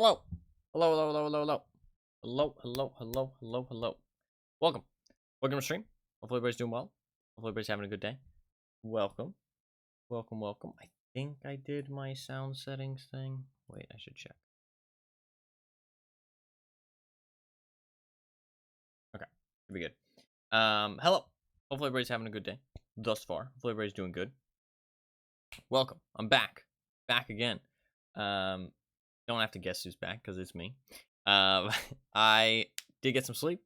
Hello. Hello, hello, hello, hello, hello. Hello, hello, hello, hello, hello. Welcome. Welcome to stream. Hopefully everybody's doing well. Hopefully everybody's having a good day. Welcome. Welcome, welcome. I think I did my sound settings thing. Wait, I should check. Okay, should be good. Hello. Hopefully everybody's having a good day thus far. Hopefully everybody's doing good. Welcome. I'm back. Back again. Don't have to guess who's back because it's me. I did get some sleep.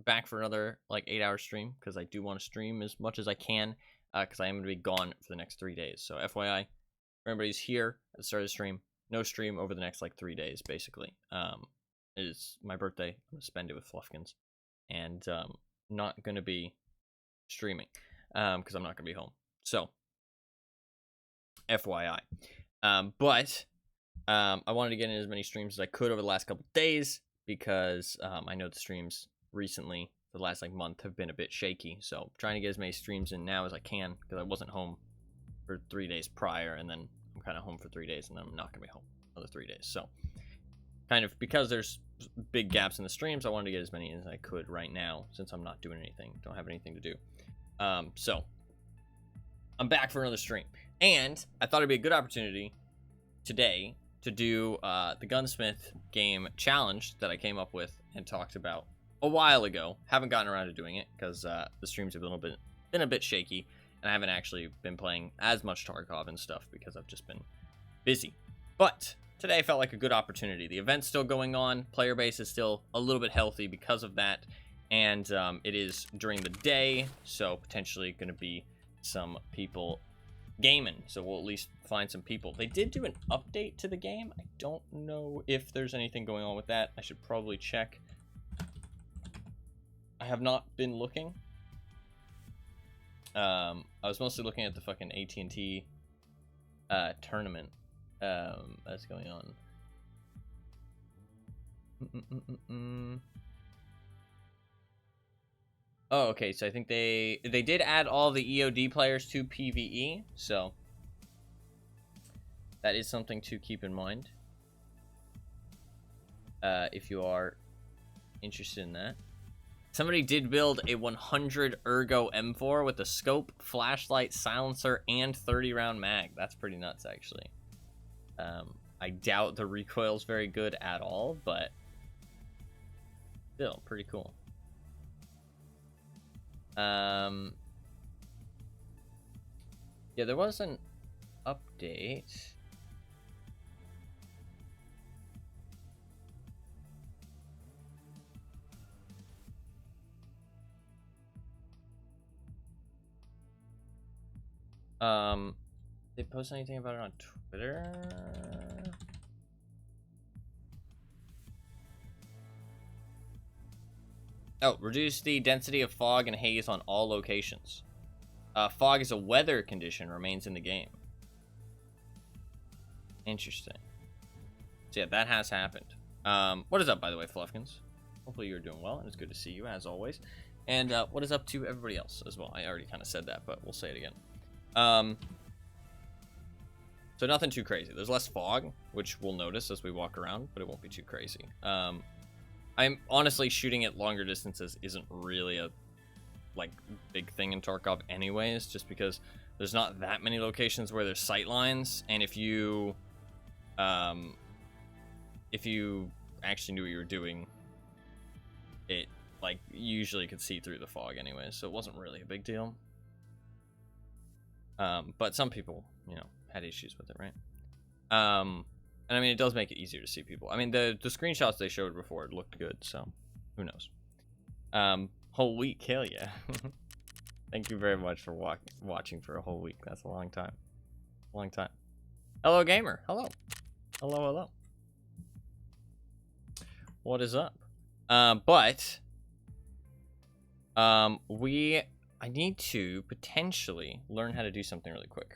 Back for another like 8-hour stream because I do want to stream as much as I can because I am going to be gone for the next 3 days. So FYI, everybody's here at the start of the stream. No stream over the next like 3 days basically. It is my birthday. I'm going to spend it with Fluffkins and not going to be streaming because I'm not going to be home. So FYI. But I wanted to get in as many streams as I could over the last couple days because I know the streams recently, the last like month, have been a bit shaky. So I'm trying to get as many streams in now as I can because I wasn't home for 3 days prior, and then I'm kind of home for 3 days, and then I'm not gonna be home another 3 days. So kind of because there's big gaps in the streams, I wanted to get as many as I could right now since I'm not doing anything, don't have anything to do. So I'm back for another stream, and I thought it'd be a good opportunity today to do the gunsmith game challenge that I came up with and talked about a while ago. Haven't gotten around to doing it because the streams have been a bit shaky, and I haven't actually been playing as much Tarkov and stuff because I've just been busy. But today I felt like a good opportunity. The event's still going on, player base is still a little bit healthy because of that, and it is during the day, so potentially going to be some people gaming, so we'll at least find some people. They did do an update to the game. I don't know if there's anything going on with that. I should probably check. I have not been looking. I was mostly looking at the fucking AT&T tournament that's going on. Oh, okay, so I think they did add all the EOD players to PvE, so that is something to keep in mind if you are interested in that. Somebody did build a 100 Ergo M4 with a scope, flashlight, silencer, and 30-round mag. That's pretty nuts, actually. I doubt the recoil's very good at all, but still pretty cool. Yeah, there was an update. They post anything about it on Twitter? Oh, reduce the density of fog and haze on all locations. Fog is a weather condition, remains in the game. Interesting. So yeah, that has happened. What is up, by the way, Fluffkins? Hopefully you're doing well, and it's good to see you, as always. And what is up to everybody else as well? I already kind of said that, but we'll say it again. So nothing too crazy. There's less fog, which we'll notice as we walk around, but it won't be too crazy. I'm honestly shooting at longer distances isn't really a big thing in Tarkov anyways, just because there's not that many locations where there's sight lines, and if you actually knew what you were doing, it usually could see through the fog anyways, so it wasn't really a big deal. But some people, had issues with it, right? And I mean, it does make it easier to see people. I mean, the screenshots they showed before looked good, so who knows? Whole week, hell yeah. Thank you very much for watching for a whole week. That's a long time. Long time. Hello, gamer. Hello. Hello, hello. What is up? I need to potentially learn how to do something really quick.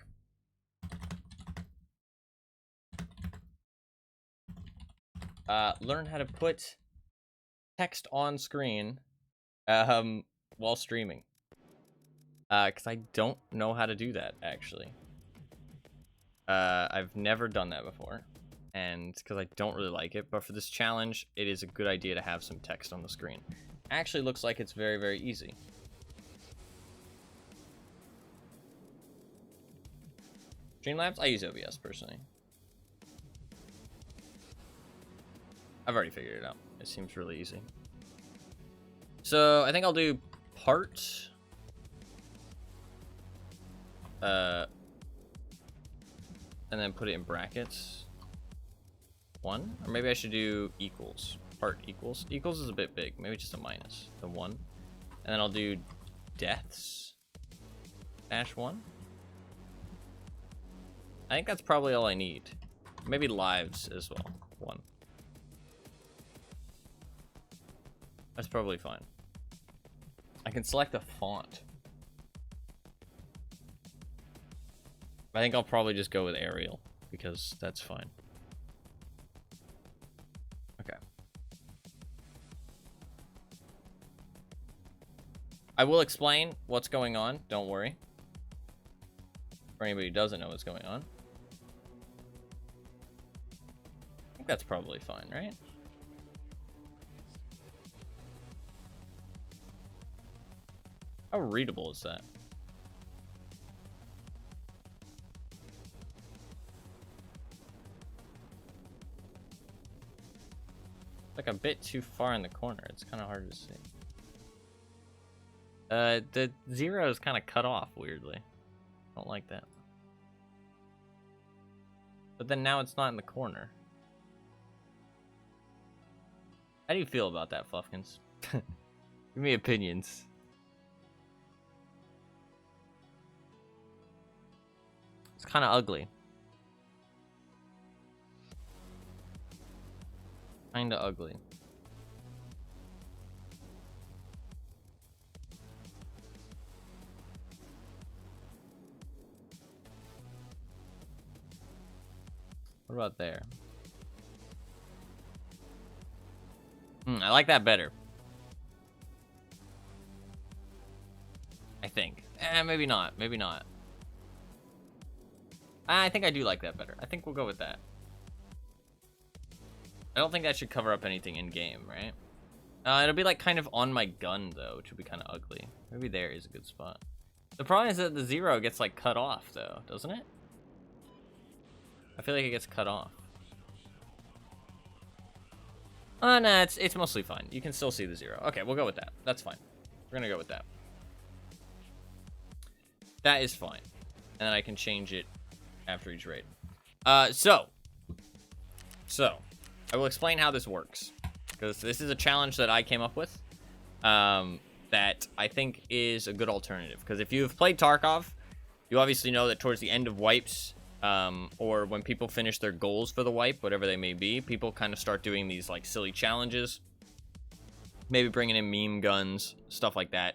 Learn how to put text on screen while streaming. Because I don't know how to do that, actually. I've never done that before. and because I don't really like it, but for this challenge, it is a good idea to have some text on the screen. Actually looks like it's very, very easy. Streamlabs? I use OBS personally. I've already figured it out. It seems really easy. So I think I'll do part. And then put it in brackets. 1, or maybe I should do equals. Part equals. Equals is a bit big. Maybe just a minus. The 1, and then I'll do deaths. -1. I think that's probably all I need. Maybe lives as well. 1. That's probably fine. I can select a font. I think I'll probably just go with Arial because that's fine. Okay. I will explain what's going on. Don't worry. For anybody who doesn't know what's going on. I think that's probably fine, right? How readable is that? Like a bit too far in the corner. It's kind of hard to see. The 0 is kind of cut off weirdly. Don't like that. But then now it's not in the corner. How do you feel about that, Fluffkins? Give me opinions. It's kind of ugly. Kinda ugly. What about there? I like that better. I think. Maybe not. Maybe not. I think I do like that better. I think we'll go with that. I don't think that should cover up anything in game, right? It'll be like kind of on my gun though, which would be kind of ugly. Maybe there is a good spot. The problem is that the 0 gets like cut off though, doesn't it? I feel like it gets cut off. Oh, no, it's mostly fine. You can still see the 0. Okay, we'll go with that. That's fine. We're gonna go with that. That is fine. And then I can change it after each raid. So I will explain how this works, because this is a challenge that I came up with that I think is a good alternative. Because if you've played Tarkov, you obviously know that towards the end of wipes, or when people finish their goals for the wipe, whatever they may be, people kind of start doing these like silly challenges, maybe bringing in meme guns, stuff like that.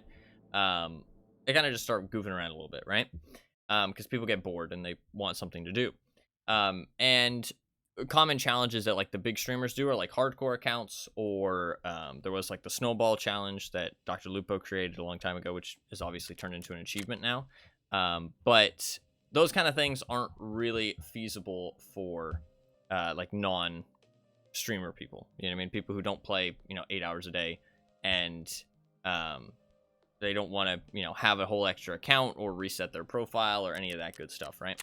They kind of just start goofing around a little bit, right? Because people get bored and they want something to do. And common challenges that like the big streamers do are like hardcore accounts, or there was like the snowball challenge that Dr. Lupo created a long time ago, which is obviously turned into an achievement now. But those kind of things aren't really feasible for like non-streamer people. You know what I mean? People who don't play, 8 hours a day, and they don't want to, have a whole extra account or reset their profile or any of that good stuff, right?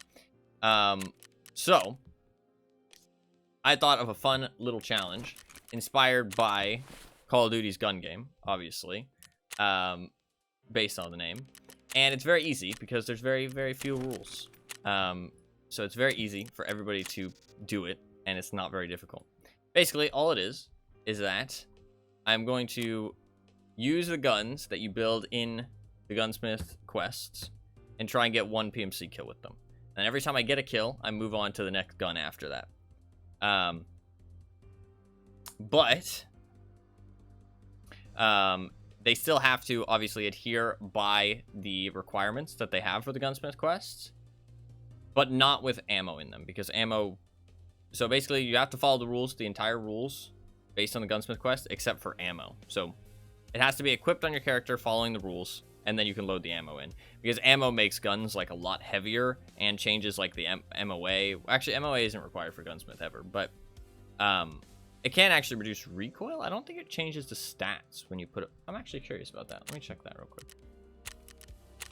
So I thought of a fun little challenge inspired by Call of Duty's gun game, obviously, based on the name. And it's very easy because there's very, very few rules. So it's very easy for everybody to do it, and it's not very difficult. Basically, all it is that I'm going to use the guns that you build in the gunsmith quests and try and get one PMC kill with them. And every time I get a kill, I move on to the next gun after that. But they still have to obviously adhere by the requirements that they have for the gunsmith quests, but not with ammo in them, because ammo, so basically you have to follow the rules, the entire rules based on the gunsmith quest, except for ammo. So it has to be equipped on your character following the rules, and then you can load the ammo in. Because ammo makes guns, like, a lot heavier, and changes, like, the MOA. Actually, MOA isn't required for Gunsmith ever, but, it can actually reduce recoil. I don't think it changes the stats when you put it. I'm actually curious about that. Let me check that real quick.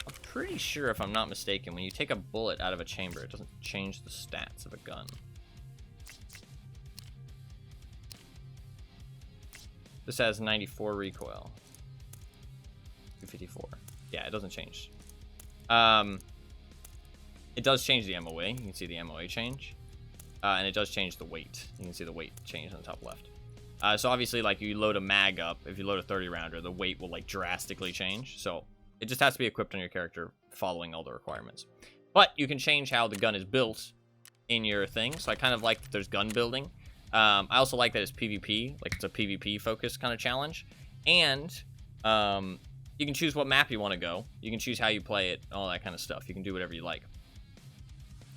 I'm pretty sure, if I'm not mistaken, when you take a bullet out of a chamber, it doesn't change the stats of a gun. This has 94 recoil. 254. Yeah, it doesn't change. It does change the MOA. You can see the MOA change. And it does change the weight. You can see the weight change on the top left. So obviously, like, you load a mag up. If you load a 30-rounder, the weight will, like, drastically change. So it just has to be equipped on your character following all the requirements. But you can change how the gun is built in your thing. So I kind of like that there's gun building. I also like that it's PvP. Like, it's a PvP-focused kind of challenge. And you can choose what map you want to go. You can choose how you play it, all that kind of stuff. You can do whatever you like.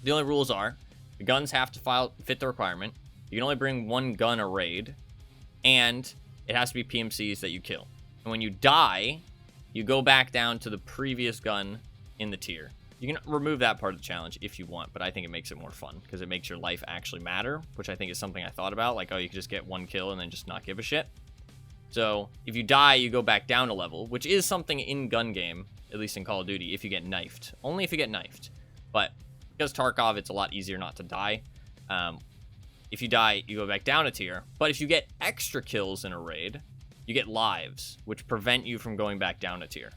The only rules are, the guns have to fit the requirement. You can only bring one gun a raid. And it has to be PMCs that you kill. And when you die, you go back down to the previous gun in the tier. You can remove that part of the challenge if you want, but I think it makes it more fun because it makes your life actually matter, which I think is something I thought about. Like, oh, you could just get one kill and then just not give a shit. So if you die, you go back down a level, which is something in gun game, at least in Call of Duty, if you get knifed. Only if you get knifed. But because Tarkov, it's a lot easier not to die. If you die, you go back down a tier. But if you get extra kills in a raid, you get lives, which prevent you from going back down a tier.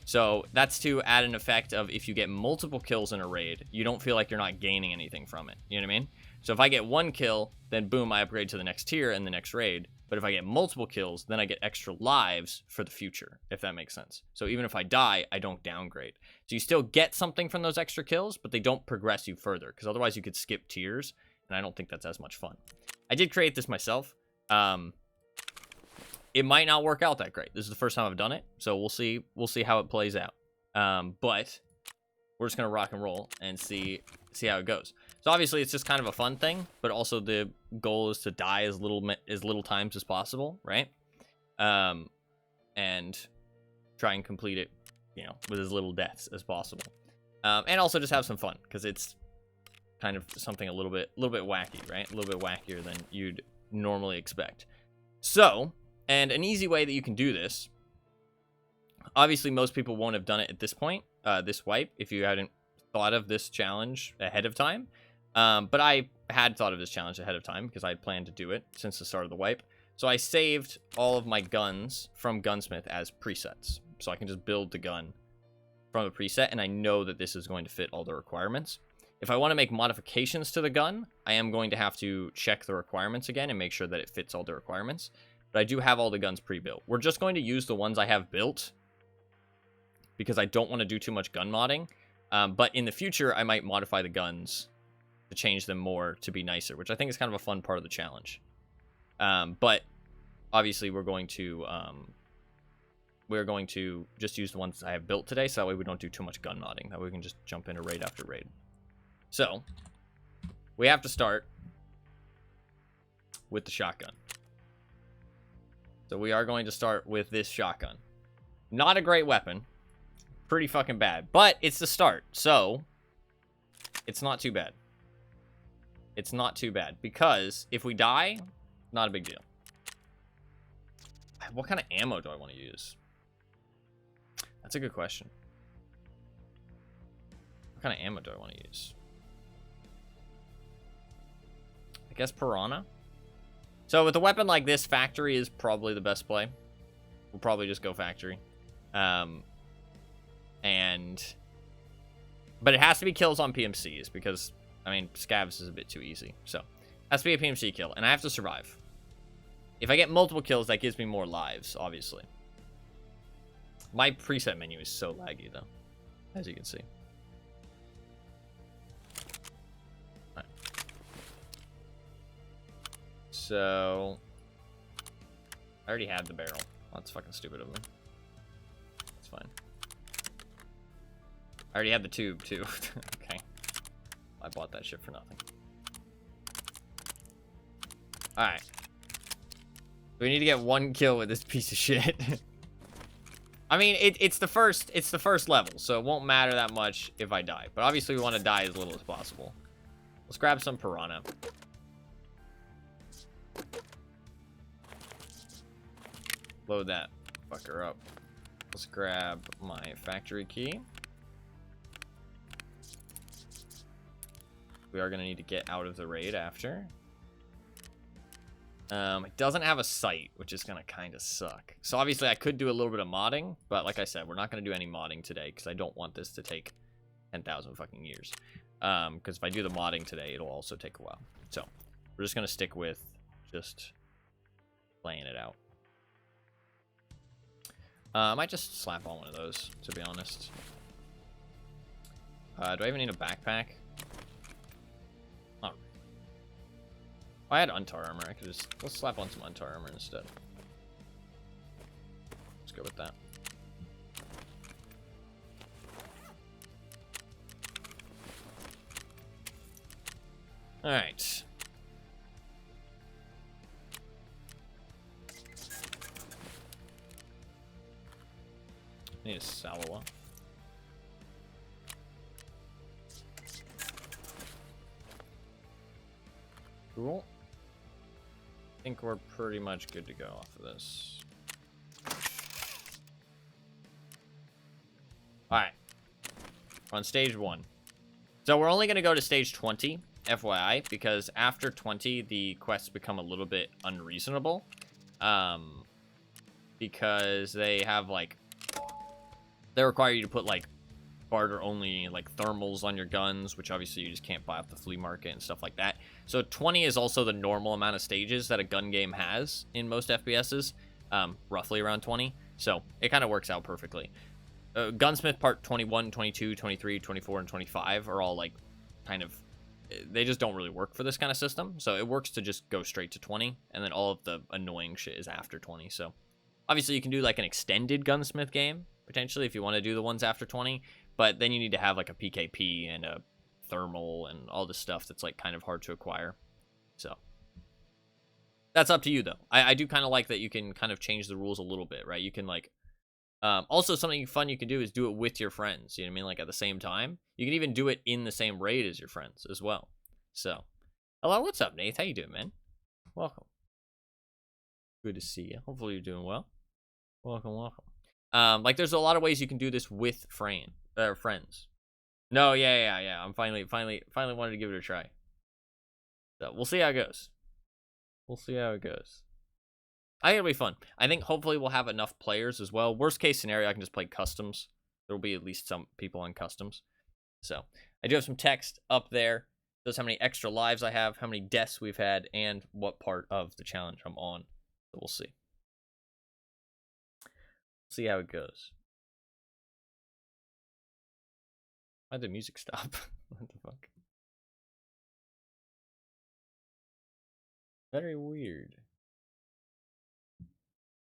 So that's to add an effect of if you get multiple kills in a raid, you don't feel like you're not gaining anything from it. You know what I mean? So if I get one kill, then boom, I upgrade to the next tier and the next raid. But if I get multiple kills, then I get extra lives for the future, if that makes sense. So even if I die, I don't downgrade. So you still get something from those extra kills, but they don't progress you further, because otherwise you could skip tiers, and I don't think that's as much fun. I did create this myself. It might not work out that great. This is the first time I've done it, so we'll see. We'll see how it plays out. But we're just gonna rock and roll and see how it goes. So obviously it's just kind of a fun thing, but also the goal is to die as little times as possible, right? And try and complete it, you know, with as little deaths as possible. And also just have some fun, because it's kind of something a little bit wacky, right? A little bit wackier than you'd normally expect. So, and an easy way that you can do this, obviously most people won't have done it at this point, this wipe, if you hadn't thought of this challenge ahead of time. But I had thought of this challenge ahead of time because I had planned to do it since the start of the wipe. So I saved all of my guns from Gunsmith as presets. So I can just build the gun from a preset, and I know that this is going to fit all the requirements. If I want to make modifications to the gun, I am going to have to check the requirements again and make sure that it fits all the requirements. But I do have all the guns pre-built. We're just going to use the ones I have built because I don't want to do too much gun modding. But in the future, I might modify the guns to change them more to be nicer, which I think is kind of a fun part of the challenge. But obviously we're going to just use the ones I have built today, so that way we don't do too much gun modding. That way we can just jump into raid after raid. So we have to start with the shotgun. So we are going to start with this shotgun. Not a great weapon. Pretty fucking bad. But it's the start. So it's not too bad. It's not too bad. Because if we die, not a big deal. What kind of ammo do I want to use? That's a good question. What kind of ammo do I want to use? I guess Piranha. So with a weapon like this, factory is probably the best play. We'll probably just go factory. But it has to be kills on PMCs because, I mean, scavs is a bit too easy. So it has to be a PMC kill, and I have to survive. If I get multiple kills, that gives me more lives, obviously. My preset menu is so laggy, though, as you can see. All right. So I already had the barrel. That's fucking stupid of me. It's fine. I already had the tube, too. Okay. I bought that shit for nothing. Alright. We need to get one kill with this piece of shit. I mean, it's the first level, so it won't matter that much if I die. But obviously, we want to die as little as possible. Let's grab some piranha. Load that fucker up. Let's grab my factory key. We are going to need to get out of the raid after. It doesn't have a site, which is going to kind of suck. So obviously I could do a little bit of modding, but like I said, we're not going to do any modding today because I don't want this to take 10,000 fucking years. Because if I do the modding today, it'll also take a while. So we're just going to stick with just playing it out. I might just slap on one of those, to be honest. Do I even need a backpack? Oh. I had Untar armor. I could just... Let's slap on some Untar armor instead. Let's go with that. Alright. Need a Salawa. Cool. I think we're pretty much good to go off of this. Alright. We're on stage 1. So we're only going to go to stage 20, FYI, because after 20, the quests become a little bit unreasonable. Because they have, like... They require you to put, like, barter-only, like, thermals on your guns, which obviously you just can't buy off the flea market and stuff like that. So 20 is also the normal amount of stages that a gun game has in most FPSs, roughly around 20. So it kind of works out perfectly. Gunsmith Part 21, 22, 23, 24, and 25 are all, like, kind of... They just don't really work for this kind of system. So it works to just go straight to 20, and then all of the annoying shit is after 20. So obviously you can do, like, an extended Gunsmith game, potentially, if you want to do the ones after 20. But then you need to have, like, a PKP and a thermal and all this stuff that's, like, kind of hard to acquire. So that's up to you, though. I do kind of like that you can kind of change the rules a little bit, right? You can, like... also, something fun you can do is do it with your friends. You know what I mean? Like, at the same time. You can even do it in the same raid as your friends as well. So, hello, what's up, Nate? How you doing, man? Welcome. Good to see you. Hopefully you're doing well. Welcome, welcome. Like, there's a lot of ways you can do this with friends. No, yeah. I'm finally wanted to give it a try. So, we'll see how it goes. We'll see how it goes. I think it'll be fun. I think hopefully we'll have enough players as well. Worst case scenario, I can just play customs. There'll be at least some people on customs. So, I do have some text up there. Shows how many extra lives I have, how many deaths we've had, and what part of the challenge I'm on. So, we'll see. See how it goes. Why'd the music stop? What the fuck? Very weird.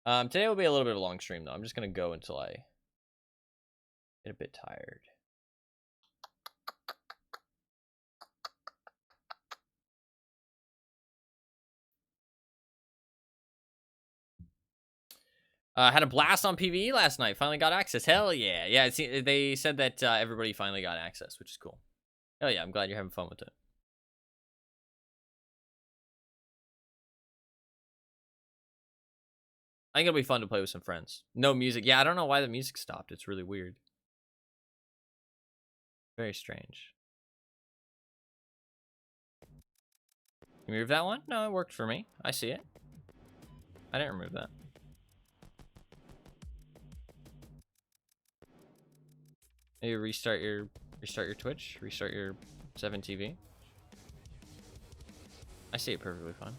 Today will be a little bit of a long stream, though. I'm just gonna go until I get a bit tired. Had a blast on PvE last night. Finally got access. Hell yeah. Yeah, they said that everybody finally got access, which is cool. Hell yeah, I'm glad you're having fun with it. I think it'll be fun to play with some friends. No music. Yeah, I don't know why the music stopped. It's really weird. Very strange. You remove that one? No, it worked for me. I see it. I didn't remove that. Maybe restart your Twitch, restart your 7TV. I see it perfectly fine.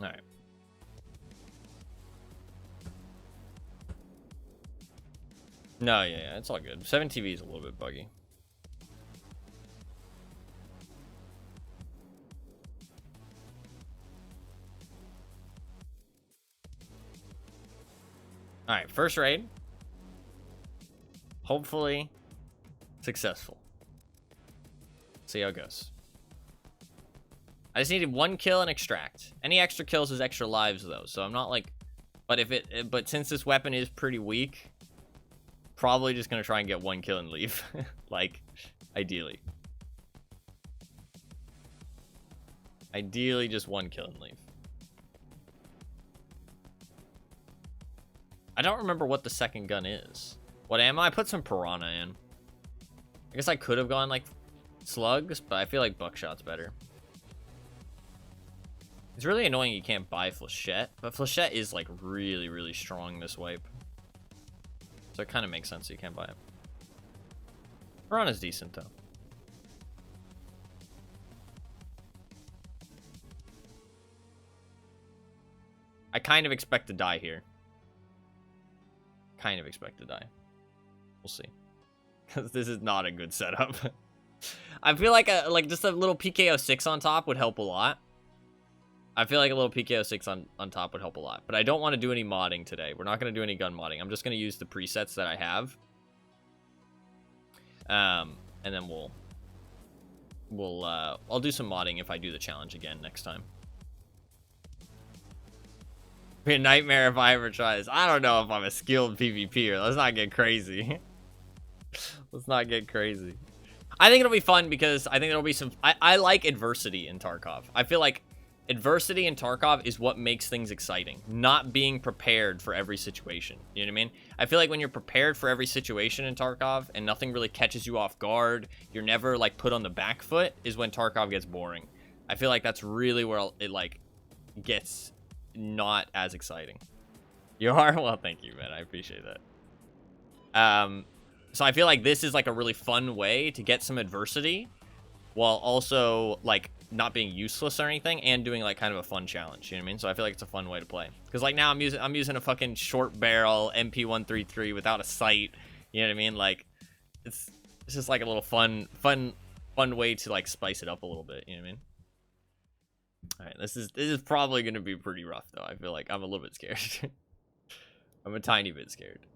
All right. No, yeah, it's all good. 7TV is a little bit buggy. All right, first raid. Hopefully, Successful. See how it goes. I just needed 1 kill and extract. Any extra kills is extra lives though, so I'm not like, but since this weapon is pretty weak, probably just gonna try and get 1 kill and leave. Like, ideally. Ideally just 1 kill and leave. I don't remember what the second gun is. What ammo? I put some piranha in. I guess I could have gone like slugs, but I feel like buckshot's better. It's really annoying you can't buy flechette, but flechette is like really, really strong this wipe. So it kind of makes sense that you can't buy it. Piranha's decent though. I kind of expect to die here. Kind of expect to die. We'll see. Because this is not a good setup. I feel like just a little PKO6 on top would help a lot. I feel like a little PKO6 on top would help a lot. But I don't want to do any modding today. We're not going to do any gun modding. I'm just going to use the presets that I have. And then I'll do some modding if I do the challenge again next time. Be a nightmare if I ever try this. I don't know if I'm a skilled PvPer. Let's not get crazy. Let's not get crazy. I think it'll be fun because I think there'll be some... I like adversity in Tarkov. I feel like adversity in Tarkov is what makes things exciting. Not being prepared for every situation. You know what I mean? I feel like when you're prepared for every situation in Tarkov and nothing really catches you off guard, you're never like put on the back foot, is when Tarkov gets boring. I feel like that's really where it like gets not as exciting. You are? Well, thank you, man. I appreciate that. So I feel like this is like a really fun way to get some adversity while also like not being useless or anything and doing like kind of a fun challenge. You know what I mean? So I feel like it's a fun way to play. Because like now I'm using a fucking short barrel MP133 without a sight. You know what I mean? Like it's just like a little fun way to like spice it up a little bit. You know what I mean? All right, this is probably gonna be pretty rough though. I feel like I'm a little bit scared. I'm a tiny bit scared.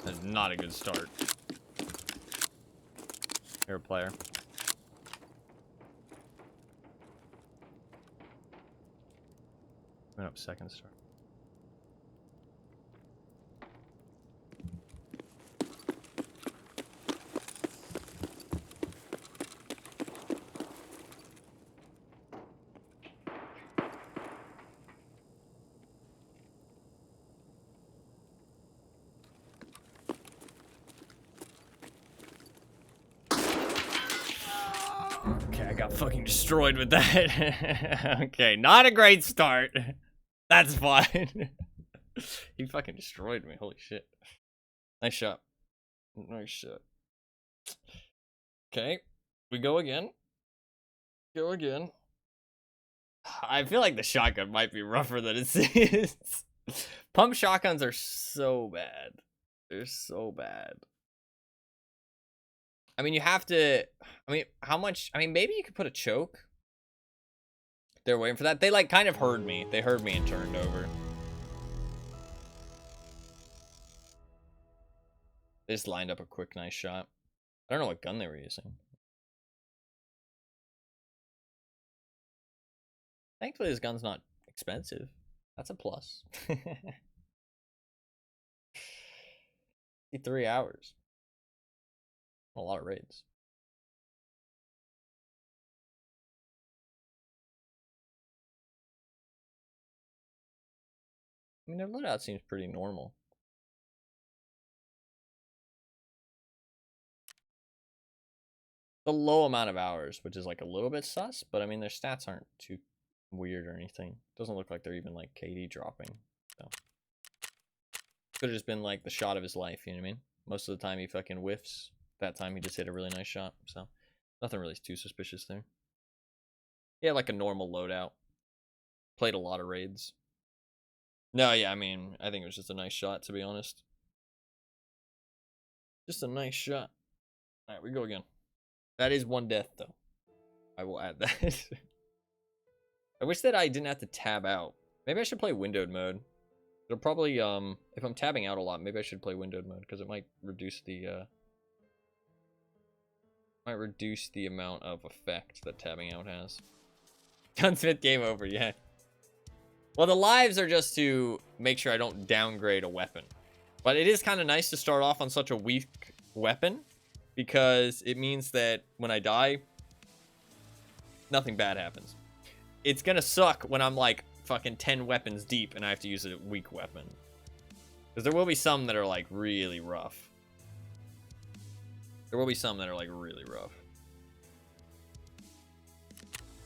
That's not a good start. You're a player. Went up second star. Okay, I got fucking destroyed with that. Okay, not a great start. That's fine. He fucking destroyed me. Holy shit. Nice shot. Nice shot. Okay, we go again. Go again. I feel like the shotgun might be rougher than it seems. Pump shotguns are so bad. They're so bad. I mean, you have to... I mean, how much... I mean, maybe you could put a choke. They're waiting for that. They, like, kind of heard me. They heard me and turned over. They just lined up a quick, nice shot. I don't know what gun they were using. Thankfully, this gun's not expensive. That's a plus. 3 hours. A lot of raids. I mean, their loadout seems pretty normal. A low amount of hours, which is like a little bit sus, but I mean, their stats aren't too weird or anything. Doesn't look like they're even like KD dropping. So could have just been like the shot of his life, you know what I mean? Most of the time he fucking whiffs that time he just hit a really nice shot, so nothing really too suspicious there. Yeah, like a normal loadout. Played a lot of raids. No, yeah, I mean, I think it was just a nice shot, to be honest. Just a nice shot. Alright, we go again. That is 1 death, though. I will add that. I wish that I didn't have to tab out. Maybe I should play windowed mode. It'll probably, if I'm tabbing out a lot, maybe I should play windowed mode, because it might reduce the, amount of effect that tabbing out has. Gunsmith game over, yeah. Well, the lives are just to make sure I don't downgrade a weapon. But it is kind of nice to start off on such a weak weapon, because it means that when I die, nothing bad happens. It's gonna suck when I'm like fucking 10 weapons deep and I have to use a weak weapon. Because there will be some that are like really rough. There will be some that are like really rough.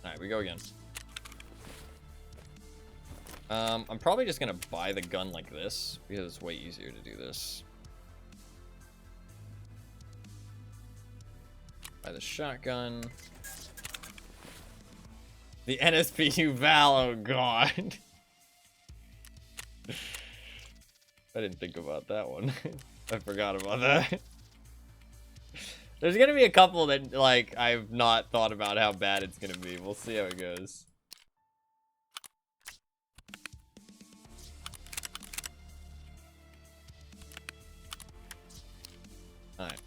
Alright, we go again. I'm probably just gonna buy the gun like this, because it's way easier to do this. Buy the shotgun. The NSPU Val, oh god. I didn't think about that one. I forgot about that. There's gonna be a couple that, like, I've not thought about how bad it's gonna be. We'll see how it goes. Alright.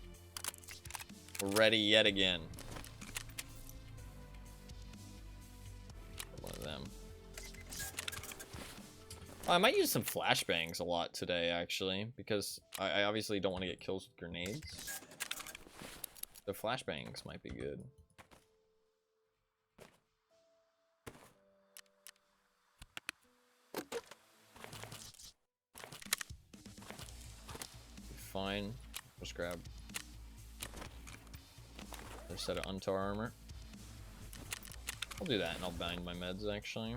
We're ready yet again. One of them. Oh, I might use some flashbangs a lot today, actually, because I obviously don't want to get kills with grenades. The flashbangs might be good. Fine. Just grab a set of untar armor. I'll do that and I'll bind my meds, actually.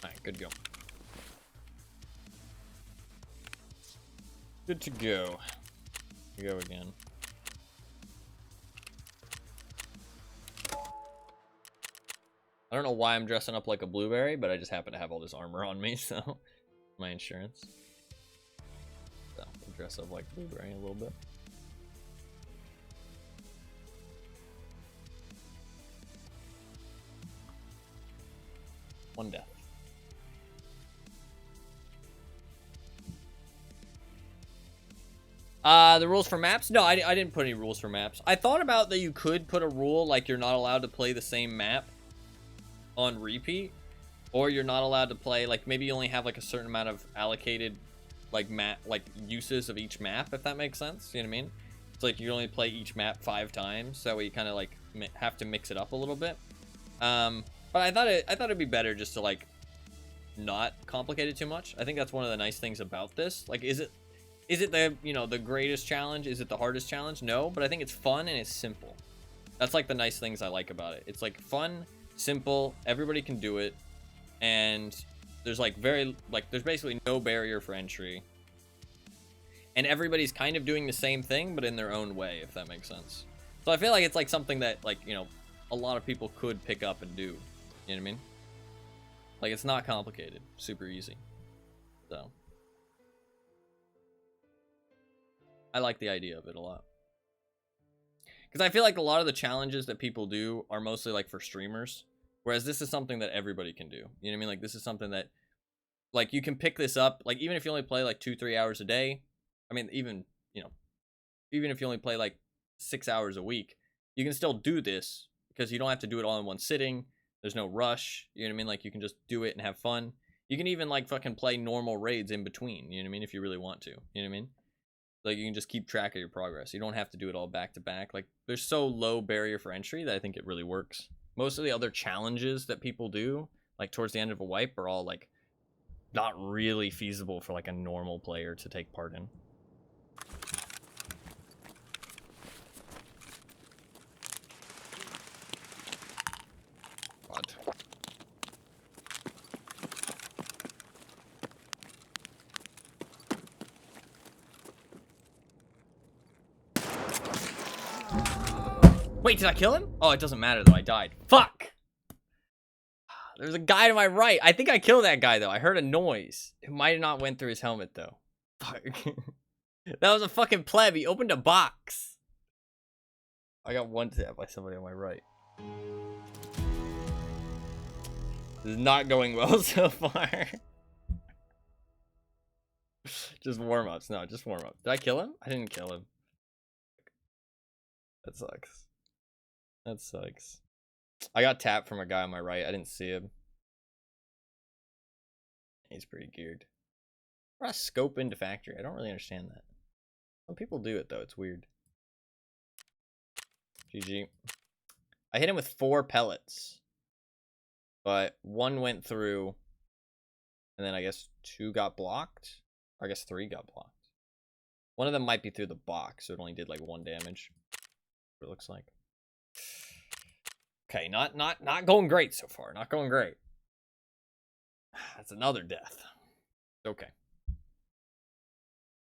Alright, good to go. Good to go. We go again. I don't know why I'm dressing up like a blueberry, but I just happen to have all this armor on me, so my insurance. So I'll dress up like blueberry a little bit. One death. The rules for maps? No, I didn't put any rules for maps. I thought about that you could put a rule like you're not allowed to play the same map on repeat, or you're not allowed to play, like, maybe you only have like a certain amount of allocated like map, like uses of each map, if that makes sense. You know what I mean? It's like you only play each map 5 times, so you kind of like have to mix it up a little bit. But I thought it'd be better just to like not complicate it too much. I think that's one of the nice things about this. Like, is it the, you know, the greatest challenge? Is it the hardest challenge? No, but I think it's fun and it's simple. That's like the nice things I like about it. It's like fun, simple, everybody can do it, and there's like there's basically no barrier for entry, and everybody's kind of doing the same thing but in their own way, if that makes sense. So I feel like it's like something that, like, you know, a lot of people could pick up and do. You know what I mean? Like, it's not complicated, super easy. So I like the idea of it a lot, because I feel like a lot of the challenges that people do are mostly like for streamers, whereas this is something that everybody can do. You know what I mean? Like, this is something that, like, you can pick this up, like, even if you only play like 2-3 hours a day. I mean, even, you know, even if you only play like 6 hours a week, you can still do this, because you don't have to do it all in one sitting. There's no rush. You know what I mean? Like, you can just do it and have fun. You can even like fucking play normal raids in between. You know what I mean? If you really want to. You know what I mean? Like, you can just keep track of your progress. You don't have to do it all back to back. Like, there's so low barrier for entry that I think it really works. Most of the other challenges that people do, like towards the end of a wipe, are all like not really feasible for like a normal player to take part in. God. Wait, did I kill him? Oh, it doesn't matter though. I died. Fuck. There's a guy to my right. I think I killed that guy though. I heard a noise. It might have not went through his helmet though. Fuck. That was a fucking pleb. He opened a box. I got one tap by somebody on my right. This is not going well so far. Just warm-ups. No, just warm-ups. Did I kill him? I didn't kill him. That sucks. That sucks. I got tapped from a guy on my right. I didn't see him. He's pretty geared. Or a scope into factory. I don't really understand that. Some people do it though. It's weird. GG. I hit him with 4 pellets. But 1 went through. And then I guess 2 got blocked. Or I guess 3 got blocked. One of them might be through the box. So it only did like 1 damage. What it looks like. Okay, not going great so far. Not going great. That's another death. Okay.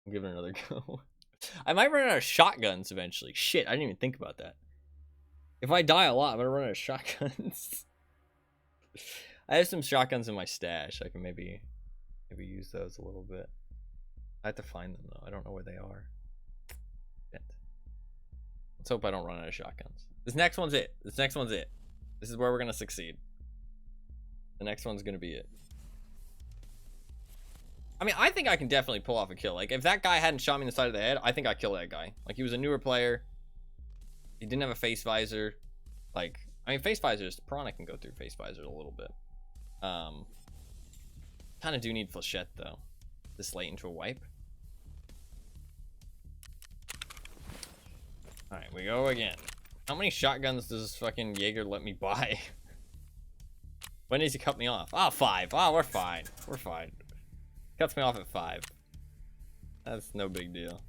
I'll give it another go. I might run out of shotguns eventually. Shit, I didn't even think about that. If I die a lot, I'm gonna run out of shotguns. I have some shotguns in my stash. I can maybe use those a little bit. I have to find them though. I don't know where they are. Shit. Let's hope I don't run out of shotguns. This next one's it. This next one's it. This is where we're gonna succeed. The next one's gonna be it. I mean, I think I can definitely pull off a kill. Like, if that guy hadn't shot me in the side of the head, I think I'd kill that guy. Like, he was a newer player. He didn't have a face visor. Like, I mean, face visors, Piranha can go through face visors a little bit. Kind of do need Flechette, though. This late into a wipe. Alright, we go again. How many shotguns does this fucking Jaeger let me buy? When does he cut me off? Oh, 5. Oh, we're fine. We're fine. Cuts me off at 5. That's no big deal.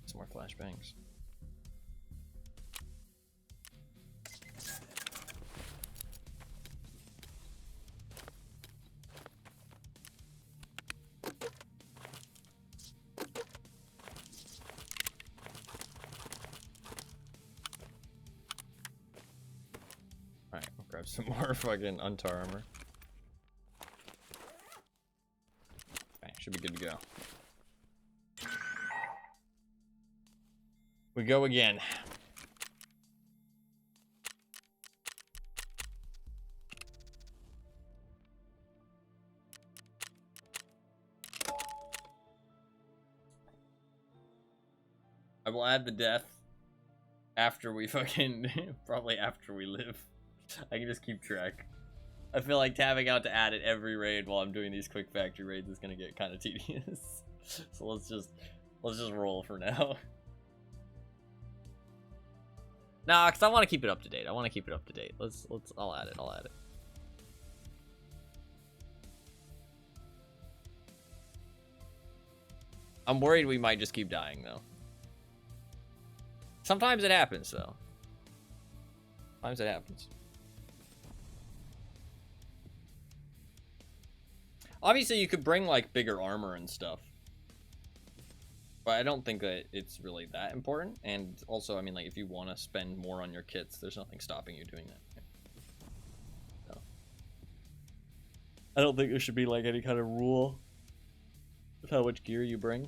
Some more flashbangs. Alright, we'll grab some more fucking untar armor. Okay, should be good to go. We go again. I will add the death after we fucking, probably after we live. I can just keep track. I feel like tabbing out to add it every raid while I'm doing these quick factory raids is gonna get kind of tedious. So let's just roll for now. Nah, cause I want to keep it up to date. I'll add it. I'm worried we might just keep dying though. Sometimes it happens though. Sometimes it happens. Obviously, you could bring, like, bigger armor and stuff. But I don't think that it's really that important. And also, I mean, like, if you want to spend more on your kits, there's nothing stopping you doing that. So. I don't think there should be, like, any kind of rule with how much gear you bring.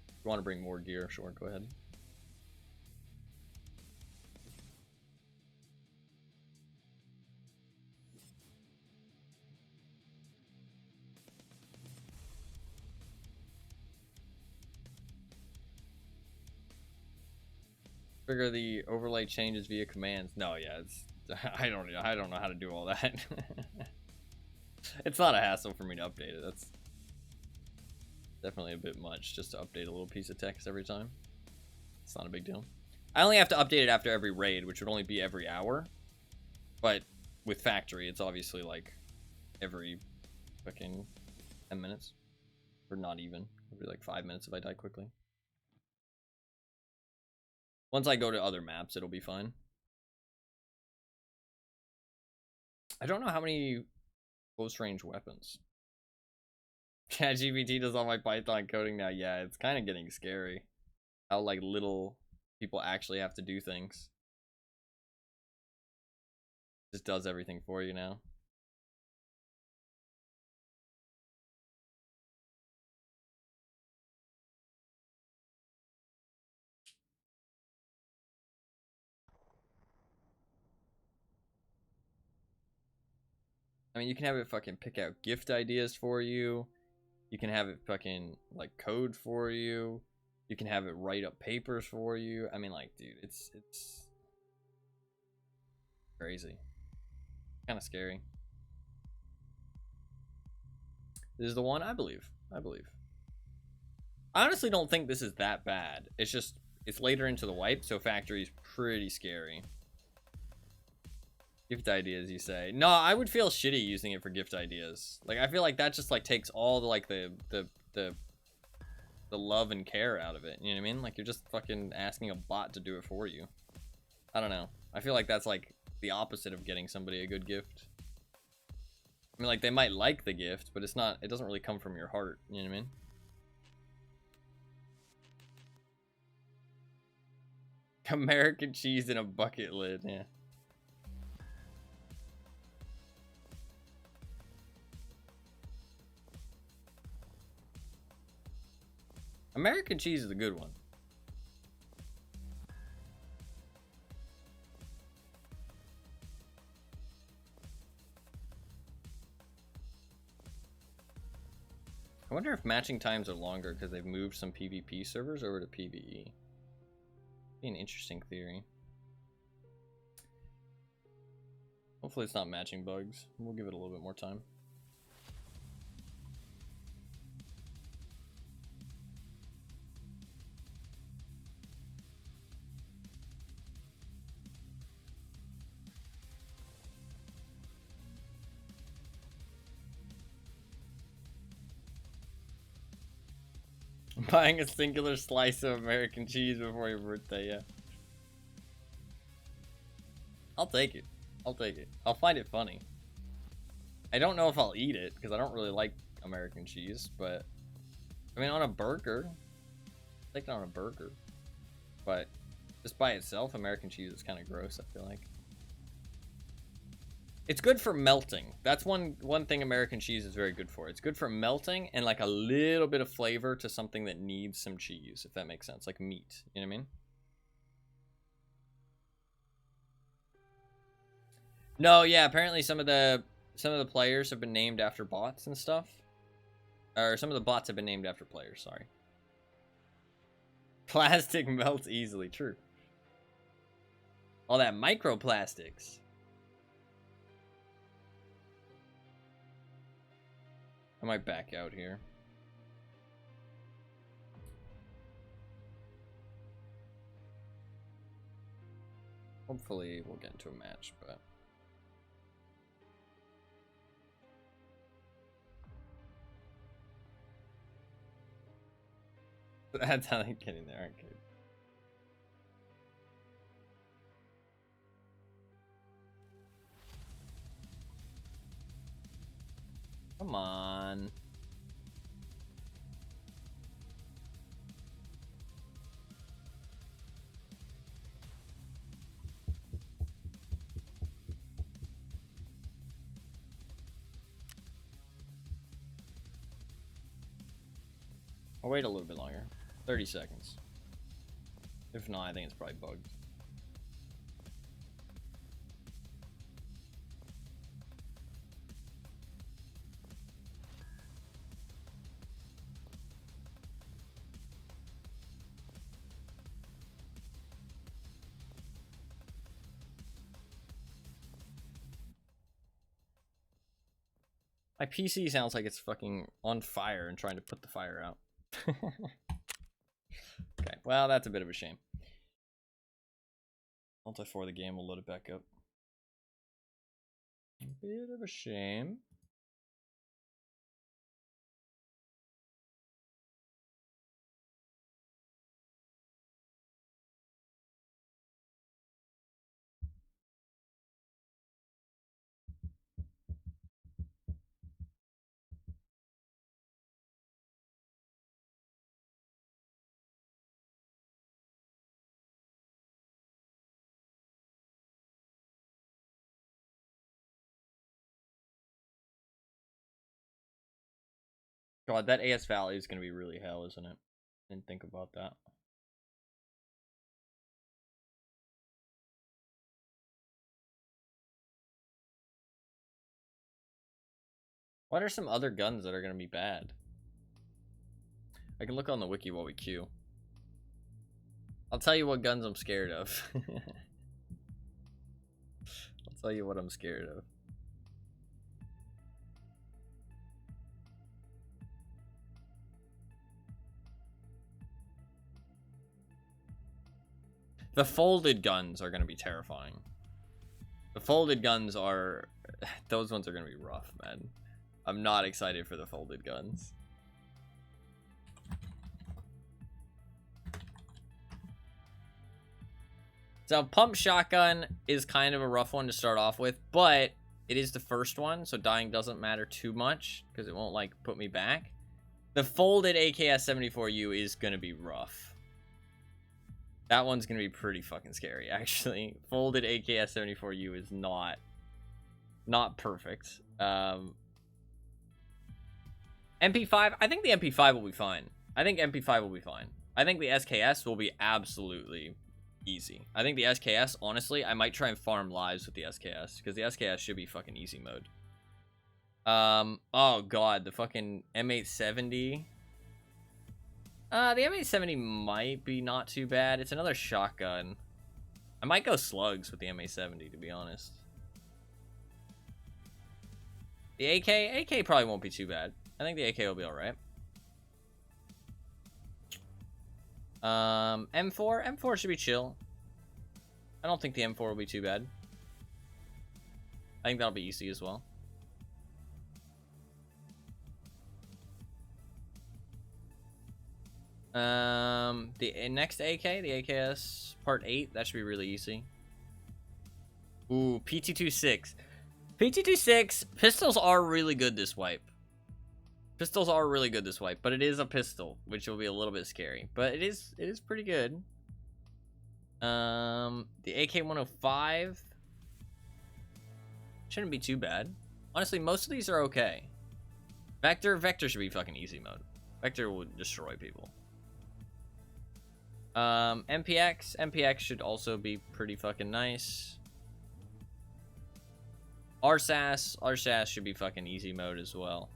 If you want to bring more gear, sure, go ahead. Figure the overlay changes via commands. No, yeah, it's I don't know how to do all that. It's not a hassle for me to update it. That's definitely a bit much just to update a little piece of text every time. It's not a big deal. I only have to update it after every raid, which would only be every hour. But with factory, it's obviously like every fucking 10 minutes. Or not even. Every like 5 minutes if I die quickly. Once I go to other maps, it'll be fine. I don't know how many close range weapons. ChatGPT does all my Python coding now. Yeah, it's kind of getting scary. How like little people actually have to do things. Just does everything for you now. I mean, you can have it fucking pick out gift ideas for you. You can have it fucking like code for you. You can have it write up papers for you. I mean, like, dude, it's crazy. Kind of scary. This is the one, I believe. I honestly don't think this is that bad. It's just it's later into the wipe, so factory's pretty scary. Gift ideas, you say? No, I would feel shitty using it for gift ideas. Like, I feel like that just like takes all the like the love and care out of it. You know what I mean? Like, you're just fucking asking a bot to do it for you. I don't know. I feel like that's like the opposite of getting somebody a good gift. I mean, like, they might like the gift, but it's not. It doesn't really come from your heart. You know what I mean? American cheese in a bucket lid. Yeah. American cheese is a good one. I wonder if matching times are longer because they've moved some PvP servers over to PvE. Be an interesting theory. Hopefully it's not matching bugs. We'll give it a little bit more time. Buying a singular slice of American cheese before your birthday, yeah. I'll take it. I'll take it. I'll find it funny. I don't know if I'll eat it, because I don't really like American cheese, but... I mean, on a burger. I'll take it on a burger. But, just by itself, American cheese is kind of gross, I feel like. It's good for melting. That's one thing American cheese is very good for. It's good for melting and like a little bit of flavor to something that needs some cheese, if that makes sense. Like meat. You know what I mean? No, yeah, apparently some of the players have been named after bots and stuff. Or some of the bots have been named after players, sorry. Plastic melts easily, true. All that microplastics. I might back out here. Hopefully we'll get into a match, but... That's how they get in there, aren't they? Come on. I'll wait a little bit longer. 30 seconds. If not, I think it's probably bugged. My PC sounds like it's fucking on fire and trying to put the fire out. Okay, well, that's a bit of a shame. Multi-4 the game will load it back up. A bit of a shame. God, that AS value is going to be really hell, isn't it? Didn't think about that. What are some other guns that are going to be bad? I can look on the wiki while we queue. I'll tell you what guns I'm scared of. I'll tell you what I'm scared of. The folded guns are going to be terrifying. The folded guns are... Those ones are going to be rough, man. I'm not excited for the folded guns. So pump shotgun is kind of a rough one to start off with, but it is the first one, so dying doesn't matter too much because it won't like put me back. The folded AKS-74U is going to be rough. That one's going to be pretty fucking scary, actually. Folded AKS-74U is not perfect. MP5, I think the MP5 will be fine. I think MP5 will be fine. I think the SKS will be absolutely easy. I think the SKS, honestly, I might try and farm lives with the SKS because the SKS should be fucking easy mode. Oh god, the fucking M870. The M870 might be not too bad. It's another shotgun. I might go slugs with the M870, to be honest. The AK probably won't be too bad. I think the AK will be alright. M4 should be chill. I don't think the M4 will be too bad. I think that'll be easy as well. The next AK, the AKS Part 8, that should be really easy. Ooh, PT26. PT26, pistols are really good this wipe. Pistols are really good this wipe, but it is a pistol, which will be a little bit scary. But it is pretty good. The AK-105 shouldn't be too bad. Honestly, most of these are okay. Vector should be fucking easy mode. Vector will destroy people. MPX should also be pretty fucking nice. RSAS should be fucking easy mode as well.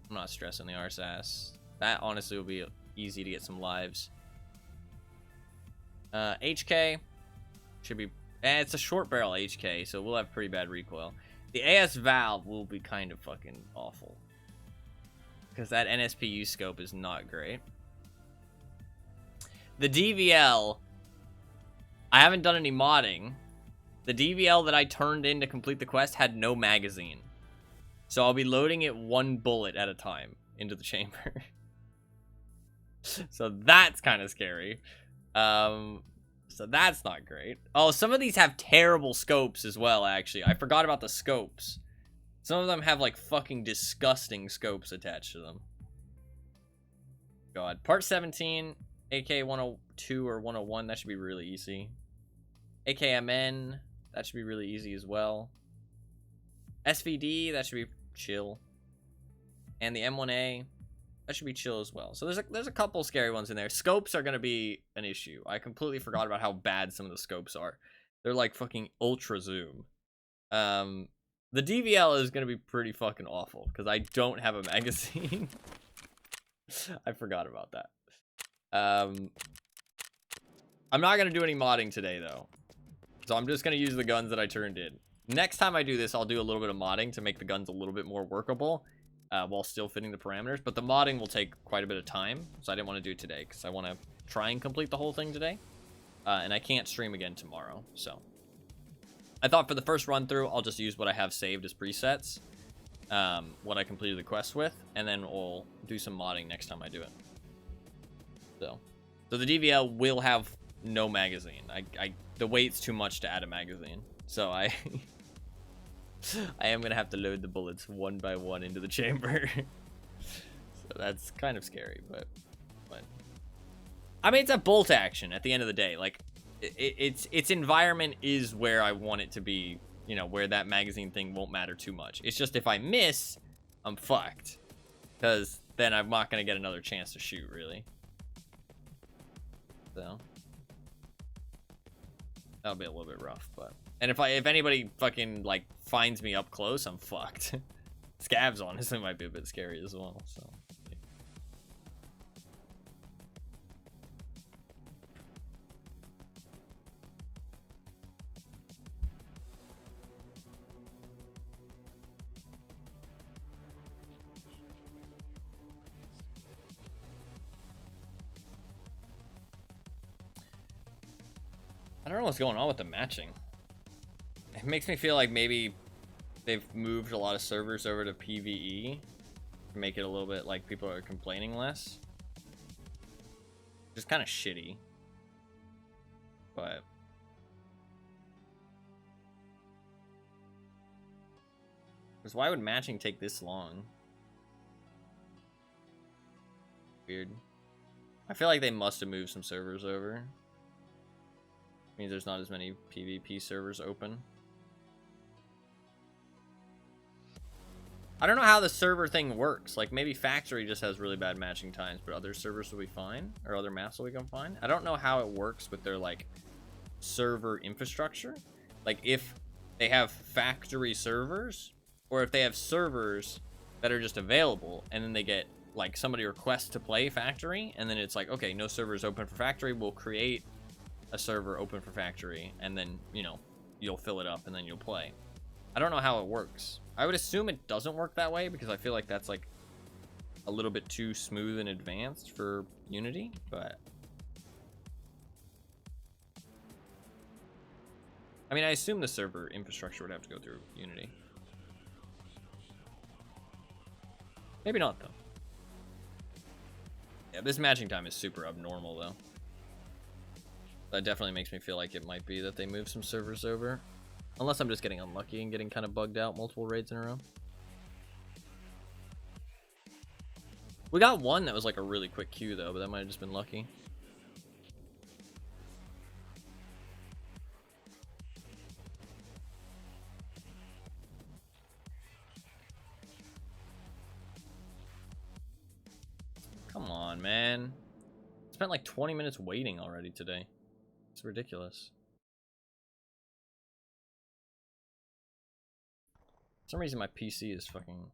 I'm not stressing the RSAS. That honestly will be easy to get some lives. HK should be... it's a short barrel HK, so we'll have pretty bad recoil. The AS valve will be kind of fucking awful, because that NSPU scope is not great. The DVL, I haven't done any modding. The DVL that I turned in to complete the quest had no magazine. So I'll be loading it one bullet at a time into the chamber. So that's kind of scary. So that's not great. Oh, some of these have terrible scopes as well, actually. I forgot about the scopes. Some of them have, like, fucking disgusting scopes attached to them. God. Part 17, AK-102 or 101, that should be really easy. AKMN, that should be really easy as well. SVD, that should be chill. And the M1A, that should be chill as well. So there's a couple scary ones in there. Scopes are going to be an issue. I completely forgot about how bad some of the scopes are. They're like fucking ultra zoom. The DVL is going to be pretty fucking awful because I don't have a magazine. I forgot about that. I'm not going to do any modding today though. So I'm just going to use the guns that I turned in. Next time I do this, I'll do a little bit of modding to make the guns a little bit more workable while still fitting the parameters. But the modding will take quite a bit of time, so I didn't want to do it today because I want to try and complete the whole thing today. And I can't stream again tomorrow, so. I thought for the first run through, I'll just use what I have saved as presets, what I completed the quest with, and then we'll do some modding next time I do it. So the DVL will have no magazine. The weight's too much to add a magazine, so I am gonna have to load the bullets one by one into the chamber. So that's kind of scary, but I mean, it's a bolt action at the end of the day. Like its environment is where I want it to be, you know, where that magazine thing won't matter too much. It's just if I miss, I'm fucked, because then I'm not gonna get another chance to shoot, really. So that'll be a little bit rough, but and if anybody fucking like finds me up close, I'm fucked. Scavs honestly might be a bit scary as well, so. I don't know what's going on with the matching. It makes me feel like maybe they've moved a lot of servers over to PvE to make it a little bit like people are complaining less. Just kind of shitty. But because why would matching take this long? Weird. I feel like they must have moved some servers over. Means there's not as many PvP servers open. I don't know how the server thing works. Like, maybe Factory just has really bad matching times, but other servers will be fine, or other maps will become fine. I don't know how it works with their, like, server infrastructure. Like, if they have Factory servers, or if they have servers that are just available, and then they get, like, somebody requests to play Factory, and then it's like, okay, no servers open for Factory, we'll create a server open for Factory, and then, you know, you'll fill it up and then you'll play. I don't know how it works. I would assume it doesn't work that way because I feel like that's like a little bit too smooth and advanced for Unity, but I mean, I assume the server infrastructure would have to go through Unity. Maybe not, though. Yeah, this matching time is super abnormal, though. That definitely makes me feel like it might be that they moved some servers over. Unless I'm just getting unlucky and getting kind of bugged out multiple raids in a row. We got one that was like a really quick queue, though, but that might have just been lucky. Come on, man. Spent like 20 minutes waiting already today. It's ridiculous. For some reason my PC is fucking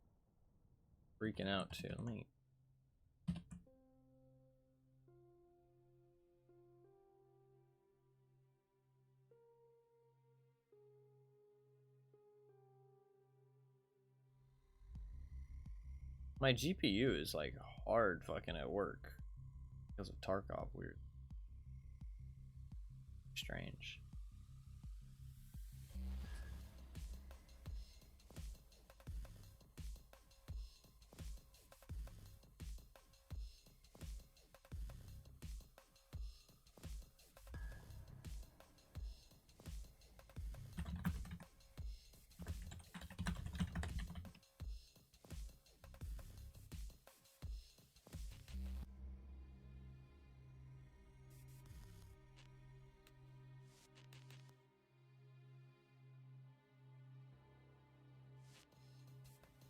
freaking out too. Let me... My GPU is like hard fucking at work because of Tarkov. Weird. Strange.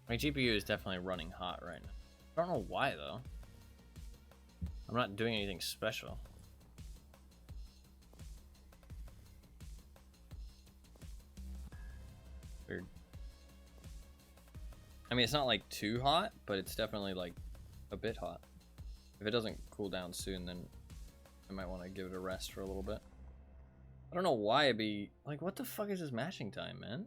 My GPU is definitely running hot right now. I don't know why, though. I'm not doing anything special. Weird. I mean, it's not like too hot, but it's definitely like a bit hot. If it doesn't cool down soon, then I might want to give it a rest for a little bit. I don't know why it'd be... Like, what the fuck is this matching time, man?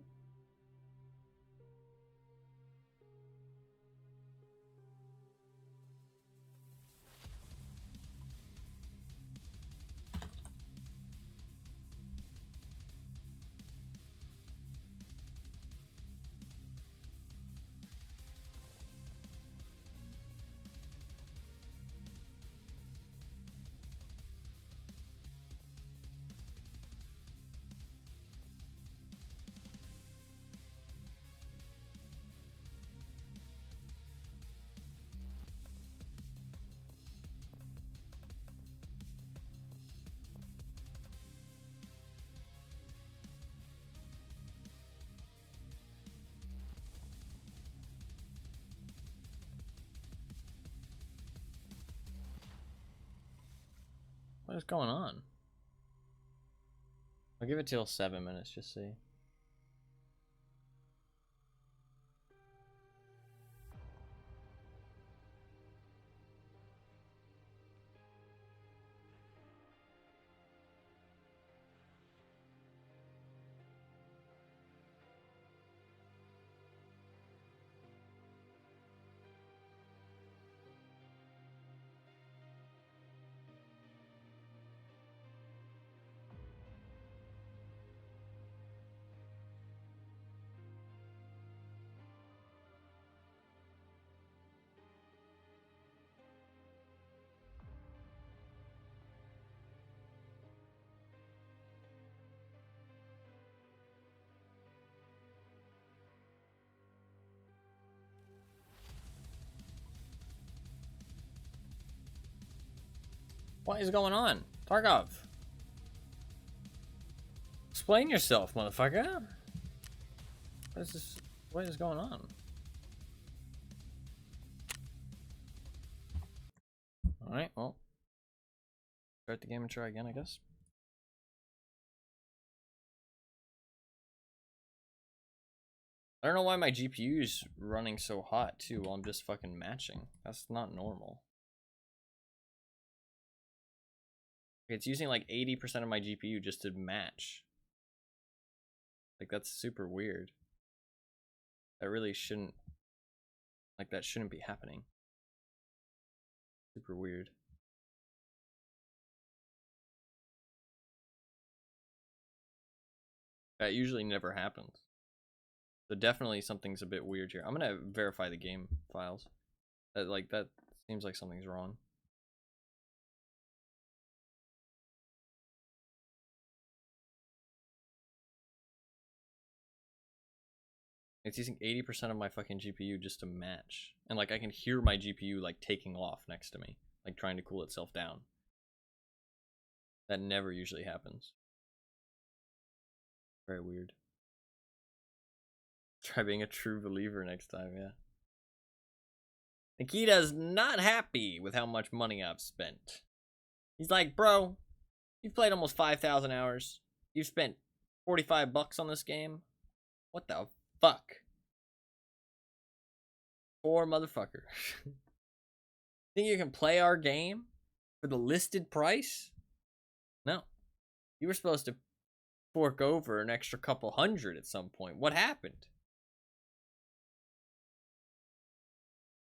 What is going on? I'll give it till 7 minutes, just see. What is going on? Tarkov. Explain yourself, motherfucker. What is this? What is going on? Alright, well. Start the game and try again, I guess. I don't know why my GPU's running so hot, too, while I'm just fucking matching. That's not normal. It's using like 80% of my GPU just to match. Like, that's super weird. That really shouldn't... Like, that shouldn't be happening. Super weird. That usually never happens. So definitely something's a bit weird here. I'm gonna verify the game files. That seems like something's wrong. It's using 80% of my fucking GPU just to match. And like I can hear my GPU like taking off next to me, like trying to cool itself down. That never usually happens. Very weird. Try being a true believer next time, yeah. Nikita's not happy with how much money I've spent. He's like, bro, you've played almost 5,000 hours. You've spent 45 bucks on this game. What the fuck? Poor motherfucker. Think you can play our game for the listed price? No. You were supposed to fork over an extra couple hundred at some point. What happened?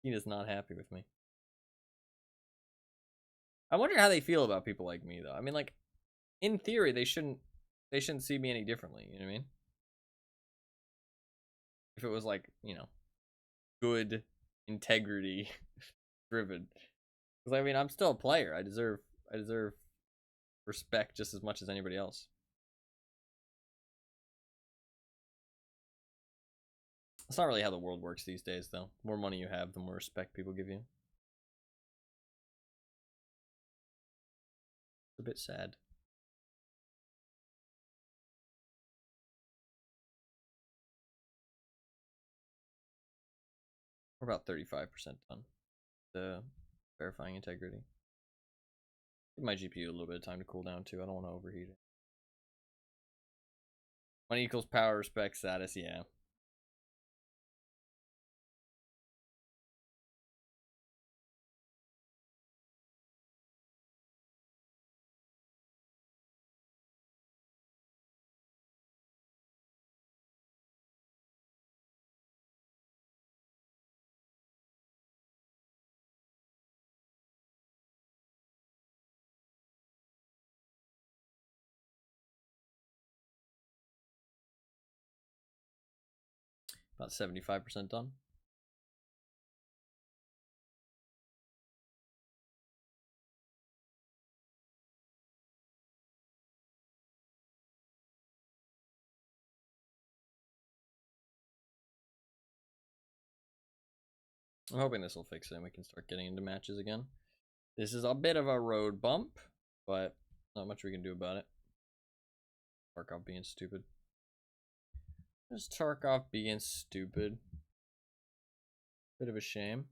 He is not happy with me. I wonder how they feel about people like me, though. I mean, like, in theory, they shouldn't see me any differently. You know what I mean? If it was like, you know, good, integrity driven. Because I mean, I'm still a player. I deserve respect just as much as anybody else. That's not really how the world works these days, though. The more money you have, the more respect people give you. It's a bit sad. We're about 35% done. The verifying integrity. Give my GPU a little bit of time to cool down too. I don't want to overheat it. Money equals power, respect, status, yeah. About 75% done. I'm hoping this will fix it and we can start getting into matches again. This is a bit of a road bump, but not much we can do about it. Tarkov being stupid. Just Tarkov being stupid. Bit of a shame.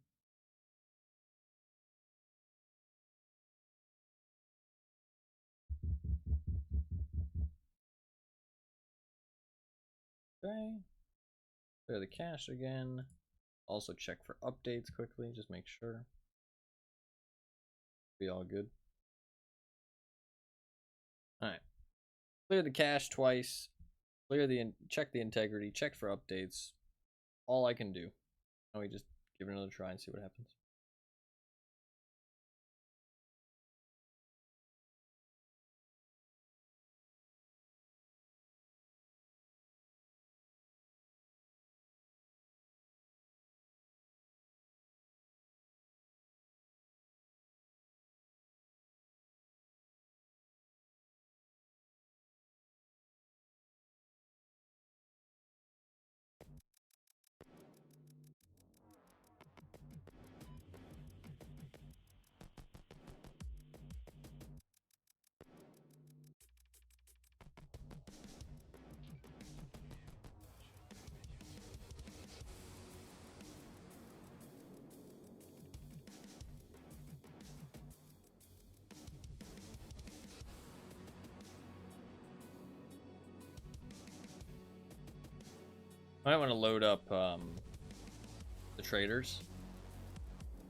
Okay. Clear the cache again. Also check for updates quickly, just make sure. Be all good. Alright. Clear the cache twice. Check the integrity, check for updates. All I can do. Now we just give it another try and see what happens. I might want to load up the traders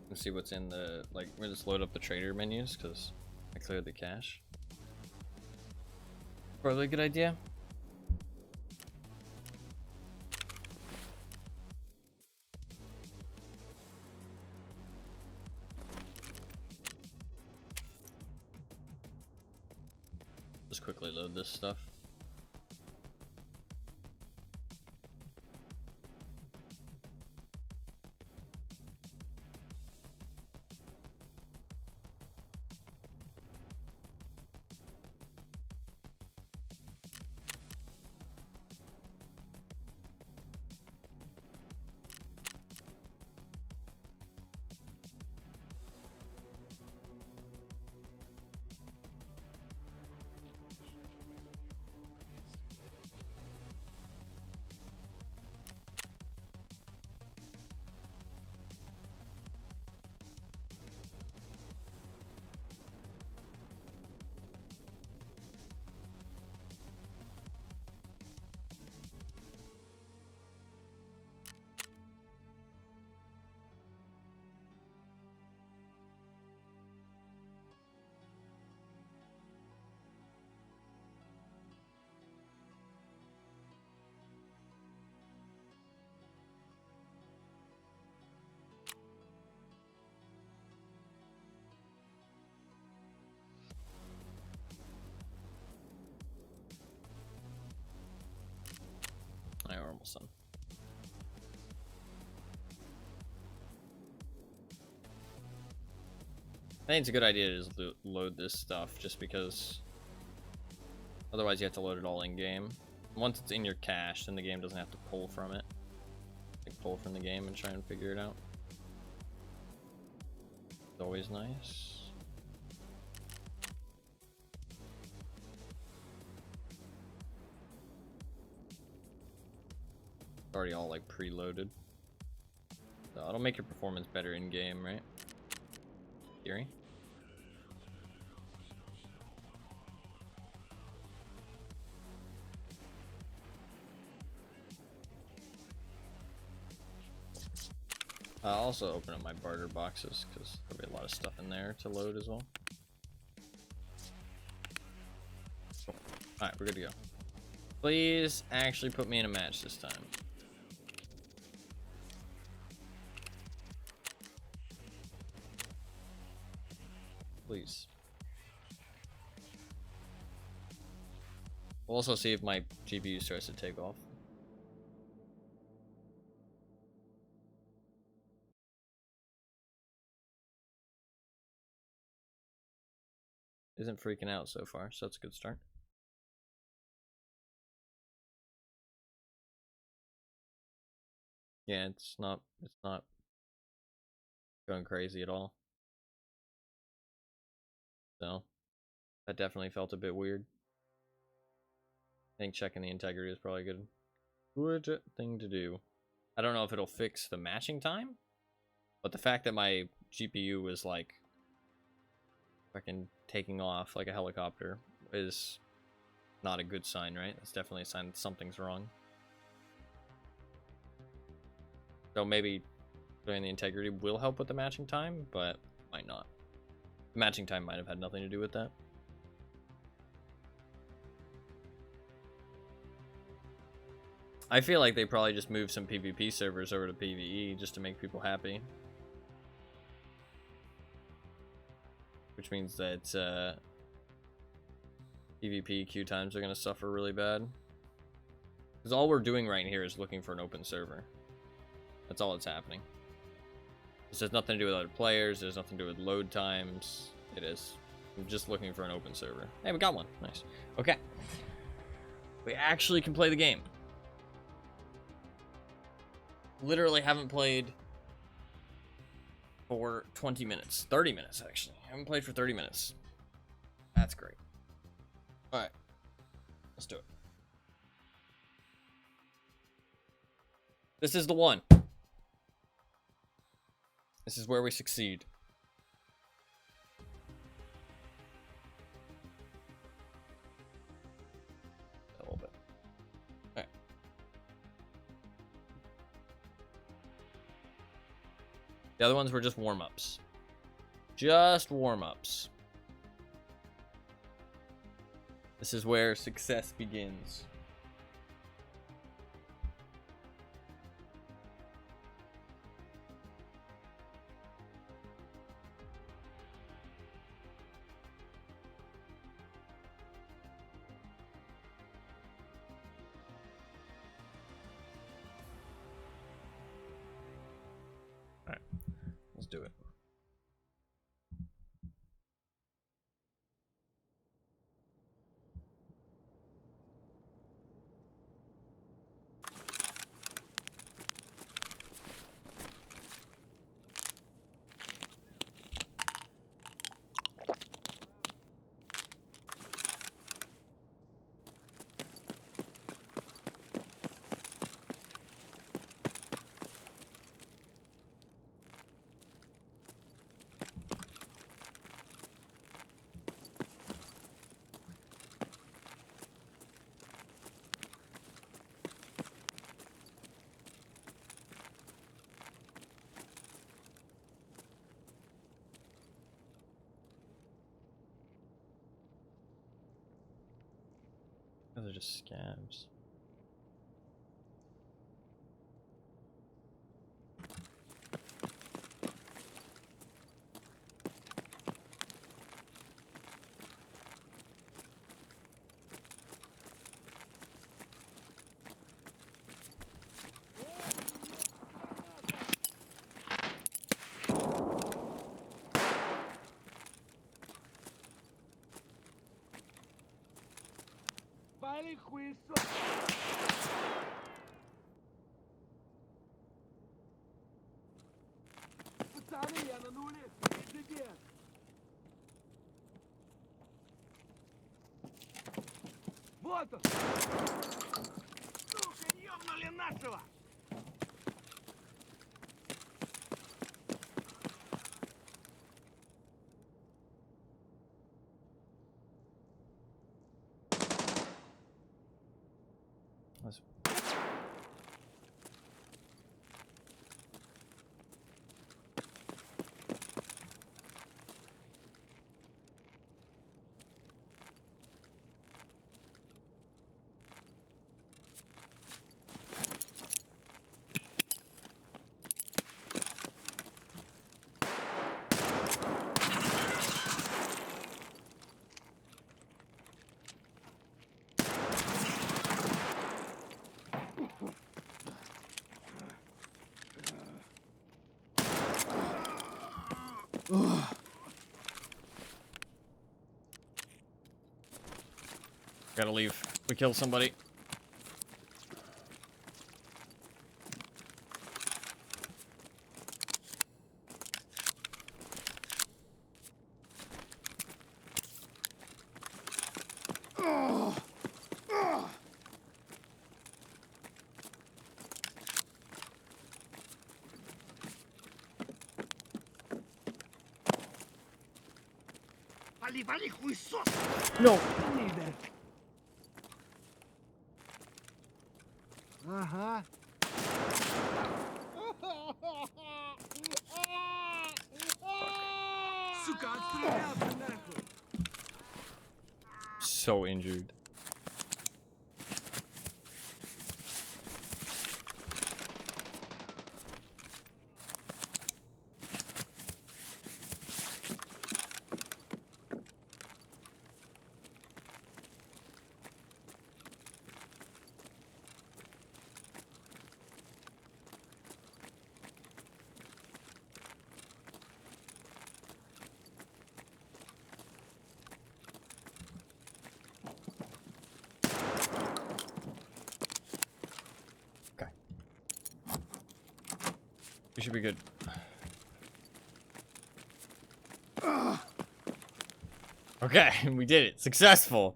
and see what's in the, like, we're just load up the trader menus because I cleared the cache. Probably a good idea. Just quickly load this stuff. Alright, we're almost done. I think it's a good idea to just load this stuff just because otherwise you have to load it all in game. Once it's in your cache, then the game doesn't have to pull from it. Like pull from the game and try and figure it out. It's always nice. It's already all like preloaded. So it'll make your performance better in game, right? Theory. I'll also open up my barter boxes because there'll be a lot of stuff in there to load as well. Cool. Alright, we're good to go. Please actually put me in a match this time. Please. We'll also see if my GPU starts to take off. Isn't freaking out so far, so that's a good start. Yeah, it's not going crazy at all. So that definitely felt a bit weird. I think checking the integrity is probably a good thing to do. I don't know if it'll fix the matching time, but the fact that my GPU was like fucking taking off like a helicopter is not a good sign, right? That's definitely a sign that something's wrong. So maybe doing the integrity will help with the matching time, but might not. The matching time might have had nothing to do with that. I feel like they probably just moved some PvP servers over to PvE just to make people happy. Which means that PvP queue times are going to suffer really bad. Because all we're doing right here is looking for an open server. That's all that's happening. This has nothing to do with other players. There's nothing to do with load times. It is. I'm just looking for an open server. Hey, we got one. Nice. Okay. We actually can play the game. Literally haven't played for 20 minutes. 30 minutes, actually. I haven't played for 30 minutes. That's great. Alright. Let's do it. This is the one. This is where we succeed. A little bit. Alright. The other ones were just warm-ups. Just warm-ups. This is where success begins. Alright, let's do it. Those are just scabs. Пацаны, я на нуле. Тебе. Вот он. Сука, ёбнули нашего. Gotta leave. We killed somebody. Вали, вали, хуесос! No. Ага. Сука, отстрелялся нахуй! So injured. We should be good. Okay, we did it. Successful.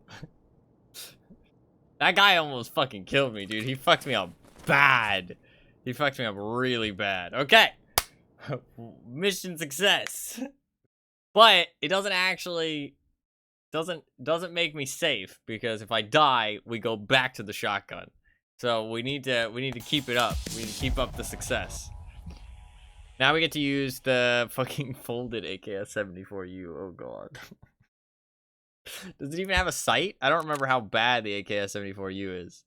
That guy almost fucking killed me, dude. He fucked me up bad. He fucked me up really bad. Okay. Mission success. But it doesn't actually doesn't make me safe, because if I die, we go back to the shotgun. So we need to keep it up. We need to keep up the success. Now we get to use the fucking folded AKS-74U. Oh god. Does it even have a sight? I don't remember how bad the AKS-74U is.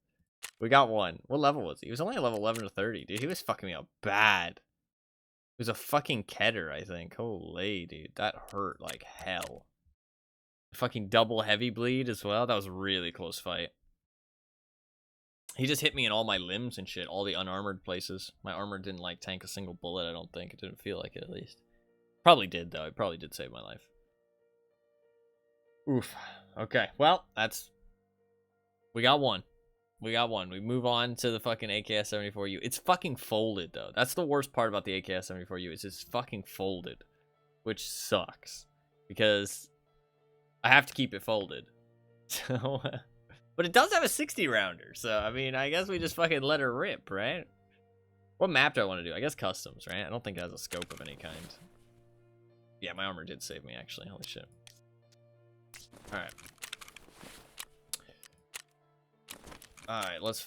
We got one. What level was he? He was only a level 11 to 30. Dude, he was fucking me up bad. It was a fucking Keter, I think. Holy, dude. That hurt like hell. Fucking double heavy bleed as well. That was a really close fight. He just hit me in all my limbs and shit. All the unarmored places. My armor didn't, like, tank a single bullet, I don't think. It didn't feel like it, at least. Probably did, though. It probably did save my life. Oof. Okay. Well, that's... We got one. We got one. We move on to the fucking AKS-74U. It's fucking folded, though. That's the worst part about the AKS-74U. Is it's fucking folded. Which sucks. Because I have to keep it folded. So... But it does have a 60 rounder, so I mean, I guess we just fucking let her rip, right? What map do I want to do? I guess customs, right? I don't think it has a scope of any kind. Yeah, my armor did save me, actually. Holy shit. Alright. Alright, let's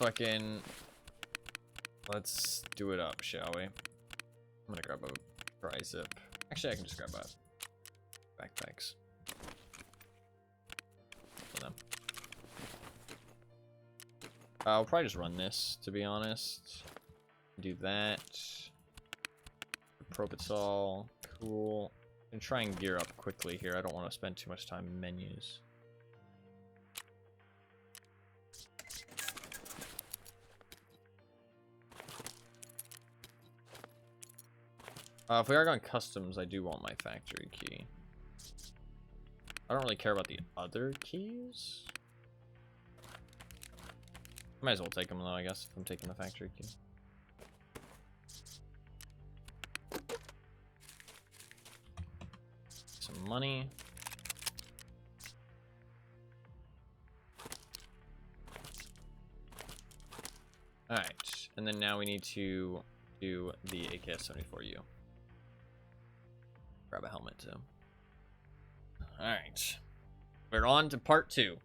do it up, shall we? I'm gonna grab a dry zip. Actually, I can just grab a backpacks. For them. I'll probably just run this, to be honest. Do that. Propitsol. Cool. And try and gear up quickly here. I don't want to spend too much time in menus. If we are going customs, I do want my factory key. I don't really care about the other keys. Might as well take them, though, I guess, if I'm taking the factory key. Some money. Alright, and then now we need to do the AKS-74U. Grab a helmet, too. Alright. We're on to part 2.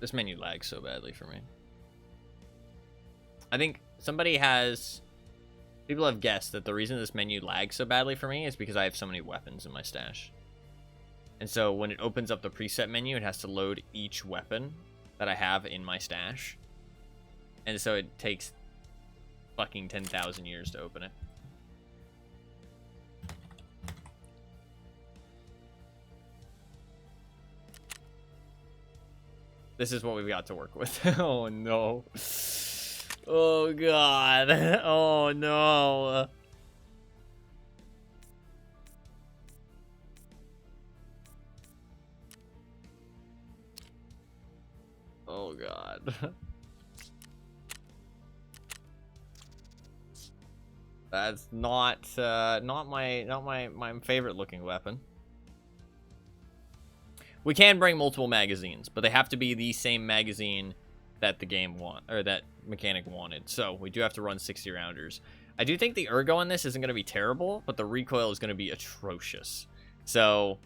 This menu lags so badly for me. I think people have guessed that the reason this menu lags so badly for me is because I have so many weapons in my stash. And so when it opens up the preset menu, it has to load each weapon that I have in my stash. And so it takes fucking 10,000 years to open it. This is what we've got to work with. Oh no. Oh god. Oh no. Oh god. That's not my favorite looking weapon. We can bring multiple magazines, but they have to be the same magazine that the game that mechanic wanted. So we do have to run 60 rounders. I do think the ergo on this isn't going to be terrible, but the recoil is going to be atrocious. So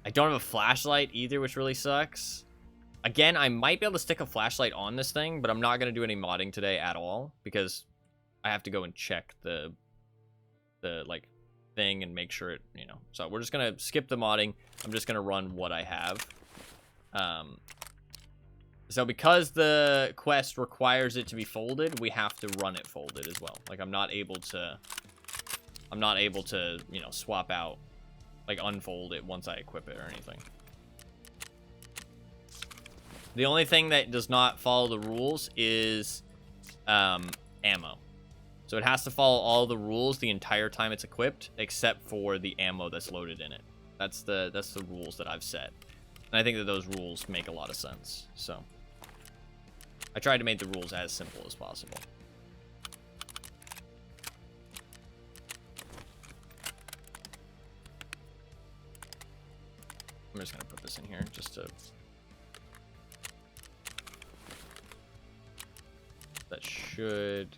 I don't have a flashlight either, which really sucks. Again, I might be able to stick a flashlight on this thing, but I'm not going to do any modding today at all because I have to go and check the like thing and make sure it, you know. So we're just going to skip the modding. I'm just going to run what I have. So because the quest requires it to be folded, we have to run it folded as well. Like I'm not able to, you know, swap out, like unfold it once I equip it or anything. The only thing that does not follow the rules is ammo. So it has to follow all the rules the entire time it's equipped, except for the ammo that's loaded in it. That's the rules that I've set. And I think that those rules make a lot of sense. So I tried to make the rules as simple as possible. I'm just gonna put this in here just to... That should...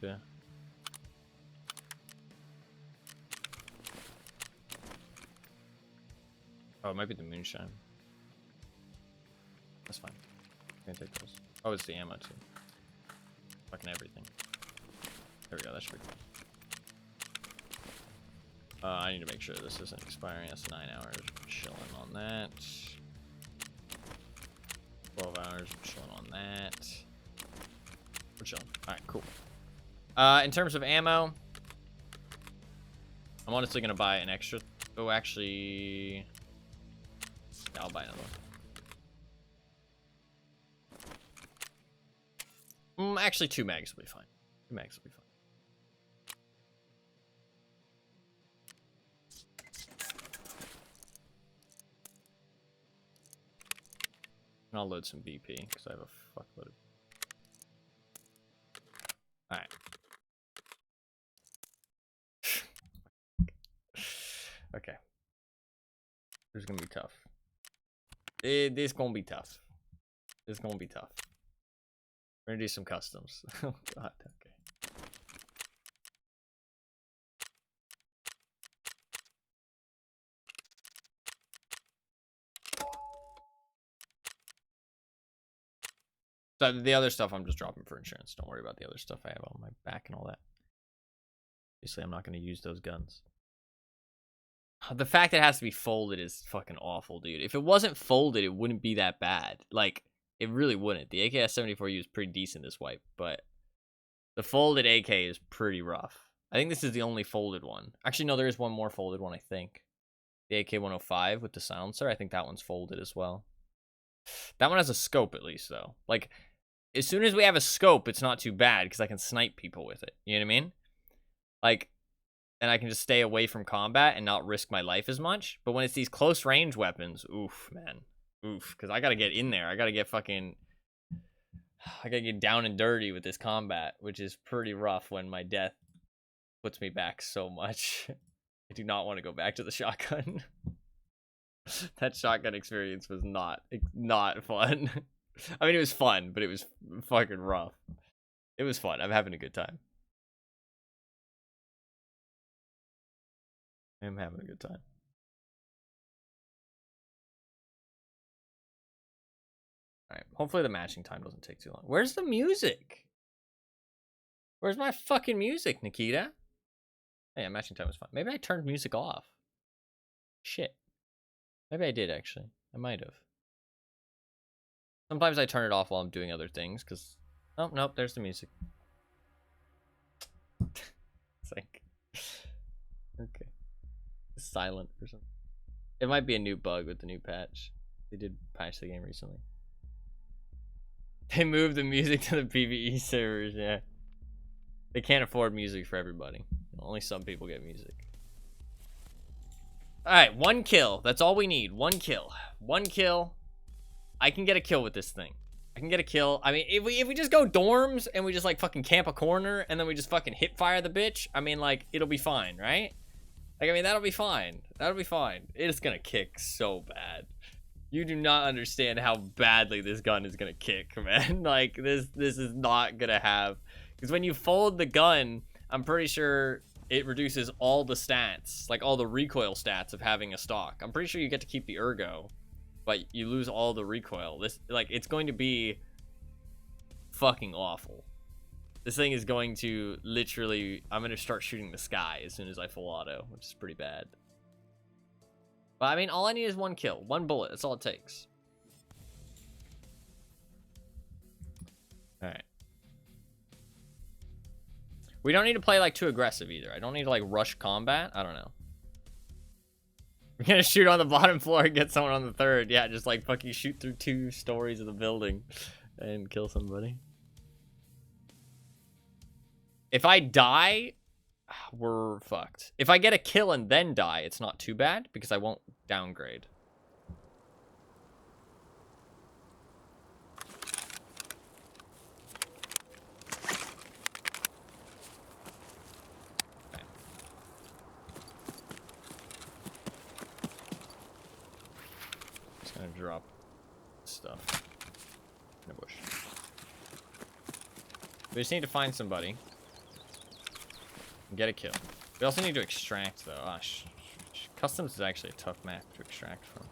Oh, it might be the moonshine. That's fine. I'm gonna take those. Oh, it's the ammo too. Fucking everything. There we go, that should be cool. I need to make sure this isn't expiring. That's 9 hours. Chilling on that. 12 hours. Chilling on that. We're chilling. Alright, cool. In terms of ammo, I'm honestly gonna buy an extra. Oh, actually, yeah, I'll buy another one. Actually, 2 mags will be fine. 2 mags will be fine. And I'll load some BP because I have a fuckload of. All right. Okay. This is gonna be tough. This gonna be tough. This gonna be tough. We're gonna do some customs. Oh god. Okay. So the other stuff I'm just dropping for insurance. Don't worry about the other stuff I have on my back and all that. Obviously, I'm not going to use those guns. The fact that it has to be folded is fucking awful, dude. If it wasn't folded, it wouldn't be that bad. Like, it really wouldn't. The AKS-74U is pretty decent this wipe, but the folded AK is pretty rough. I think this is the only folded one. Actually, no, there is one more folded one, I think. The AK-105 with the silencer. I think that one's folded as well. That one has a scope, at least, though. Like, as soon as we have a scope, it's not too bad because I can snipe people with it. You know what I mean? Like, and I can just stay away from combat and not risk my life as much. But when it's these close range weapons, oof, man. Oof. Because I got to get in there. I got to get down and dirty with this combat, which is pretty rough when my death puts me back so much. I do not want to go back to the shotgun. That shotgun experience was not fun. I mean, it was fun, but it was fucking rough. It was fun. I'm having a good time. I'm having a good time. Alright, hopefully the matching time doesn't take too long. Where's the music? Where's my fucking music, Nikita? Hey, yeah, matching time was fine. Maybe I turned music off. Shit. Maybe I did, actually. I might have. Sometimes I turn it off while I'm doing other things, because... Oh, nope, there's the music. It's like... Okay. It's silent or something. It might be a new bug with the new patch. They did patch the game recently. They moved the music to the PvE servers, yeah. They can't afford music for everybody. Only some people get music. Alright, 1 kill. That's all we need. 1 kill. 1 kill. I can get a kill with this thing. I can get a kill. I mean, if we just go dorms and we just like fucking camp a corner and then we just fucking hip fire the bitch, I mean, like, it'll be fine, right? Like, I mean, that'll be fine. That'll be fine. It's gonna kick so bad. You do not understand how badly this gun is gonna kick, man. Like, this is not gonna have... Because when you fold the gun, I'm pretty sure it reduces all the stats. Like, all the recoil stats of having a stock. I'm pretty sure you get to keep the ergo. but you lose all the recoil. This, like, it's going to be fucking awful. This thing is going to literally, I'm going to start shooting the sky as soon as I full auto, which is pretty bad. But I mean, all I need is one kill, one bullet. That's all it takes. All right. We don't need to play like too aggressive either. I don't need to like rush combat. I don't know. We're gonna shoot on the bottom floor and get someone on the third. Yeah, just like fucking shoot through 2 stories of the building and kill somebody. If I die, we're fucked. If I get a kill and then die, it's not too bad because I won't downgrade. Okay. Just gonna drop stuff in a bush. We just need to find somebody. Get a kill. We also need to extract, though. Ah, Customs is actually a tough map to extract from.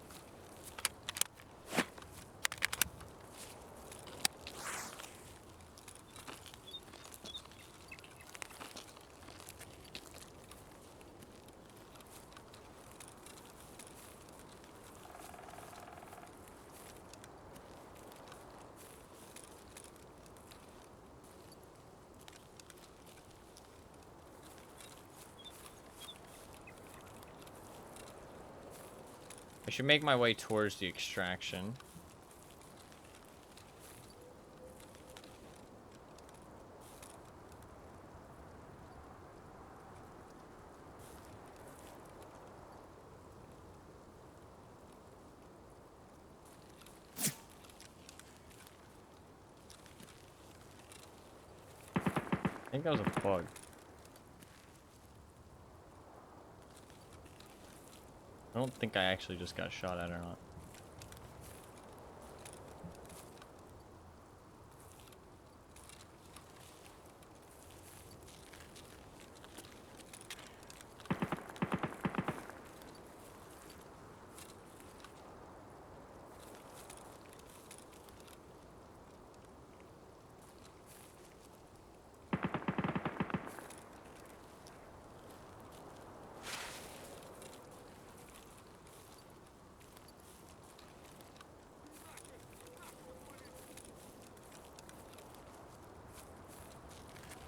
I should make my way towards the extraction. I think that was a bug. I don't think I actually just got shot at or not.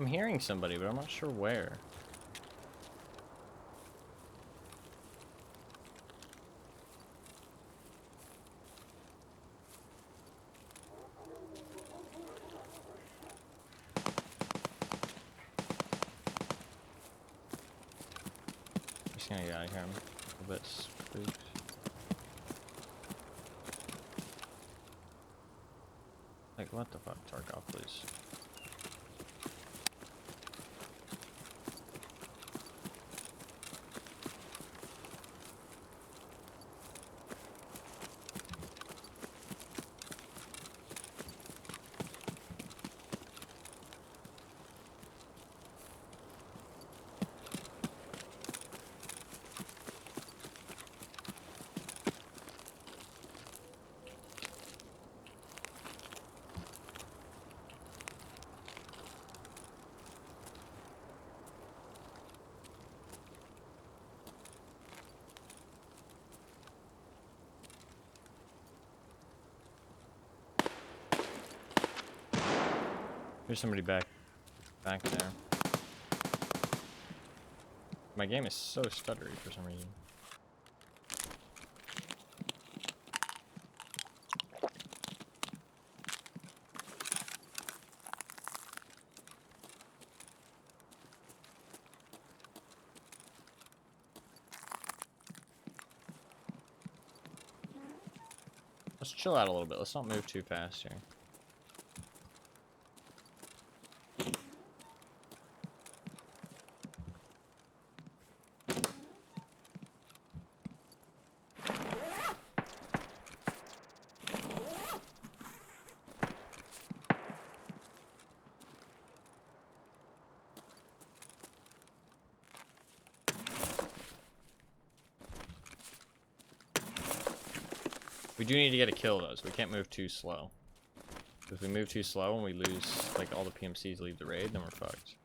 I'm hearing somebody, but I'm not sure where. Just gonna get out of here. I'm a bit spooked. Like, what the fuck? Tarkov, please. There's somebody back there. My game is so stuttery for some reason. Let's chill out a little bit. Let's not move too fast here. We do need to get a kill though, so we can't move too slow. If we move too slow and we lose, like, all the PMCs leave the raid, then we're fucked.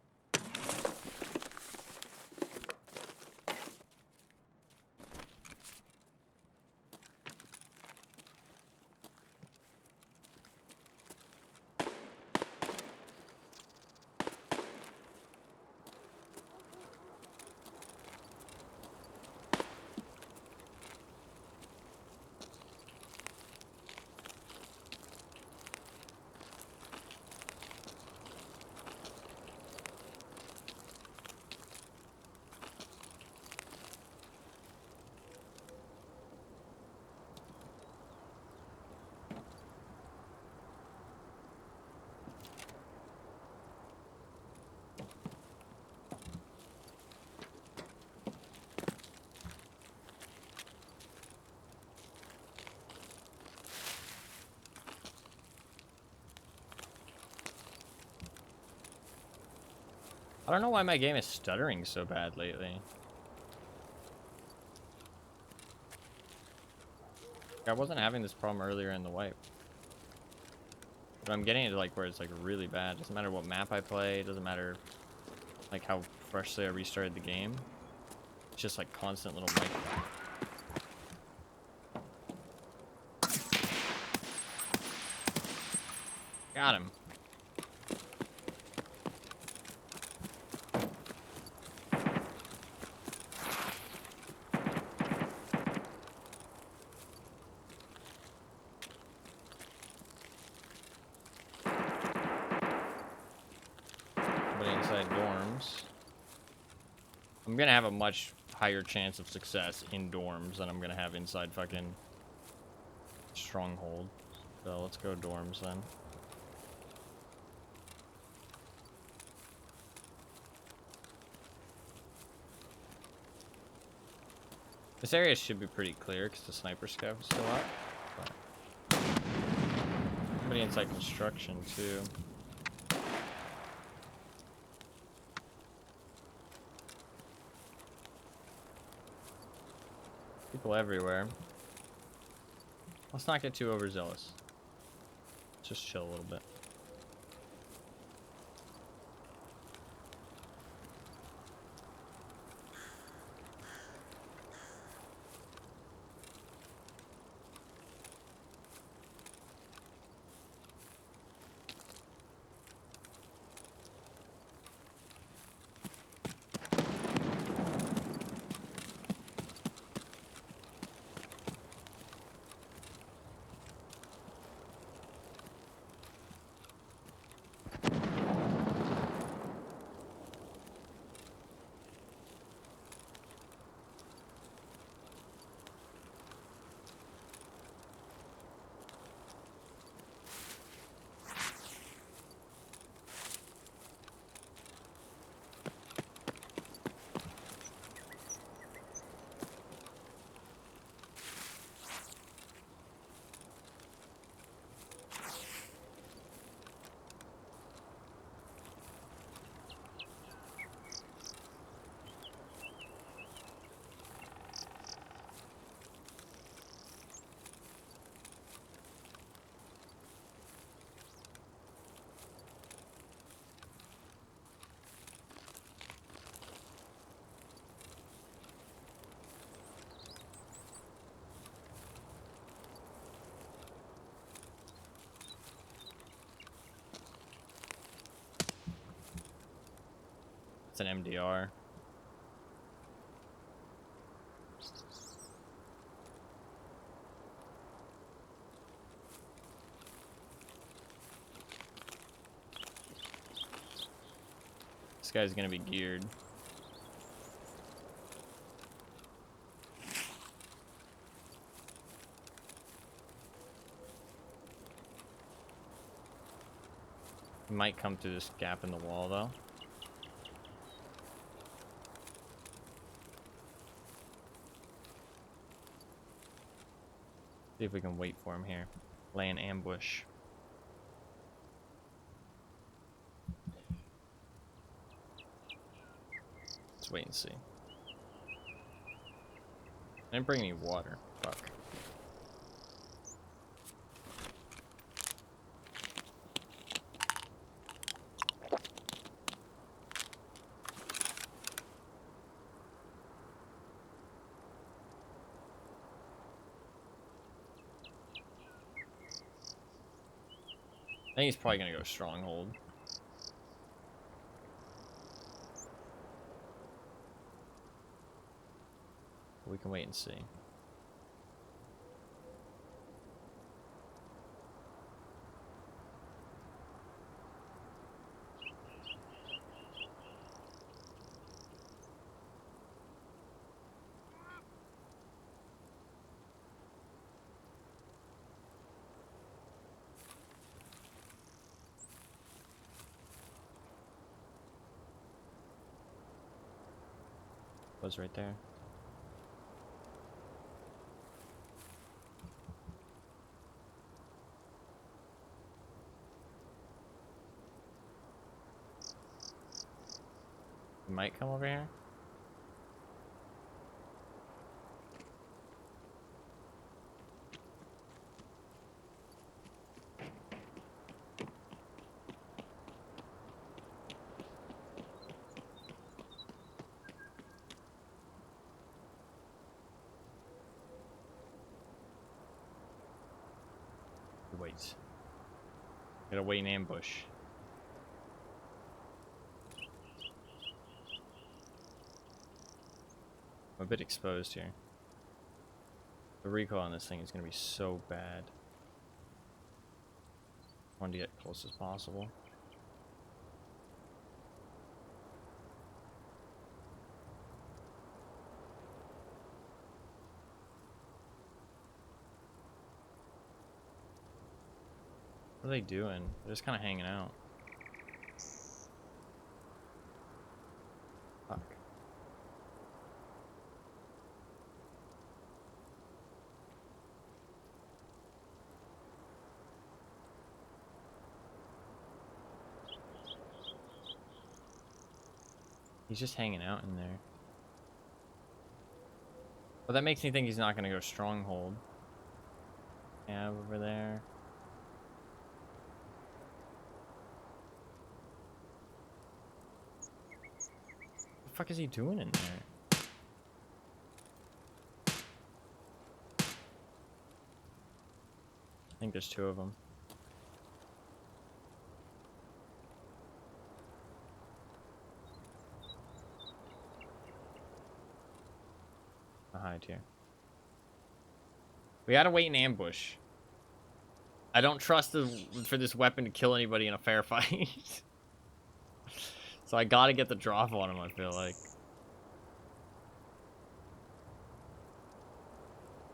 I don't know why my game is stuttering so bad lately. I wasn't having this problem earlier in the wipe. But I'm getting it to, like, where it's, like, really bad. Doesn't matter what map I play. Doesn't matter, like, how freshly I restarted the game. It's just, like, constant little mic. Got him. Inside dorms. I'm gonna have a much higher chance of success in dorms than I'm gonna have inside fucking stronghold. So let's go dorms then. This area should be pretty clear because the sniper scope is still up. But somebody inside construction too. People everywhere. Let's not get too overzealous. Just chill a little bit. It's an MDR. This guy's gonna be geared. He might come through this gap in the wall though. See if we can wait for him here. Lay an ambush. Let's wait and see. Didn't bring any water. Fuck. I think he's probably gonna go stronghold. We can wait and see. Was right there. He might come over here. Wait. Gotta wait in ambush. I'm a bit exposed here. The recoil on this thing is gonna be so bad. I want to get close as possible. What are they doing? They're just kind of hanging out. Fuck. He's just hanging out in there. Well, that makes me think he's not going to go stronghold. Yeah, over there. What the fuck is he doing in there? I think there's two of them. I'll hide here. We gotta wait in ambush. I don't trust for this weapon to kill anybody in a fair fight. So I gotta get the drop on him, I feel like.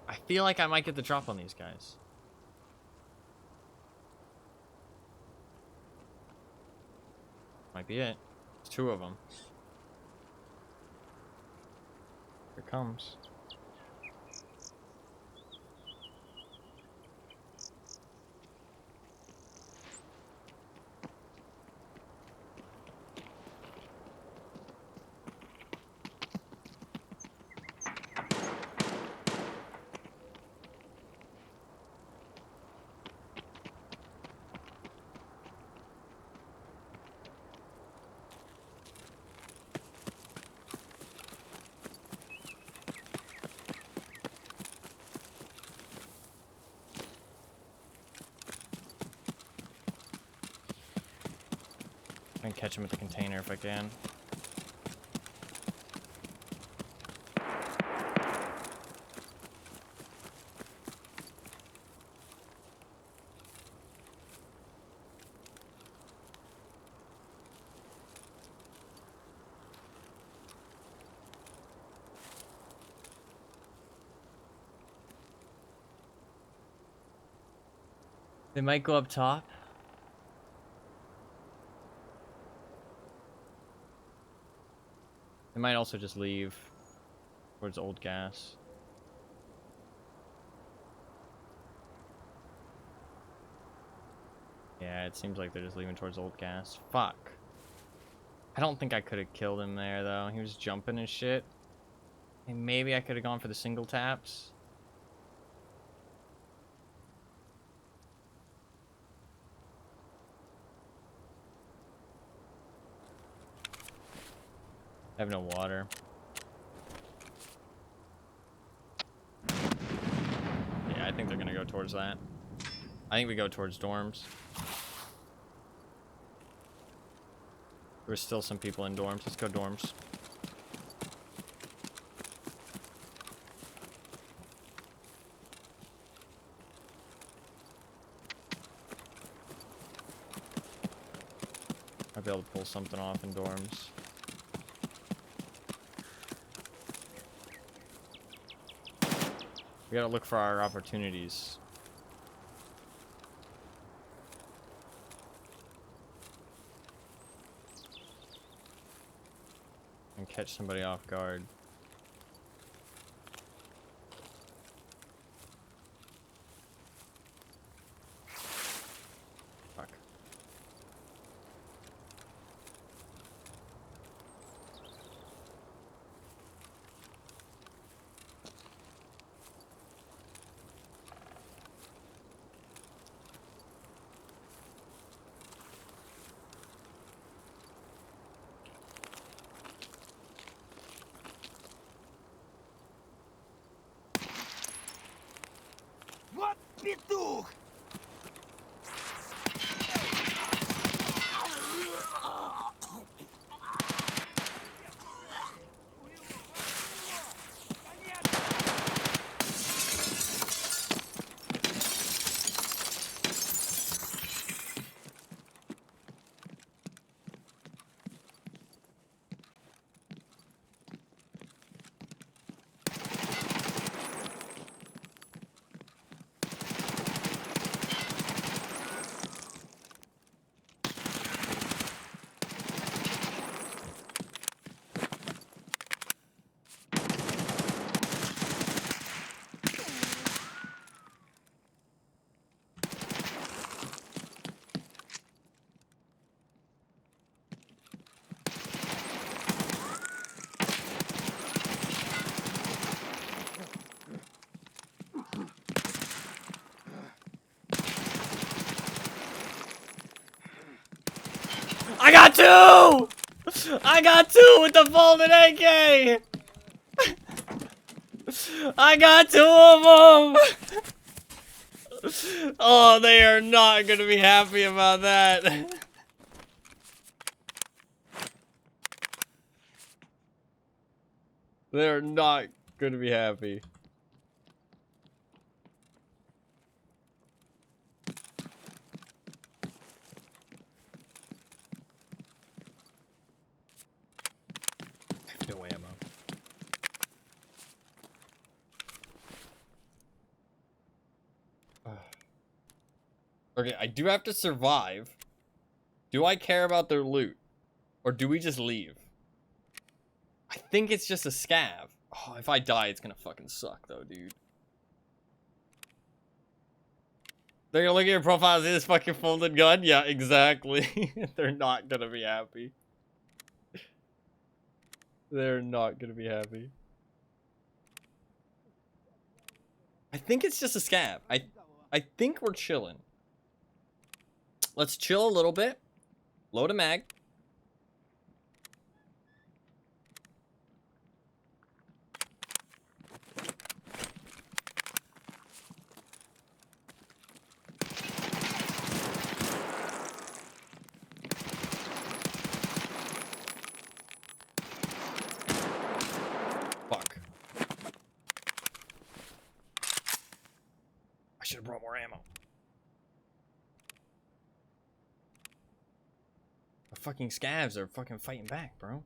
I feel like I might get the drop on these guys. Might be it. There's two of them. Here it comes. I can catch him at the container if I can. They might go up top. They might also just leave towards old gas. Yeah, it seems like they're just leaving towards old gas. Fuck. I don't think I could have killed him there, though. He was jumping and shit. And maybe I could have gone for the single taps. I have no water. Yeah, I think they're gonna go towards that. I think we go towards dorms. There's still some people in dorms. Let's go dorms. I'll be able to pull something off in dorms. We gotta look for our opportunities. And catch somebody off guard. Fuck. Вот петух! I got two! I got two with the folded AK! I got two of them! Oh, they are not gonna be happy about that. They're not gonna be happy. I have no ammo. Okay, I do have to survive. Do I care about their loot? Or do we just leave? I think it's just a scav. Oh, if I die, it's gonna fucking suck though, dude. They're gonna look at your profile and see this fucking folded gun? Yeah, exactly. They're not gonna be happy. They're not gonna be happy. I think it's just a scav. I think we're chilling. Let's chill a little bit. Load a mag. Fuck. I should have brought more ammo. The fucking scavs are fucking fighting back, bro.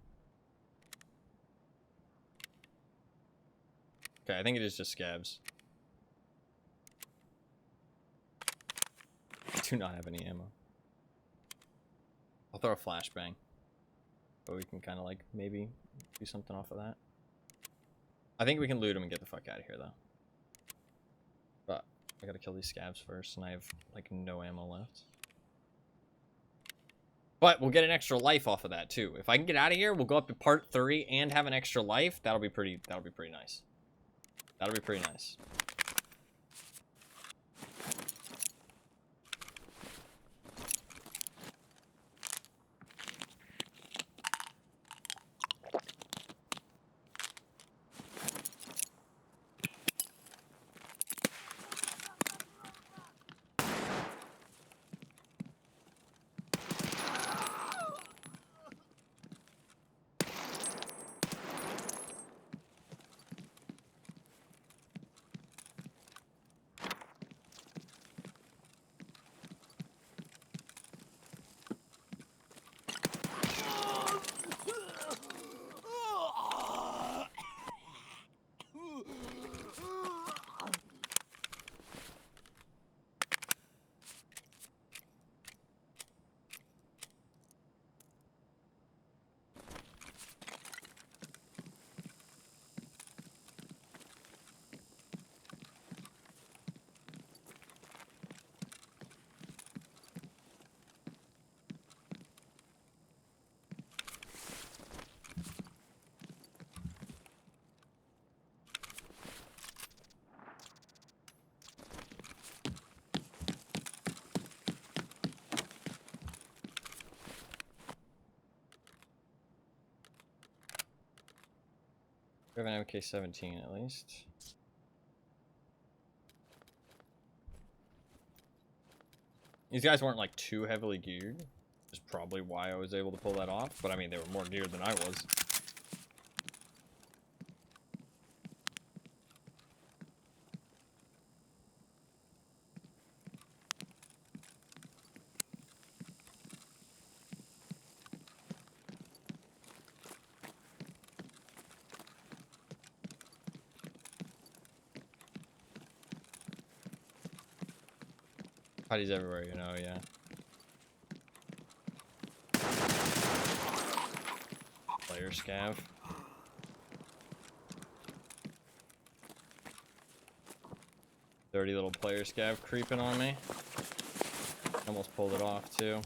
Okay, I think it is just scavs. I do not have any ammo. I'll throw a flashbang. But we can kind of like maybe do something off of that. I think we can loot them and get the fuck out of here though. But I gotta kill these scavs first and I have like no ammo left. But we'll get an extra life off of that too. If I can get out of here, we'll go up to part 3 and have an extra life. That'll be pretty nice. That'll be pretty nice. We have an MK-17 at least. These guys weren't like too heavily geared, which is probably why I was able to pull that off. But I mean, they were more geared than I was. Putties everywhere, you know, yeah. Player scav. Dirty little player scav creeping on me. Almost pulled it off too.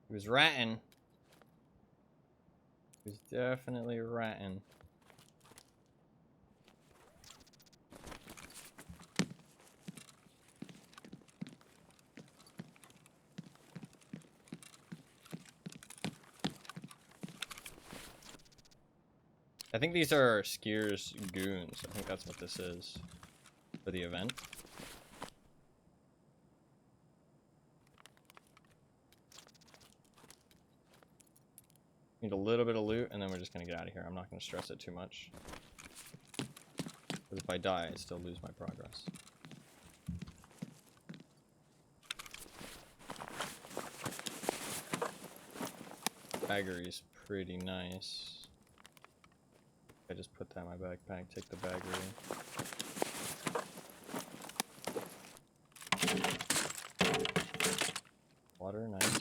He was ratting. He was definitely ratting. I think these are Skier's goons. I think that's what this is for the event. Need a little bit of loot, and then we're just gonna get out of here. I'm not gonna stress it too much. Because if I die, I still lose my progress. Baggery's pretty nice. I just put that in my backpack, take the baggery. Water, nice.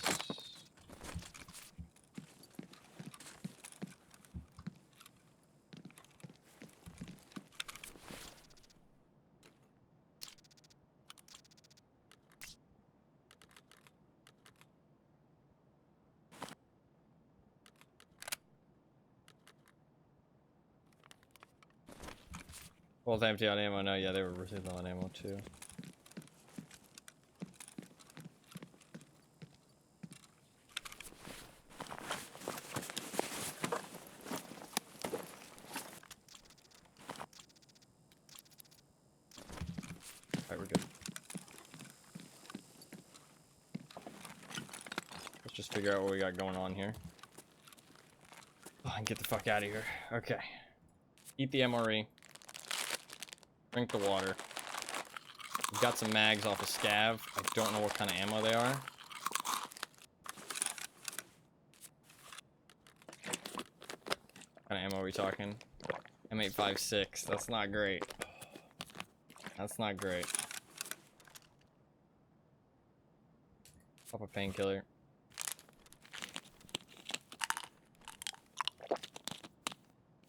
Both empty on ammo. No, yeah, they were really low on ammo too. Alright, we're good. Let's just figure out what we got going on here. Oh, and get the fuck out of here. Okay. Eat the MRE. Drink the water. We've got some mags off of Scav. I don't know what kind of ammo they are. What kind of ammo are we talking? M856. That's not great. That's not great. Pop a painkiller.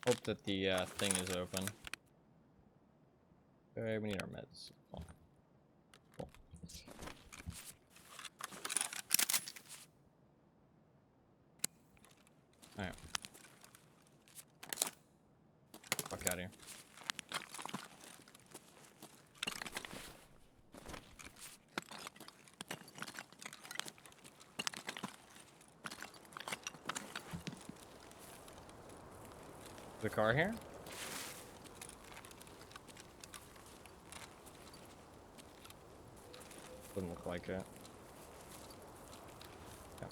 Hope that the thing is open. Okay, we need our meds. Oh. Cool. Alright. Fuck out of here. The car here? Doesn't look like it. Yeah.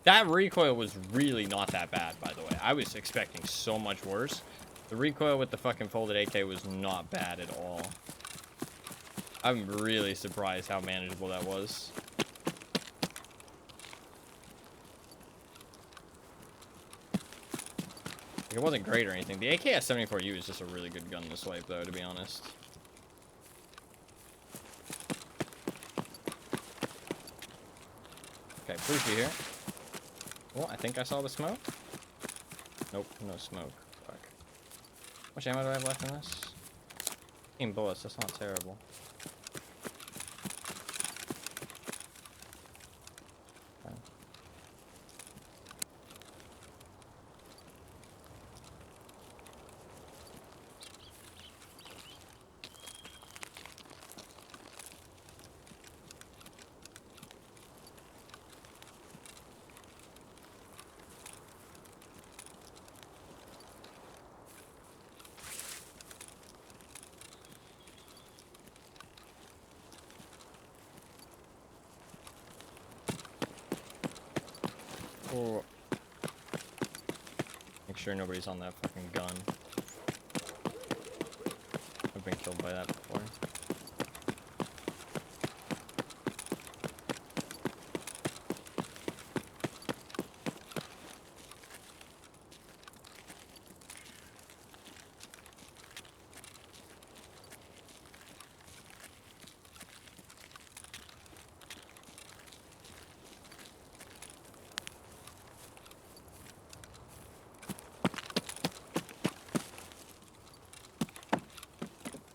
That recoil was really not that bad, by the way. I was expecting so much worse. The recoil with the fucking folded AK was not bad at all. I'm really surprised how manageable that was. Like, it wasn't great or anything. The AKS-74U is just a really good gun to swipe, though, to be honest. Okay, Poofy here. Well, I think I saw the smoke. Nope, no smoke. Fuck. How much ammo do I have left in this? bullets, that's not terrible. Okay. Oh. Make sure nobody's on that fucking gun. I've been killed by that before.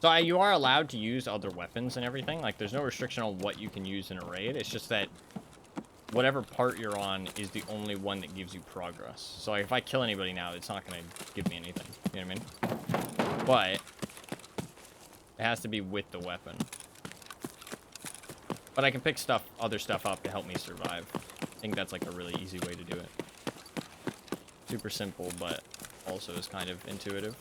So you are allowed to use other weapons and everything. Like, there's no restriction on what you can use in a raid. It's just that whatever part you're on is the only one that gives you progress. So, like, if I kill anybody now, it's not going to give me anything. You know what I mean? But it has to be with the weapon. But I can pick other stuff up to help me survive. I think that's, like, a really easy way to do it. Super simple, but also is kind of intuitive.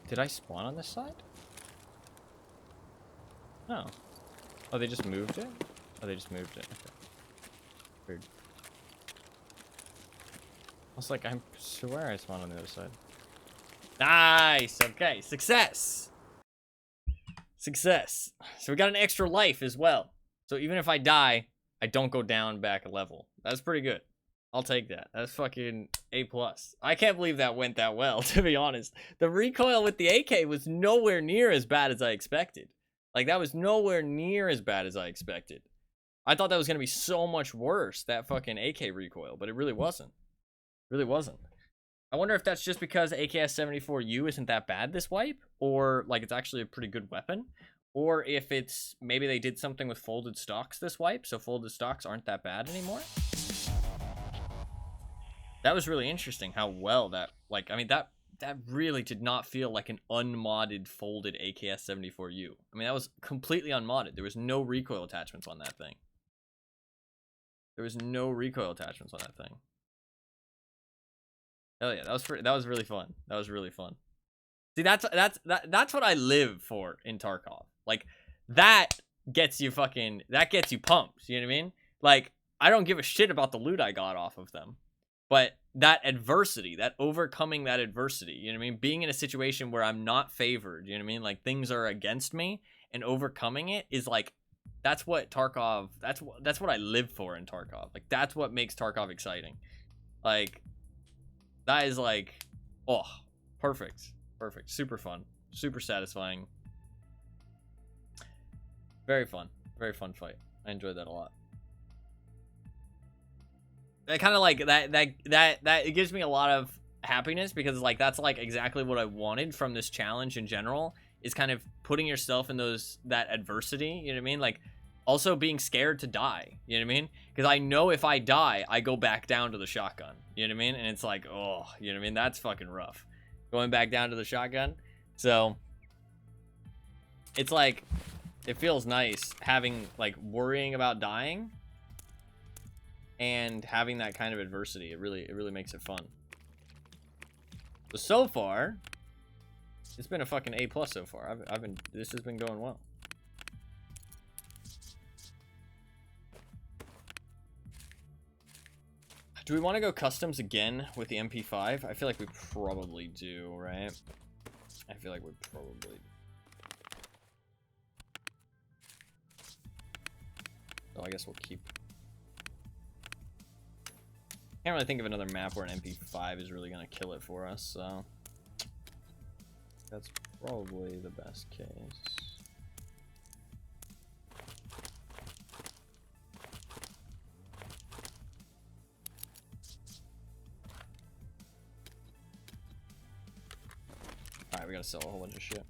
Did I spawn on this side? No. Oh, they just moved it? Oh, they just moved it. Okay. Weird. I was like, I swear I spawned on the other side. Nice! Okay, success! Success. So we got an extra life as well. So even if I die, I don't go down back a level. That's pretty good. I'll take that. That's fucking A+. I can't believe that went that well, to be honest. The recoil with the AK was nowhere near as bad as I expected. Like, that was nowhere near as bad as I expected. I thought that was going to be so much worse, that fucking AK recoil, but it really wasn't. Really wasn't. I wonder if that's just because AKS-74U isn't that bad this wipe, or, like, it's actually a pretty good weapon, or if it's, maybe they did something with folded stocks this wipe, so folded stocks aren't that bad anymore. That was really interesting how well that, like, I mean, that really did not feel like an unmodded folded AKS-74U. I mean, that was completely unmodded. There was no recoil attachments on that thing. There was no recoil attachments on that thing. Hell yeah, that was really fun. That was really fun. See, that's what I live for in Tarkov. Like, that gets you pumped, you know what I mean? Like, I don't give a shit about the loot I got off of them. But that adversity, that overcoming that adversity, you know what I mean? Being in a situation where I'm not favored, you know what I mean? Like, things are against me, and overcoming it is like, that's what Tarkov, that's what I live for in Tarkov. Like, that's what makes Tarkov exciting. Like, that is like, oh, perfect. Perfect. Super fun. Super satisfying. Very fun. Very fun fight. I enjoyed that a lot. I kind of like that it gives me a lot of happiness, because like that's like exactly what I wanted from this challenge in general, is kind of putting yourself in that adversity, you know what I mean? Like, also being scared to die, you know what I mean? Because I know if I die, I go back down to the shotgun, you know what I mean? And it's like, oh, you know what I mean? That's fucking rough, going back down to the shotgun. So it's like, it feels nice having, like, worrying about dying and having that kind of adversity. It really makes it fun. So far, it's been a fucking A+ so far. This has been going well. Do we want to go customs again with the MP5? I feel like we probably do, right? I feel like we probably do. So I guess we'll keep. Can't really think of another map where an MP5 is really gonna kill it for us, so that's probably the best case. Alright, we gotta sell a whole bunch of shit.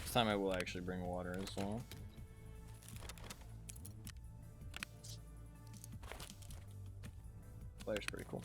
This time I will actually bring water as well. Player's pretty cool.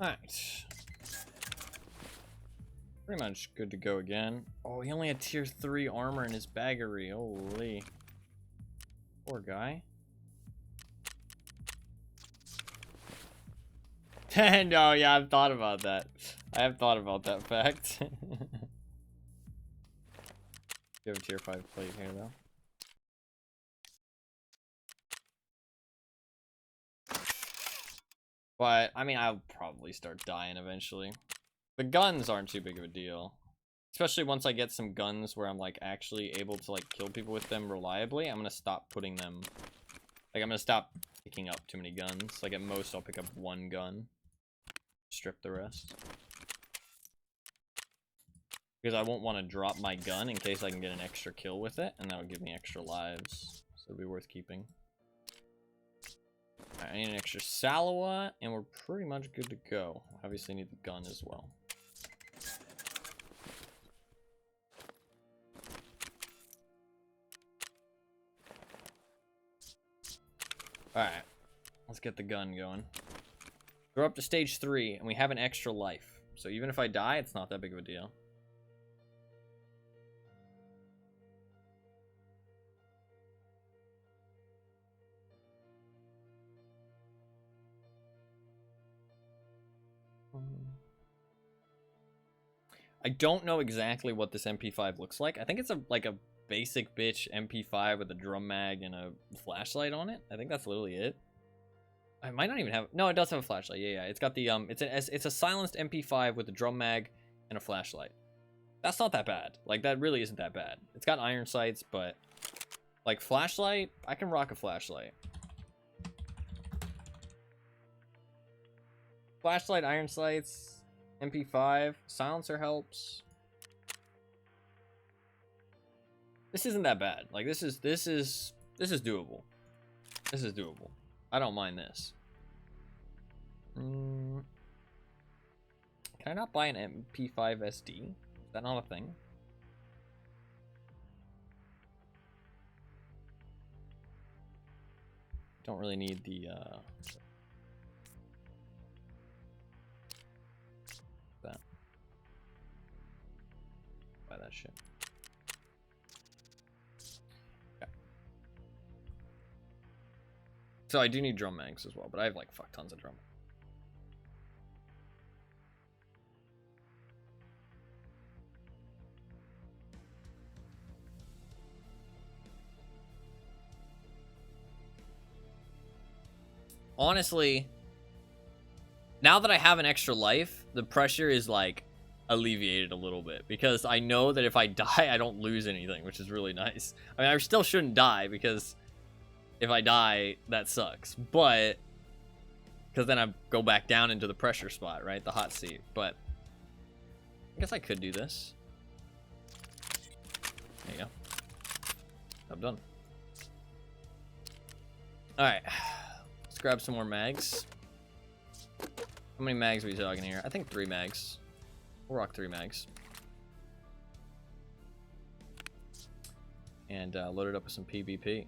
Alright. Pretty much good to go again. Oh, he only had tier 3 armor in his baggery. Holy. Poor guy. No, yeah, I've thought about that. I have thought about that fact. You have a tier 5 plate here, though. But, I mean, I'll probably start dying eventually. The guns aren't too big of a deal. Especially once I get some guns where I'm, like, actually able to, like, kill people with them reliably. I'm gonna stop putting them... Like, I'm gonna stop picking up too many guns. Like, at most, I'll pick up one gun. Strip the rest. Because I won't want to drop my gun in case I can get an extra kill with it. And that'll give me extra lives. So it'll be worth keeping. Alright, I need an extra Salawa, and we're pretty much good to go. Obviously need the gun as well. Alright, let's get the gun going. We're up to stage 3, and we have an extra life. So even if I die, it's not that big of a deal. I don't know exactly what this MP5 looks like. I think it's like a basic bitch MP5 with a drum mag and a flashlight on it. I think that's literally it. I might not even have... No, it does have a flashlight. Yeah. It's got the... It's a silenced MP5 with a drum mag and a flashlight. That's not that bad. Like, that really isn't that bad. It's got iron sights, but... Like, flashlight? I can rock a flashlight. Flashlight, iron sights... MP5, silencer helps. This isn't that bad. Like this is doable. This is doable. I don't mind this. Can I not buy an MP5 SD? Is that not a thing? Don't really need the that. Buy that shit. Okay. So I do need drum mags as well, but I have like fuck tons of drum. Honestly, now that I have an extra life, the pressure is like alleviated a little bit, because I know that if I die, I don't lose anything, which is really nice. I mean, I still shouldn't die, because if I die, that sucks. But because then I go back down into the pressure spot, right? The hot seat. But I guess I could do this. There you go. I'm done. Alright. Let's grab some more mags. How many mags are we talking here? I think 3 mags. We'll rock 3 mags. And load it up with some PvP.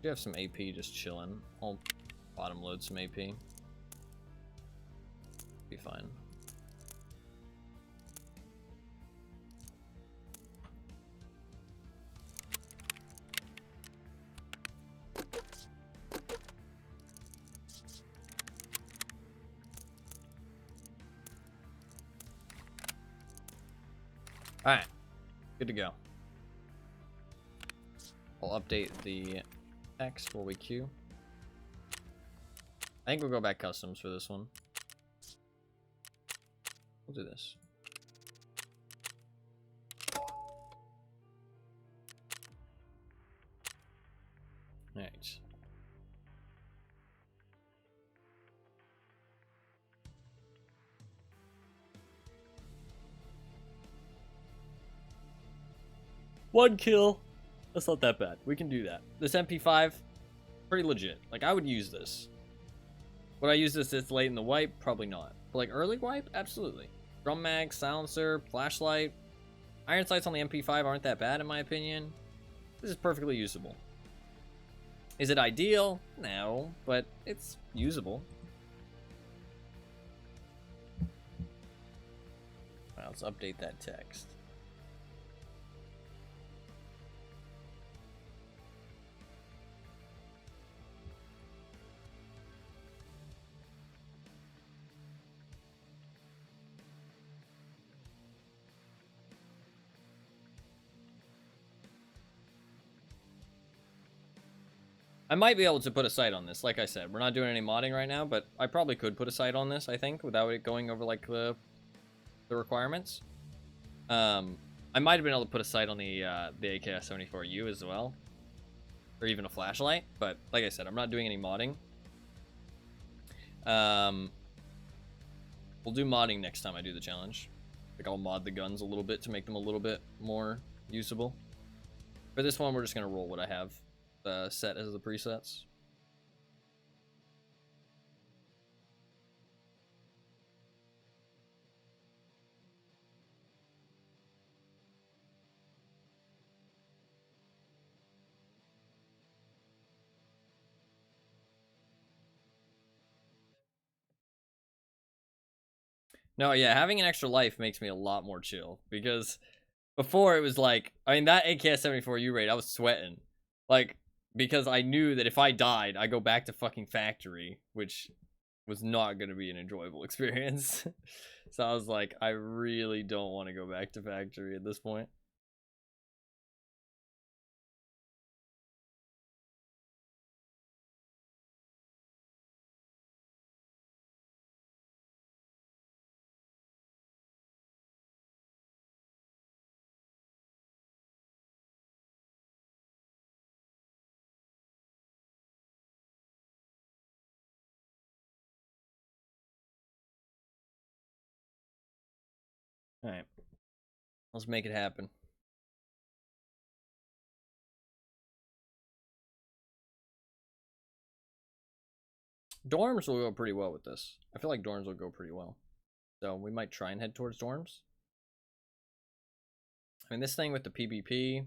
We have some AP just chilling. I'll bottom load some AP. Be fine. Alright. Good to go. I'll update the text while we queue. I think we'll go back customs for this one. We'll do this. Alright. One kill. That's not that bad. We can do that. This MP5, pretty legit. Like, I would use this. Would I use this late in the wipe? Probably not. But like early wipe? Absolutely. Drum mag, silencer, flashlight. Iron sights on the MP5 aren't that bad in my opinion. This is perfectly usable. Is it ideal? No, but it's usable. Alright, let's update that text. I might be able to put a sight on this. Like I said, we're not doing any modding right now, but I probably could put a sight on this, I think, without it going over like the requirements. I might have been able to put a sight on the AK-74U as well, or even a flashlight. But like I said, I'm not doing any modding. We'll do modding next time I do the challenge. Like, I'll mod the guns a little bit to make them a little bit more usable. For this one, we're just gonna roll what I have set as the presets. No, yeah, having an extra life makes me a lot more chill, because before it was like, I mean, that AK-74U raid, I was sweating. Like, because I knew that if I died, I go back to fucking factory, which was not going to be an enjoyable experience. So I was like, I really don't want to go back to factory at this point. All right, let's make it happen. Dorms will go pretty well with this. I feel like dorms will go pretty well. So we might try and head towards dorms. I mean, this thing with the PvP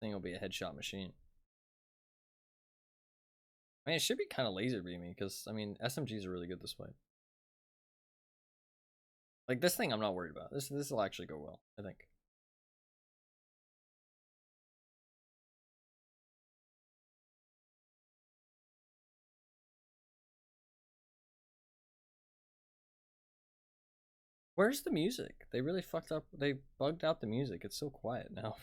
thing will be a headshot machine. I mean, it should be kind of laser beaming, because, I mean, SMGs are really good this way. Like, this thing I'm not worried about. This will actually go well, I think. Where's the music? They really fucked up. They bugged out the music. It's so quiet now.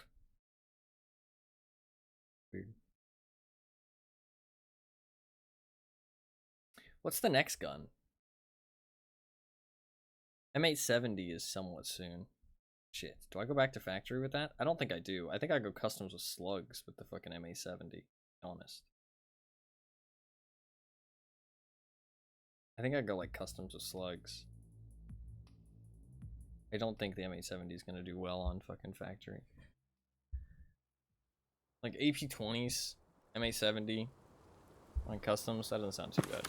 Weird. What's the next gun? M870 is somewhat soon. Shit. Do I go back to factory with that? I don't think I do. I think I go customs with slugs with the fucking M870. To be honest. I think I go like customs with slugs. I don't think the M870 is gonna do well on fucking factory. Like AP20s, M870 on customs, that doesn't sound too bad.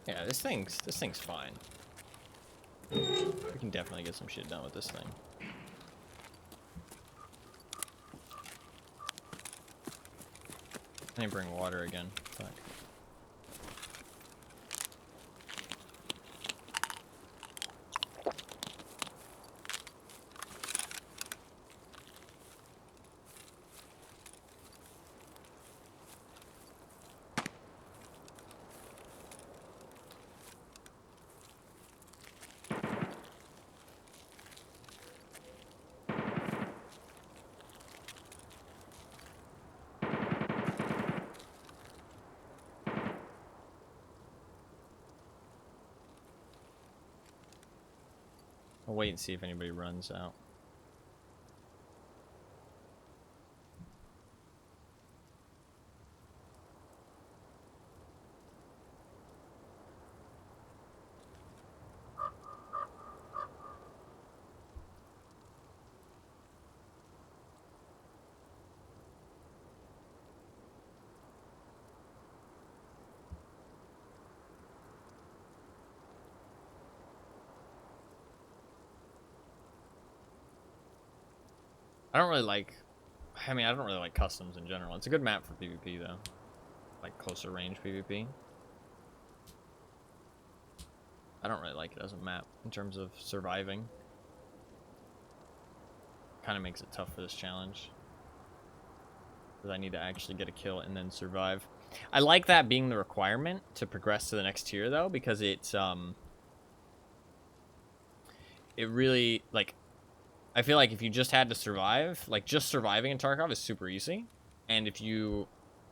Yeah, this thing's fine. We can definitely get some shit done with this thing. I didn't bring water again. Fuck. I'll wait and see if anybody runs out. I don't really like customs in general. It's a good map for PvP though. Like closer range PvP. I don't really like it as a map in terms of surviving. Kind of makes it tough for this challenge. Because I need to actually get a kill and then survive. I like that being the requirement to progress to the next tier though, because it's it really, like, I feel like if you just had to survive, like just surviving in Tarkov is super easy. And if you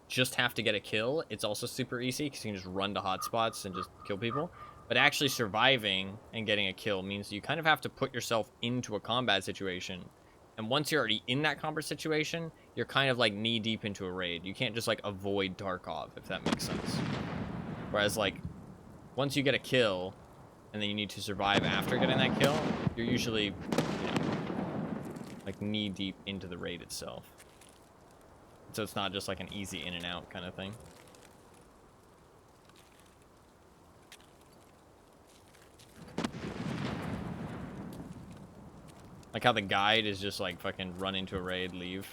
just have to get a kill, it's also super easy because you can just run to hotspots and just kill people. But actually surviving and getting a kill means you kind of have to put yourself into a combat situation. And once you're already in that combat situation, you're kind of like knee deep into a raid. You can't just like avoid Tarkov, if that makes sense. Whereas like once you get a kill and then you need to survive after getting that kill, you're usually, you know, like knee deep into the raid itself. So it's not just like an easy in and out kind of thing. Like how the guide is just like fucking run into a raid, leave.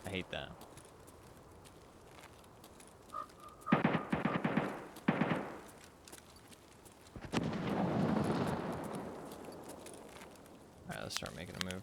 I hate that. Alright, let's start making a move.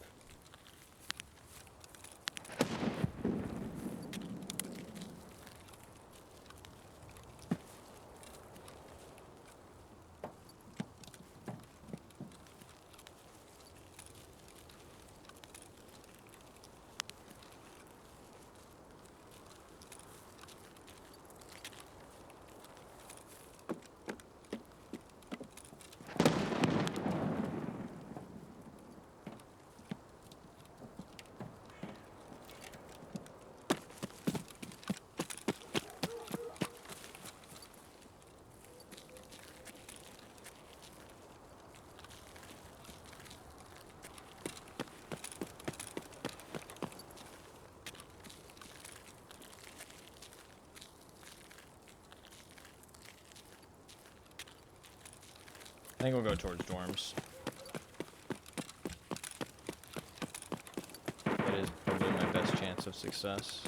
I think we'll go towards dorms. That is probably my best chance of success.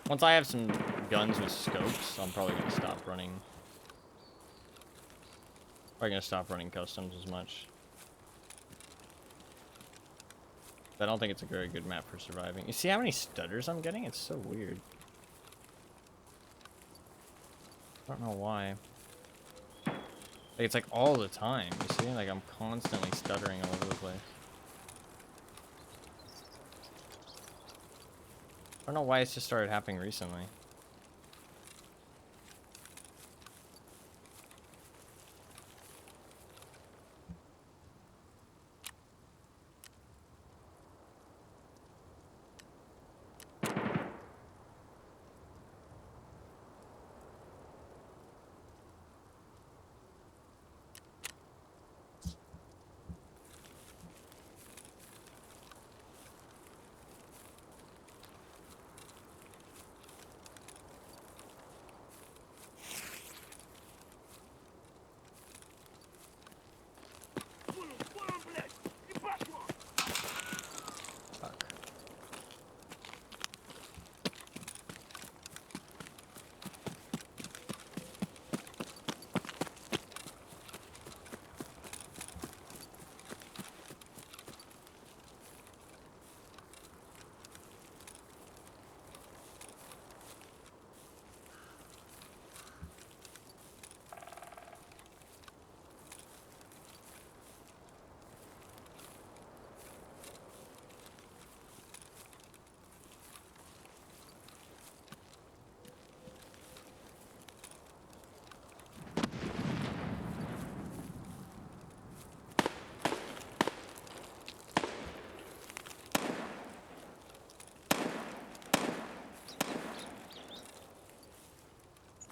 Once I have some guns with scopes, I'm probably gonna stop running. Probably gonna stop running customs as much. I don't think it's a very good map for surviving. You see how many stutters I'm getting? It's so weird. I don't know why. Like, it's like all the time, you see? Like I'm constantly stuttering all over the place. I don't know why it's just started happening recently. Fuck.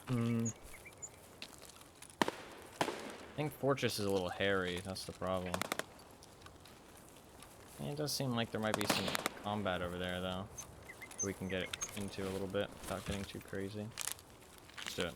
I think Fortress is a little hairy, that's the problem. And it does seem like there might be some combat over there, though. We can get into a little bit without getting too crazy. Let's do it.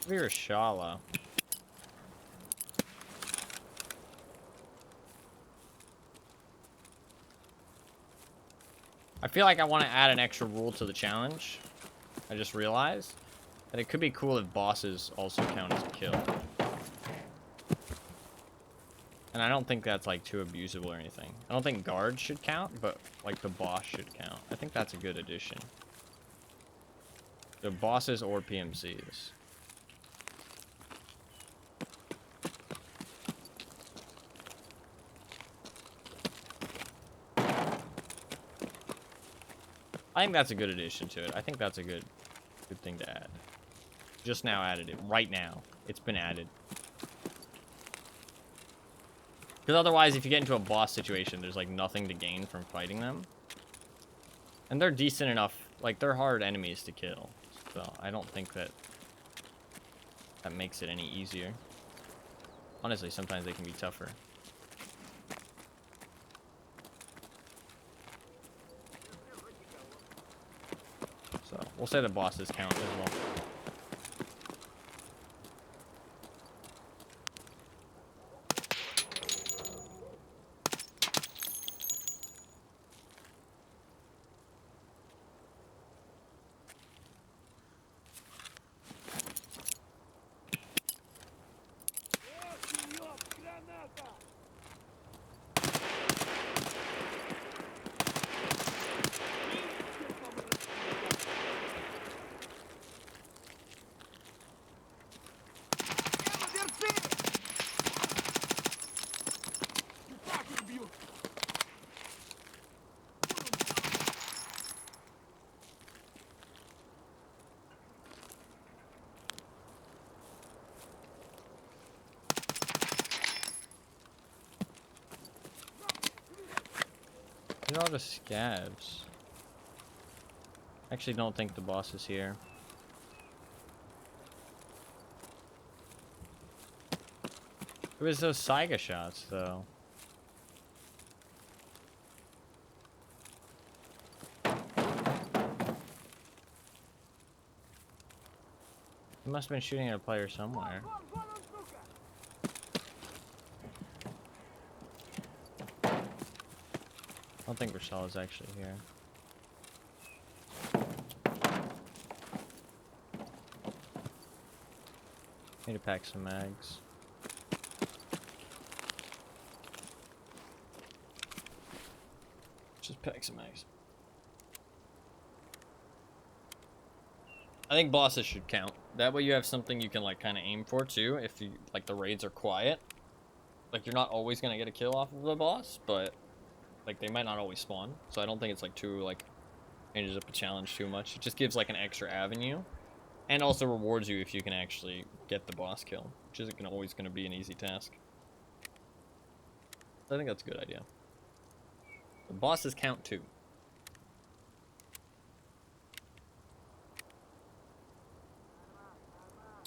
Virashala. I feel like I want to add an extra rule to the challenge. I just realized that it could be cool if bosses also count as a kill. And I don't think that's like too abusive or anything. I don't think guards should count, but like the boss should count. I think that's a good addition. The bosses or PMCs. I think that's a good addition to it. I think that's a good thing to add. Just now added it. Right now. It's been added. Because otherwise, if you get into a boss situation, there's, like, nothing to gain from fighting them. And they're decent enough. Like, they're hard enemies to kill. So, I don't think that makes it any easier. Honestly, sometimes they can be tougher. So, we'll say the bosses count as well. These are all just scabs. Actually, don't think the boss is here. It was those Saiga shots, though. He must have been shooting at a player somewhere. I don't think Rochelle is actually here. Need to pack some mags. Just pack some mags. I think bosses should count. That way you have something you can like kind of aim for too. If you like the raids are quiet, like you're not always gonna get a kill off of the boss, but like they might not always spawn. So I don't think it's like too like changes up a challenge too much. It just gives like an extra avenue, and also rewards you if you can actually get the boss kill, which isn't always gonna be an easy task. I think that's a good idea. The bosses count too.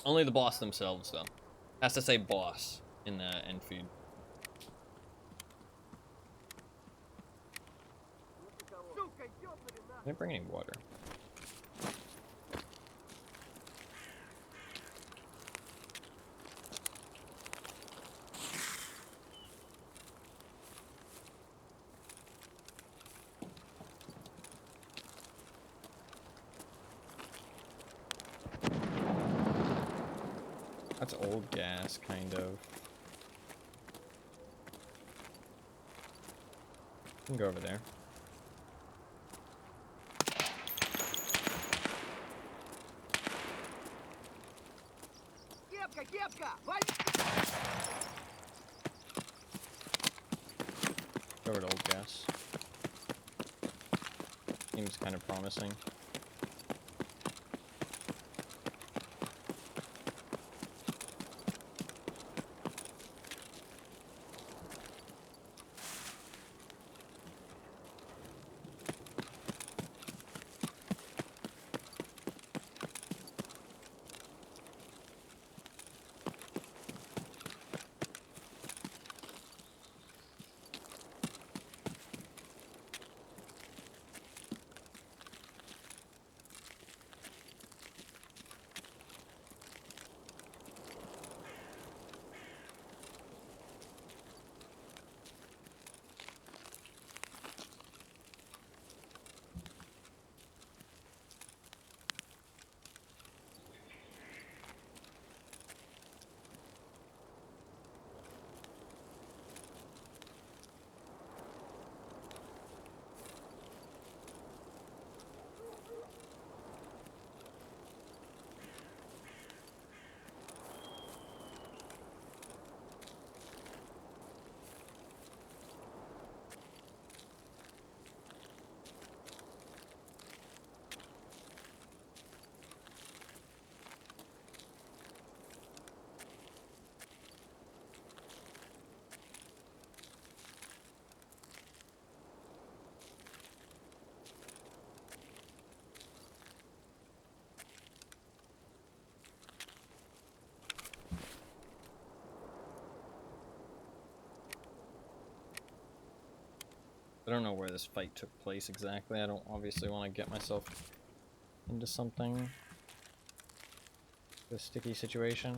Only the boss themselves, though. Has to say boss in the end feed. Didn't bring any water. That's old gas, kind of. You can go over there. Go over to old gas. Seems kind of promising. I don't know where this fight took place exactly. I don't obviously want to get myself into something. A sticky situation.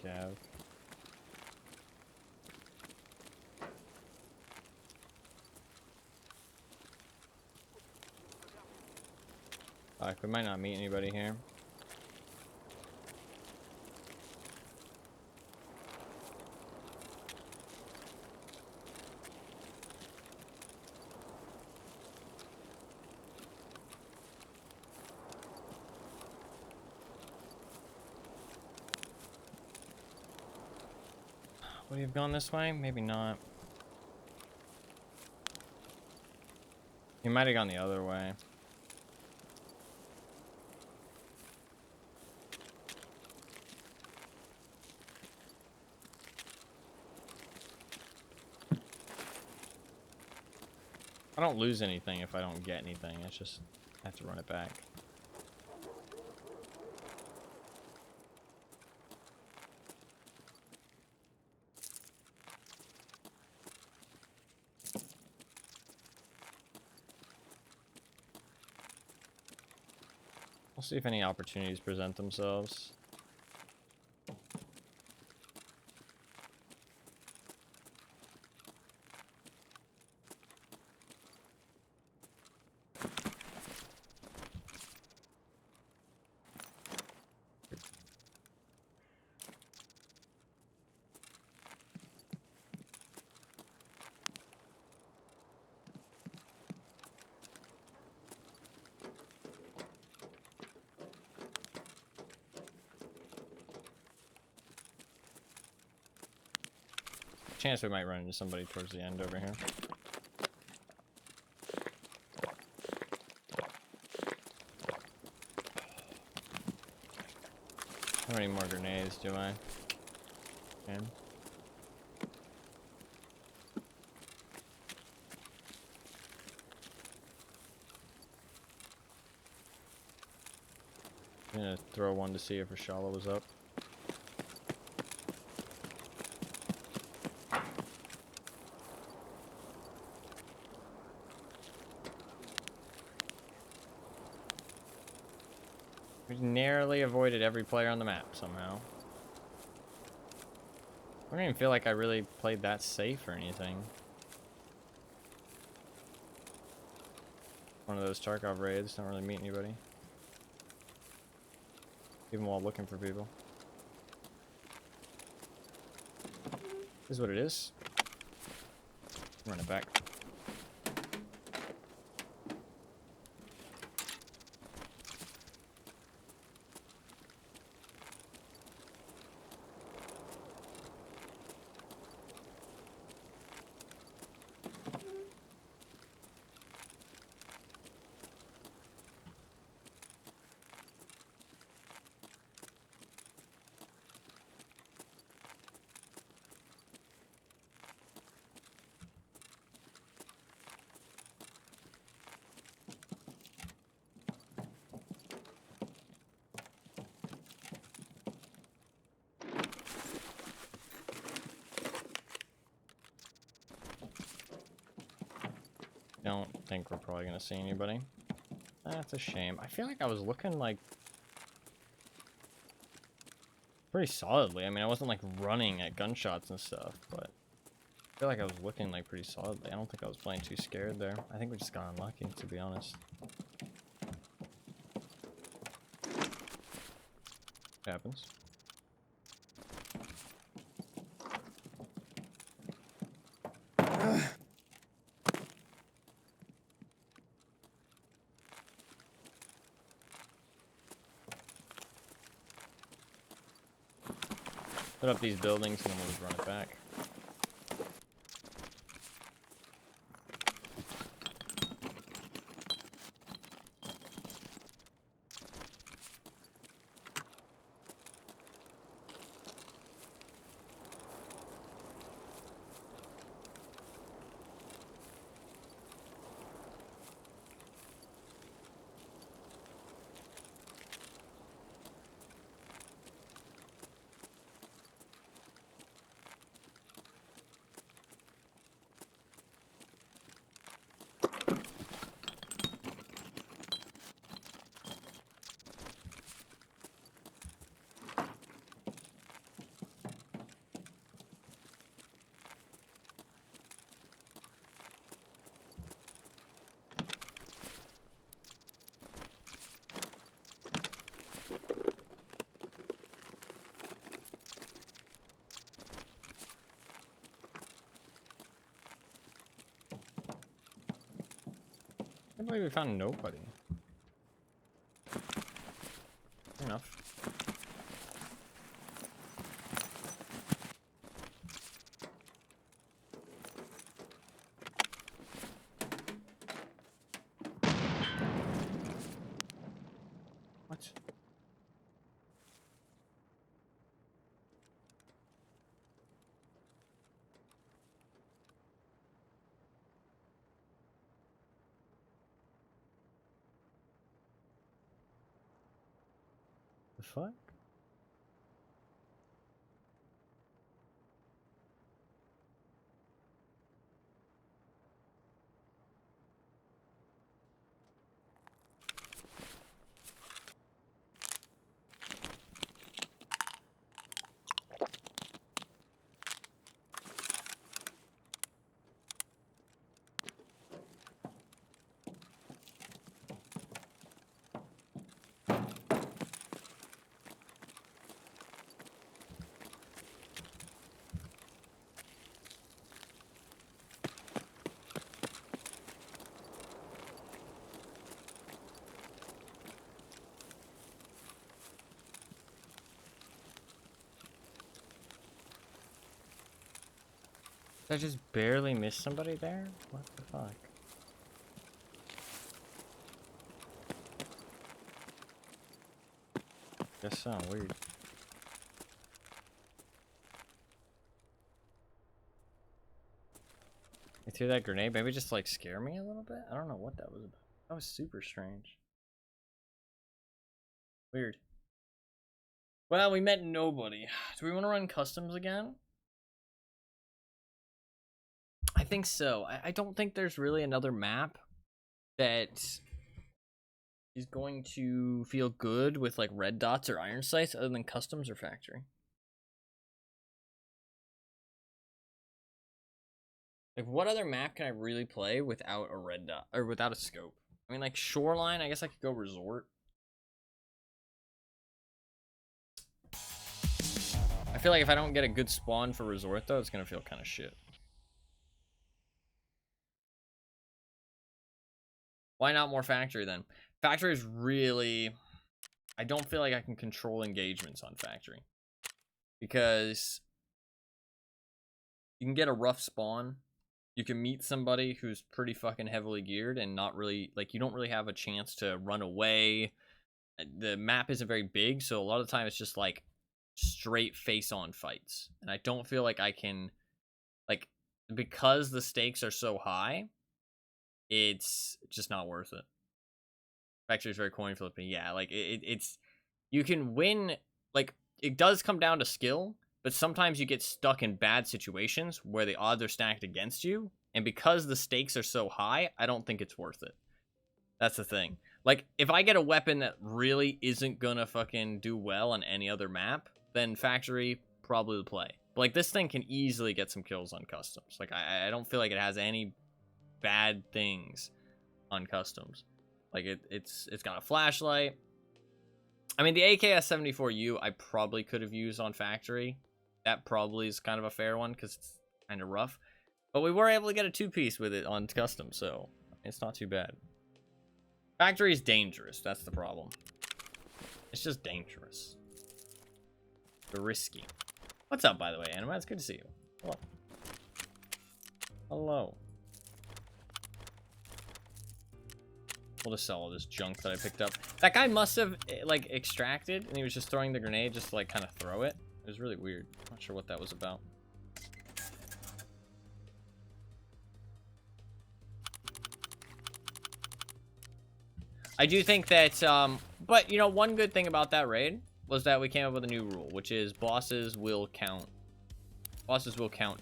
Scav. Fuck, we might not meet anybody here. Would he have gone this way? Maybe not. He might have gone the other way. I don't lose anything if I don't get anything. It's just I have to run it back. We'll see if any opportunities present themselves. Chance we might run into somebody towards the end over here. How many more grenades do I? 10. I'm gonna throw one to see if Rashala was up. We narrowly avoided every player on the map somehow. I don't even feel like I really played that safe or anything. One of those Tarkov raids, don't really meet anybody. Even while looking for people. This is what it is. Run it back. Don't think we're probably gonna see anybody. That's a shame. I feel like I was looking like pretty solidly. I mean, I wasn't like running at gunshots and stuff, but I feel like I was looking like pretty solidly. I don't think I was playing too scared there. I think we just got unlucky, to be honest. It happens. Put up these buildings and then we'll just run it back. I can't believe we found nobody. Fair enough. What? The fuck? Did I just barely miss somebody there? What the fuck? Guess so, weird. I threw that grenade, maybe just like scare me a little bit? I don't know what that was about. That was super strange. Weird. Well, we met nobody. Do we want to run customs again? I think so. I don't think there's really another map that is going to feel good with like red dots or iron sights other than customs or factory. Like, what other map can I really play without a red dot or without a scope? I mean, like shoreline, I guess I could go resort. I feel like if I don't get a good spawn for resort though, it's gonna feel kind of shit. Why not more factory then? Factory is really... I don't feel like I can control engagements on factory. Because you can get a rough spawn. You can meet somebody who's pretty fucking heavily geared and not really... Like, you don't really have a chance to run away. The map isn't very big, so a lot of the time it's just, like, straight face-on fights. And I don't feel like I can... Like, because the stakes are so high... It's just not worth it. Factory is very coin flipping. Yeah, like it's you can win. Like, it does come down to skill, but sometimes you get stuck in bad situations where the odds are stacked against you, and because the stakes are so high, I don't think it's worth it. That's the thing. Like, if I get a weapon that really isn't gonna fucking do well on any other map, then factory probably the play. But like, this thing can easily get some kills on customs. Like, I don't feel like it has any bad things on customs. Like, it's got a flashlight. I mean, the AKS-74U I probably could have used on factory. That probably is kind of a fair one because it's kind of rough. But we were able to get a two-piece with it on custom, so it's not too bad. Factory is dangerous. That's the problem. It's just dangerous. Risky. What's up, by the way, Anima? It's good to see you. Hello. Hello. We'll just sell all this junk that I picked up. That guy must have, like, extracted, and he was just throwing the grenade just to, like, kind of throw it. It was really weird. Not sure what that was about. I do think that, but, you know, one good thing about that raid was that we came up with a new rule, which is bosses will count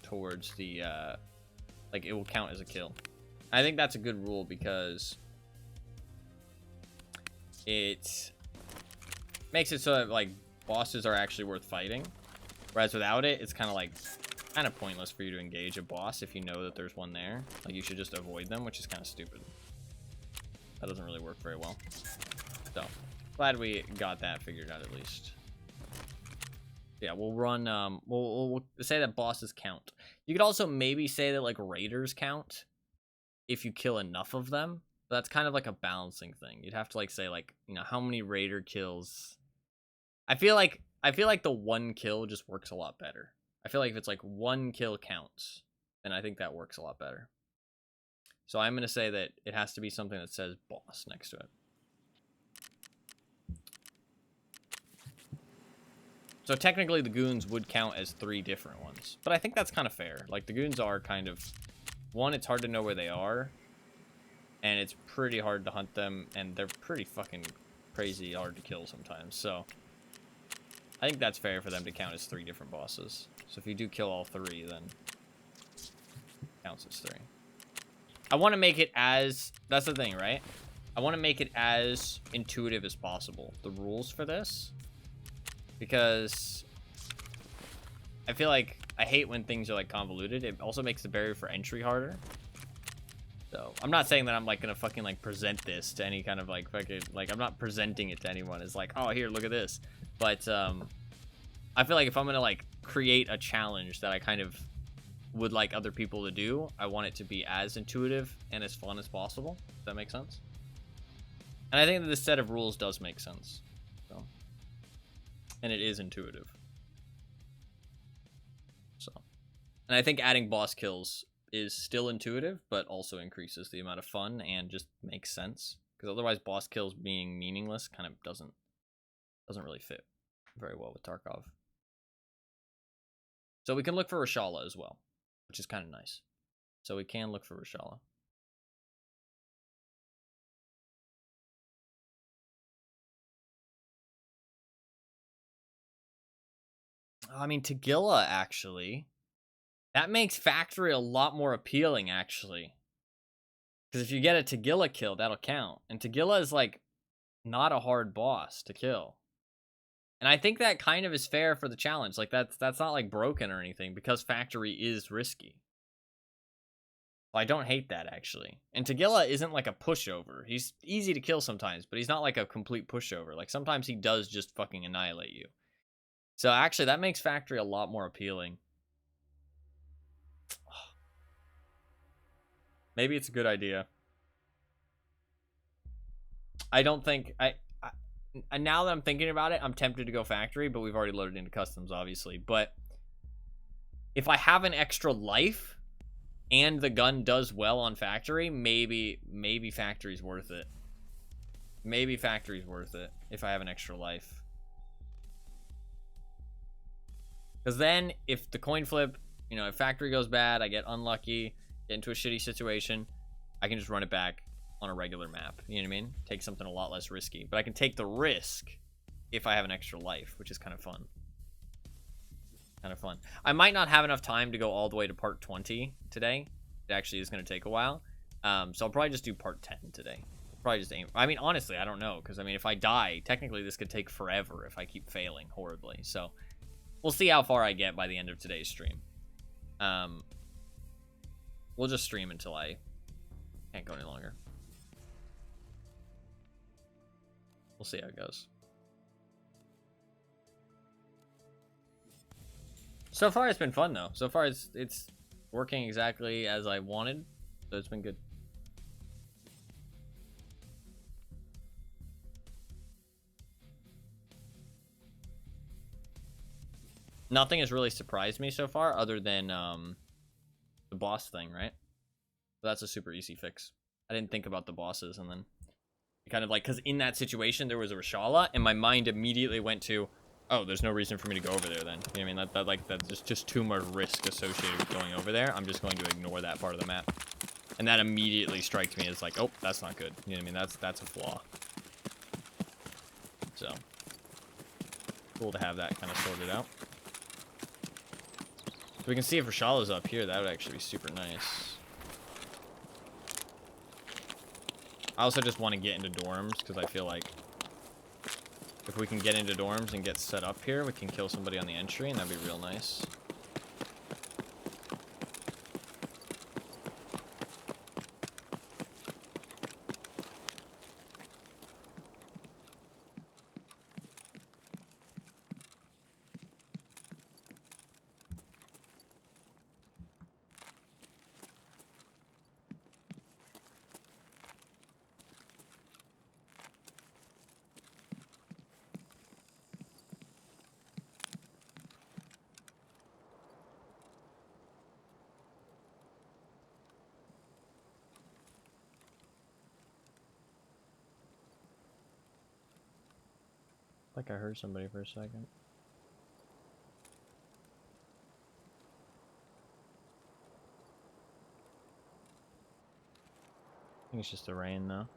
towards the, like, it will count as a kill. I think that's a good rule because it makes it so that, like, bosses are actually worth fighting, whereas without it, it's kind of pointless for you to engage a boss if you know that there's one there. Like, you should just avoid them, which is kind of stupid. That doesn't really work very well. So, glad we got that figured out at least. Yeah, we'll run, we'll say that bosses count. You could also maybe say that, like, raiders count if you kill enough of them. But that's kind of like a balancing thing. You'd have to, like, say, like, you know, how many raider kills. I feel like the one kill just works a lot better. I feel like if it's like one kill counts, then I think that works a lot better. So I'm going to say that it has to be something that says boss next to it. So technically the goons would count as 3 different ones. But I think that's kind of fair. Like, the goons are kind of... One, it's hard to know where they are. And it's pretty hard to hunt them. And they're pretty fucking crazy hard to kill sometimes. So I think that's fair for them to count as 3 different bosses. So if you do kill all 3, then it counts as 3. I want to make it as... That's the thing, right? I want to make it as intuitive as possible. The rules for this. Because I feel like I hate when things are, like, convoluted. It also makes the barrier for entry harder. So I'm not saying that I'm, like, gonna fucking, like, present this to any kind of, like, fucking, like, I'm not presenting it to anyone. It's like, oh, here, look at this. But I feel like if I'm gonna, like, create a challenge that I kind of would like other people to do, I want it to be as intuitive and as fun as possible. Does that make sense? And I think that this set of rules does make sense. So, and it is intuitive. So, and I think adding boss kills is still intuitive, but also increases the amount of fun and just makes sense. Because otherwise, boss kills being meaningless kind of doesn't really fit very well with Tarkov. So we can look for Reshala as well, which is kind of nice. So we can look for Reshala. I mean, Tagilla, actually. That makes Factory a lot more appealing, actually. Because if you get a Tagilla kill, that'll count. And Tagilla is, like, not a hard boss to kill. And I think that kind of is fair for the challenge. Like, that's not, like, broken or anything, because Factory is risky. Well, I don't hate that, actually. And Tagilla isn't, like, a pushover. He's easy to kill sometimes, but he's not, like, a complete pushover. Like, sometimes he does just fucking annihilate you. So, actually, that makes Factory a lot more appealing. Maybe it's a good idea. I don't think... And now that I'm thinking about it, I'm tempted to go Factory, but we've already loaded into customs, obviously. But if I have an extra life and the gun does well on Factory, maybe Factory's worth it. Maybe Factory's worth it if I have an extra life. Because then, if the coin flip, you know, if Factory goes bad, I get unlucky, get into a shitty situation, I can just run it back on a regular map. You know what I mean? Take something a lot less risky. But I can take the risk if I have an extra life, which is kind of fun. Kind of fun. I might not have enough time to go all the way to part 20 today. It actually is going to take a while. So I'll probably just do part 10 today. Probably just aim. I mean, honestly, I don't know. Because, I mean, if I die, technically this could take forever if I keep failing horribly. So we'll see how far I get by the end of today's stream. We'll just stream until I can't go any longer. We'll see how it goes. So far, it's been fun, though. So far, it's working exactly as I wanted. So it's been good. nothing has really surprised me so far other than the boss thing, right? So that's a super easy fix. I didn't think about the bosses, and then kind of like, because in that situation there was a Reshala, and my mind immediately went to, oh, there's no reason for me to go over there then. You know what I mean? That's just too much risk associated with going over there. I'm just going to ignore that part of the map. And that immediately strikes me as like, oh, that's not good. You know what I mean? That's a flaw. So cool to have that kind of sorted out. So we can see if Rashala's up here. That would actually be super nice. I also just want to get into dorms because I feel like if we can get into dorms and get set up here, we can kill somebody on the entry, and that'd be real nice. Like I heard somebody for a second. I think it's just the rain though.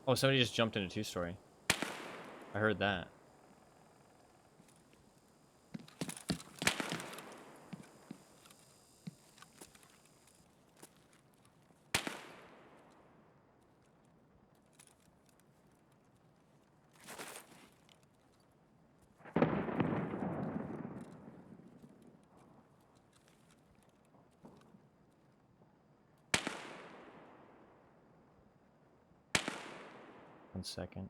Oh, somebody just jumped into two-story. I heard that. One second.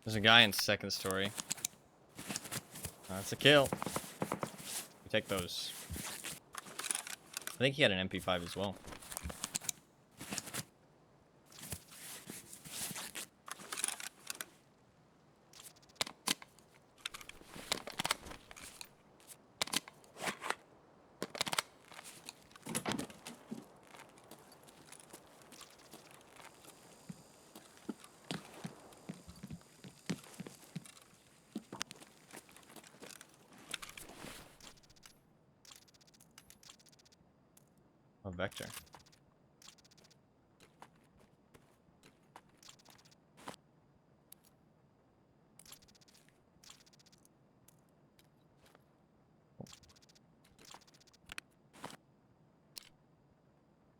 There's a guy in second story. That's a kill. We take those. I think he had an MP5 as well. Oh, Vector.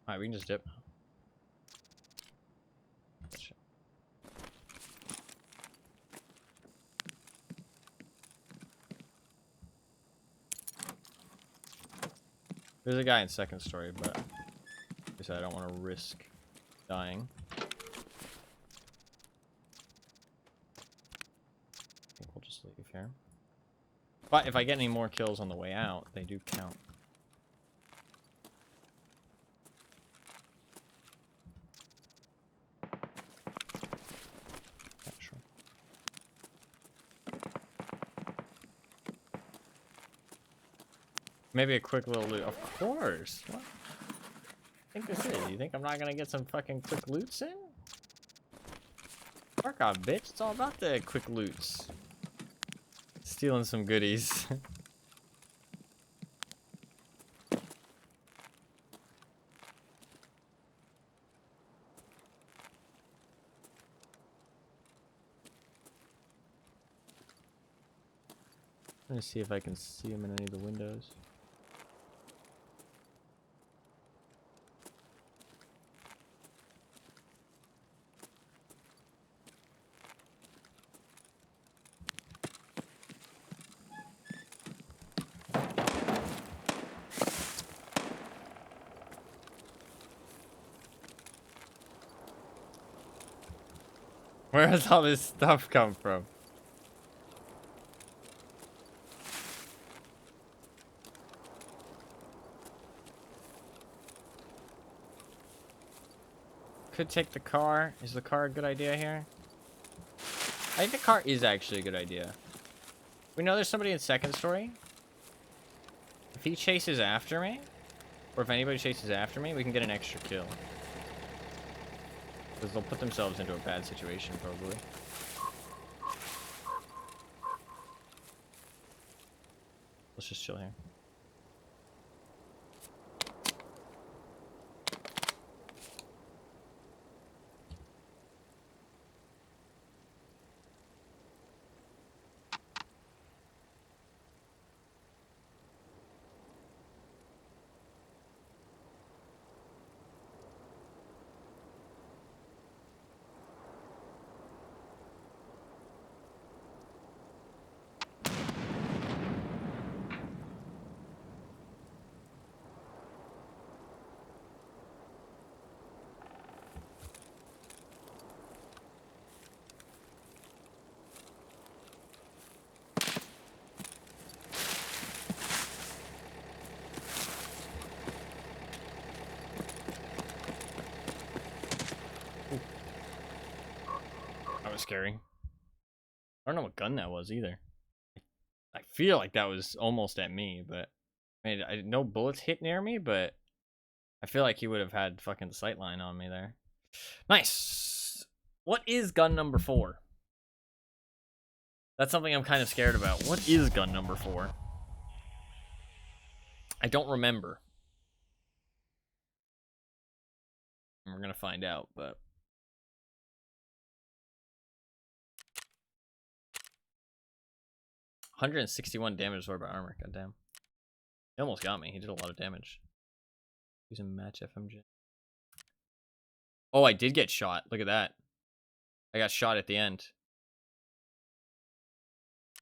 Alright, we can just dip. There's a guy in second story, but like I said, I don't want to risk dying. I think we'll just leave here. But if I get any more kills on the way out, they do count. Yeah, sure. Maybe a quick little loot. Of course. What? I think this is. You think I'm not gonna get some fucking quick loots in? Of Tarkov, bitch. It's all about the quick loots. Stealing some goodies. I'm gonna see if I can see him in any of the windows. Where does all this stuff come from? Could take the car. Is the car a good idea here? I think the car is actually a good idea. We know there's somebody in second story. If he chases after me, or if anybody chases after me, we can get an extra kill. Because they'll put themselves into a bad situation, probably. Let's just chill here. That was scary. I don't know what gun that was either. I feel like that was almost at me, but I mean, no bullets hit near me, but I feel like he would have had fucking sight line on me there. Nice. What is gun number 4? That's something I'm kind of scared about. What is gun number 4? I don't remember. And we're gonna find out, but 161 damage absorbed by armor. Goddamn. He almost got me. He did a lot of damage. Using match FMJ. Oh, I did get shot. Look at that. I got shot at the end.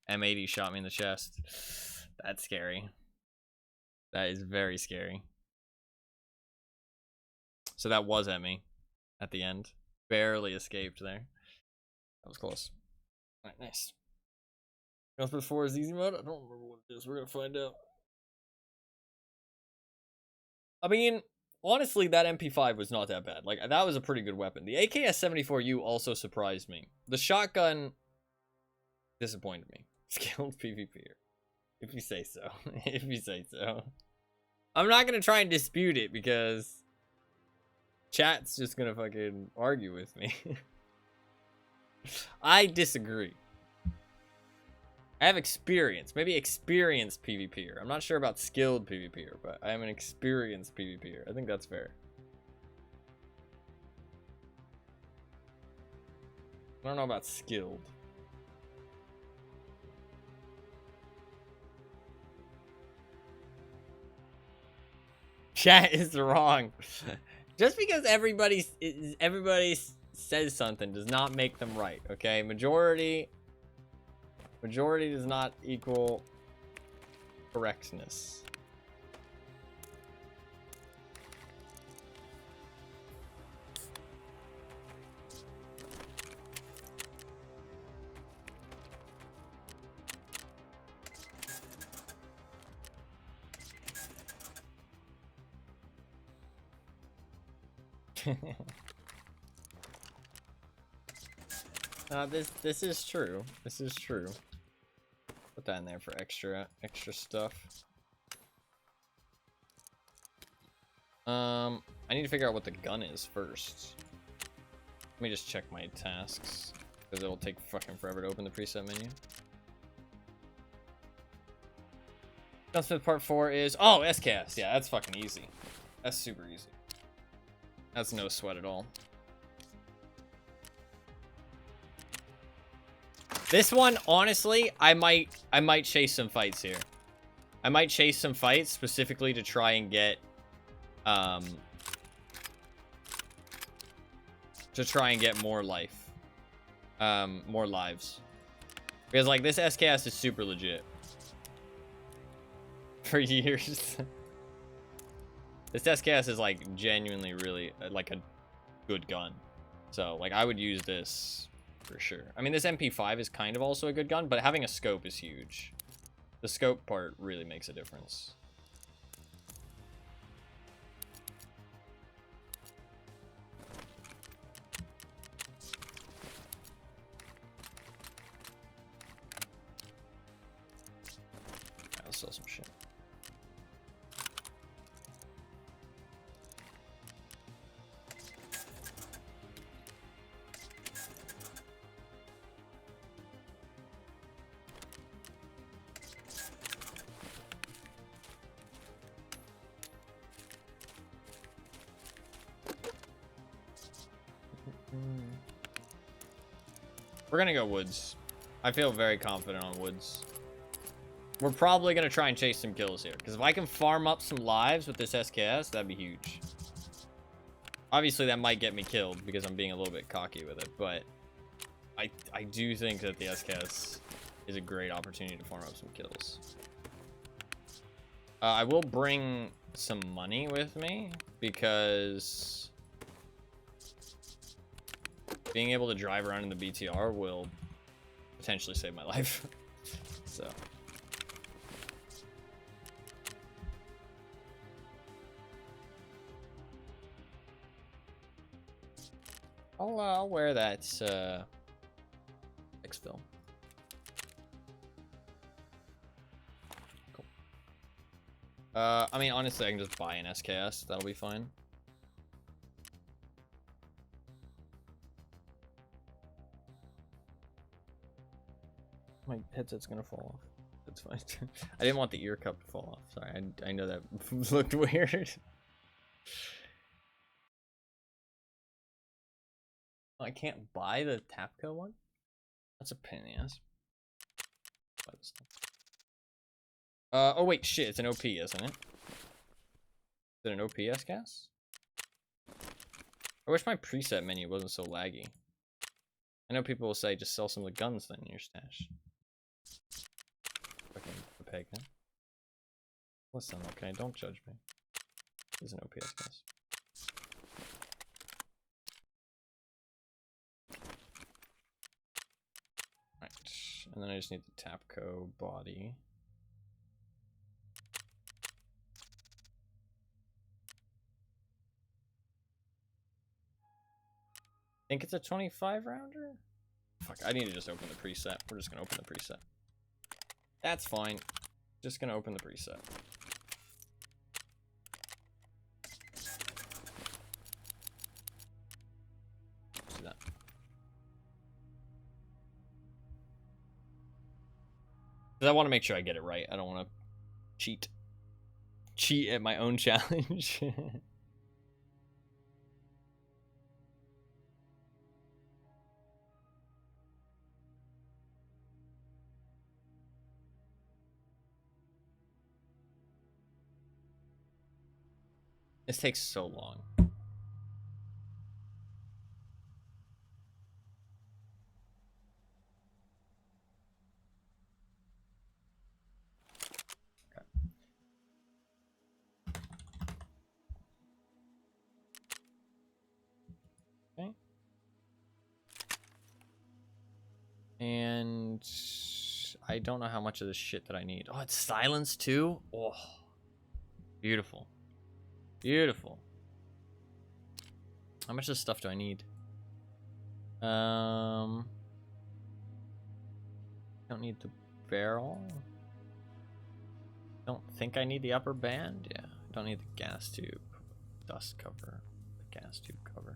M80 shot me in the chest. That's scary. That is very scary. So that was at me at the end. Barely escaped there. That was close. Alright, nice. Gunsport 4 is easy mode? I don't remember what it is. We're gonna find out. I mean, honestly, that MP5 was not that bad. Like, that was a pretty good weapon. The AKS-74U also surprised me. The shotgun disappointed me. Skilled PvPer. If you say so. If you say so. I'm not gonna try and dispute it because chat's just gonna fucking argue with me. I disagree. I have experience. Maybe experienced PvPer. I'm not sure about skilled PvPer, but I am an experienced PvPer. I think that's fair. I don't know about skilled. Chat is wrong. Just because everybody says something does not make them right, okay? Majority does not equal correctness. This is true. This is true. Put that in there for extra stuff. I need to figure out what the gun is first. Let me just check my tasks. Because it'll take fucking forever to open the preset menu. Gunsmith Part 4 is... Oh, SCAS. Yeah, that's fucking easy. That's super easy. That's no sweat at all. This one, honestly, I might chase some fights here. I might chase some fights specifically to try and get... more life. More lives. Because, like, this SCAS is super legit. For years. This SCAS is, like, genuinely really, like, a good gun. So, like, I would use this for sure. I mean, this MP5 is kind of also a good gun, but having a scope is huge. The scope part really makes a difference. I'll sell some shit. We're gonna go woods. I feel very confident on woods. We're probably gonna try and chase some kills here, because if I can farm up some lives with this SKS, that'd be huge. Obviously, that might get me killed because I'm being a little bit cocky with it, but I do think that the SKS is a great opportunity to farm up some kills. I will bring some money with me because being able to drive around in the BTR will potentially save my life. So. I'll wear that X-Film. Cool. I mean, honestly, I can just buy an SKS. That'll be fine. My headset's gonna fall off. That's fine. I didn't want the ear cup to fall off. Sorry, I know that looked weird. I can't buy the Tapco one? That's a pain in the ass. Oh wait, shit, it's an OP, isn't it? Is it an OP SCAS? I wish my preset menu wasn't so laggy. I know people will say just sell some of the guns then in your stash. Fucking peg, huh? Listen, okay, don't judge me. This is an OP SCAS. Right, and then I just need the Tapco body. Think it's a 25 rounder? Fuck, I need to just open the preset. We're just gonna open the preset. That's fine. Just gonna open the preset. See that. Because I want to make sure I get it right. I don't want to cheat at my own challenge. This takes so long. Okay. And I don't know how much of this shit that I need. Oh, it's silence too? Oh, beautiful. Beautiful. How much of this stuff do I need? Don't need the barrel. Don't think I need the upper band. Yeah, don't need the gas tube. Dust cover. The gas tube cover.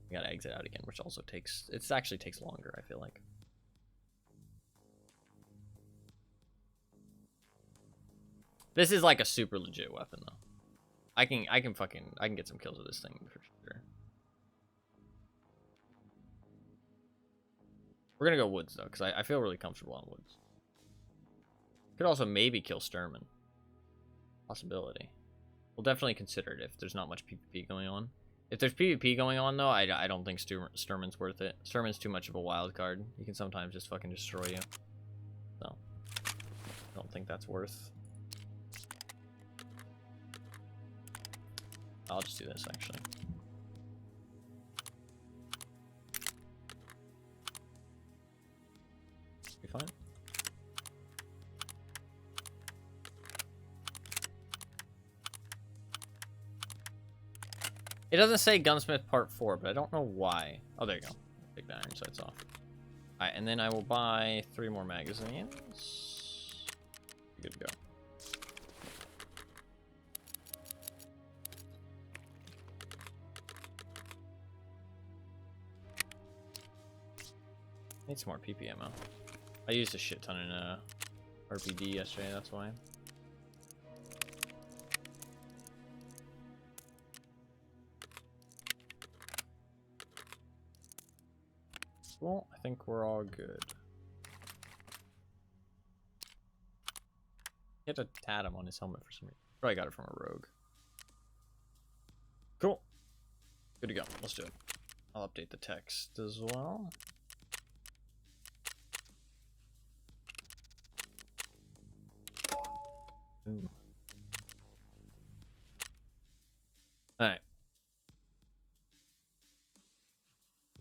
We gotta exit out again, which also takes, it actually takes longer, I feel like. This is like a super legit weapon though. I can get some kills with this thing for sure. We're gonna go woods though, because I feel really comfortable on woods. Could also maybe kill Sturman. Possibility. We'll definitely consider it if there's not much PvP going on. If there's PvP going on though, I don't think Sturman's worth it. Sturman's too much of a wild card. He can sometimes just fucking destroy you. So I don't think that's worth. I'll just do this actually. Be fine. It doesn't say Gunsmith Part 4, but I don't know why. Oh, there you go. Take the iron sights off. Alright, and then I will buy 3 more magazines. Good to go. Need some more PP ammo. I used a shit ton in RPD yesterday, that's why. Well, I think we're all good. He had a tatum on his helmet for some reason. Probably got it from a rogue. Cool. Good to go. Let's do it. I'll update the text as well. Ooh. Alright.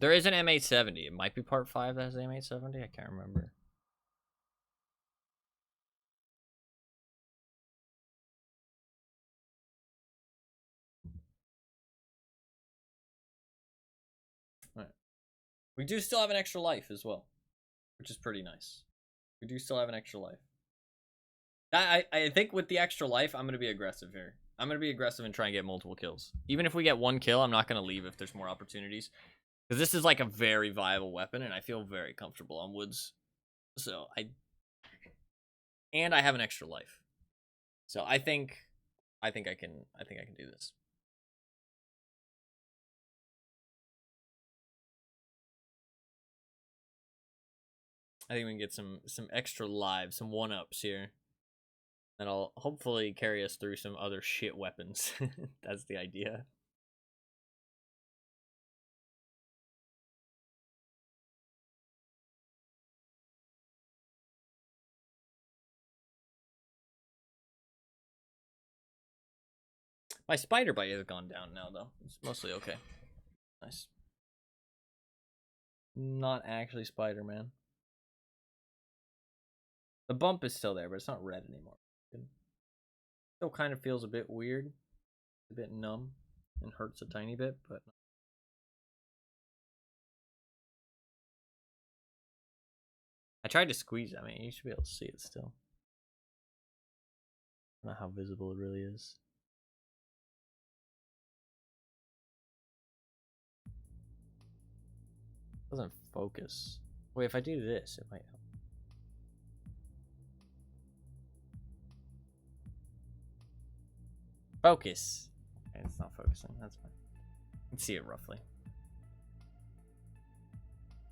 There is an M870. It might be part 5 that has the M870. I can't remember. Alright. We do still have an extra life as well, which is pretty nice. We do still have an extra life. I think with the extra life, I'm going to be aggressive here. I'm going to be aggressive and try and get multiple kills. Even if we get 1 kill, I'm not going to leave if there's more opportunities. Because this is like a very viable weapon, and I feel very comfortable on woods. So I have an extra life. So I think I can do this. I think we can get some extra lives, some 1-ups here. That'll hopefully carry us through some other shit weapons. That's the idea. My spider bite has gone down now, though. It's mostly okay. Nice. Not actually Spider-Man. The bump is still there, but it's not red anymore. Still kind of feels a bit weird. A bit numb. And hurts a tiny bit, but... I tried to squeeze it. I mean, you should be able to see it still. I don't know how visible it really is. Doesn't focus. Wait, if I do this, it might help. Focus. Okay, it's not focusing. That's fine. I can see it roughly.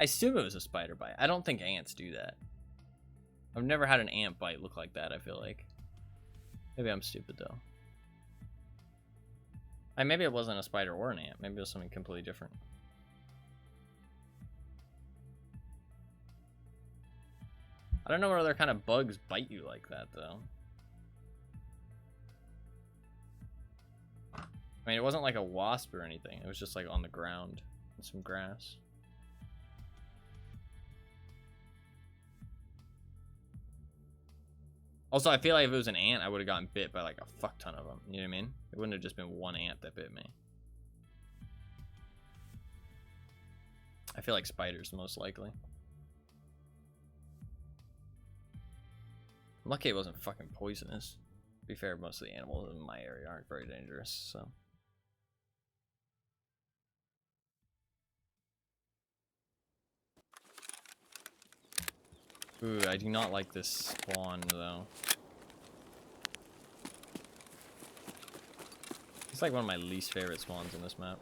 I assume it was a spider bite. I don't think ants do that. I've never had an ant bite look like that, I feel like. Maybe I'm stupid, though. Maybe it wasn't a spider or an ant. Maybe it was something completely different. I don't know what other kind of bugs bite you like that, though. I mean, it wasn't like a wasp or anything. It was just like on the ground and some grass. Also, I feel like if it was an ant, I would have gotten bit by like a fuck ton of them. You know what I mean? It wouldn't have just been one ant that bit me. I feel like spiders most likely. I'm lucky it wasn't fucking poisonous. To be fair, most of the animals in my area aren't very dangerous, so. Ooh, I do not like this spawn, though. It's like one of my least favorite spawns in this map.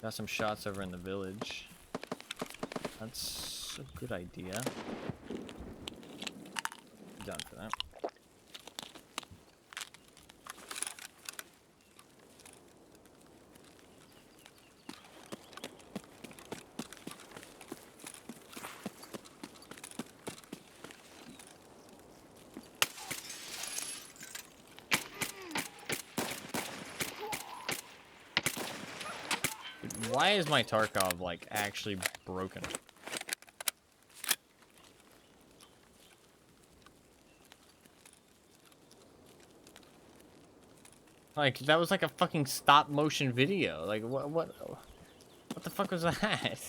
Got some shots over in the village. That's a good idea. Done for that. Why is my Tarkov, like, actually broken? Like, that was like a fucking stop motion video. Like, what the fuck was that?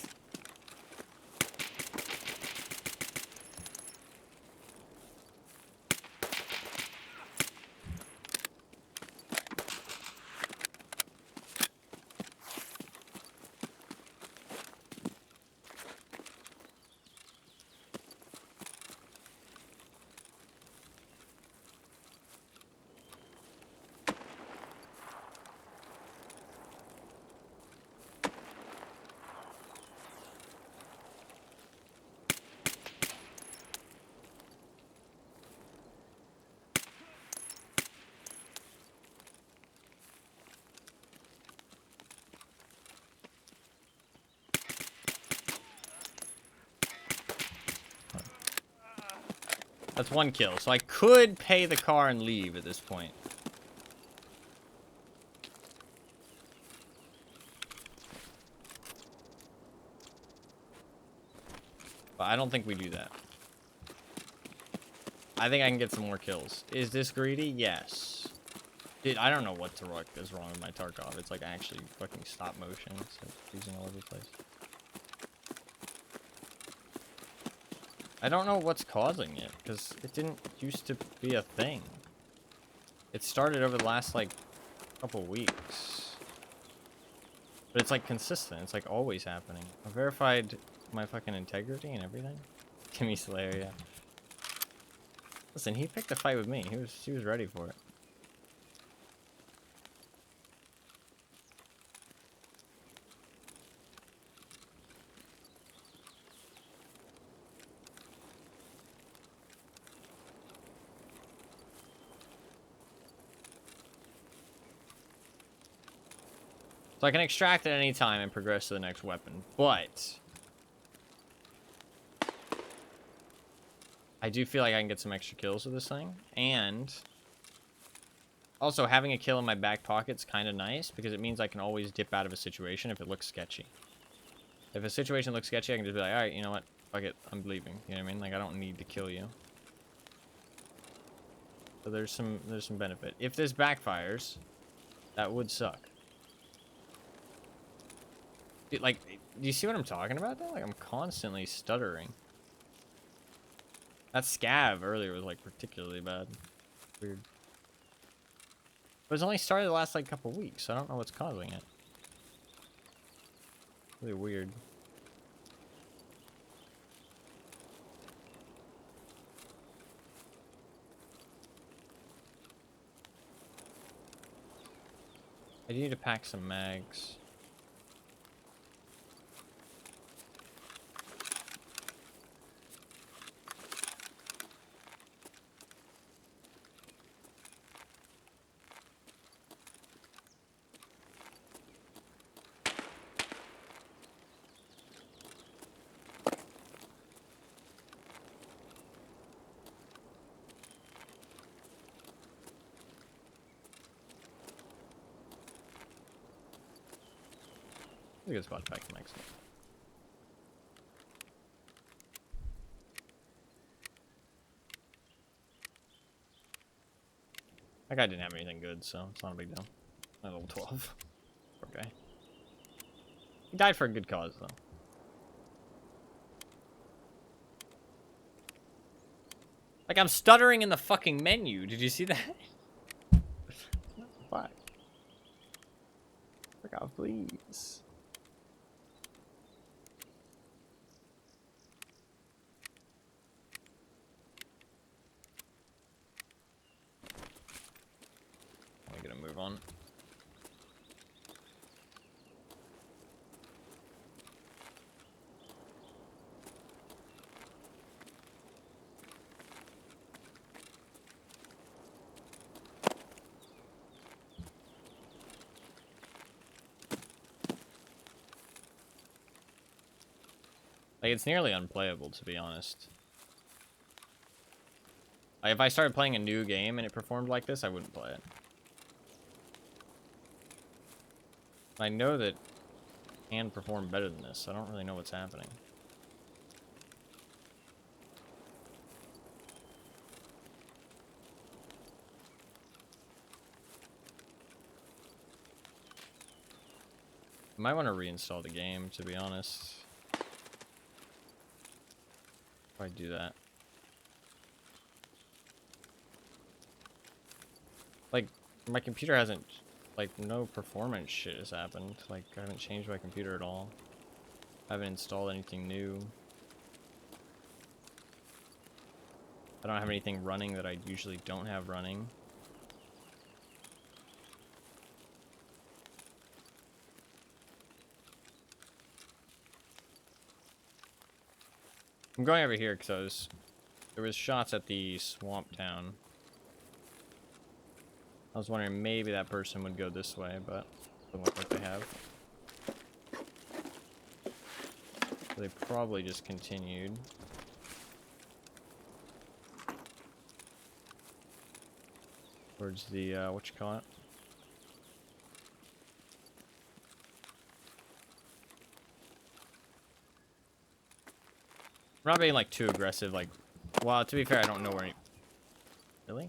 That's one kill, so I could pay the car and leave at this point. But I don't think we do that. I think I can get some more kills. Is this greedy? Yes. Dude, I don't know what the fuck is wrong with my Tarkov. It's like actually fucking stop motion. It's like freezing all over the place. I don't know what's causing it, because it didn't used to be a thing. It started over the last, like, couple weeks. But it's, like, consistent. It's, like, always happening. I verified my fucking integrity and everything. Timmy Slayer, yeah. Listen, he picked a fight with me. He was ready for it. So I can extract at any time and progress to the next weapon, but I do feel like I can get some extra kills with this thing, and also having a kill in my back pocket's kind of nice because it means I can always dip out of a situation if it looks sketchy. If a situation looks sketchy, I can just be like, all right, you know what, fuck it, I'm leaving. You know what I mean? Like, I don't need to kill you. So there's some benefit. If this backfires, that would suck. Dude, like, do you see what I'm talking about though? Like, I'm constantly stuttering. That scav earlier was, like, particularly bad. Weird. But it's only started the last, like, couple weeks, so I don't know what's causing it. Really weird. I need to pack some mags. It's a good spot to pack the next one. That guy didn't have anything good, so it's not a big deal. Not level 12. Okay. He died for a good cause, though. Like, I'm stuttering in the fucking menu. Did you see that? Fuck. Fuck off, please. I'm gonna move on. Like, it's nearly unplayable, to be honest. Like, if I started playing a new game and it performed like this, I wouldn't play it. I know that it can perform better than this, so I don't really know what's happening. I might want to reinstall the game, to be honest. If I do that. Like, my computer hasn't, like, no performance shit has happened. Like, I haven't changed my computer at all. I haven't installed anything new. I don't have anything running that I usually don't have running. I'm going over here because there was shots at the swamp town. I was wondering maybe that person would go this way, but doesn't look like they have. So they probably just continued. Towards the, what you call it? I'm not being, like, too aggressive, like... Well, to be fair, I don't know where any... Really?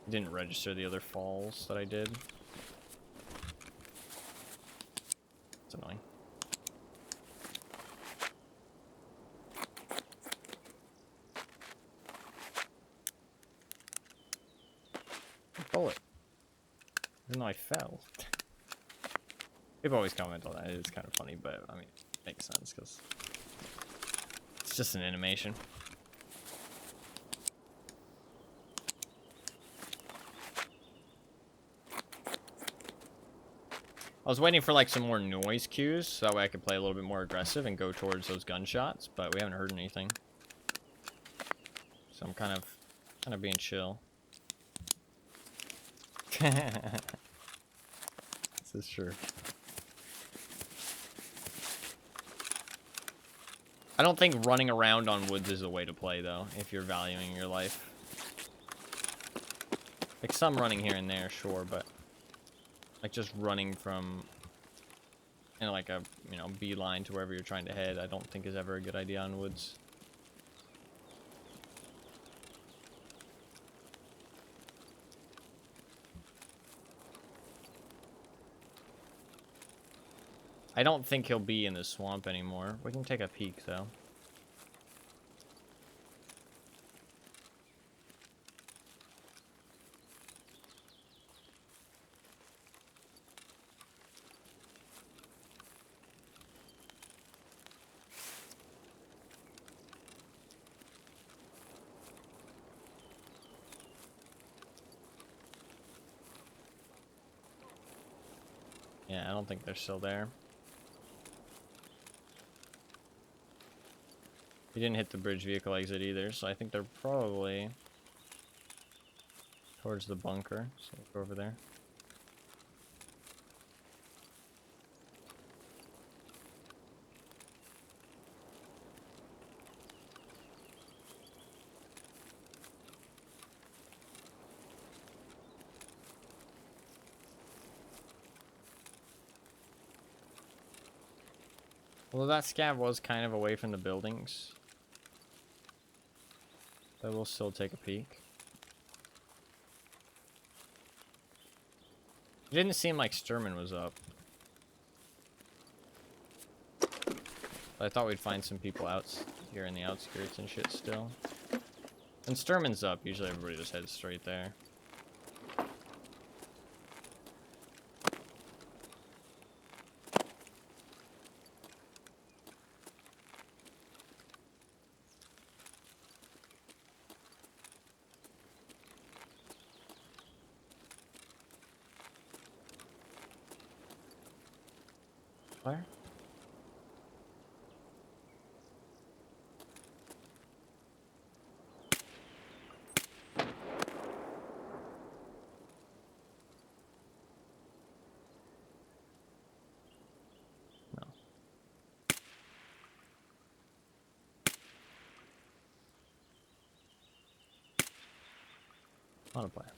Didn't register the other falls that I did. It's annoying. Bullet. Even though I fell. People always comment on that. It's kind of funny, but I mean, it makes sense because it's just an animation. I was waiting for like some more noise cues so that way I could play a little bit more aggressive and go towards those gunshots, but we haven't heard anything. So I'm kind of being chill. This is true. I don't think running around on woods is the way to play, though, if you're valuing your life. Like, some running here and there, sure, but... Like, just running from... You know, like a, you know, beeline to wherever you're trying to head, I don't think is ever a good idea on woods. I don't think he'll be in the swamp anymore. We can take a peek, though. Yeah, I don't think they're still there. He didn't hit the bridge vehicle exit either, so I think they're probably towards the bunker. So we'll go over there. Although that scav was kind of away from the buildings. But we'll still take a peek. It didn't seem like Sturman was up. But I thought we'd find some people out here in the outskirts and shit still. When Sturman's up, usually everybody just heads straight there. Where? No. Not a player.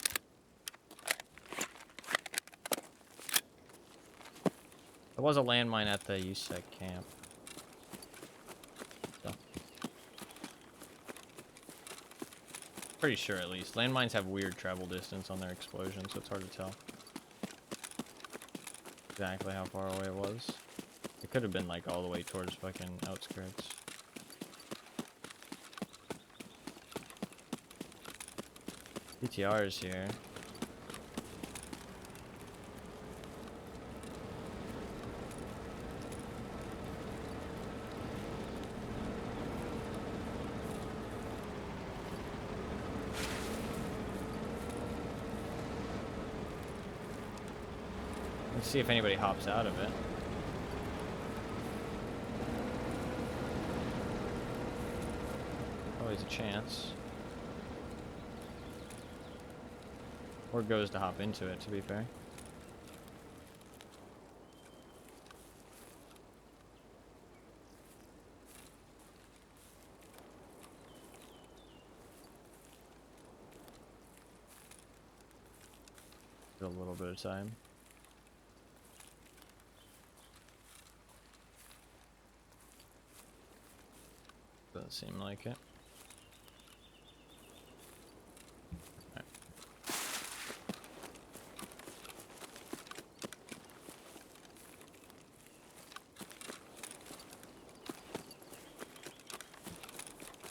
There was a landmine at the USEC camp. So. Pretty sure, at least. Landmines have weird travel distance on their explosion, so it's hard to tell exactly how far away it was. It could have been, like, all the way towards fucking outskirts. PTR is here. Let's see if anybody hops out of it. Always a chance. Or goes to hop into it, to be fair. A little bit of time. Doesn't seem like it. Alright.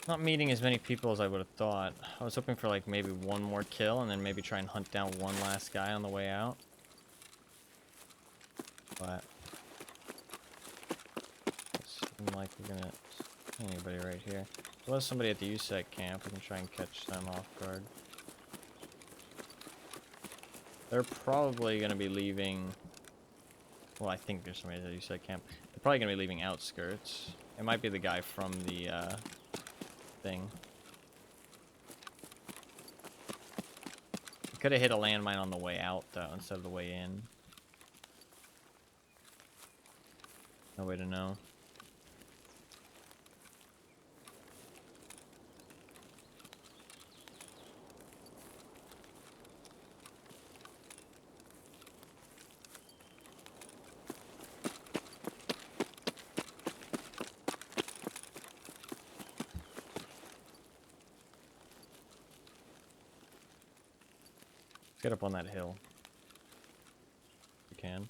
Not meeting as many people as I would have thought. I was hoping for like maybe one more kill and then maybe try and hunt down one last guy on the way out. But it seems like we're gonna see anybody right here. There was somebody at the USEC camp. We can try and catch them off guard. They're probably gonna be leaving. Well, I think there's somebody at the USEC camp. They're probably gonna be leaving outskirts. It might be the guy from the thing. Could have hit a landmine on the way out though instead of the way in. No way to know. Get up on that hill. If you can.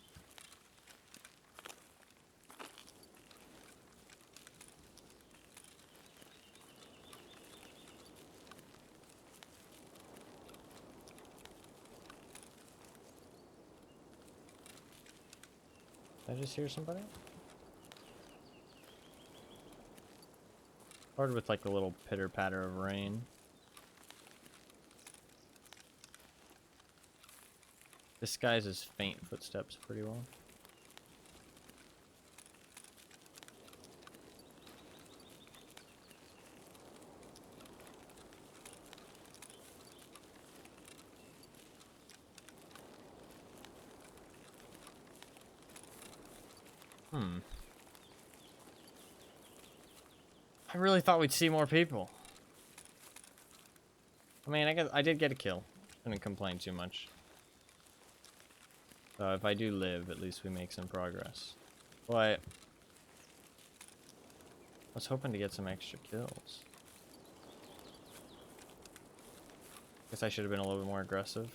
Did I just hear somebody? Hard with like a little pitter patter of rain. Disguises faint footsteps pretty well. I really thought we'd see more people. I mean, I did get a kill. Couldn't complain too much. So if I do live, at least we make some progress. But was hoping to get some extra kills. Guess I should have been a little bit more aggressive.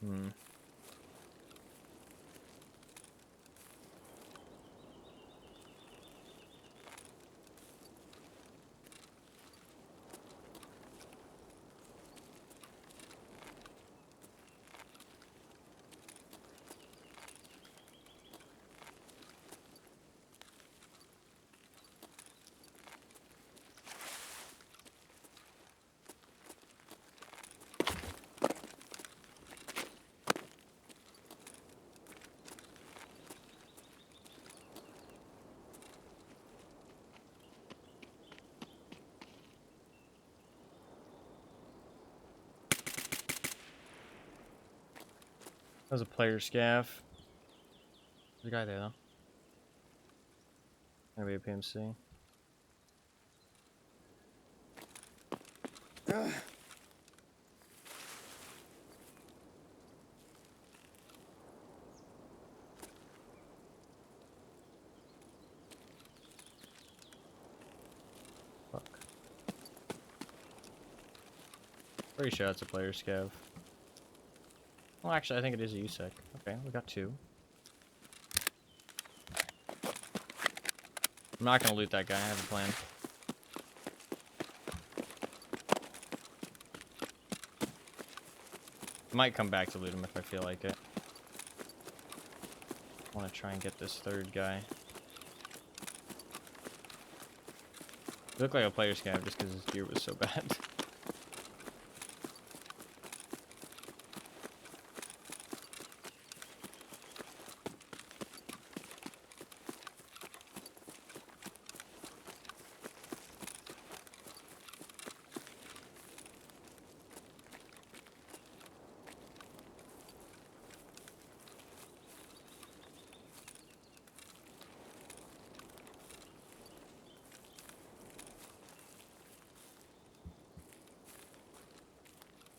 Hmm. That was a player scav. There's a guy there though. Gonna be a PMC. Fuck. Pretty sure that's a player scav. Well, actually, I think it is a USEC. Okay, we got two. I'm not gonna loot that guy. I have a plan. Might come back to loot him if I feel like it. I want to try and get this third guy. He looked like a player scav just because his gear was so bad.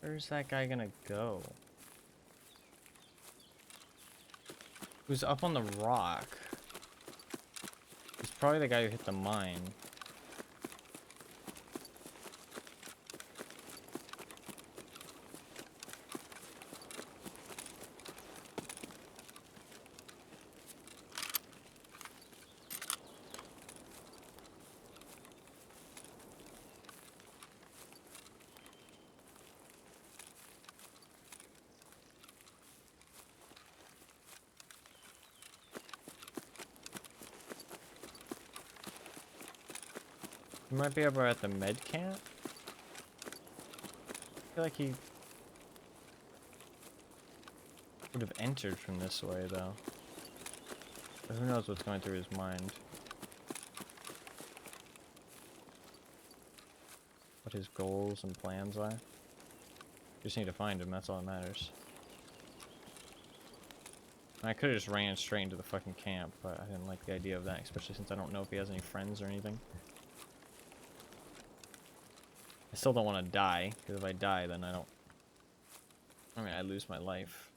Where's that guy gonna go? Who's up on the rock? He's probably the guy who hit the mine. He might be over at the med camp. I feel like he would have entered from this way, though. But who knows what's going through his mind. What his goals and plans are. Just need to find him, that's all that matters. I could have just ran straight into the fucking camp, but I didn't like the idea of that, especially since I don't know if he has any friends or anything. I still don't want to die, because if I die, then I lose my life.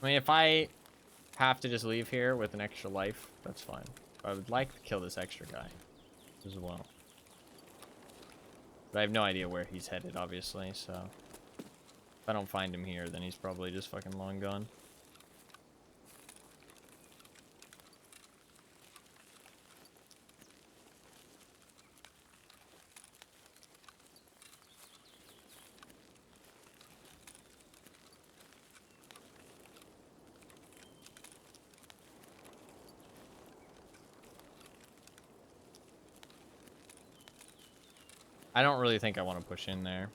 I mean, if I have to just leave here with an extra life, that's fine. I would like to kill this extra guy as well. But I have no idea where he's headed, obviously, so... If I don't find him here, then he's probably just fucking long gone. I don't really think I want to push in there.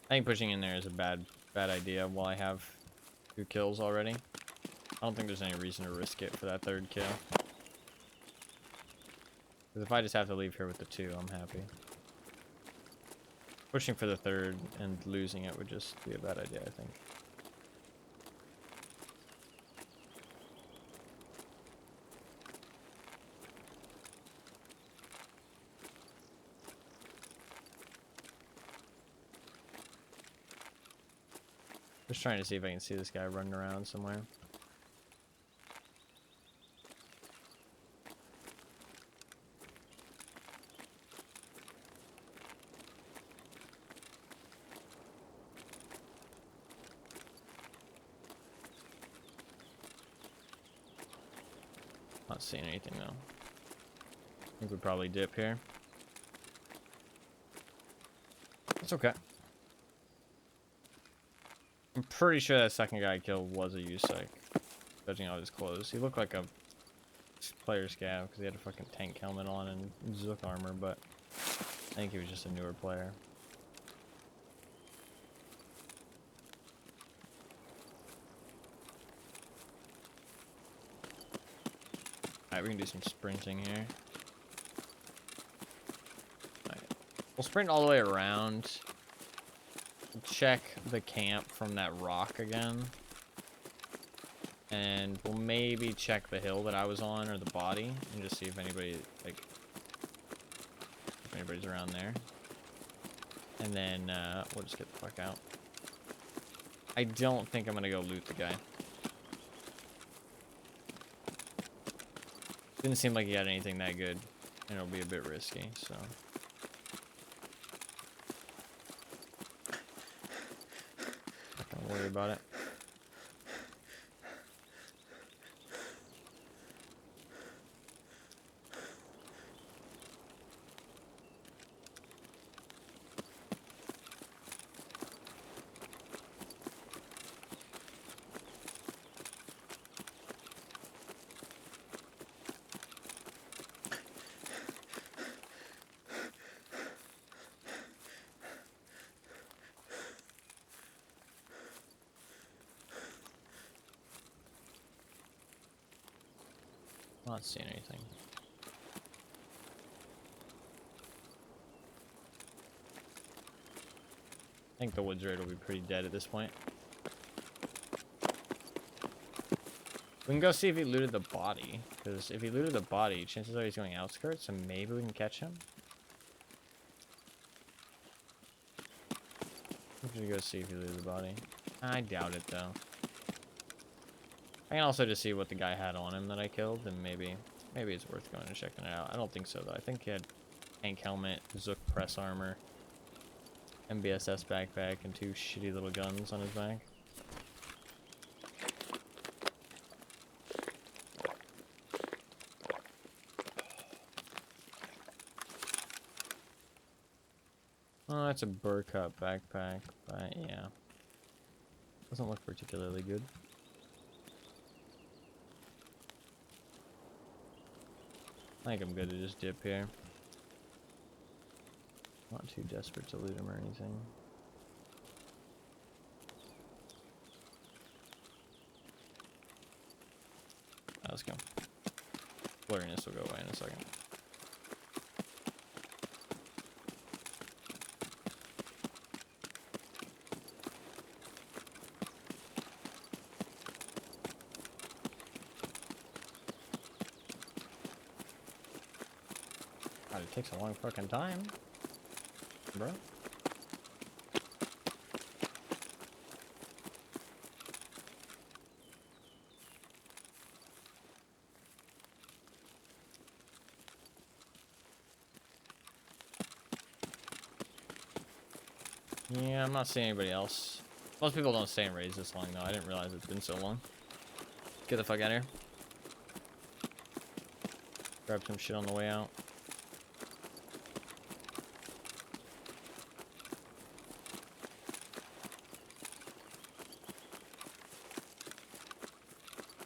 I think pushing in there is a bad idea while I have 2 kills already. I don't think there's any reason to risk it for that 3rd kill. Because if I just have to leave here with the 2, I'm happy. Pushing for the 3rd and losing it would just be a bad idea, I think. Just trying to see if I can see this guy running around somewhere. Not seeing anything though. I think we probably dip here. It's okay. I'm pretty sure that second guy I killed was a USEC, judging out his clothes. He looked like a player scav because he had a fucking tank helmet on and Zook armor, but I think he was just a newer player. Alright, we can do some sprinting here. Alright. We'll sprint all the way around. Check the camp from that rock again. And we'll maybe check the hill that I was on, or the body, and just see if anybody, like, if anybody's around there. And then, we'll just get the fuck out. I don't think I'm gonna go loot the guy. Didn't seem like he had anything that good, and it'll be a bit risky, so. Not gonna worry about it. Not seeing anything. I think the woods raid will be pretty dead at this point. We can go see if he looted the body, because if he looted the body, chances are he's going outskirts, and maybe we can catch him. We should go see if he looted the body. I doubt it, though. I can also just see what the guy had on him that I killed, and maybe it's worth going and checking it out. I don't think so, though. I think he had tank helmet, Zook press armor, MBSS backpack, and 2 shitty little guns on his back. Oh, that's a Burcup backpack, but yeah. Doesn't look particularly good. I think I'm good to just dip here. Not too desperate to loot him or anything. Let's go. Blurriness will go away in a second. God, it takes a long fucking time, bro. Yeah, I'm not seeing anybody else. Most people don't stay in raids this long, though. I didn't realize it's been so long. Get the fuck out of here. Grab some shit on the way out.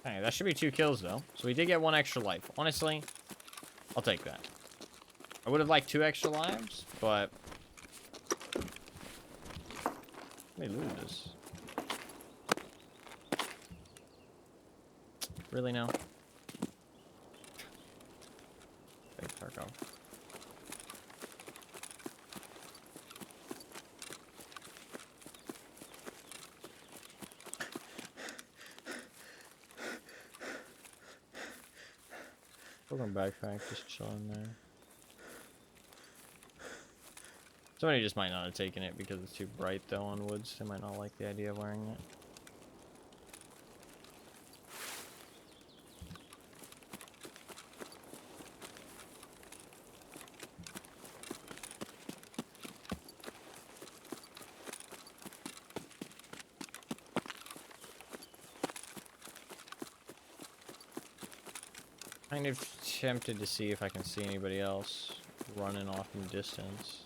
Okay, that should be 2 kills, though. So we did get 1 extra life. Honestly, I'll take that. I would have liked 2 extra lives, but... They looted this. Really now? Fake Tarkov. Program backpack, just chilling there. Somebody just might not have taken it because it's too bright though on woods. They might not like the idea of wearing it. Kind of tempted to see if I can see anybody else running off in the distance.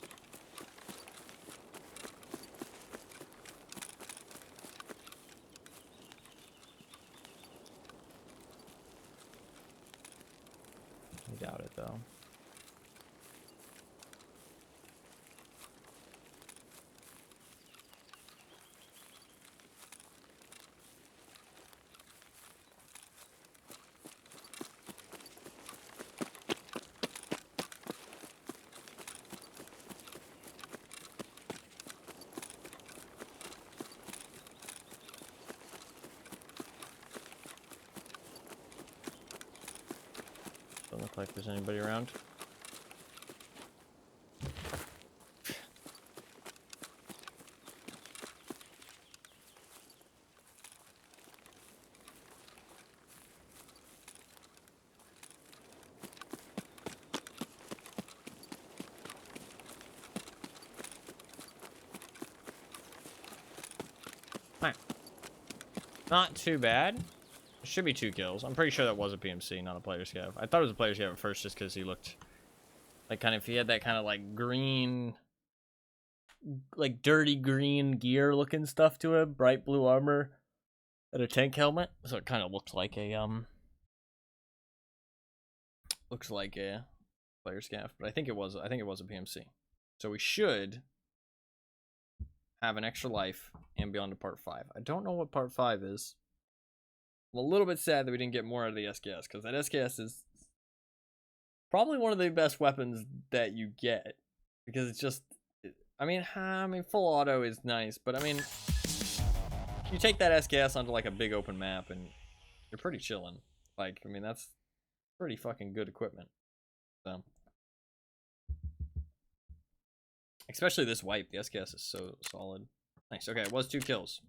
I doubt it though. Doesn't look like there's anybody around. Not too bad. It should be 2 kills. I'm pretty sure that was a PMC, not a player scav. I thought it was a player scav at first just because he looked like he had that kind of like green, like dirty green gear looking stuff to him, bright blue armor and a tank helmet. So it kind of looked like a player scav, but I think it was a PMC. So we should have an extra life and be on to part 5. I don't know what part 5 is. I'm a little bit sad that we didn't get more out of the SKS, because that SKS is probably one of the best weapons that you get, because it's just, I mean full auto is nice, but I mean, you take that SKS onto like a big open map and you're pretty chilling. Like, I mean, that's pretty fucking good equipment. So, especially this wipe, the SKS is so solid. Nice. Okay, it was 2 kills.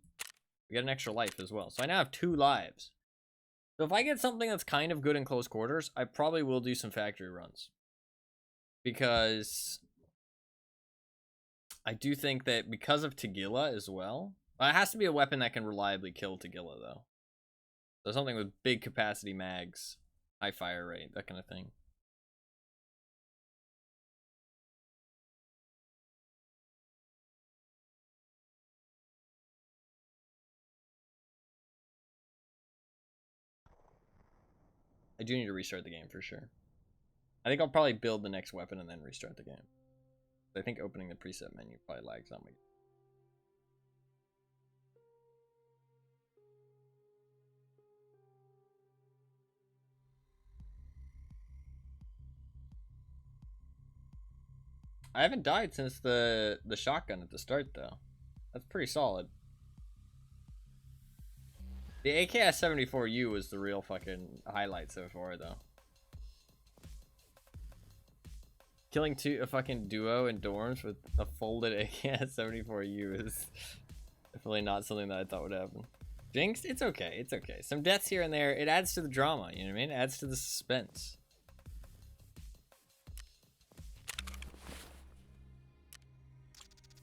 We get an extra life as well. So I now have 2 lives. So if I get something that's kind of good in close quarters, I probably will do some factory runs. Because I do think that because of Tagilla as well, it has to be a weapon that can reliably kill Tagilla though. So something with big capacity mags, high fire rate, that kind of thing. I do need to restart the game for sure. I think I'll probably build the next weapon and then restart the game. I think opening the preset menu probably lags on me. I haven't died since the shotgun at the start though. That's pretty solid. The AKS-74U was the real fucking highlight so far though. Killing a fucking duo in dorms with a folded AKS-74U is definitely not something that I thought would happen. Jinx, it's okay, it's okay. Some deaths here and there, it adds to the drama, you know what I mean? It adds to the suspense.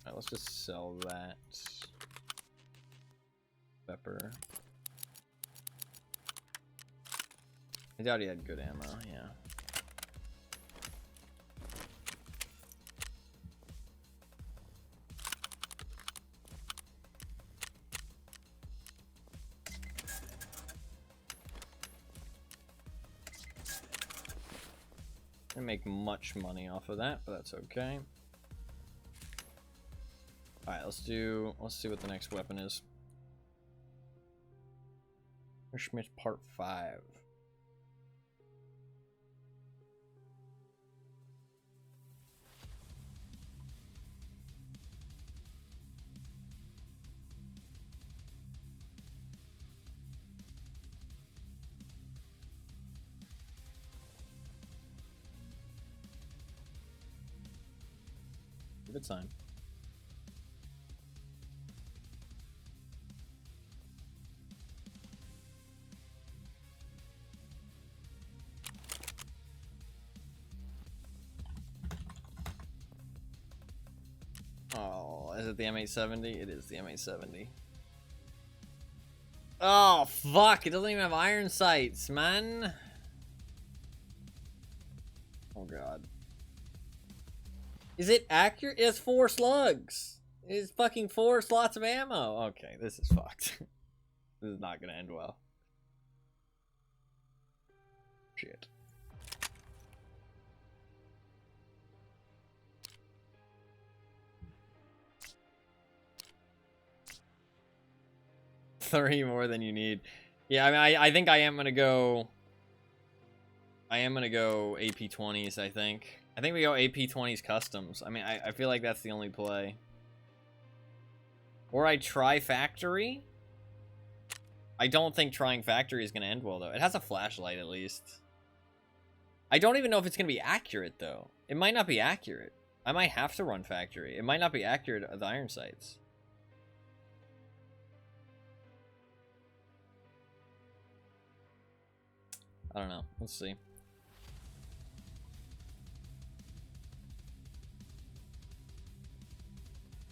Alright, let's just sell that. Pepper. I doubt he had good ammo, yeah. Didn't make much money off of that, but that's okay. Alright, let's see what the next weapon is. Schmidt Part 5. Give it time. Oh, is it the M870? It is the M870. Oh, fuck. It doesn't even have iron sights, man. Oh, God. Is it accurate? It has 4 slugs. It's fucking 4 slots of ammo. Okay, this is fucked. This is not gonna end well. Shit. Three more than you need. Yeah, I mean, I think I am gonna go. I am gonna go AP20s. I think we go AP20s customs. I mean, I feel like that's the only play. Or I try factory. I don't think trying factory is gonna end well though. It has a flashlight at least. I don't even know if it's gonna be accurate though. It might not be accurate. I might have to run factory. It might not be accurate at the iron sights. I don't know. Let's see.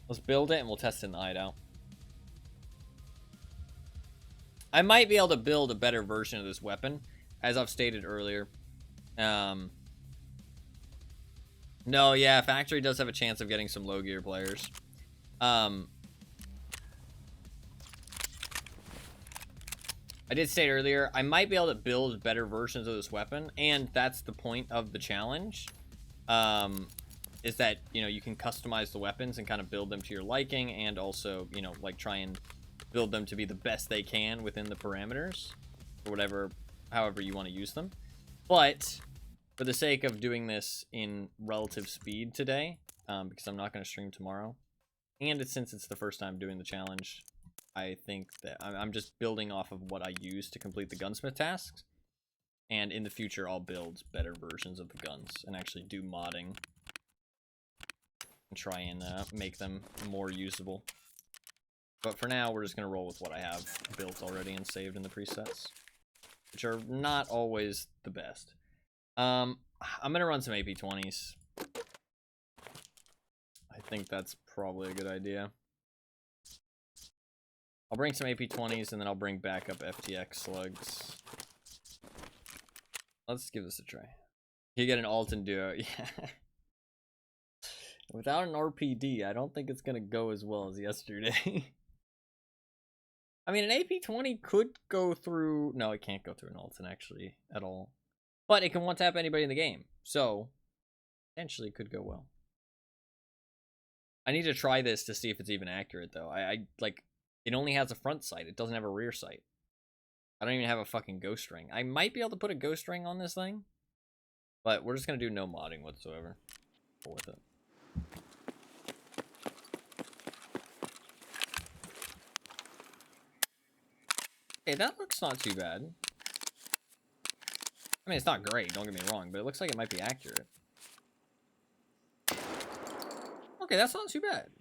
Let's build it and we'll test it in the hideout. I might be able to build a better version of this weapon, as I've stated earlier. No, yeah, factory does have a chance of getting some low gear players. I did state earlier, I might be able to build better versions of this weapon, and that's the point of the challenge. Is that, you know, you can customize the weapons and kind of build them to your liking, and also, you know, like try and build them to be the best they can within the parameters, or whatever, however you want to use them. But for the sake of doing this in relative speed today, because I'm not going to stream tomorrow, and since it's the first time doing the challenge, I think that I'm just building off of what I use to complete the gunsmith tasks, and in the future I'll build better versions of the guns and actually do modding and try and make them more usable. But for now, we're just going to roll with what I have built already and saved in the presets, which are not always the best. I'm going to run some AP20s. I think that's probably a good idea. I'll bring some AP20s, and then I'll bring back up FTX slugs. Let's give this a try. You get an alt and duo. Yeah. Without an RPD, I don't think it's going to go as well as yesterday. I mean, an AP20 could go through... No, it can't go through an Alton, actually, at all. But it can one-tap anybody in the game. So, potentially it could go well. I need to try this to see if it's even accurate, though. Like, it only has a front sight. It doesn't have a rear sight. I don't even have a fucking ghost ring. I might be able to put a ghost ring on this thing. But we're just going to do no modding whatsoever. Go with it. Hey, that looks not too bad. I mean, it's not great, don't get me wrong, but it looks like it might be accurate. Okay, that's not too bad.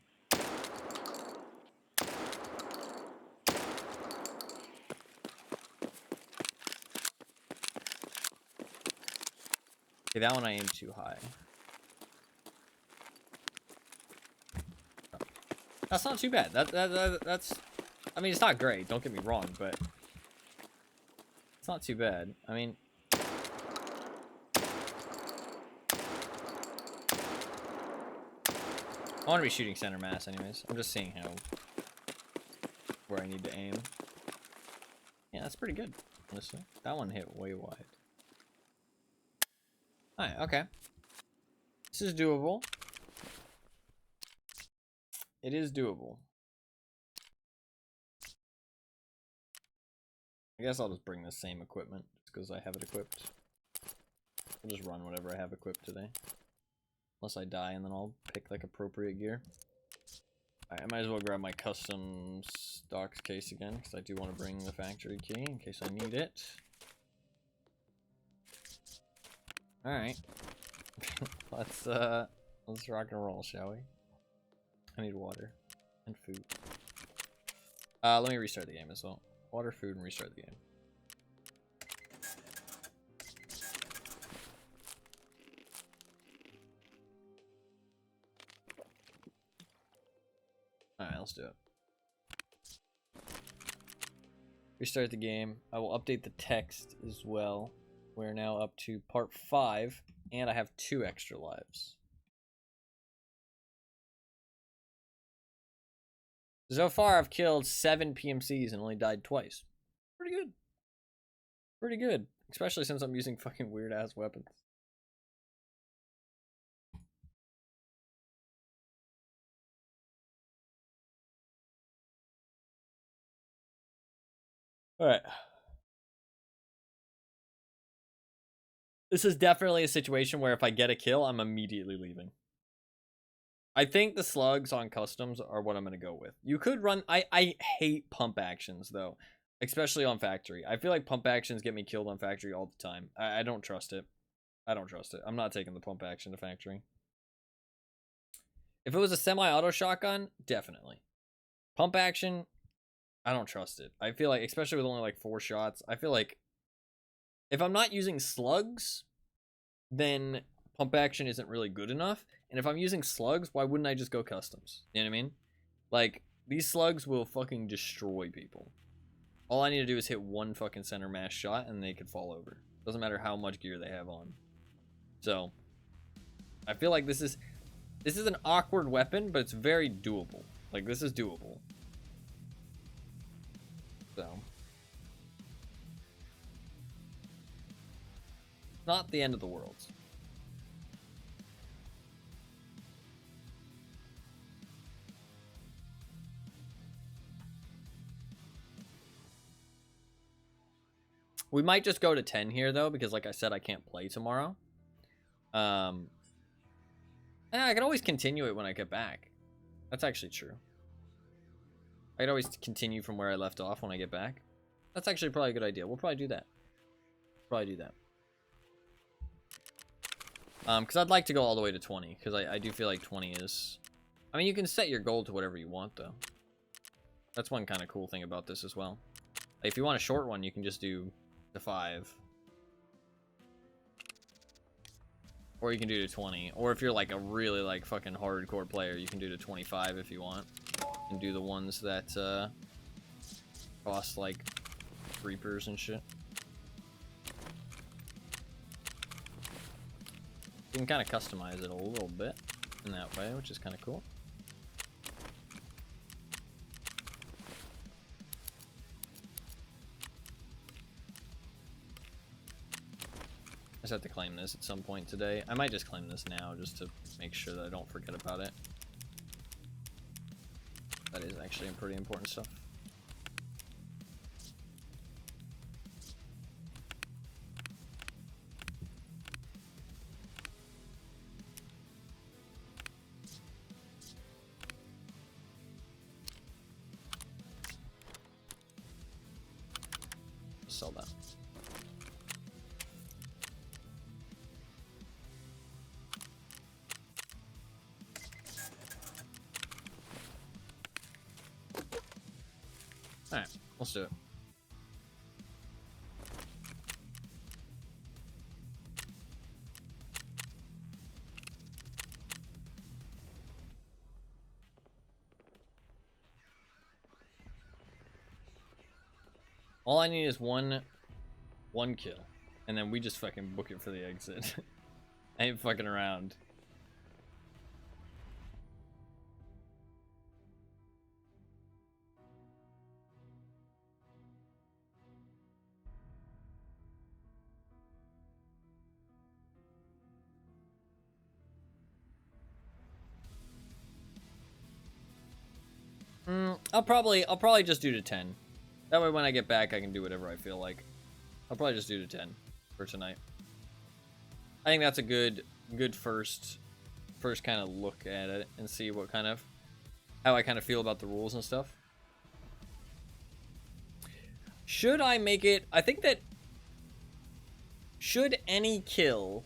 Okay, that one I aimed too high. That's not too bad. That's... I mean, it's not great, don't get me wrong, but... It's not too bad. I mean... I want to be shooting center mass anyways. I'm just seeing how... where I need to aim. Yeah, that's pretty good, honestly. That one hit way wide. Alright, okay. This is doable. It is doable. I guess I'll just bring the same equipment, just because I have it equipped. I'll just run whatever I have equipped today. Unless I die, and then I'll pick, like, appropriate gear. Alright, I might as well grab my custom stocks case again, because I do want to bring the factory key, in case I need it. Alright. Let's rock and roll, shall we? I need water and food. Let me restart the game as well. Water, food, and restart the game. Alright, let's do it. Restart the game. I will update the text as well. We're now up to part 5, and I have 2 extra lives. So far, I've killed 7 PMCs and only died twice. Pretty good. Pretty good. Especially since I'm using fucking weird-ass weapons. Alright. This is definitely a situation where if I get a kill, I'm immediately leaving. I think the slugs on customs are what I'm going to go with. You could run... I hate pump actions, though. Especially on factory. I feel like pump actions get me killed on factory all the time. I don't trust it. I don't trust it. I'm not taking the pump action to factory. If it was a semi-auto shotgun, definitely. Pump action, I don't trust it. I feel like, especially with only like 4 shots, I feel like if I'm not using slugs, then pump action isn't really good enough. And if I'm using slugs, why wouldn't I just go customs? You know what I mean? Like, these slugs will fucking destroy people. All I need to do is hit one fucking center mass shot and they could fall over. Doesn't matter how much gear they have on. So, I feel like this is an awkward weapon, but it's very doable. Like, this is doable. So, not the end of the world. We might just go to 10 here, though, because like I said, I can't play tomorrow. I can always continue it when I get back. That's actually true. I could always continue from where I left off when I get back. That's actually probably a good idea. We'll probably do that. Because I'd like to go all the way to 20, because I do feel like 20 is... I mean, you can set your goal to whatever you want, though. That's one kind of cool thing about this as well. Like, if you want a short one, you can just do to 5. Or you can do to 20. Or if you're like a really like fucking hardcore player, you can do to 25 if you want. And do the ones that cost like creepers and shit. You can kind of customize it a little bit in that way, which is kind of cool. I just have to claim this at some point today. I might just claim this now just to make sure that I don't forget about it. That is actually pretty important stuff. Sell that. Alright, let's do it. All I need is one kill, and then we just fucking book it for the exit. I ain't fucking around. I'll probably just do to 10. That way when I get back I can do whatever I feel like. I'll probably just do to 10 for tonight. I think that's a good first kind of look at it and see what kind of how I kind of feel about the rules and stuff. Should I make it? I think that should any kill,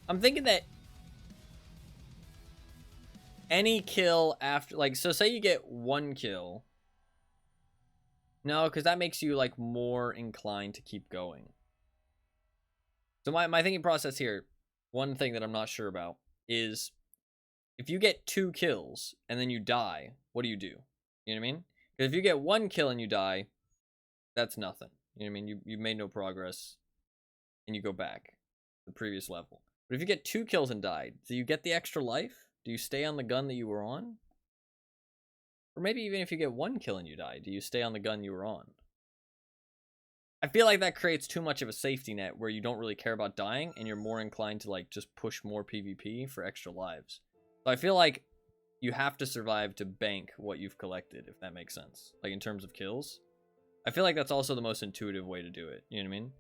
I'm thinking that any kill after, like, so say you get 1 kill. No, because that makes you, like, more inclined to keep going. So my thinking process here, one thing that I'm not sure about is if you get 2 kills and then you die, what do? You know what I mean? Because if you get 1 kill and you die, that's nothing. You know what I mean? You've made no progress and you go back to the previous level. But if you get 2 kills and die, do you get the extra life? Do you stay on the gun that you were on? Or maybe even if you get 1 kill and you die, do you stay on the gun you were on? I feel like that creates too much of a safety net where you don't really care about dying and you're more inclined to, like, just push more PvP for extra lives. So I feel like you have to survive to bank what you've collected, if that makes sense. Like, in terms of kills. I feel like that's also the most intuitive way to do it. You know what I mean?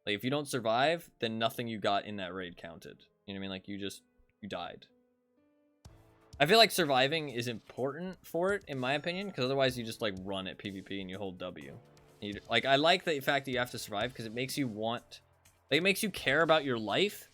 Like, if you don't survive, then nothing you got in that raid counted. You know what I mean? Like, you died. I feel like surviving is important for it, in my opinion, because otherwise you just, like, run at PvP and you hold W. Like, I like the fact that you have to survive because it makes you want, like, it makes you care about your life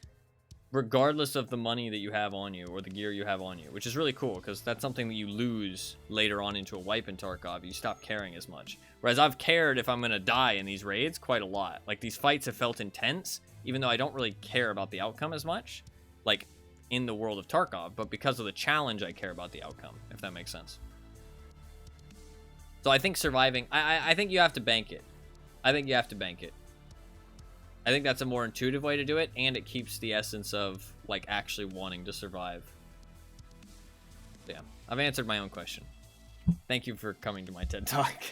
regardless of the money that you have on you or the gear you have on you, which is really cool because that's something that you lose later on into a wipe in Tarkov. You stop caring as much. Whereas I've cared if I'm going to die in these raids quite a lot. Like, these fights have felt intense, even though I don't really care about the outcome as much, like, in the world of Tarkov, but because of the challenge, I care about the outcome, if that makes sense. So I think surviving, I think you have to bank it. I think you have to bank it. I think that's a more intuitive way to do it, and it keeps the essence of, like, actually wanting to survive. Yeah, I've answered my own question. Thank you for coming to my TED Talk.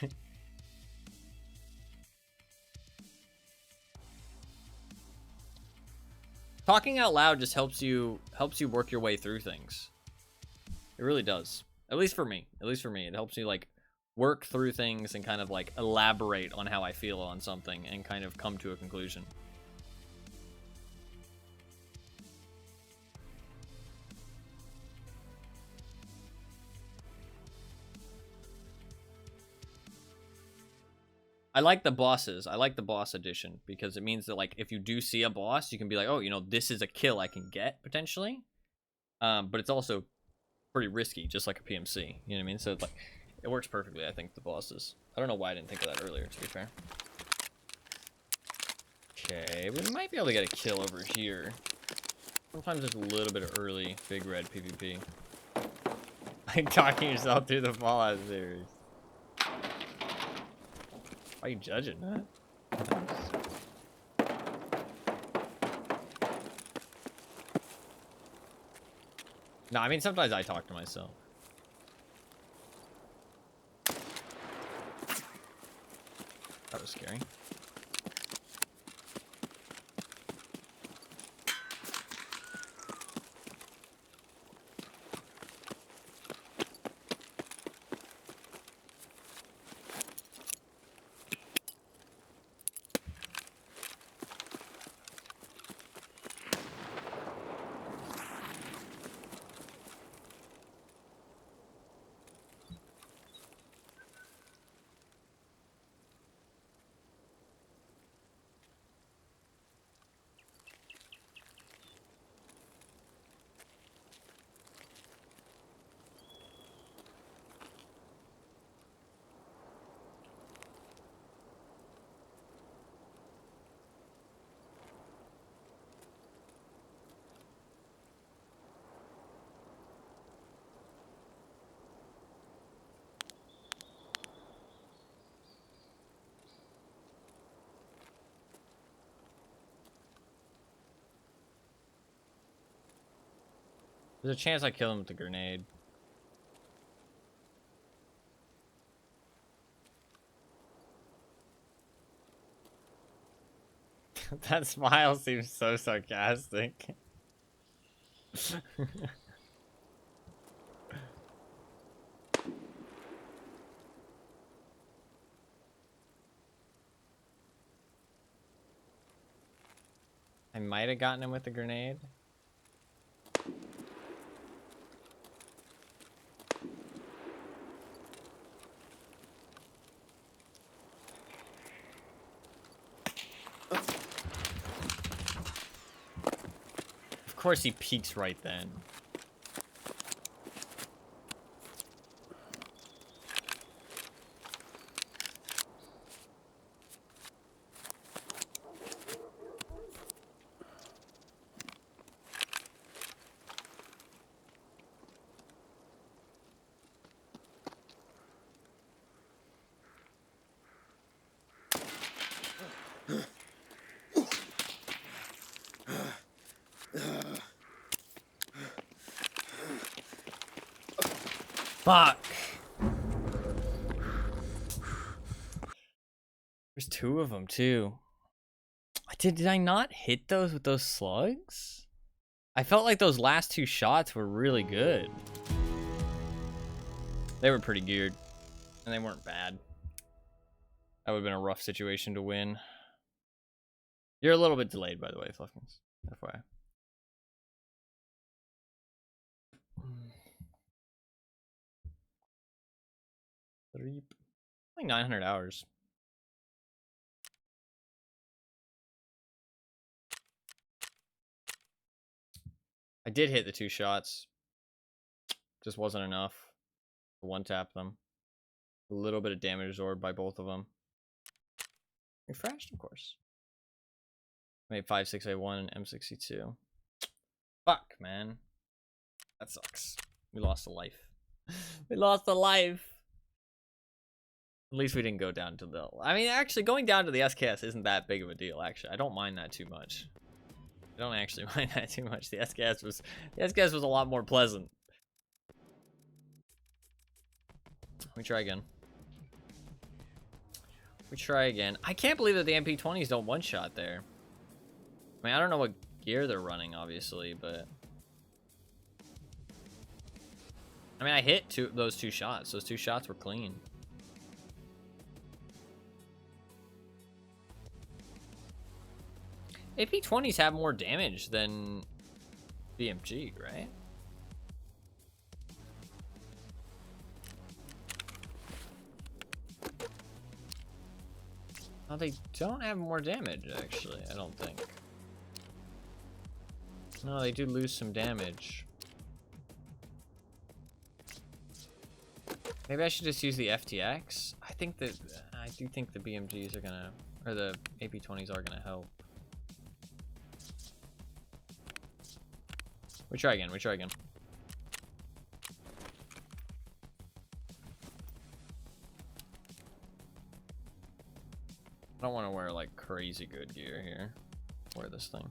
Talking out loud just helps you work your way through things. It really does. At least for me. It helps me, like, work through things and kind of, like, elaborate on how I feel on something and kind of come to a conclusion. I like the bosses. I like the boss edition because it means that, like, if you do see a boss, you can be like, oh, you know, this is a kill I can get potentially. But it's also pretty risky, just like a PMC. You know what I mean? So it's like, it works perfectly, I think, the bosses. I don't know why I didn't think of that earlier, to be fair. Okay, we might be able to get a kill over here. Sometimes there's a little bit of early big red PvP. Like talking yourself through the Fallout series. Why are you judging, huh? No, I mean, sometimes I talk to myself. That was scary. There's a chance I kill him with the grenade. That smile seems so sarcastic. I might have gotten him with the grenade. Of course he peeks right then. Fuck. There's two of them too. Did I not hit those with those slugs? I felt like those last two shots were really good. They were pretty geared, and they weren't bad. That would have been a rough situation to win. You're a little bit delayed, by the way, Fluffkins. FYI. Like 900 hours. I did hit the two shots. Just wasn't enough to one-tap them. A little bit of damage absorbed by both of them. Refreshed, of course. Made 5681 and M62. Fuck, man. That sucks. We lost a life. We lost a life. At least we didn't go down to the... I mean, actually, going down to the SKS isn't that big of a deal, actually. I don't mind that too much. I don't actually mind that too much. The SKS was a lot more pleasant. We try again. We try again. I can't believe that the MP20s don't one-shot there. I mean, I don't know what gear they're running, obviously, but... I mean, I hit those two shots. Those two shots were clean. AP20s have more damage than BMG, right? Oh, they don't have more damage, actually, I don't think. No, they do lose some damage. Maybe I should just use the FTX. I do think the BMGs are gonna, or the AP20s are gonna help. We try again, we try again. I don't want to wear like crazy good gear here. Wear this thing.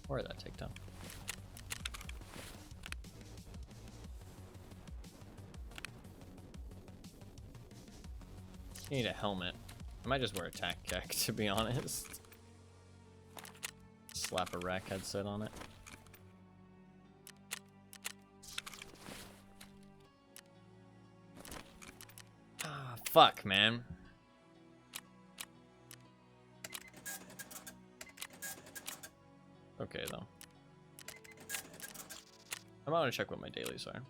Wear that takedown. You need a helmet. I might just wear a tac kek, to be honest. Slap a rack headset on it. Ah, fuck, man. Okay, though. I might want to check what my dailies are.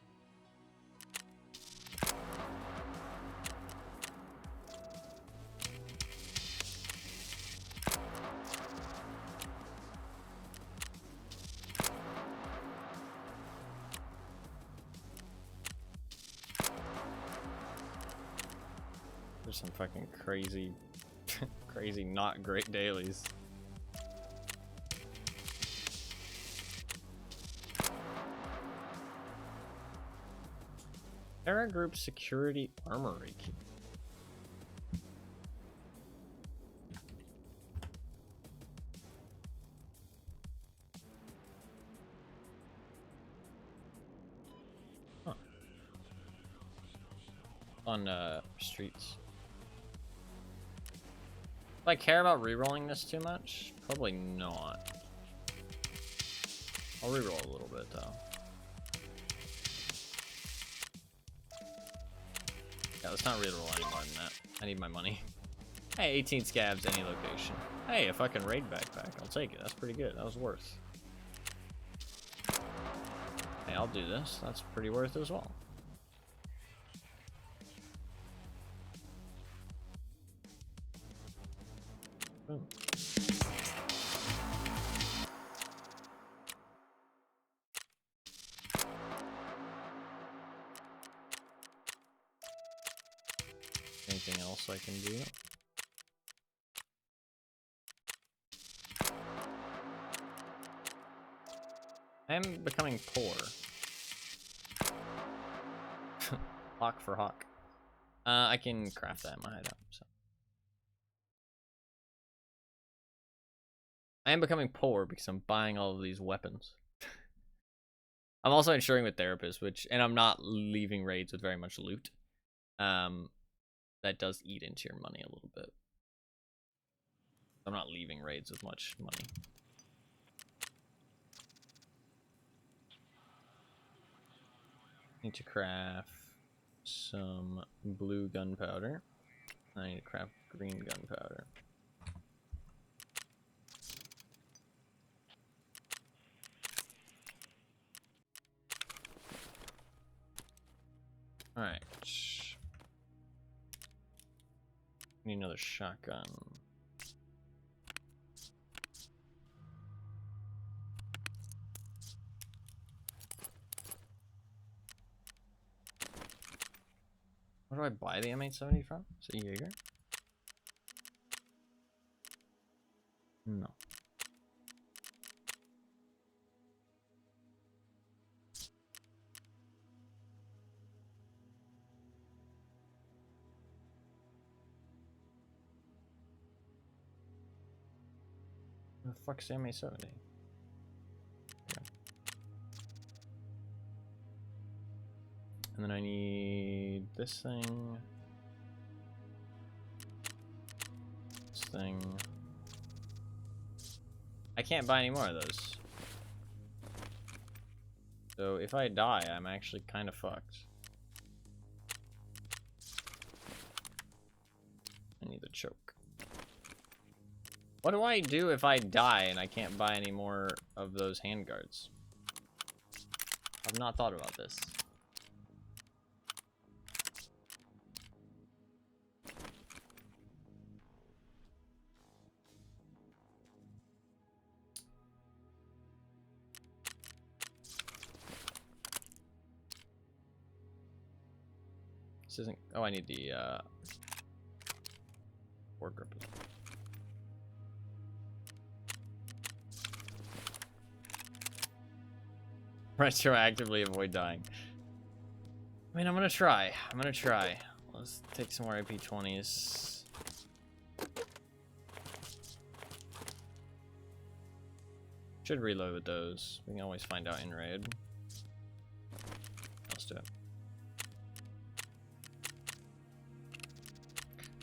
There's some fucking crazy, crazy not great dailies. Terra Group Security Armory Key. Huh. On streets. Do I care about rerolling this too much? Probably not. I'll reroll a little bit though. Yeah, let's not reroll any more than that. I need my money. Hey, 18 scabs, any location. Hey, a fucking raid backpack. I'll take it. That's pretty good. That was worth. Hey, I'll do this. That's pretty worth as well. Boom. Anything else I can do? I am becoming poor. Hawk for hawk. I can craft that in my hideout. So I am becoming poor because I'm buying all of these weapons. I'm also insuring with therapists, and I'm not leaving raids with very much loot. That does eat into your money a little bit. I'm not leaving raids with much money. Need to craft some blue gunpowder. I need to craft green gunpowder. Alright. Need another shotgun. Where do I buy the M870 from? Is it Jaeger? No. Where the fuck's the M870? And then I need this thing. This thing. I can't buy any more of those. So if I die, I'm actually kind of fucked. I need the choke. What do I do if I die and I can't buy any more of those handguards? I've not thought about this. This isn't... Oh, I need the, war grip. Retroactively avoid dying. I mean, I'm gonna try. Let's take some more AP20s. Should reload with those. We can always find out in raid. Let's do it.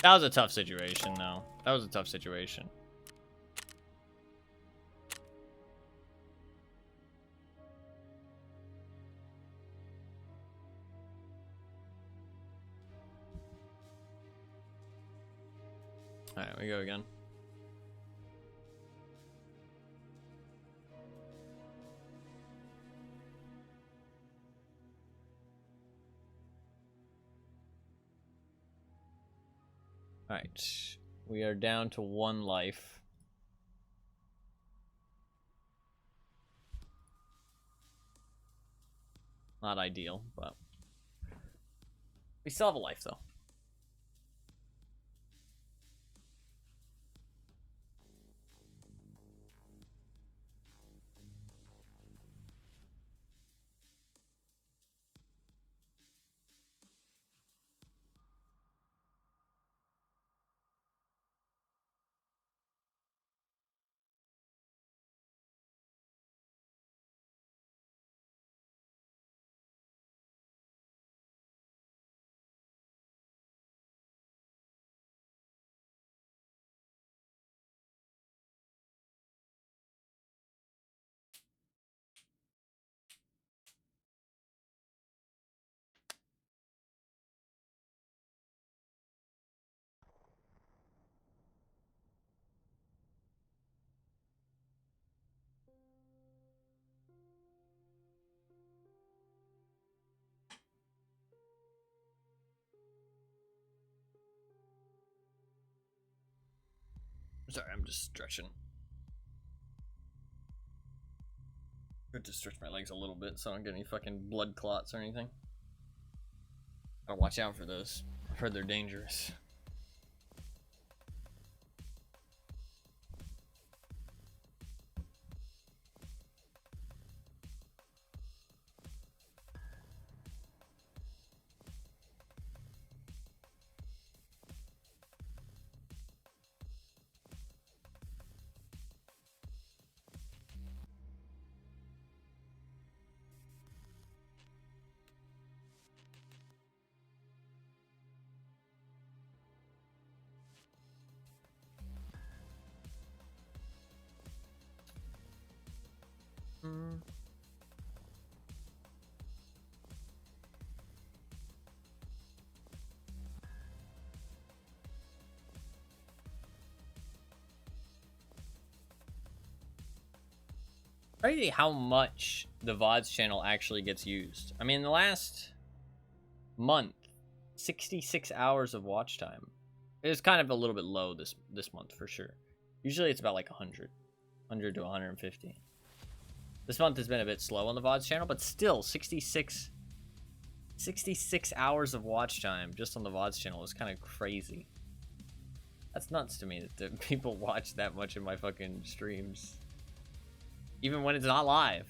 That was a tough situation, though. That was a tough situation. Alright, we go again. Alright. We are down to 1 life. Not ideal, but we still have a life, though. Sorry, I'm just stretching. Good to stretch my legs a little bit so I don't get any fucking blood clots or anything. Gotta watch out for those. I've heard they're dangerous. Mm. Crazy how much the VODs channel actually gets used. I mean, in the last month, 66 hours of watch time. It was kind of a little bit low this month for sure. Usually it's about like 100 to 150. This month has been a bit slow on the VODs channel, but still 66 hours of watch time just on the VODs channel is kind of crazy. That's nuts to me that people watch that much in my fucking streams. Even when it's not live.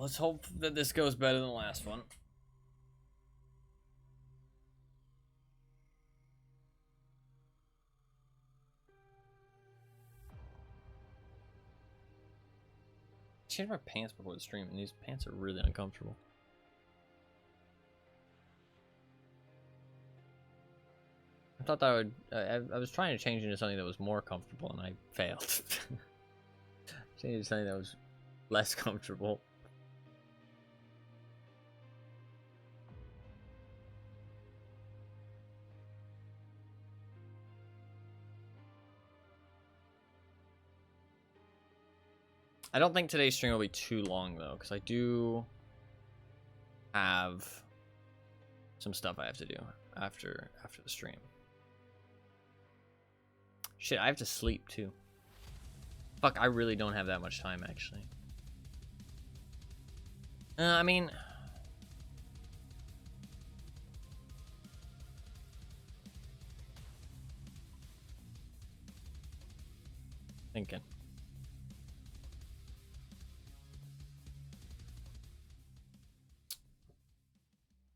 Let's hope that this goes better than the last one. I changed my pants before the stream, and these pants are really uncomfortable. I thought that I would. I was trying to change into something that was more comfortable, and I failed. Changed into something that was less comfortable. I don't think today's stream will be too long though, because I do have some stuff I have to do after the stream. Shit, I have to sleep too. Fuck, I really don't have that much time actually. I mean, thinking.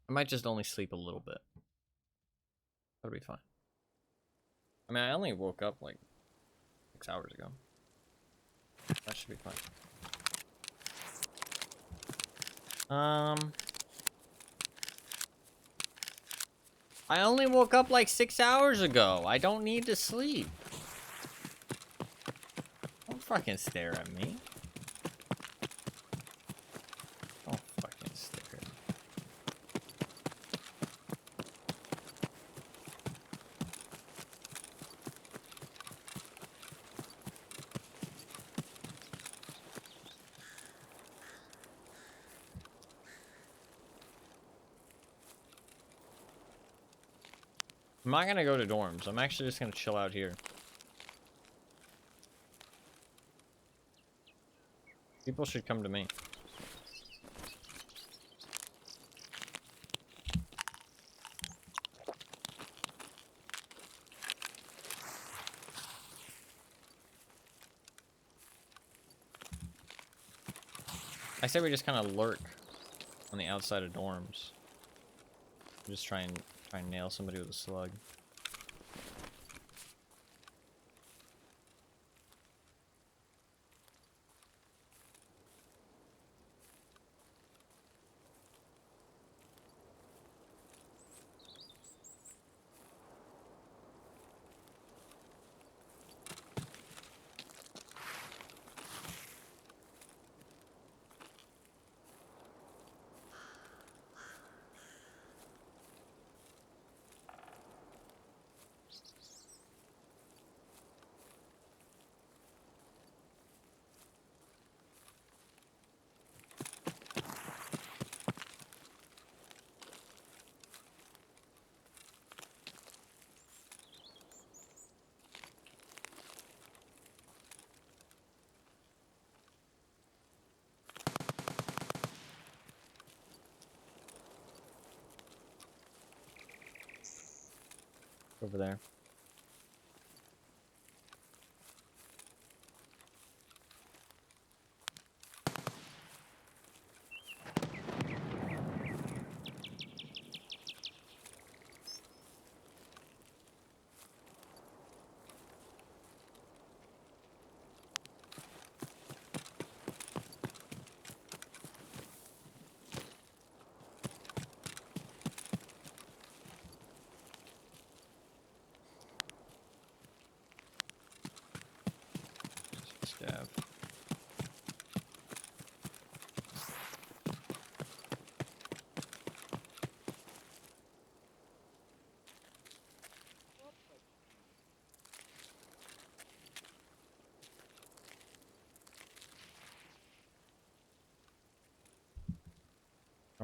I might just only sleep a little bit. That'll be fine. I mean, I only woke up like 6 hours ago. That should be fine. I only woke up like 6 hours ago. I don't need to sleep. Don't fucking stare at me. Don't fucking stare at me. I'm not gonna go to dorms. I'm actually just gonna chill out here. People should come to me. I say we just kind of lurk on the outside of dorms. Just try and nail somebody with a slug. Over there.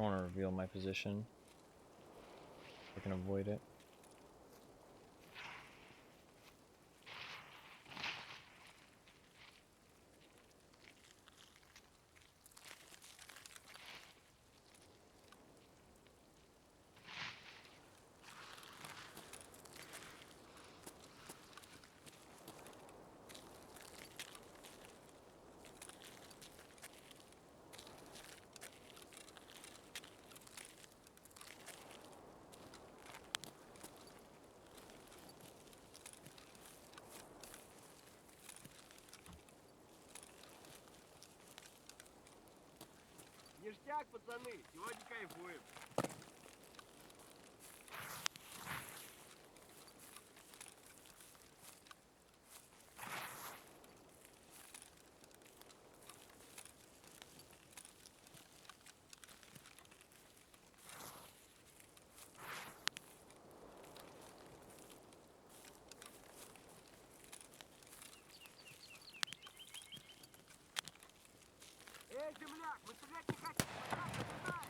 don't want to reveal my position. I can avoid it. Ништяк, пацаны, сегодня кайфуем. Эй, земляк, мы стрелять не хотим, пожалуйста, сюда!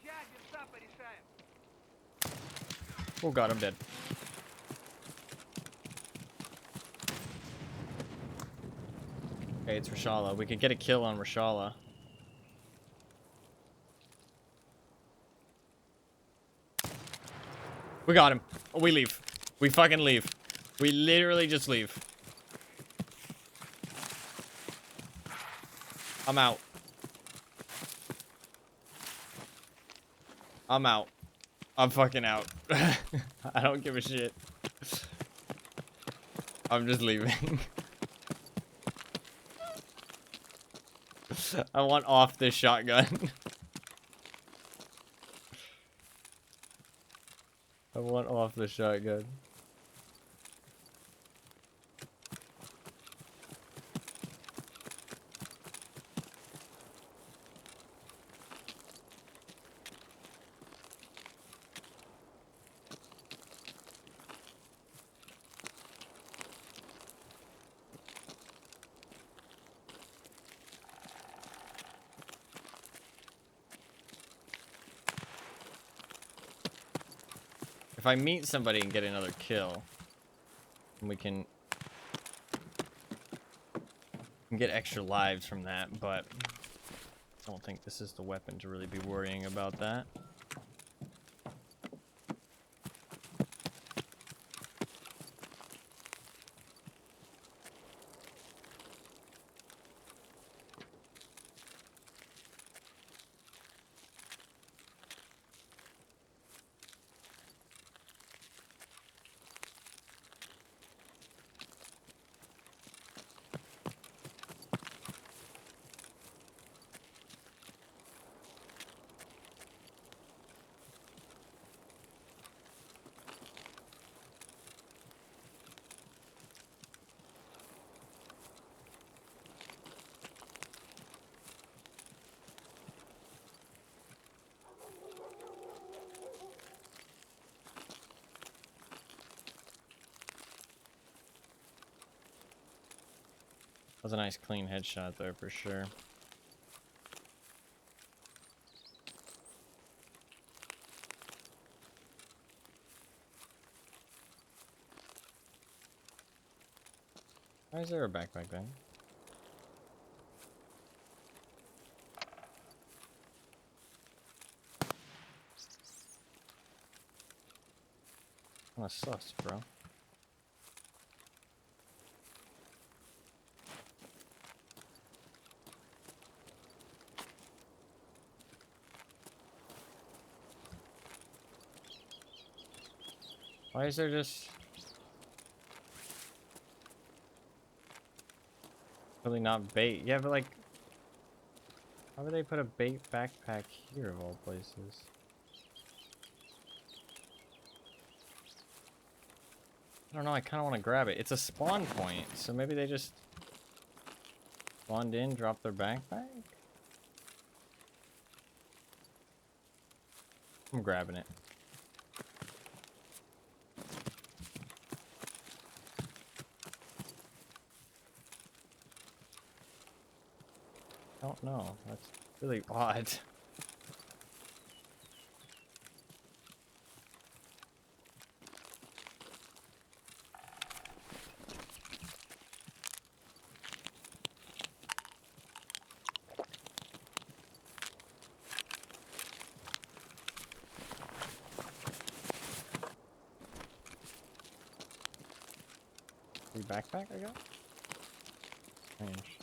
Сейчас места порешаем. Oh god, I'm dead. Okay, it's Rashala. We could get a kill on Rashala. We got him. Oh, we leave. We fucking leave. We literally just leave. I'm out. I'm out. I'm fucking out. I don't give a shit. I'm just leaving. I want off this shotgun. I want off the shotgun. If I meet somebody and get another kill, we can get extra lives from that, but I don't think this is the weapon to really be worrying about that. That was a nice clean headshot there for sure. Why is there a backpack then? Kinda sus, bro. Why is there just really not bait? Yeah, but like, how would they put a bait backpack here of all places? I don't know, I kind of want to grab it. It's a spawn point, so maybe they just spawned in, dropped their backpack? I'm grabbing it. I don't know. That's really odd. Free backpack I got? Strange.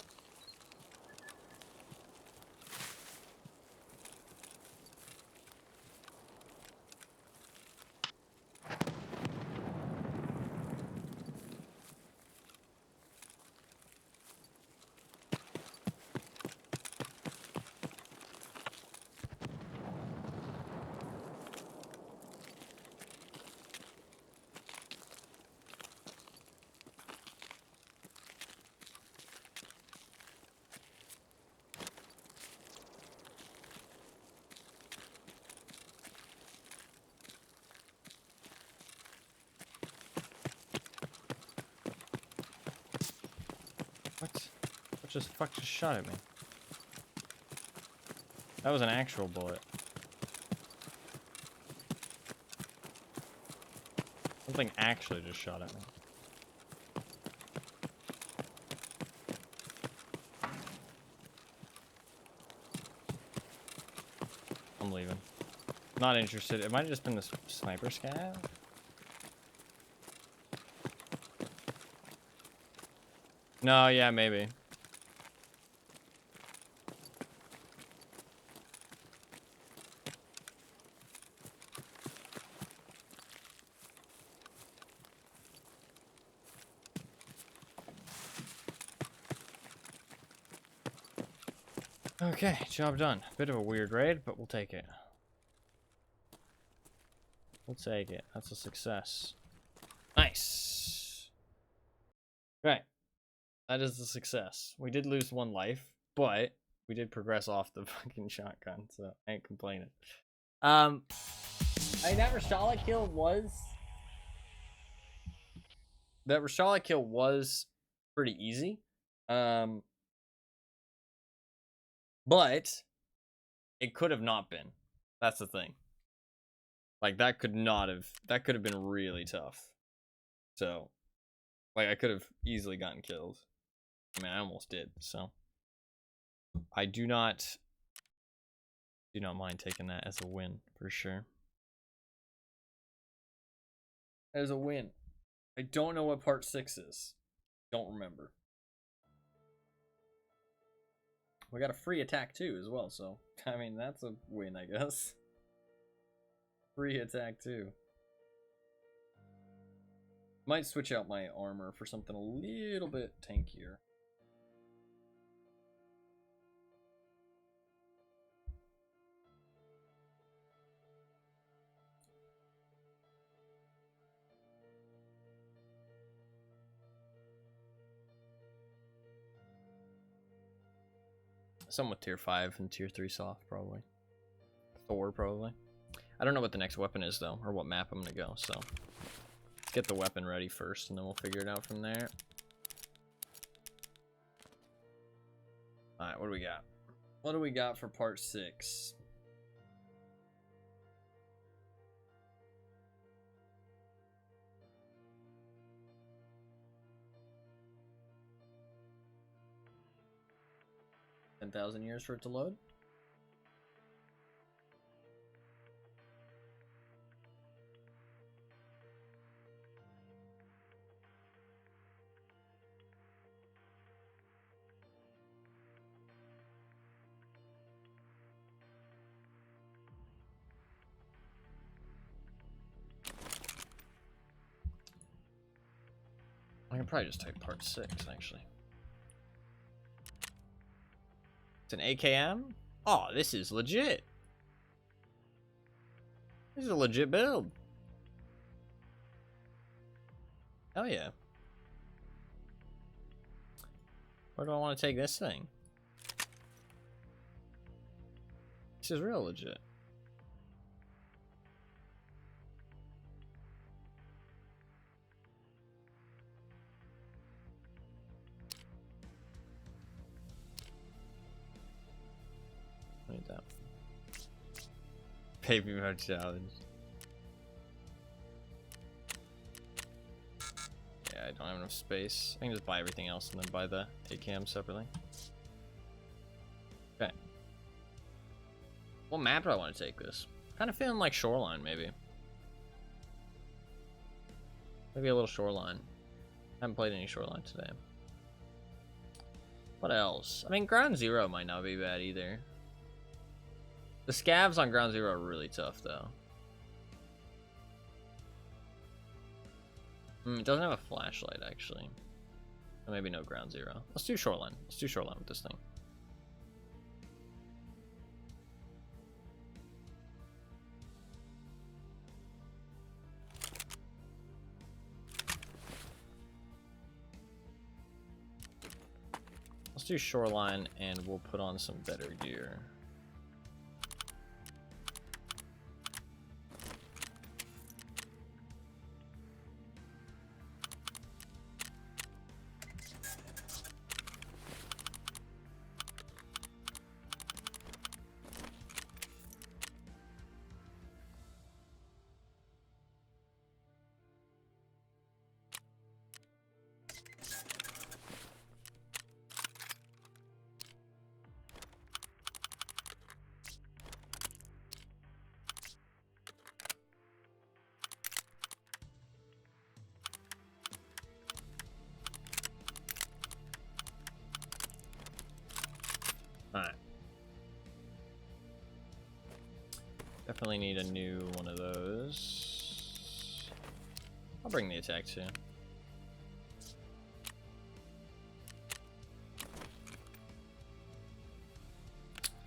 What? What just fuck just shot at me? That was an actual bullet. Something actually just shot at me. I'm leaving. Not interested. It might have just been the sniper scav. No, yeah, maybe. Okay, job done. Bit of a weird raid, but we'll take it. We'll take it. That's a success. Nice. Right. That is a success. We did lose 1 life, but we did progress off the fucking shotgun, so I ain't complaining. I mean, that Rashala kill was... That Rashala kill was pretty easy. But it could have not been. That's the thing. Like, that could have been really tough. So, like, I could have easily gotten killed. I mean, I almost did, so. I do not mind taking that as a win, for sure. As a win. I don't know what part 6 is. Don't remember. We got a free attack too as well, so I mean that's a win, I guess. Free attack too. Might switch out my armor for something a little bit tankier. Some with tier 5 and tier 3 soft, probably. Thor, probably. I don't know what the next weapon is, though, or what map I'm going to go, so. Let's get the weapon ready first, and then we'll figure it out from there. Alright, what do we got? What do we got for part 6? $10,000 years for it to load? I can probably just type part 6, actually. It's an AKM? Oh, this is legit. This is a legit build. Hell yeah. Where do I want to take this thing? This is real legit. I need that. Baby mode challenge. Yeah, I don't have enough space. I can just buy everything else and then buy the AKM separately. Okay. What map do I want to take this? Kind of feeling like Shoreline, maybe. Maybe a little Shoreline. I haven't played any Shoreline today. What else? I mean, Ground Zero might not be bad either. The scavs on Ground Zero are really tough, though. It doesn't have a flashlight, actually. So maybe no Ground Zero. Let's do Shoreline. Let's do Shoreline with this thing. Let's do Shoreline, and we'll put on some better gear. Alright. Definitely need a new one of those. I'll bring the attack too.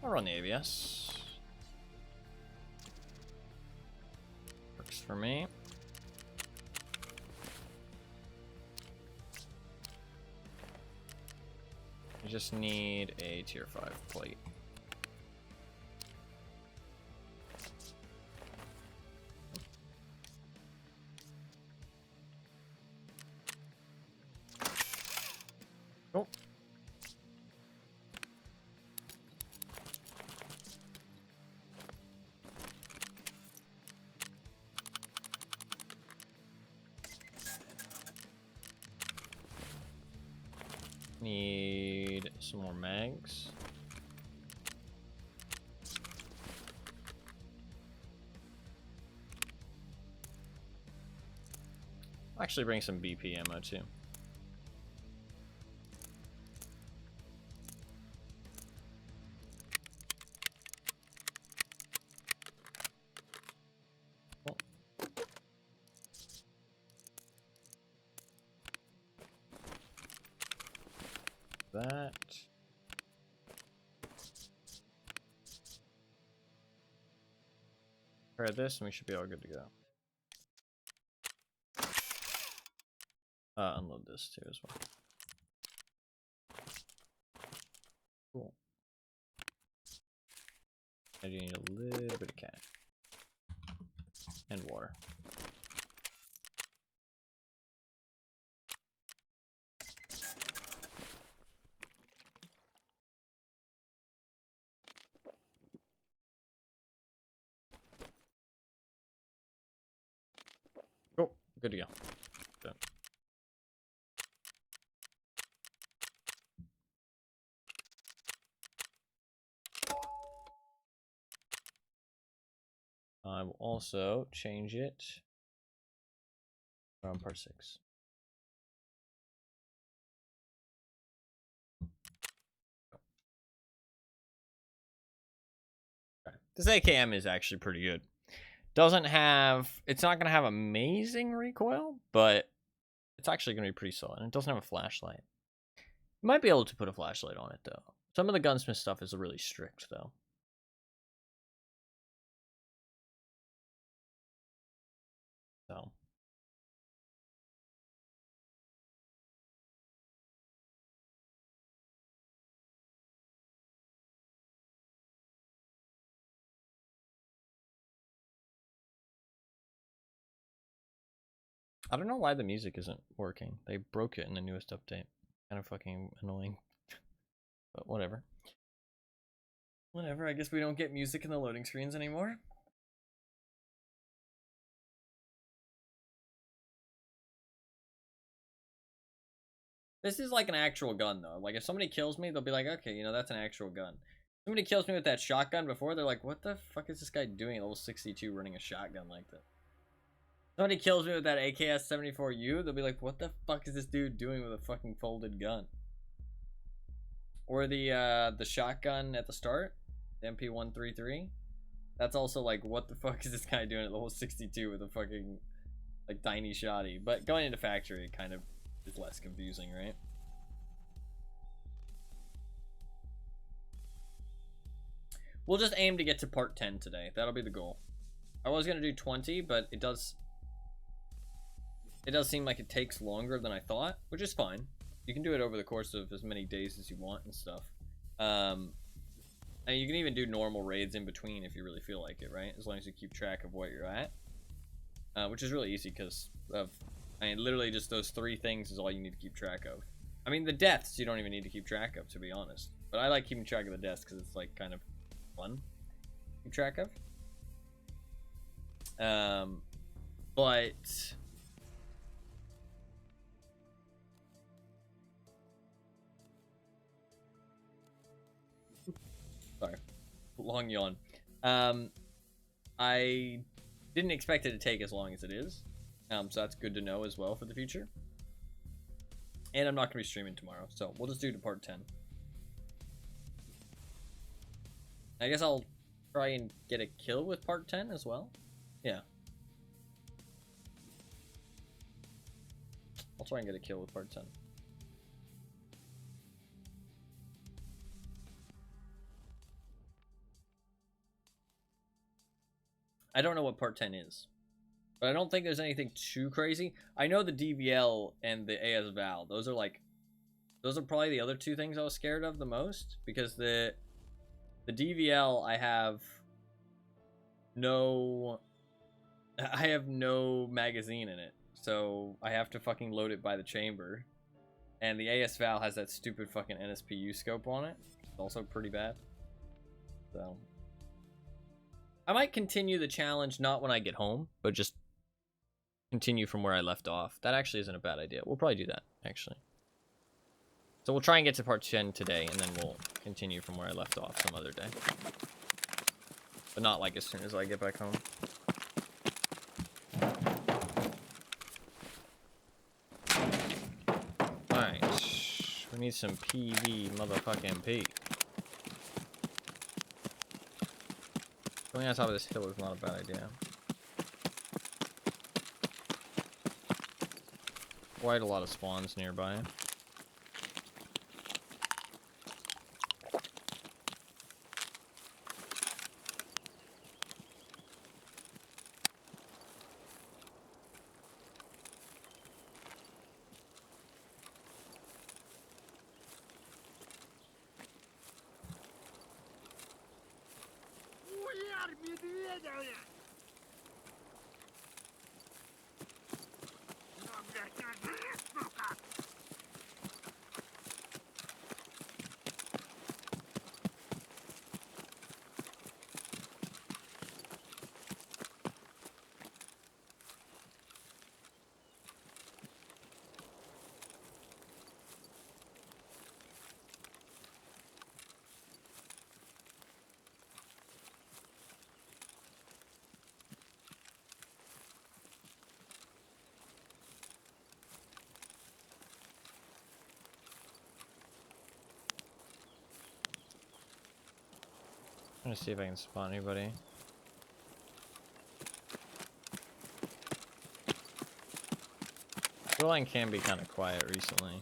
I'll run the ABS. Works for me. I just need a tier 5 plate. Cool. Need some more mags. I'll actually bring some BP ammo too. Cool. That. Try this and we should be all good to go. Unload this too as well. Cool. I do need a little bit of cash. And water. Cool. Good to go. Done. I will also change it around part 6. Okay. This AKM is actually pretty good. Doesn't have, it's not going to have amazing recoil, but it's actually going to be pretty solid. And it doesn't have a flashlight. You might be able to put a flashlight on it though. Some of the gunsmith stuff is really strict though. So. I don't know why the music isn't working. They broke it in the newest update. Kind of fucking annoying. But whatever. Whatever, I guess we don't get music in the loading screens anymore. This is like an actual gun, though. Like, if somebody kills me, they'll be like, okay, you know, that's an actual gun. Somebody kills me with that shotgun before, they're like, what the fuck is this guy doing at level 62 running a shotgun like that? Somebody kills me with that AKS-74U, they'll be like, what the fuck is this dude doing with a fucking folded gun? Or the shotgun at the start, the MP133. That's also like, what the fuck is this guy doing at level 62 with a fucking, like, tiny shotty? But going into factory, it kind of is less confusing, right? We'll just aim to get to part 10 today. That'll be the goal. I was gonna do 20, but it does seem like it takes longer than I thought, which is fine. You can do it over the course of as many days as you want and stuff. And you can even do normal raids in between if you really feel like it, right? As long as you keep track of what you're at. Which is really easy because of, I mean, literally just those 3 things is all you need to keep track of. I mean, the deaths you don't even need to keep track of, to be honest. But I like keeping track of the deaths because it's like kind of fun to keep track of. But sorry, long yawn. I didn't expect it to take as long as it is. So that's good to know as well for the future. And I'm not going to be streaming tomorrow, so we'll just do to part 10. I guess I'll try and get a kill with part 10 as well. Yeah. I'll try and get a kill with part 10. I don't know what part 10 is. But I don't think there's anything too crazy. I know the DVL and the AS Val. Those are probably the other 2 things I was scared of the most. Because the DVL, I have no magazine in it. So I have to fucking load it by the chamber. And the AS Val has that stupid fucking NSPU scope on it. It's also pretty bad. So I might continue the challenge not when I get home, but just continue from where I left off. That actually isn't a bad idea. We'll probably do that, actually. So we'll try and get to part 10 today, and then we'll continue from where I left off some other day. But not like as soon as I get back home. Alright. We need some PV motherfucking P. Going on top of this hill is not a bad idea. Quite a lot of spawns nearby. I'm gonna see if I can spawn anybody. The line can be kind of quiet recently.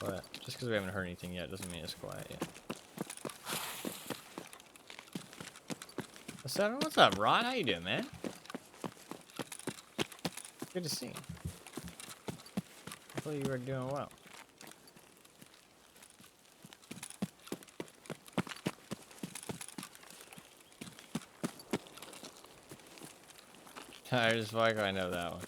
But just because we haven't heard anything yet doesn't mean it's quiet yet. Seven, what's up, Rod? How you doing, man? Good to see you. Hopefully you were doing well. Tired as fuck, I know that one.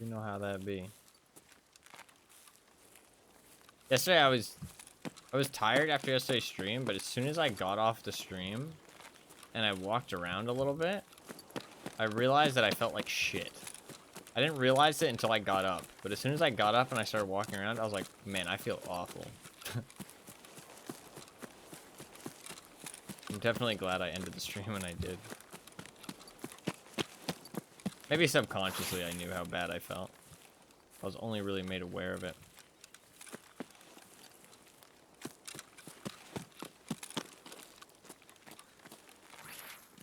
You know how that be. Yesterday I was tired after yesterday's stream, but as soon as I got off the stream and I walked around a little bit, I realized that I felt like shit. I didn't realize it until I got up, but as soon as I got up and I started walking around, I was like, man, I feel awful. I'm definitely glad I ended the stream when I did. Maybe subconsciously I knew how bad I felt. I was only really made aware of it.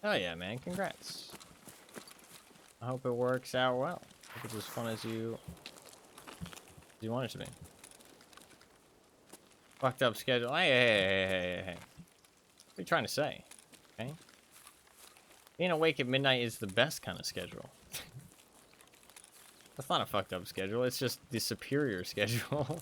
Oh yeah, man, congrats. I hope it works out well. I hope it's as fun as you want it to be. Fucked up schedule. Hey. What are you trying to say? Okay. Being awake at midnight is the best kind of schedule. That's not a fucked up schedule. It's just the superior schedule.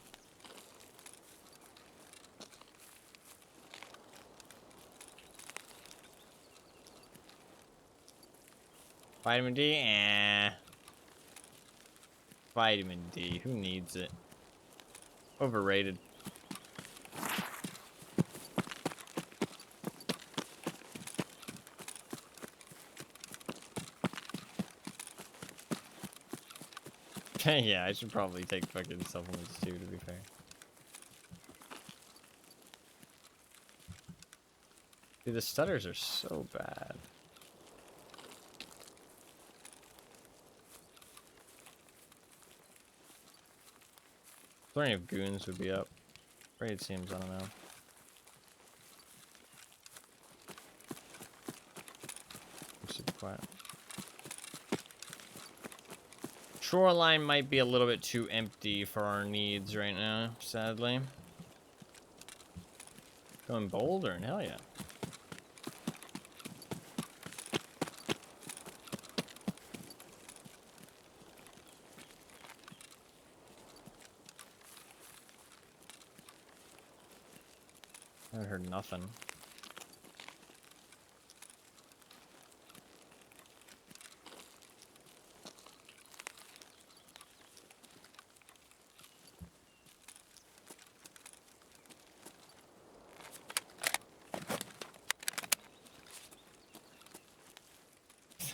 Vitamin D? Eh. Vitamin D. Who needs it? Overrated. Yeah, I should probably take fucking supplements too, to be fair. Dude, the stutters are so bad. Wondering if goons would be up. Raid seems, I don't know. I'm super quiet. Shoreline might be a little bit too empty for our needs right now, sadly. Going Boulder, hell yeah. I heard nothing.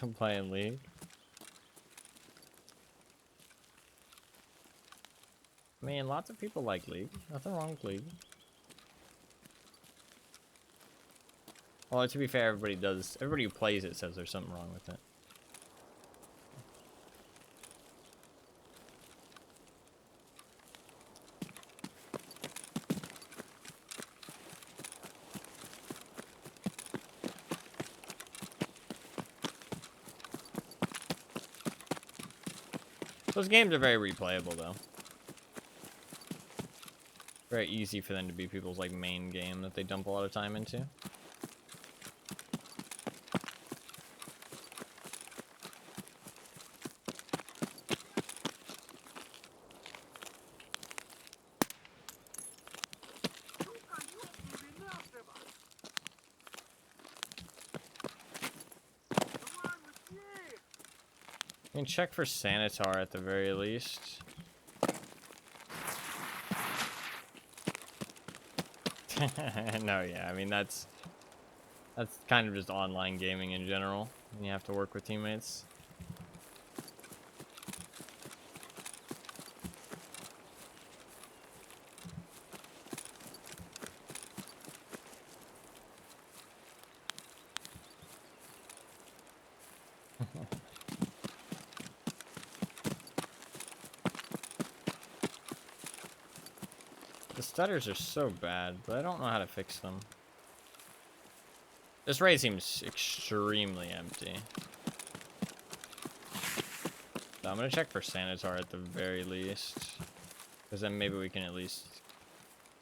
I'm playing League. I mean, lots of people like League. Nothing wrong with League. Well, to be fair, everybody does. Everybody who plays it says there's something wrong with it. Those games are very replayable, though. Very easy for them to be people's like main game that they dump a lot of time into. I mean, check for Sanitar at the very least. No, yeah, I mean that's kind of just online gaming in general. And you have to work with teammates. The stutters are so bad, but I don't know how to fix them. This raid seems extremely empty. So I'm gonna check for Sanitar at the very least. Because then maybe we can at least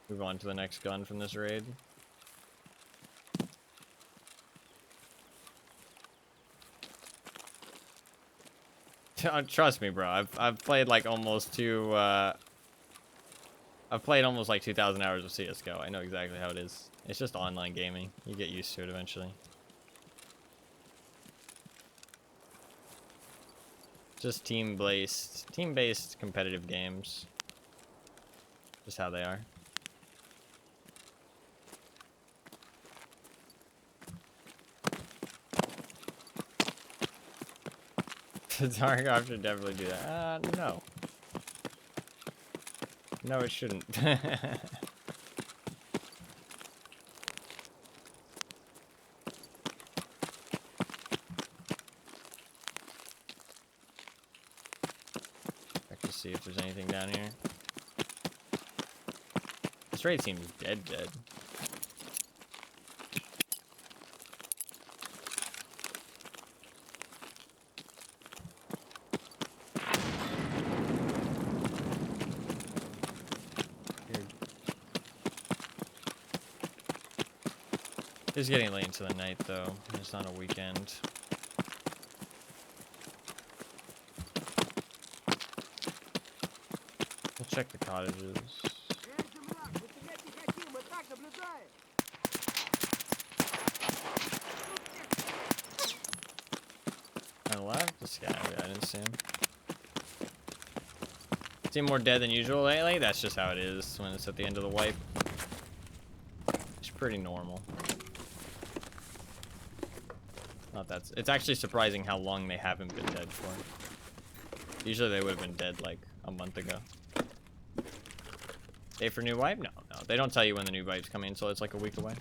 move on to the next gun from this raid. Trust me, bro. I've played like almost I've played almost like 2,000 hours of CS:GO. I know exactly how it is. It's just online gaming. You get used to it eventually. Just team-based competitive games. Just how they are. Tarkov should definitely do that. No. No, it shouldn't. Check to see if there's anything down here. This raid seems dead. It's getting late into the night, though. It's not a weekend. We'll check the cottages. On the left, this guy. I didn't see him. Seem more dead than usual lately. That's just how it is when it's at the end of the wipe. It's pretty normal. Not that. It's actually surprising how long they haven't been dead for. Usually they would have been dead like a month ago. Day for new wipe? No. They don't tell you when the new wipe's coming, so it's like a week away.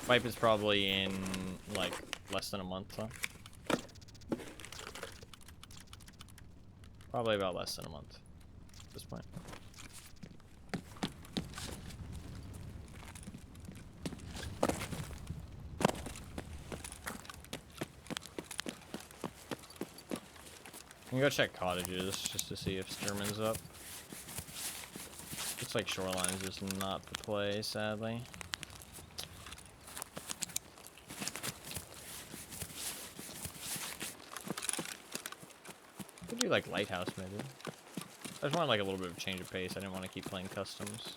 Wipe is probably in like less than a month, though. Probably about less than a month at this point. I'm gonna go check cottages just to see if Sturman's up. Looks like Shoreline is just not the play, sadly. Could do like Lighthouse maybe. I just want like a little bit of change of pace. I didn't want to keep playing customs.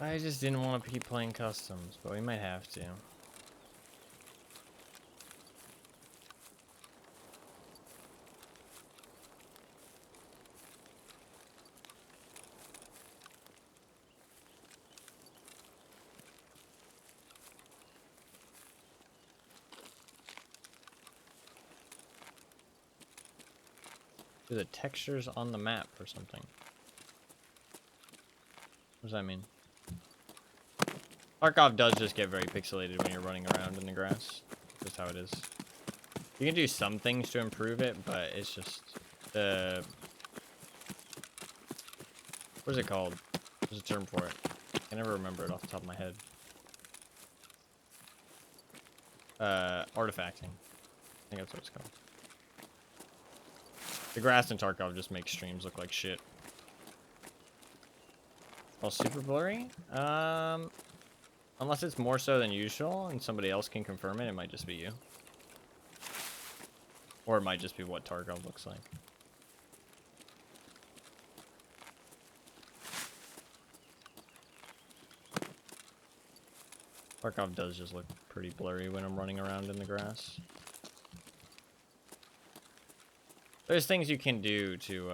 I just didn't want to keep playing customs, but we might have to. Do the textures on the map or something? What does that mean? Tarkov does just get very pixelated when you're running around in the grass. Just how it is. You can do some things to improve it, but it's just the... What is it called? There's a term for it. I can never remember it off the top of my head. Artifacting. I think that's what it's called. The grass in Tarkov just makes streams look like shit. Oh, super blurry? Unless it's more so than usual and somebody else can confirm it, it might just be you. Or it might just be what Tarkov looks like. Tarkov does just look pretty blurry when I'm running around in the grass. There's things you can do to,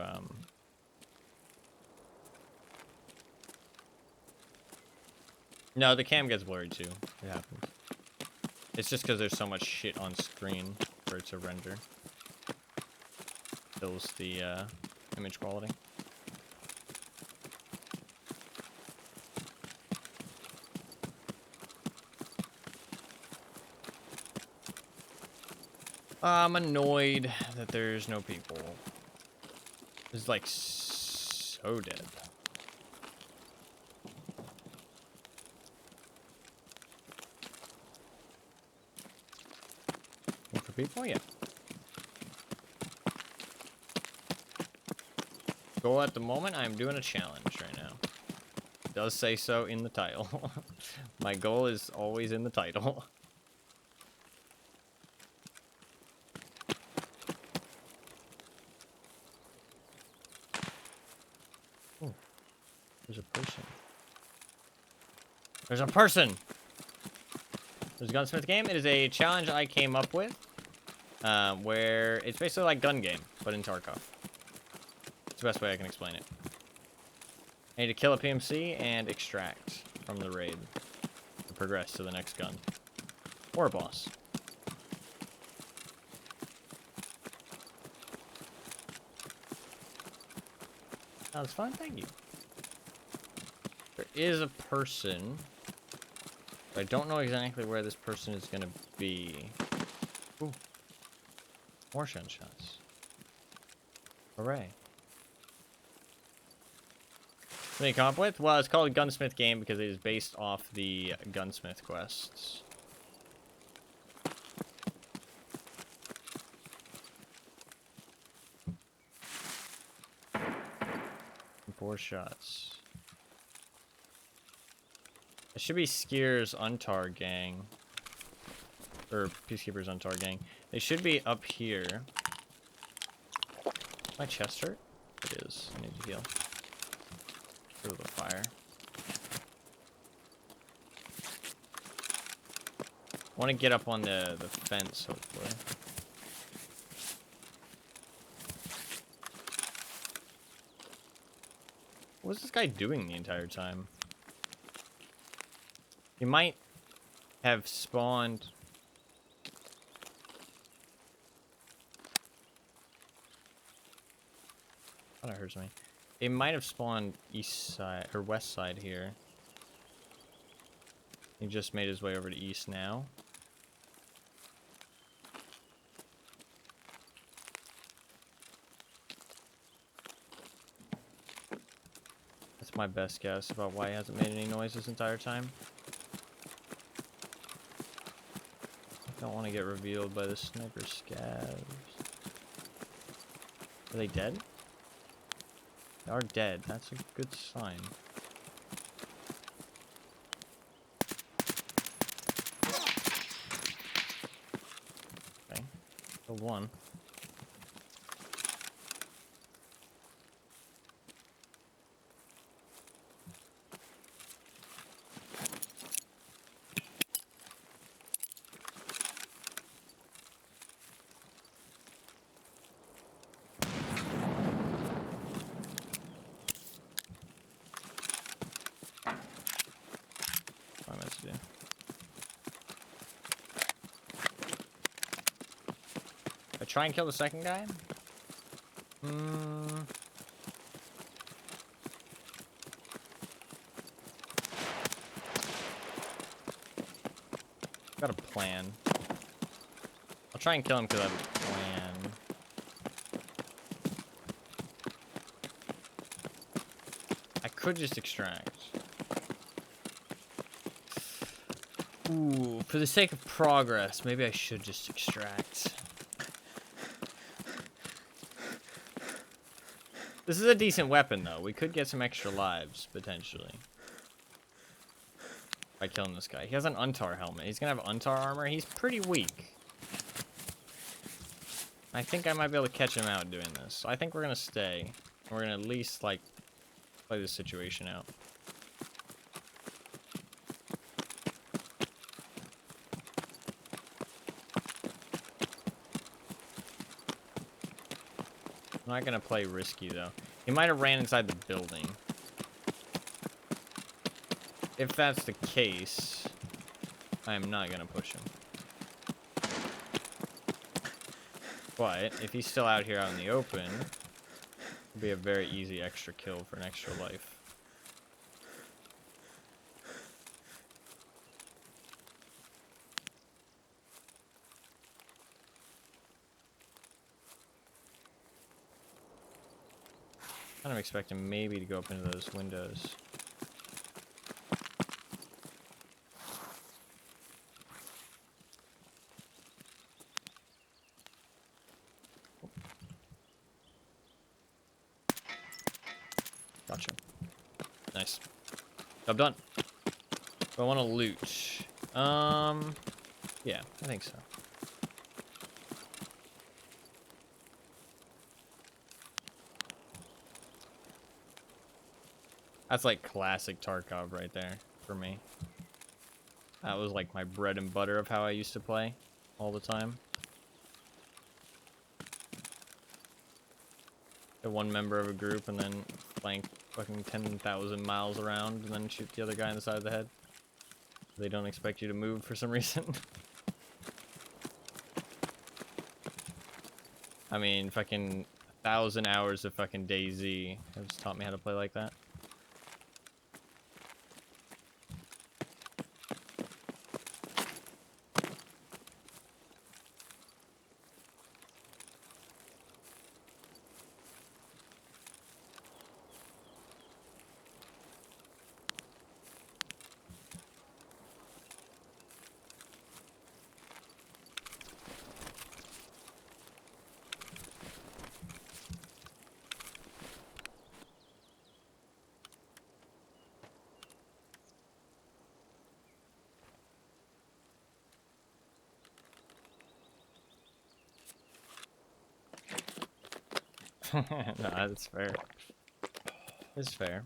No, the cam gets blurry too. It happens. It's just because there's so much shit on screen for it to render. Kills the, image quality. I'm annoyed that there's no people. It's like so dead. Look for people? Yeah. Goal at the moment, I'm doing a challenge right now. It does say so in the title. My goal is always in the title. There's a person. There's a person! There's a gunsmith game. It is a challenge I came up with. where it's basically like gun game, but in Tarkov. It's the best way I can explain it. I need to kill a PMC and extract from the raid to progress to the next gun. Or a boss. Sounds fun, thank you. There is a person, but I don't know exactly where this person is gonna be. Ooh. More gunshots. Hooray. What do you come up with? Well, it's called a Gunsmith game because it is based off the Gunsmith quests. 4 shots. It should be Skier's Untar gang. Or Peacekeeper's Untar gang. They should be up here. My chest hurt? It is. I need to heal. Through the fire. I want to get up on the fence, hopefully. What was this guy doing the entire time? He might have spawned... I thought I heard something. He might have spawned east side, or west side here. He just made his way over to east now. That's my best guess about why he hasn't made any noise this entire time. I don't want to get revealed by the sniper scabs. Are they dead? They are dead. That's a good sign. Okay. Killed one. What am I meant to do? I try and kill the second guy? Got a plan. I'll try and kill him because I have a plan. I could just extract. Ooh, for the sake of progress, maybe I should just extract. This is a decent weapon, though. We could get some extra lives, potentially. By killing this guy. He has an Untar helmet. He's gonna have Untar armor. He's pretty weak. I think I might be able to catch him out doing this. So I think we're gonna stay. We're gonna at least, like, play this situation out. I'm not gonna play risky, though. He might have ran inside the building. If that's the case, I am not gonna push him. But if he's still out here out in the open, it'll be a very easy extra kill for an extra life. Kind of expecting maybe to go up into those windows. Gotcha. Nice. Job done. Do I want to loot? Yeah, I think so. That's like classic Tarkov right there for me. That was like my bread and butter of how I used to play all the time. the one member of a group and then flank fucking 10,000 miles around and then shoot the other guy in the side of the head. They don't expect you to move for some reason. I mean, fucking 1,000 hours of fucking DayZ has taught me how to play like that. No, that's fair. It's fair.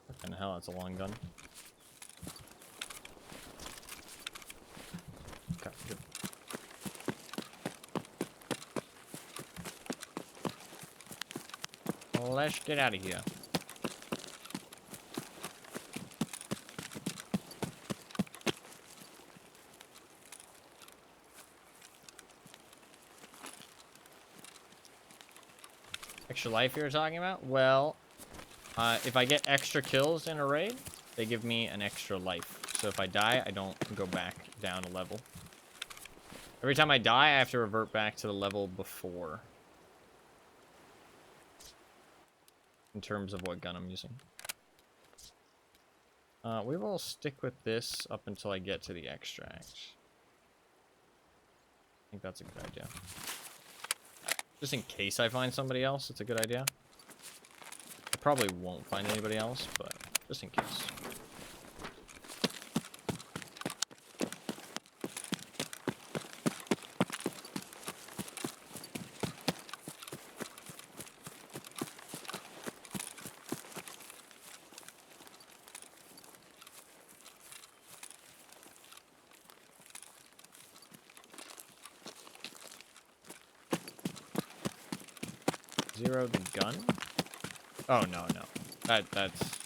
Fucking hell, that's a long gun. Okay, good. Let's get out of here. Extra life you were talking about? Well, if I get extra kills in a raid, they give me an extra life. So if I die, I don't go back down a level. Every time I die, I have to revert back to the level before. In terms of what gun I'm using. We will stick with this up until I get to the extract. I think that's a good idea. Just in case I find somebody else, it's a good idea. I probably won't find anybody else, but just in case. Zero the gun? Oh, no. That's...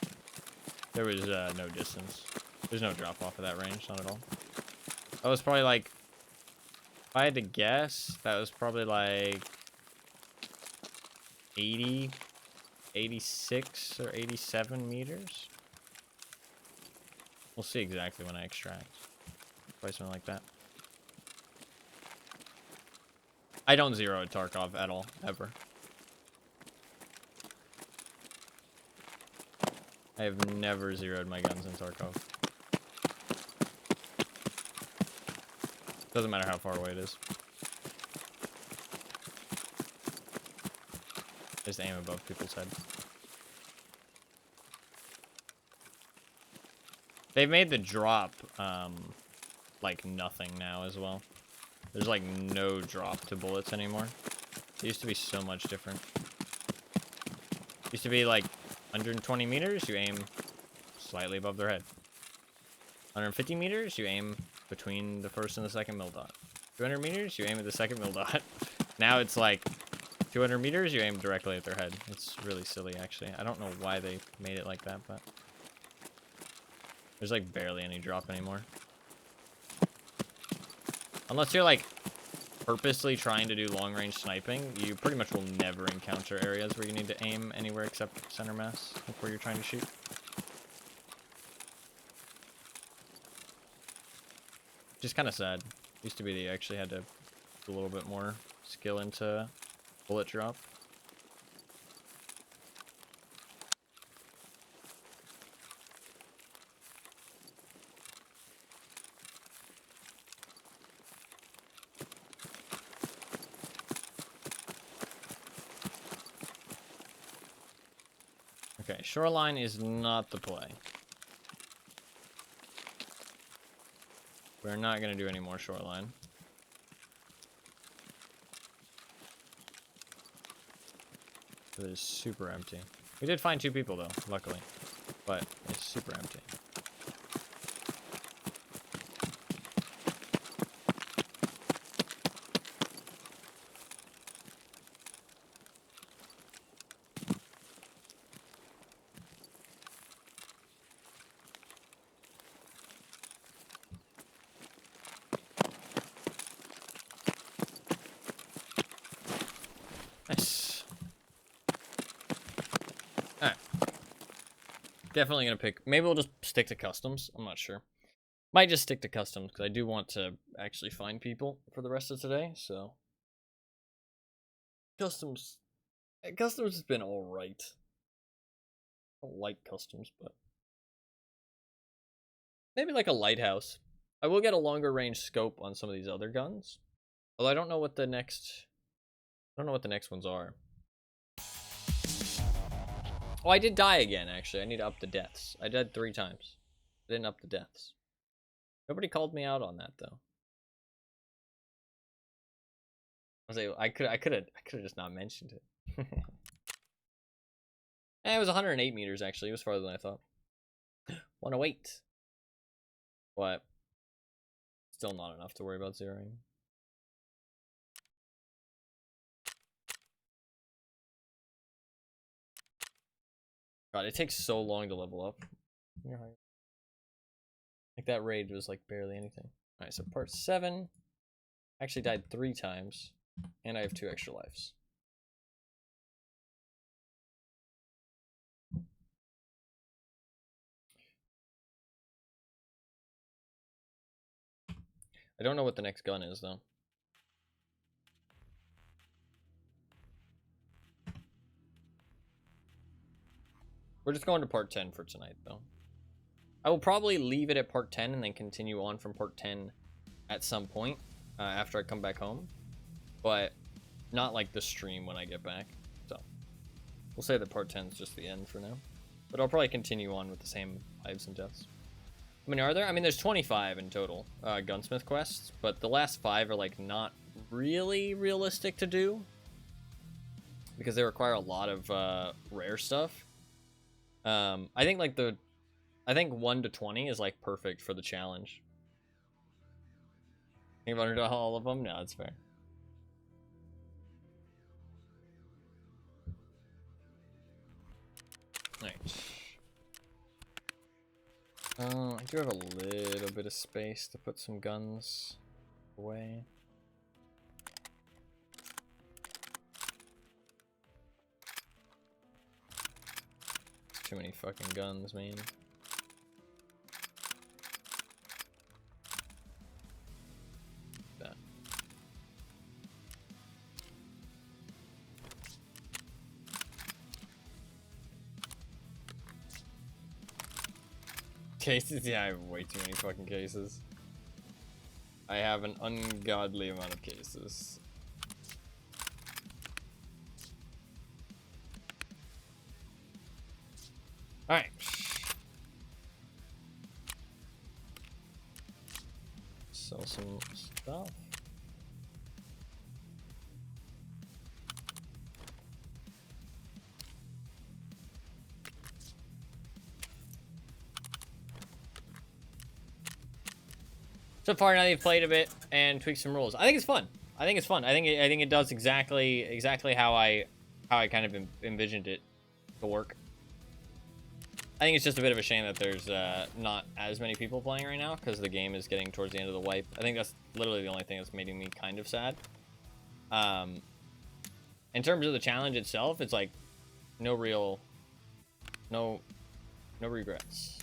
There was no distance. There's no drop off of that range, not at all. That was probably like... If I had to guess, that was probably like... 80, 86, or 87 meters? We'll see exactly when I extract. Probably something like that. I don't zero at Tarkov at all, ever. I have never zeroed my guns in Tarkov. Doesn't matter how far away it is. Just aim above people's head. They've made the drop, like nothing now as well. There's like no drop to bullets anymore. It used to be so much different. It used to be like 120 meters, you aim slightly above their head. 150 meters, you aim between the first and the second mil dot. 200 meters, you aim at the second mil dot. Now it's like 200 meters, you aim directly at their head. It's really silly, actually. I don't know why they made it like that, but there's like barely any drop anymore. Unless you're like purposely trying to do long-range sniping, you pretty much will never encounter areas where you need to aim anywhere except center mass, like where you're trying to shoot. Which is kind of sad. Used to be that you actually had to put a little bit more skill into bullet drop. Okay, shoreline is not the play. We're not going to do any more shoreline. It is super empty. We did find 2 people though, luckily, but it's super empty. Nice. Alright. Definitely gonna pick. Maybe we'll just stick to customs. I'm not sure. Might just stick to customs because I do want to actually find people for the rest of today. So customs has been alright. I don't like customs, but maybe like a lighthouse. I will get a longer range scope on some of these other guns. Although I don't know what the next ones are. Oh, I did die again, actually. I need to up the deaths. I died 3 times. I didn't up the deaths. Nobody called me out on that, though. I could have just not mentioned it. It was 108 meters, actually. It was farther than I thought. 108. But still not enough to worry about zeroing. God, it takes so long to level up. Like that raid was like barely anything. Alright, so part 7. Actually died 3 times. And I have 2 extra lives. I don't know what the next gun is, though. We're just going to part 10 for tonight, though. I will probably leave it at part 10 and then continue on from part 10 at some point after I come back home. But not like the stream when I get back. So we'll say that part 10 is just the end for now. But I'll probably continue on with the same lives and deaths. How many are there? I mean, there's 25 in total gunsmith quests, but the last 5 are like not really realistic to do because they require a lot of rare stuff. I think 1 to 20 is like perfect for the challenge. Think about it, all of them? No, that's fair. Alright. I do have a little bit of space to put some guns away. Too many fucking guns, man. That. Cases? Yeah, I have way too many fucking cases. I have an ungodly amount of cases. Alright. Sell some stuff. So far, now they've played a bit and tweaked some rules. I think it's fun. I think it does exactly how I kind of envisioned it to work. I think it's just a bit of a shame that there's not as many people playing right now because the game is getting towards the end of the wipe. I think that's literally the only thing that's making me kind of sad. In terms of the challenge itself, it's like no regrets.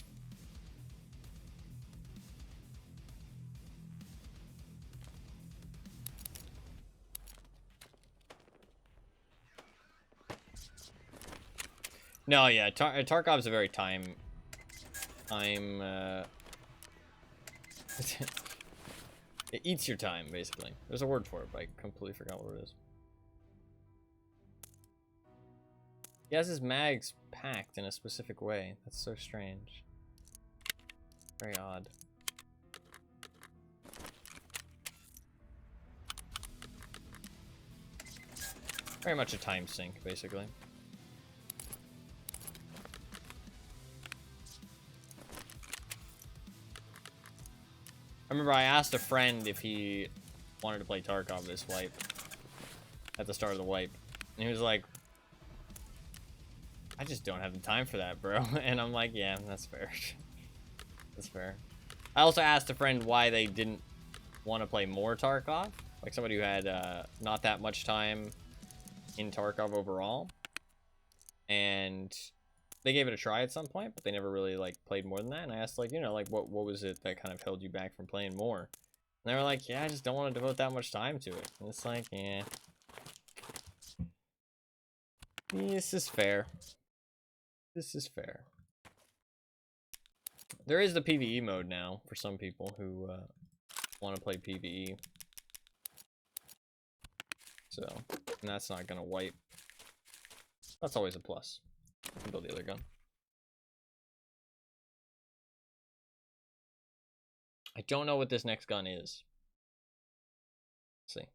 No, yeah, Tarkov's a very it eats your time, basically. There's a word for it, but I completely forgot what it is. He has his mags packed in a specific way. That's so strange. Very odd. Very much a time sink, basically. I remember I asked a friend if he wanted to play Tarkov this wipe. At the start of the wipe. And he was like, I just don't have the time for that, bro. And I'm like, yeah, that's fair. That's fair. I also asked a friend why they didn't want to play more Tarkov. Like somebody who had not that much time in Tarkov overall. And they gave it a try at some point, but they never really like played more than that. And I asked, like, you know, like what was it that kind of held you back from playing more? And they were like, yeah, I just don't want to devote that much time to it. And it's like, yeah. This is fair. This is fair. There is the PvE mode now for some people who want to play PvE. So, and that's not going to wipe. That's always a plus. Build the other gun. I don't know what this next gun is. Let's see.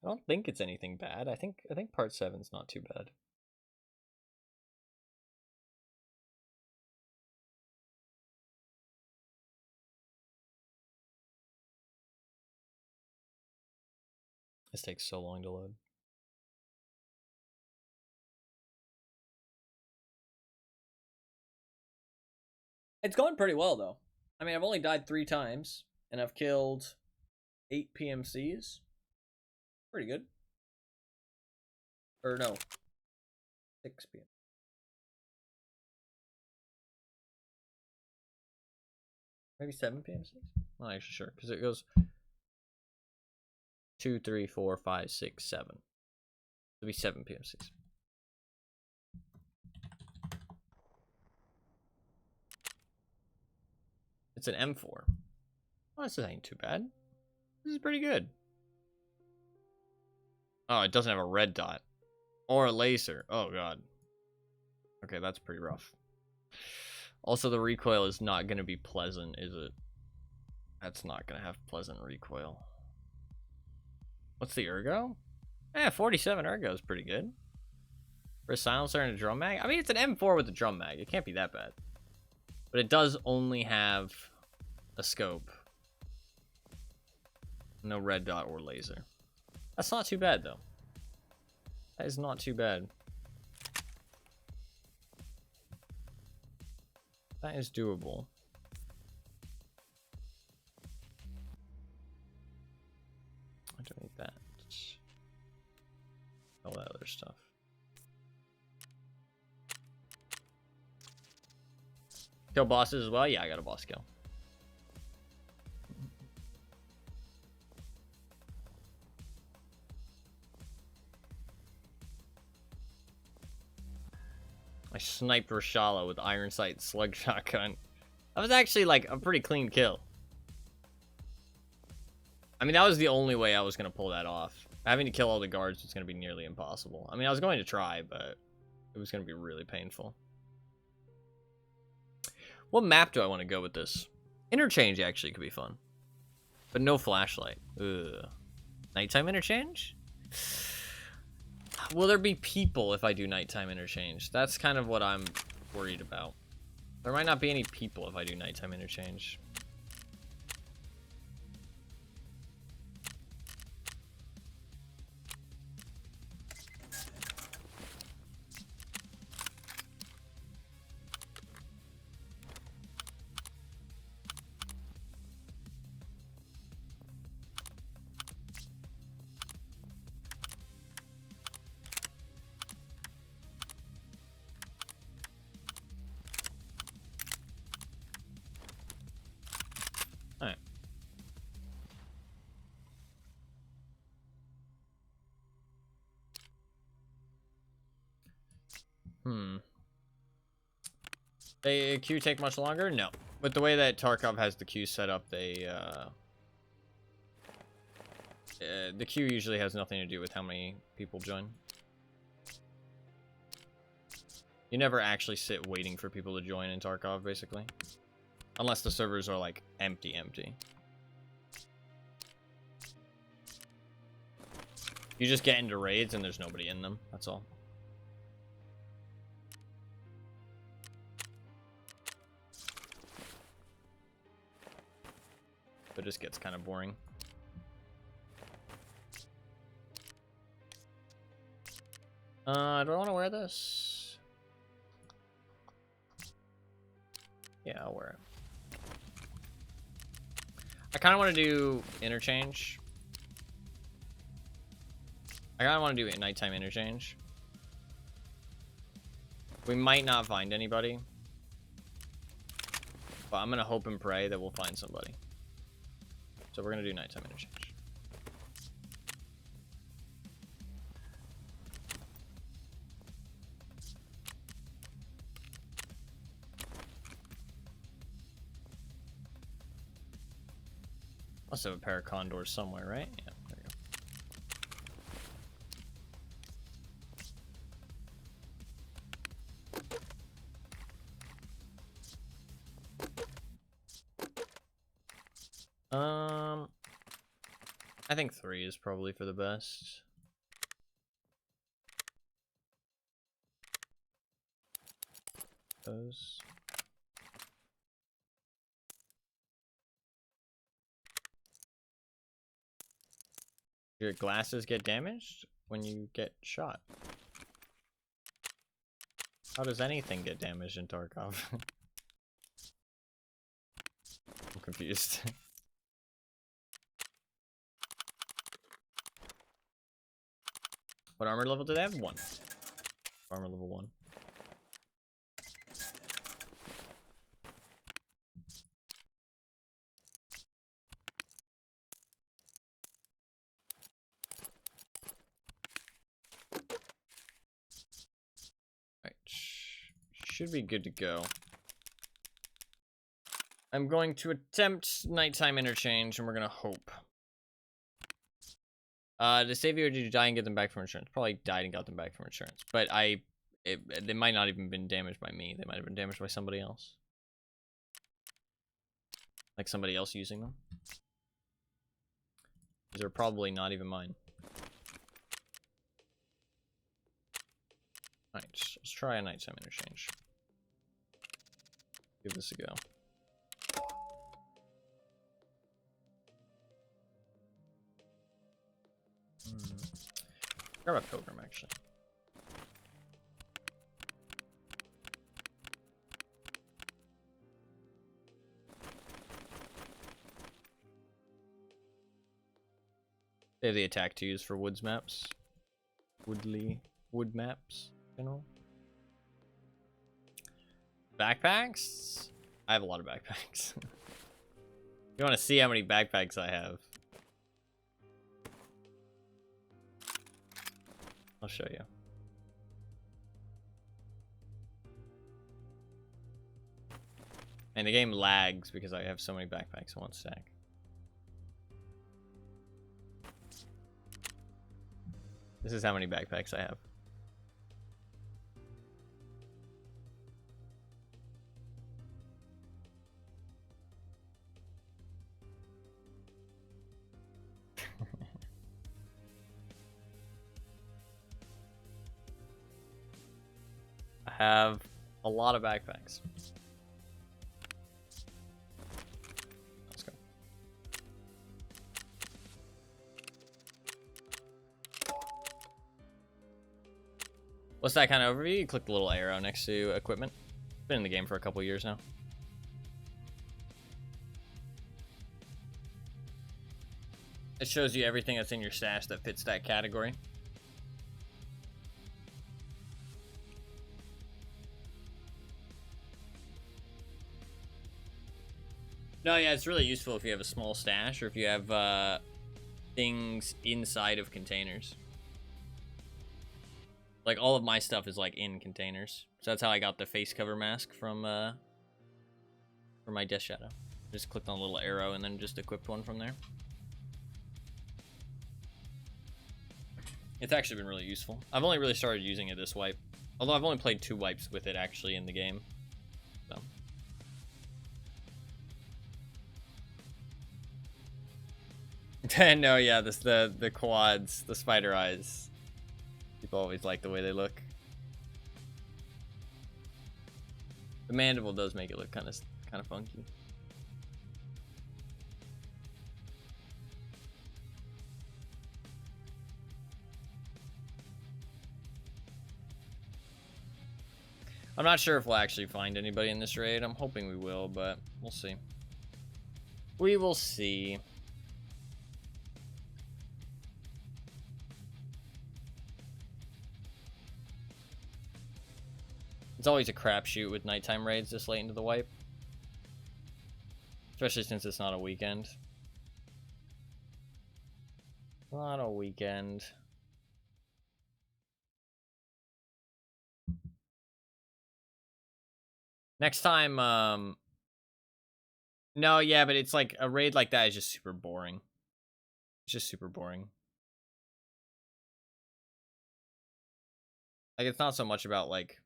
I don't think it's anything bad. I think part 7's not too bad. This takes so long to load. It's going pretty well though. I mean, I've only died 3 times and I've killed 8 PMCs. Pretty good. Or no, 6 PM. Maybe 7 PMCs? I'm not actually sure because it goes 2, 3, 4, 5, 6, 7. It'll be 7 PMCs. It's an M4. Oh, this ain't too bad. This is pretty good. Oh, it doesn't have a red dot. Or a laser. Oh, God. Okay, that's pretty rough. Also, the recoil is not going to be pleasant, is it? That's not going to have pleasant recoil. What's the ergo? 47 ergo is pretty good. For a silencer and a drum mag? I mean, it's an M4 with a drum mag. It can't be that bad. But it does only have a scope. No red dot or laser. That's not too bad, though. That is not too bad. That is doable. I don't need that. All that other stuff. Kill bosses as well? Yeah, I got a boss kill. I sniped Rashala with iron sight slug shotgun. That was actually like a pretty clean kill. I mean, that was the only way I was going to pull that off. Having to kill all the guards was going to be nearly impossible. I mean, I was going to try, but it was going to be really painful. What map do I want to go with this? Interchange actually could be fun. But no flashlight. Ugh. Nighttime interchange? Will there be people if I do nighttime interchange? That's kind of what I'm worried about. There might not be any people if I do nighttime interchange. Alright. They queue take much longer? No. But the way that Tarkov has the queue set up, the queue usually has nothing to do with how many people join. You never actually sit waiting for people to join in Tarkov, basically. Unless the servers are, like, empty. You just get into raids and there's nobody in them, that's all. just gets kind of boring. Do I want to wear this? Yeah, I'll wear it. I kind of want to do interchange. I kind of want to do a nighttime interchange. We might not find anybody, but I'm going to hope and pray that we'll find somebody. So we're going to do nighttime interchange. Must have a pair of condors somewhere, right? Yeah, there you go. I think 3 is probably for the best. Those. Your glasses get damaged when you get shot. How does anything get damaged in Tarkov? I'm confused. What armor level do they have? 1. Armor level 1. Right. Should be good to go. I'm going to attempt nighttime interchange, and we're gonna hope. To save you, or did you die and get them back from insurance? Probably died and got them back from insurance. But they might not even been damaged by me. They might have been damaged by somebody else. Like somebody else using them. These are probably not even mine. Alright, let's try a nighttime interchange. Give this a go. Grab a pilgrim, actually. They have the attack to use for woods maps. Wood maps, you know? Backpacks? I have a lot of backpacks. You want to see how many backpacks I have? I'll show you. And the game lags because I have so many backpacks in one stack. This is how many backpacks I have. I have a lot of backpacks. Let's go. What's that kind of overview? You click the little arrow next to equipment. Been in the game for a couple years now. It shows you everything that's in your stash that fits that category. No, yeah, it's really useful if you have a small stash or if you have things inside of containers. Like, all of my stuff is, like, in containers. So that's how I got the face cover mask from for my Death Shadow. Just clicked on a little arrow and then just equipped one from there. It's actually been really useful. I've only really started using it this wipe. Although I've only played 2 wipes with it, actually, in the game. So. No, yeah, the quads, the spider eyes. People always like the way they look. The mandible does make it look kind of funky. I'm not sure if we'll actually find anybody in this raid. I'm hoping we will, but we'll see. We will see. It's always a crapshoot with nighttime raids this late into the wipe. Especially since it's not a weekend. Not a weekend. Next time, no, yeah, but it's like a raid like that is just super boring. It's just super boring. Like, it's not so much about like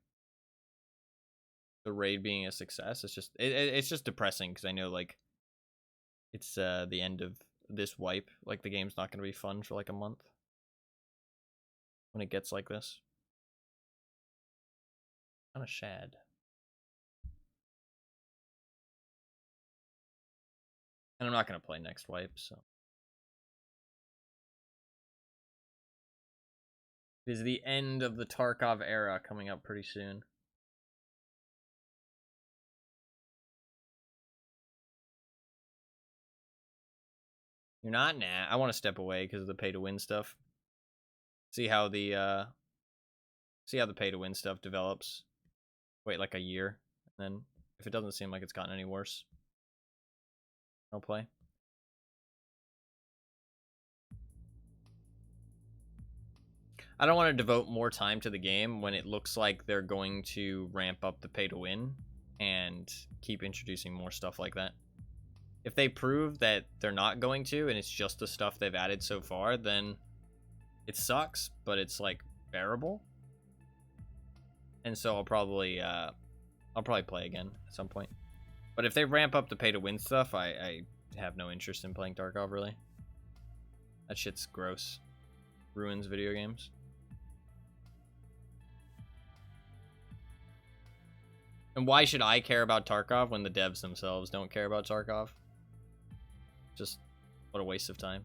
the raid being a success. It's just it's just depressing because I know like it's the end of this wipe. Like the game's not gonna be fun for like a month when it gets like this. Kind of sad. And I'm not gonna play next wipe, so. It is the end of the Tarkov era coming up pretty soon. You're not? Nah. I want to step away because of the pay to win stuff. See how the pay to win stuff develops. Wait like a year, and then if it doesn't seem like it's gotten any worse, I'll play. I don't want to devote more time to the game when it looks like they're going to ramp up the pay to win and keep introducing more stuff like that. If they prove that they're not going to and it's just the stuff they've added so far, then it sucks, but it's like bearable. And so I'll probably play again at some point. But if they ramp up the pay to win stuff, I have no interest in playing Tarkov really. That shit's gross. Ruins video games. And why should I care about Tarkov when the devs themselves don't care about Tarkov? Just what a waste of time.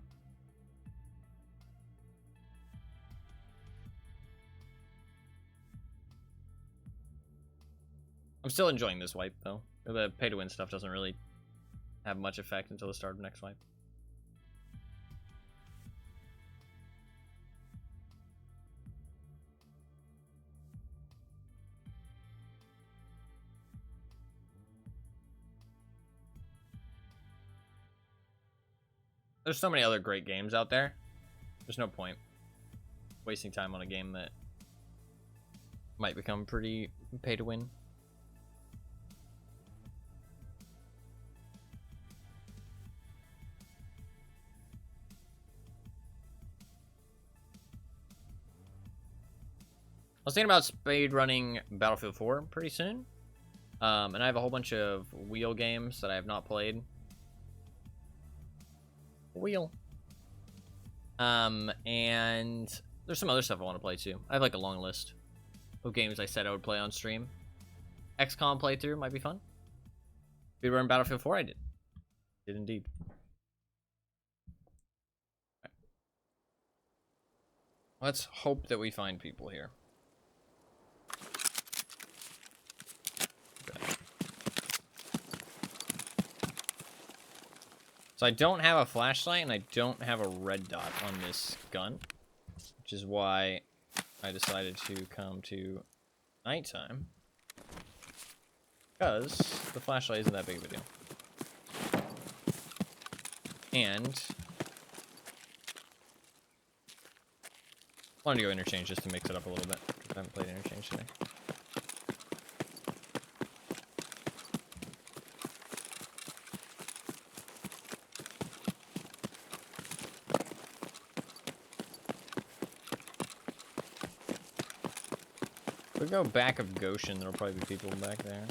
I'm still enjoying this wipe though. The pay to win stuff doesn't really have much effect until the start of next wipe. There's so many other great games out there. There's no point wasting time on a game that might become pretty pay to win. I was thinking about speedrunning Battlefield 4 pretty soon. And I have a whole bunch of wheel games that I have not played. Wheel. And there's some other stuff I want to play too. I have like a long list of games I said I would play on stream. XCOM playthrough might be fun. Speedrun Battlefield 4 I did. Did indeed. Right. Let's hope that we find people here. So I don't have a flashlight and I don't have a red dot on this gun, which is why I decided to come to nighttime, because the flashlight isn't that big of a deal. And I wanted to go interchange just to mix it up a little bit. I haven't played interchange today. If we go back of Goshen, there'll probably be people back there.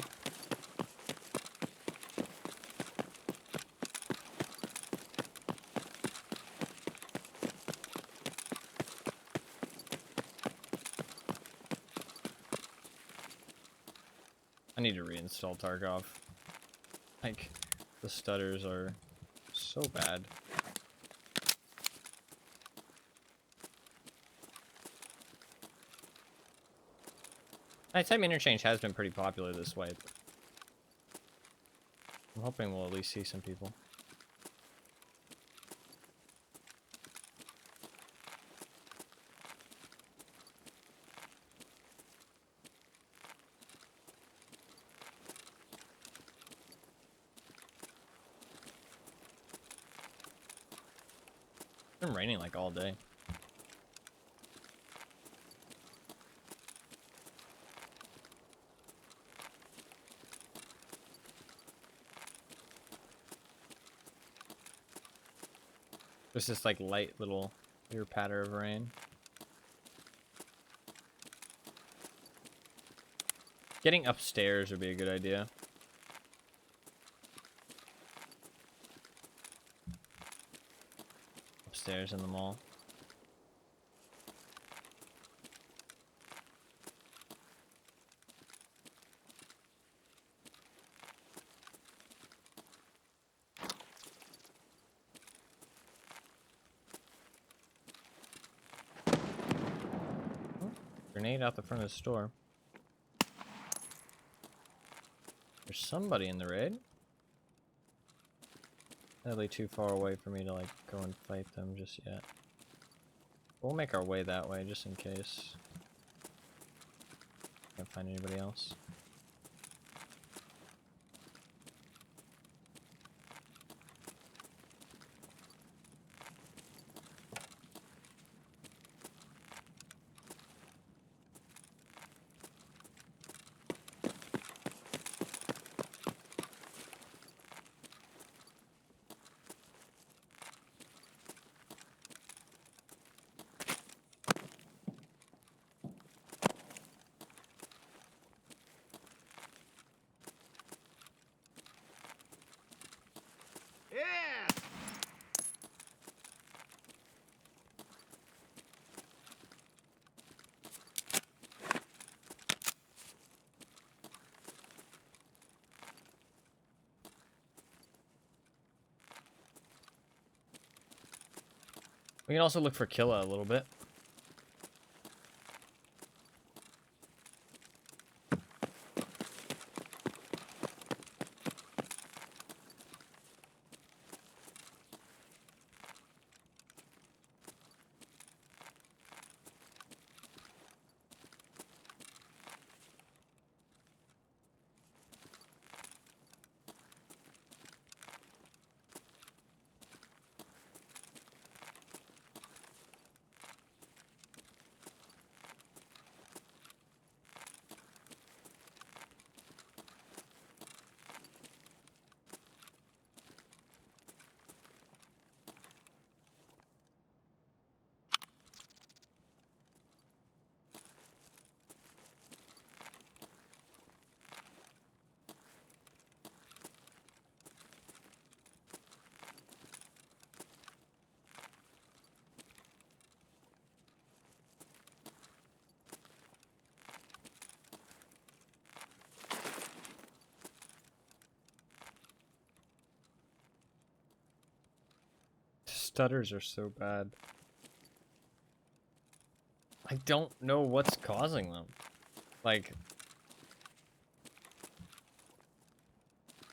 I need to reinstall Tarkov. Like, the stutters are so bad. Nighttime interchange has been pretty popular this way. I'm hoping we'll at least see some people. It's been raining like all day. There's this like light little clear patter of rain. Getting upstairs would be a good idea. Upstairs in the mall. Grenade out the front of the store. There's somebody in the raid. Sadly too far away for me to like go and fight them just yet. We'll make our way that way just in case. Can't find anybody else. Yeah! We can also look for Killa a little bit. Stutters are so bad. I don't know what's causing them. Like,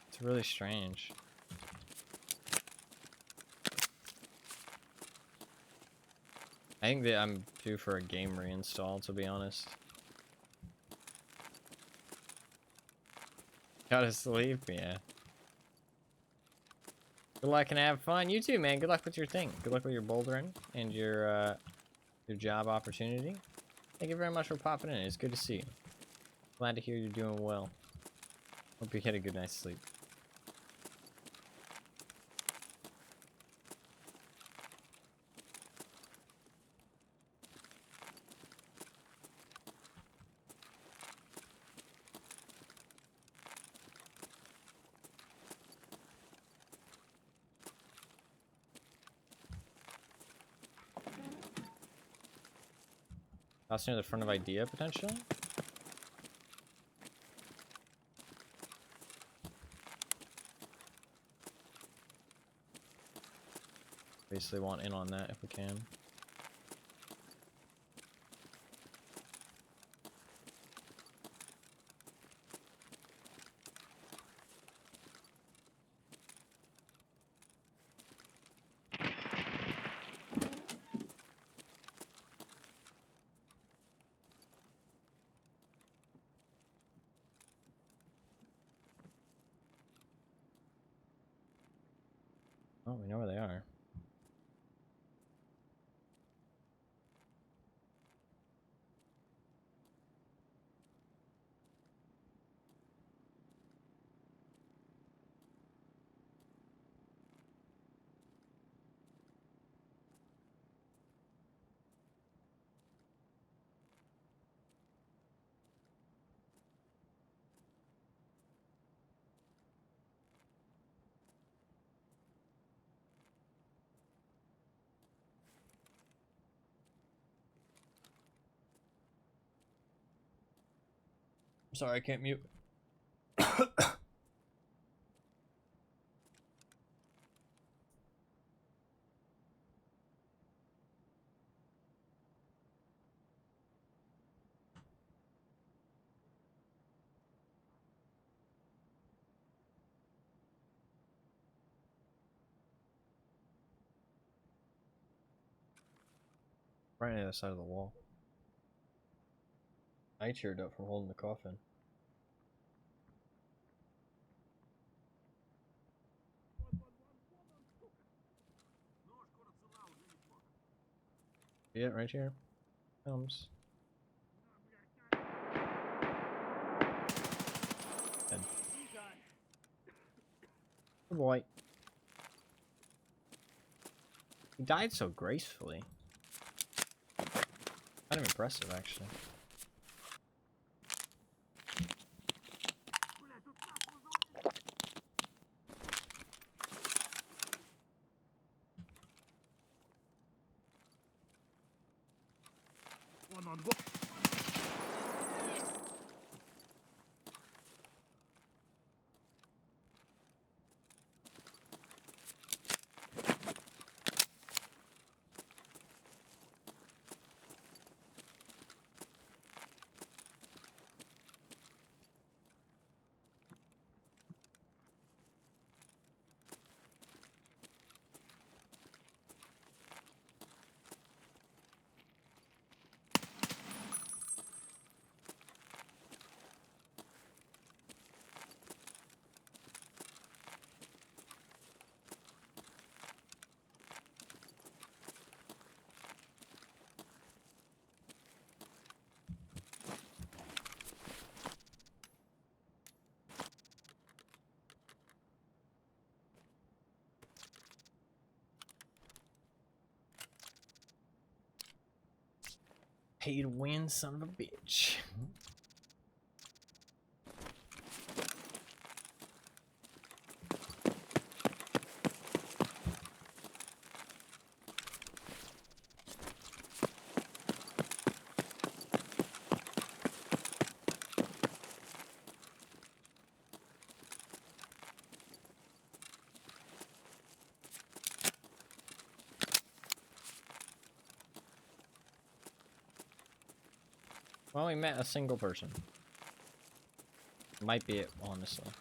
it's really strange. I think that I'm due for a game reinstall, to be honest. Gotta sleep, yeah. Good luck and have fun. You too, man. Good luck with your thing. Good luck with your bouldering and your job opportunity. Thank you very much for popping in. It's good to see you. Glad to hear you're doing well. Hope you get a good night's sleep. House near the front of Idea, potentially? Basically want in on that if we can. Well, we know where they are. Sorry, I can't mute. Right on the other side of the wall. I cheered up from holding the coffin. Yeah, right here. Comes. Dead. Good boy. He died so gracefully. Kind of impressive, actually. One on one. Pay to win, son of a bitch. Well, we met a single person. Might be it, honestly.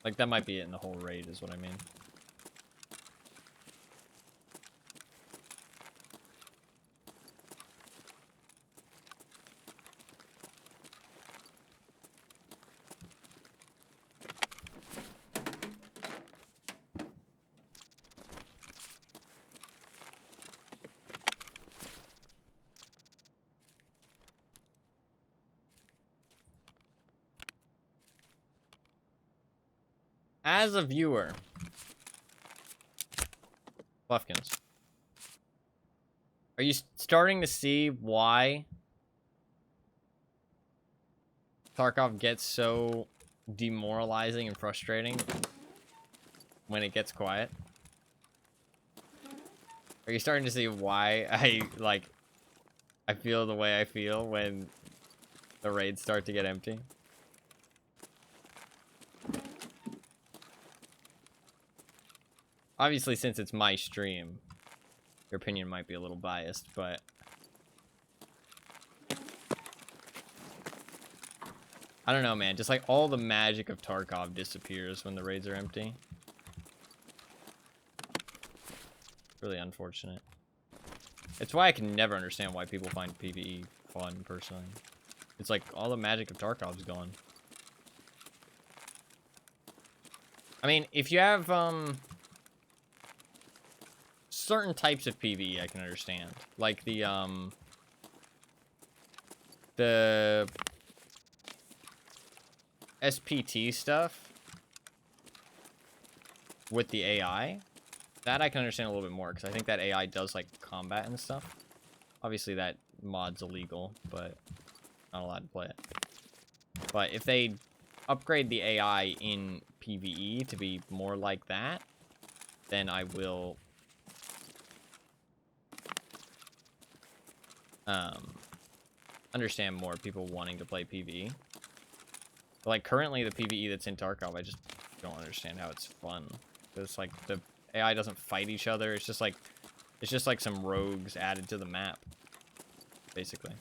Like, that might be it in the whole raid, is what I mean. As a viewer, Buffkins, are you starting to see why Tarkov gets so demoralizing and frustrating when it gets quiet? Are you starting to see why I feel the way I feel when the raids start to get empty? Obviously, since it's my stream, your opinion might be a little biased, but I don't know, man. Just like all the magic of Tarkov disappears when the raids are empty. Really unfortunate. It's why I can never understand why people find PvE fun, personally. It's like all the magic of Tarkov's gone. I mean, if you have certain types of PvE, I can understand. Like the SPT stuff with the AI, that I can understand a little bit more, because I think that AI does like combat and stuff. Obviously that mod's illegal, but not allowed to play it. But if they upgrade the AI in PvE to be more like that, then I will understand more people wanting to play PvE. But like currently the PvE that's in Tarkov, I just don't understand how it's fun. It's like the AI doesn't fight each other. It's just like some rogues added to the map, basically.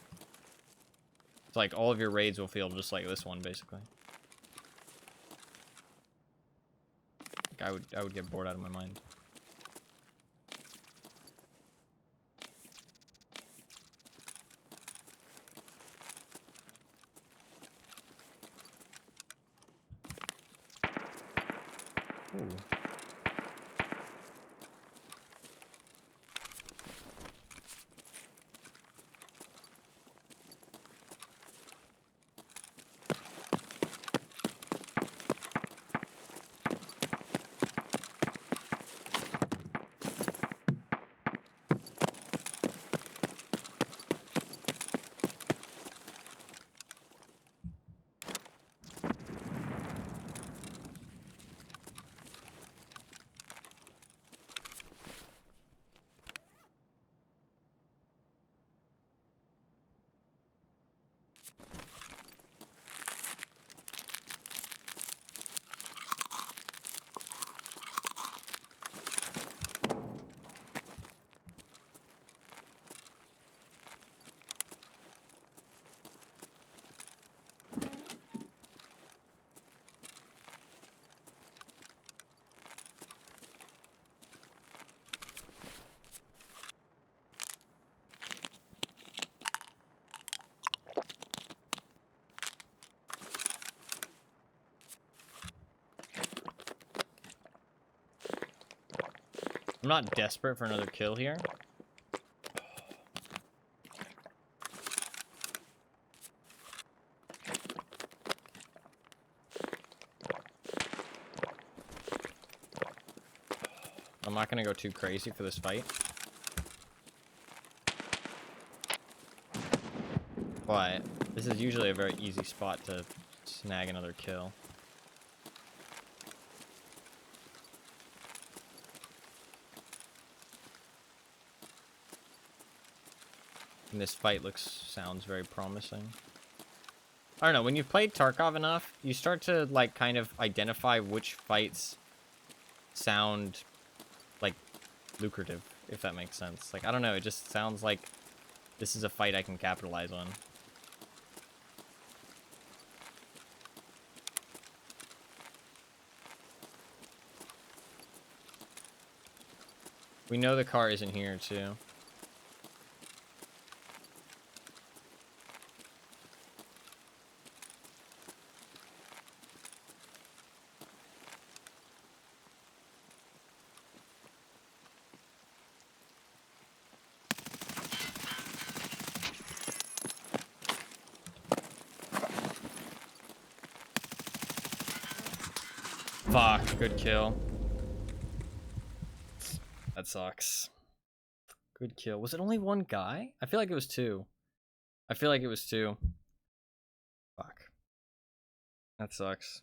It's like all of your raids will feel just like this one, basically. Like I would get bored out of my mind. Ooh. I'm not desperate for another kill here. I'm not gonna go too crazy for this fight. But this is usually a very easy spot to snag another kill. And this fight sounds very promising. I don't know, when you've played Tarkov enough, you start to like kind of identify which fights sound like lucrative, if that makes sense. Like, I don't know, it just sounds like this is a fight I can capitalize on. We know the car isn't here too. Fuck, good kill. That sucks. Good kill. Was it only one guy? I feel like it was two. I feel like it was two. Fuck. That sucks.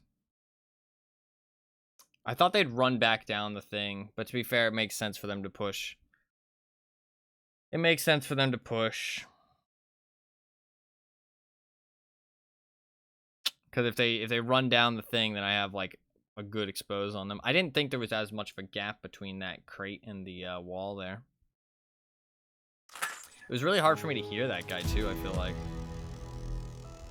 I thought they'd run back down the thing, but to be fair, it makes sense for them to push. It makes sense for them to push. Because if they run down the thing, then I have like a good expose on them. I didn't think there was as much of a gap between that crate and the wall there. It was really hard for me to hear that guy too, I feel like.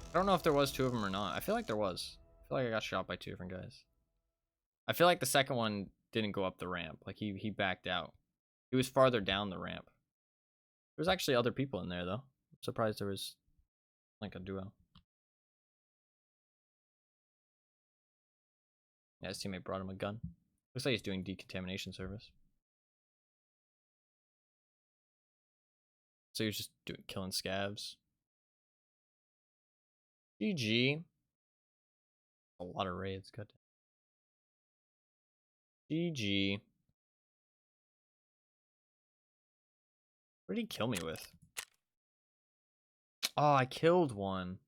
I don't know if there was 2 of them or not. I feel like there was. I feel like I got shot by 2 different guys. I feel like the second one didn't go up the ramp. Like he backed out. He was farther down the ramp. There was actually other people in there though. I'm surprised there was like a duo. Yeah, his teammate brought him a gun. Looks like he's doing decontamination service. So he was just killing scavs. GG. A lot of raids. Good. GG. What did he kill me with? Oh, I killed one.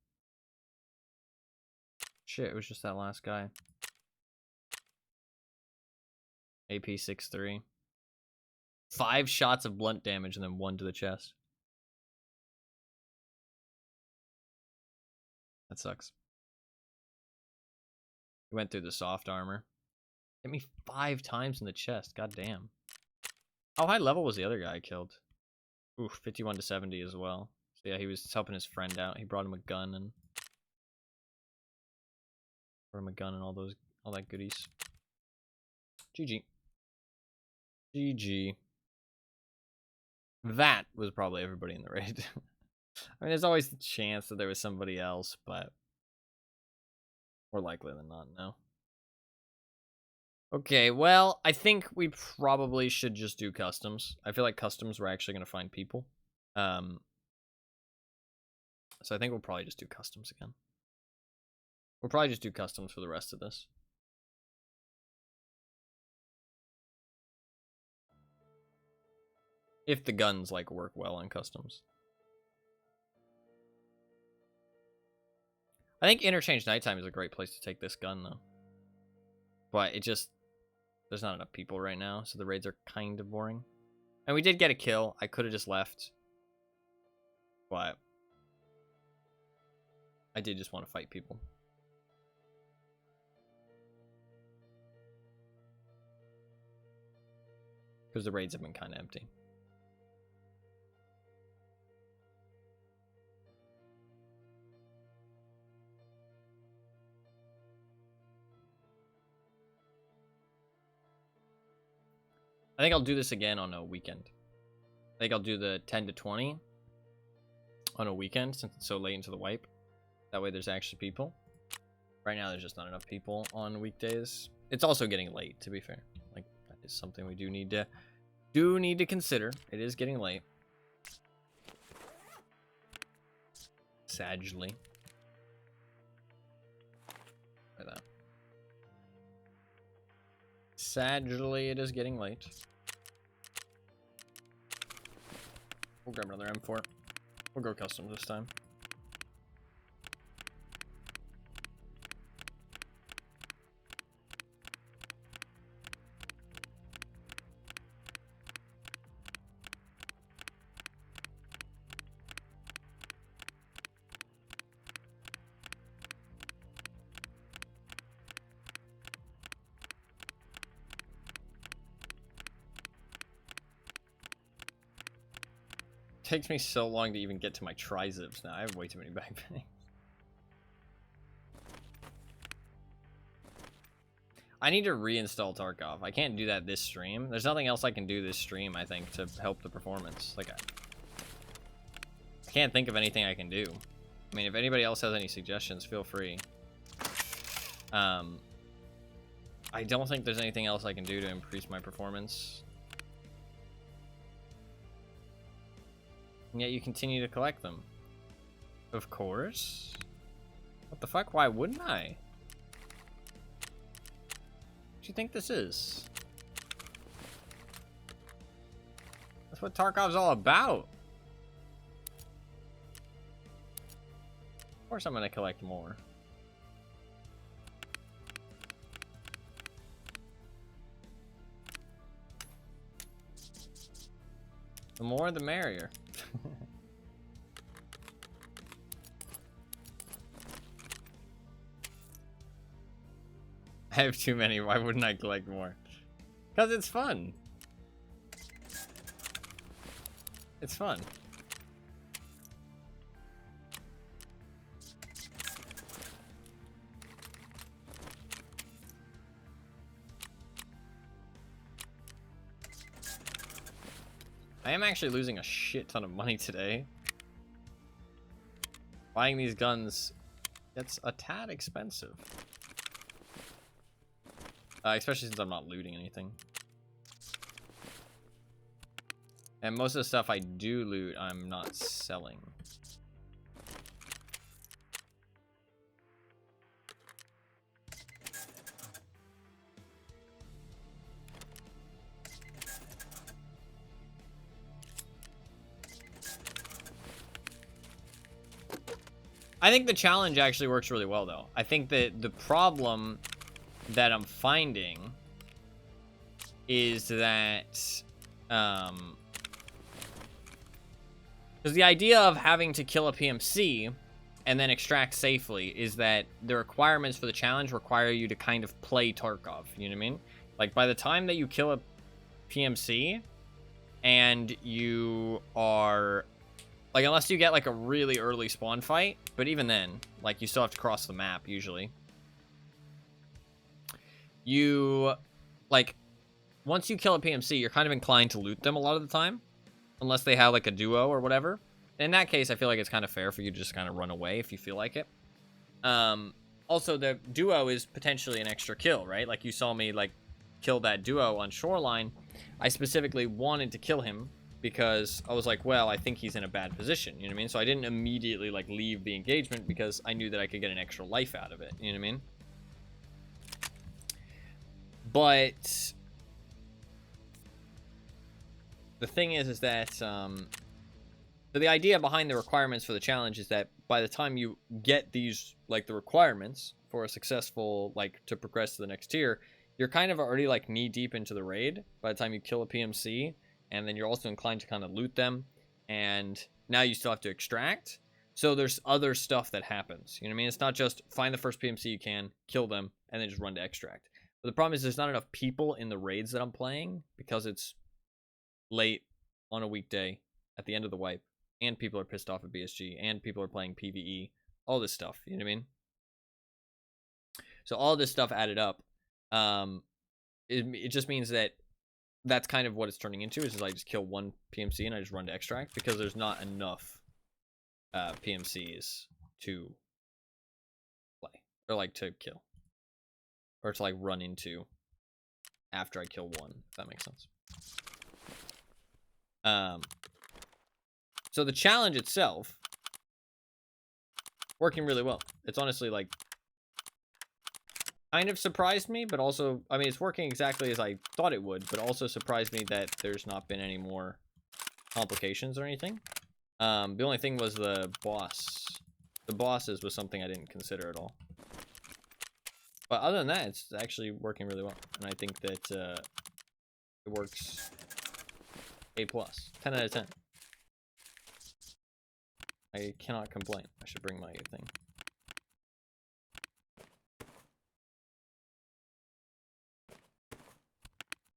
Shit, it was just that last guy. AP-63. 5 shots of blunt damage and then 1 to the chest. That sucks. He went through the soft armor. Hit me 5 times in the chest. God damn. How high level was the other guy I killed? Ooh, 51 to 70 as well. So yeah, he was helping his friend out. He brought him a gun and all that goodies. GG. GG. That was probably everybody in the raid. I mean, there's always the chance that there was somebody else, but more likely than not, no. Okay, well, I think we probably should just do customs. I feel like customs we're actually going to find people. So I think we'll probably just do customs again. We'll probably just do customs for the rest of this. If the guns, like, work well on customs. I think Interchange Nighttime is a great place to take this gun, though. But it just... There's not enough people right now, so the raids are kind of boring. And we did get a kill. I could have just left. But... I did just want to fight people. Because the raids have been kind of empty. I think I'll do this again on a weekend. I think I'll do the 10 to 20 on a weekend since it's so late into the wipe. That way there's actually people. Right now there's just not enough people on weekdays. It's also getting late, to be fair. Like, that is something we do need to consider. It is getting late. Sagely. Like that. Sagely, it is getting late. We'll grab another M4. We'll go custom this time. Takes me so long to even get to my tri-zips now. I have way too many backpacks. I need to reinstall Tarkov. I can't do that this stream. There's nothing else I can do this stream, I think, to help the performance. Like, I can't think of anything I can do. I mean, if anybody else has any suggestions, feel free. I don't think there's anything else I can do to increase my performance. And yet you continue to collect them. Of course. What the fuck? Why wouldn't I? What do you think this is? That's what Tarkov's all about. Of course I'm gonna collect more. The more the merrier. I have too many. Why wouldn't I collect more? Because it's fun. It's fun. I am actually losing a shit ton of money today. Buying these guns gets a tad expensive. Especially since I'm not looting anything. And most of the stuff I do loot, I'm not selling. I think the challenge actually works really well, though. I think that the problem that I'm finding is that, because the idea of having to kill a PMC and then extract safely is that the requirements for the challenge require you to kind of play Tarkov. You know what I mean? Like, by the time that you kill a PMC and you are, like, unless you get like a really early spawn fight, but even then, like, you still have to cross the map usually. You, like, once you kill a PMC, you're kind of inclined to loot them a lot of the time, unless they have like a duo or whatever. In that case, I feel like it's kind of fair for you to just kind of run away if you feel like it. Also, the duo is potentially an extra kill, right? Like, you saw me like kill that duo on Shoreline. I specifically wanted to kill him because I was like, well, I think he's in a bad position, you know what I mean? So I didn't immediately like leave the engagement because I knew that I could get an extra life out of it, you know what I mean? But the thing is that so the idea behind the requirements for the challenge is that by the time you get these, like, the requirements for a successful, like, to progress to the next tier, you're kind of already like knee deep into the raid by the time you kill a PMC, and then you're also inclined to kind of loot them, and now you still have to extract. So there's other stuff that happens, you know what I mean? It's not just find the first PMC you can, kill them, and then just run to extract. But the problem is there's not enough people in the raids that I'm playing because it's late on a weekday at the end of the wipe, and people are pissed off at BSG, and people are playing PvE, all this stuff, you know what I mean? So all this stuff added up, it just means that that's kind of what it's turning into, is I just kill one PMC and I just run to extract because there's not enough PMCs to play, or like to kill, or to like run into after I kill one, if that makes sense. So the challenge itself working really well. It's honestly like kind of surprised me, but also, I mean, it's working exactly as I thought it would, but also surprised me that there's not been any more complications or anything. The only thing was the boss. The bosses was something I didn't consider at all. But other than that, it's actually working really well, and I think that it works A+, 10 out of 10. I cannot complain. I should bring my thing.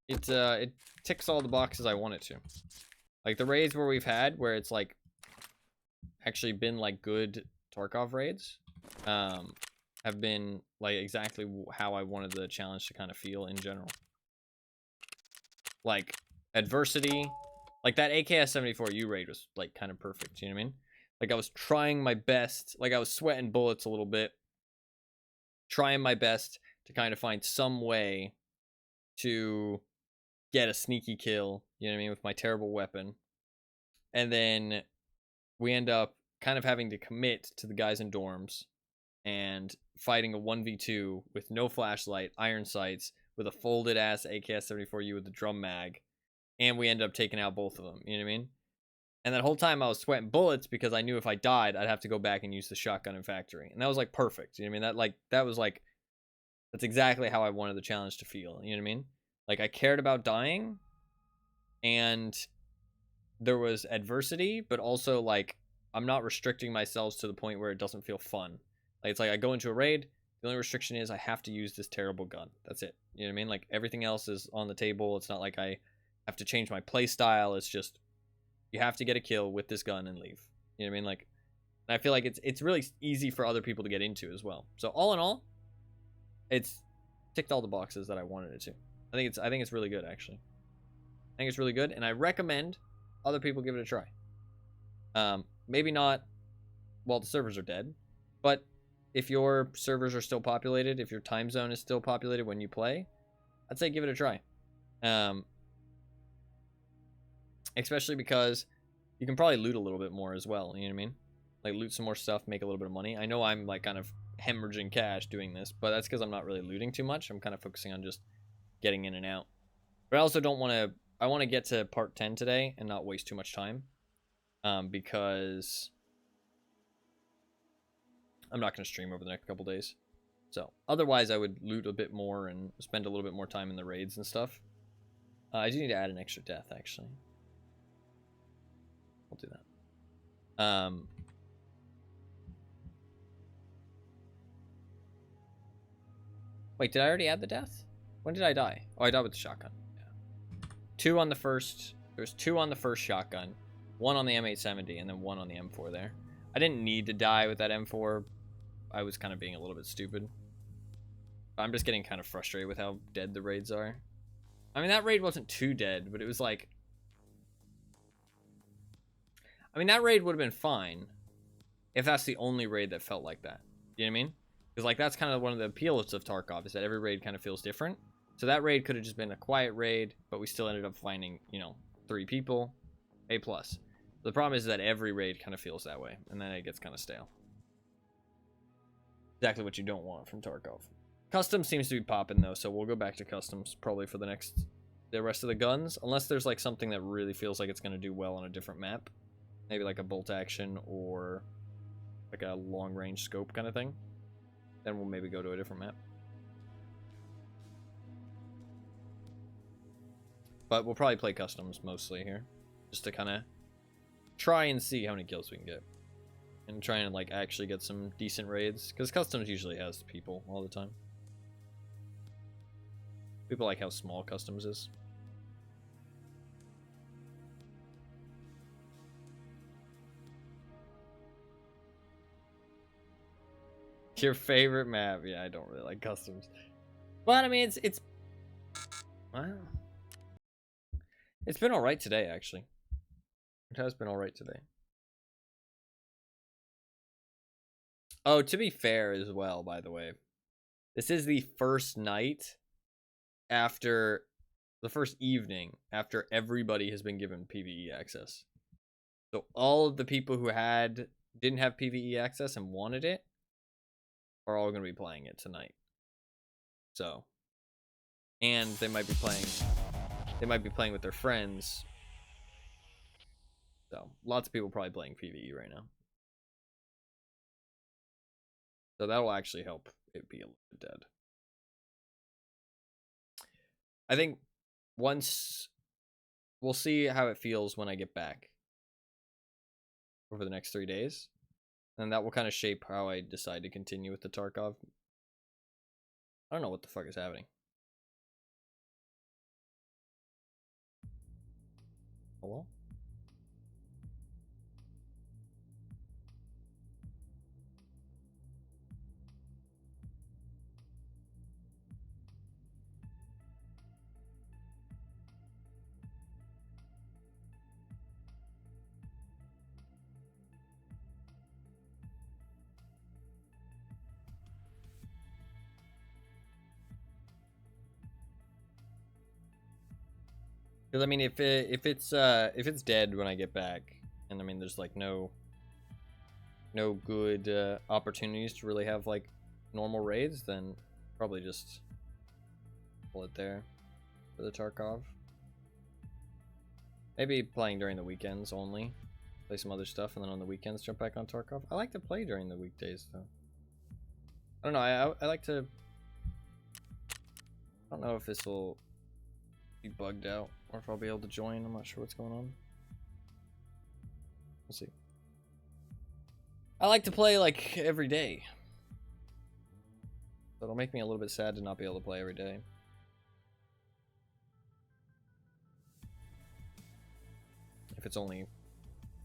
It ticks all the boxes I want it to. Like the raids where we've had, where it's like actually been like good Tarkov raids, have been like exactly how I wanted the challenge to kind of feel in general. Like adversity, like that AKS-74U raid was like kind of perfect, you know what I mean? Like I was trying my best, like I was sweating bullets a little bit, trying my best to kind of find some way to get a sneaky kill, you know what I mean, with my terrible weapon. And then we end up kind of having to commit to the guys in dorms and fighting a 1v2 with no flashlight, iron sights, with a folded ass AKS-74U with the drum mag, and we ended up taking out both of them, you know what I mean? And that whole time I was sweating bullets because I knew if I died, I'd have to go back and use the shotgun in factory. And that was like perfect, you know what I mean? That was like, that's exactly how I wanted the challenge to feel, you know what I mean? Like I cared about dying, and there was adversity, but also like I'm not restricting myself to the point where it doesn't feel fun. Like it's like I go into a raid, The only restriction is I have to use this terrible gun. That's it. You know what I mean? Like, everything else is on the table. It's not like I have to change my play style. It's just, you have to get a kill with this gun and leave. You know what I mean? Like, I feel like it's really easy for other people to get into as well. So all in all, it's ticked all the boxes that I wanted it to. I think it's really good, actually. I think it's really good, and I recommend other people give it a try. Maybe not while the servers are dead, but if your servers are still populated, if your time zone is still populated when you play, I'd say give it a try. Especially because you can probably loot a little bit more as well, you know what I mean? Like, loot some more stuff, make a little bit of money. I know I'm, like, kind of hemorrhaging cash doing this, but that's because I'm not really looting too much. I'm kind of focusing on just getting in and out. But I also don't want to... I want to get to part 10 today and not waste too much time. Because I'm not going to stream over the next couple days. So, otherwise I would loot a bit more and spend a little bit more time in the raids and stuff. I do need to add an extra death, actually. We'll do that. Wait, did I already add the death? When did I die? Oh, I died with the shotgun. Yeah. 2 on the first... There's 2 on the first shotgun. 1 on the M870, and then 1 on the M4 there. I didn't need to die with that M4. I was kind of being a little bit stupid. I'm just getting kind of frustrated with how dead the raids are. I mean, that raid wasn't too dead, but it was like... I mean, that raid would have been fine if that's the only raid that felt like that. You know what I mean? Because, like, that's kind of one of the appeals of Tarkov, is that every raid kind of feels different. So that raid could have just been a quiet raid, but we still ended up finding, you know, 3 people. A+. The problem is that every raid kind of feels that way, and then it gets kind of stale. Exactly what you don't want from Tarkov. Custom seems to be popping, though, so we'll go back to customs probably for the rest of the guns, unless there's, like, something that really feels like it's going to do well on a different map. Maybe, like, a bolt action or, like, a long-range scope kind of thing. Then we'll maybe go to a different map. But we'll probably play customs mostly here. Just to kind of try and see how many kills we can get. And try and, like, actually get some decent raids. Because customs usually has people all the time. People like how small customs is. Your favorite map? Yeah, I don't really like customs. But, I mean, it's... Well... It's been alright today, actually. It has been alright today. Oh, to be fair as well, by the way. This is the first night after... The first evening after everybody has been given PvE access. So all of the people who didn't have PvE access and wanted it are all going to be playing it tonight. So, and they might be playing with their friends. So, lots of people probably playing PvE right now. So that will actually help it be a little bit dead. I think once we'll see how it feels when I get back over the next 3 days. And that will kind of shape how I decide to continue with the Tarkov. I don't know what the fuck is happening. Hello? Because I mean, if it's dead when I get back, and I mean, there's like no good opportunities to really have like normal raids, then probably just pull it there for the Tarkov. Maybe playing during the weekends only, play some other stuff, and then on the weekends jump back on Tarkov. I like to play during the weekdays though. I don't know. I like to. I don't know if this will be bugged out or if I'll be able to join. I'm not sure what's going on. We'll see. I like to play like every day. So it'll make me a little bit sad to not be able to play every day. If it's only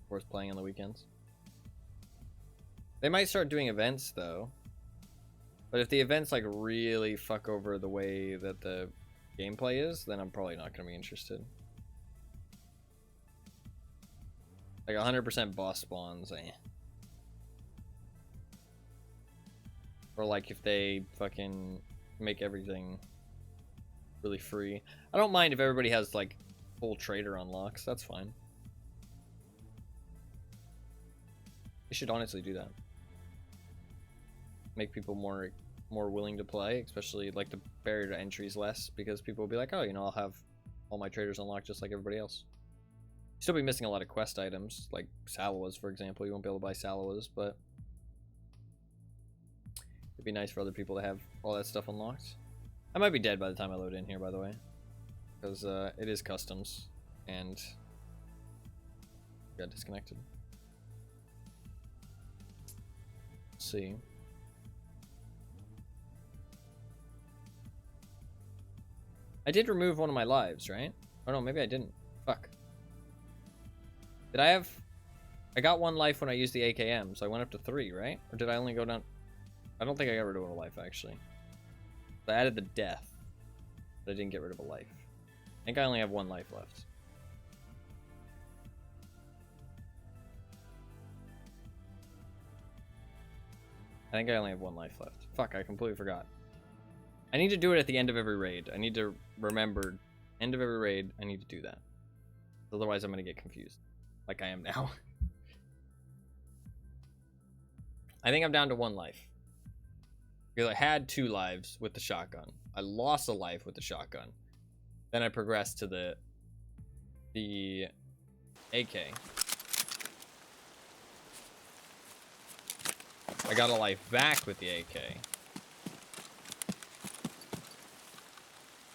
worth playing on the weekends. They might start doing events though. But if the events like really fuck over the way that the gameplay is, then I'm probably not going to be interested. Like 100% boss spawns, eh. Or like if they fucking make everything really free. I don't mind if everybody has like full trader unlocks, that's fine. They should honestly do that. Make people more willing to play, especially like the barrier to entry is less because people will be like, oh, you know, I'll have all my traders unlocked just like everybody else. Still be missing a lot of quest items, like Salawas, for example. You won't be able to buy Salawas, but it'd be nice for other people to have all that stuff unlocked. I might be dead by the time I load in here, by the way, because it is customs and got disconnected. Let's see. I did remove one of my lives, right? Oh no, maybe I didn't. Fuck. Did I have... I got 1 life when I used the AKM, so I went up to 3, right? Or did I only go down... I don't think I got rid of a life, actually. I added the death, but I didn't get rid of a life. I think I only have 1 life left. I think I only have 1 life left. Fuck, I completely forgot. I need to do it at the end of every raid. I need to remember, end of every raid, I need to do that. Otherwise I'm going to get confused. Like I am now. I think I'm down to 1 life. Because I had 2 lives with the shotgun. I lost a life with the shotgun. Then I progressed to the AK. I got a life back with the AK.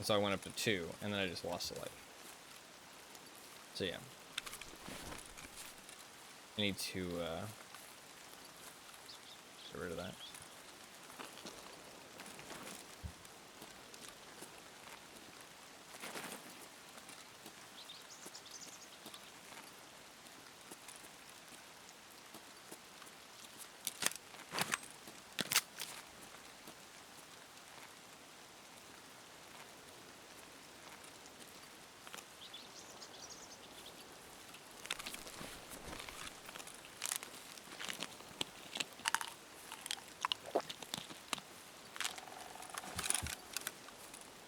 So I went up to 2, and then I just lost a life. So yeah. I need to get rid of that.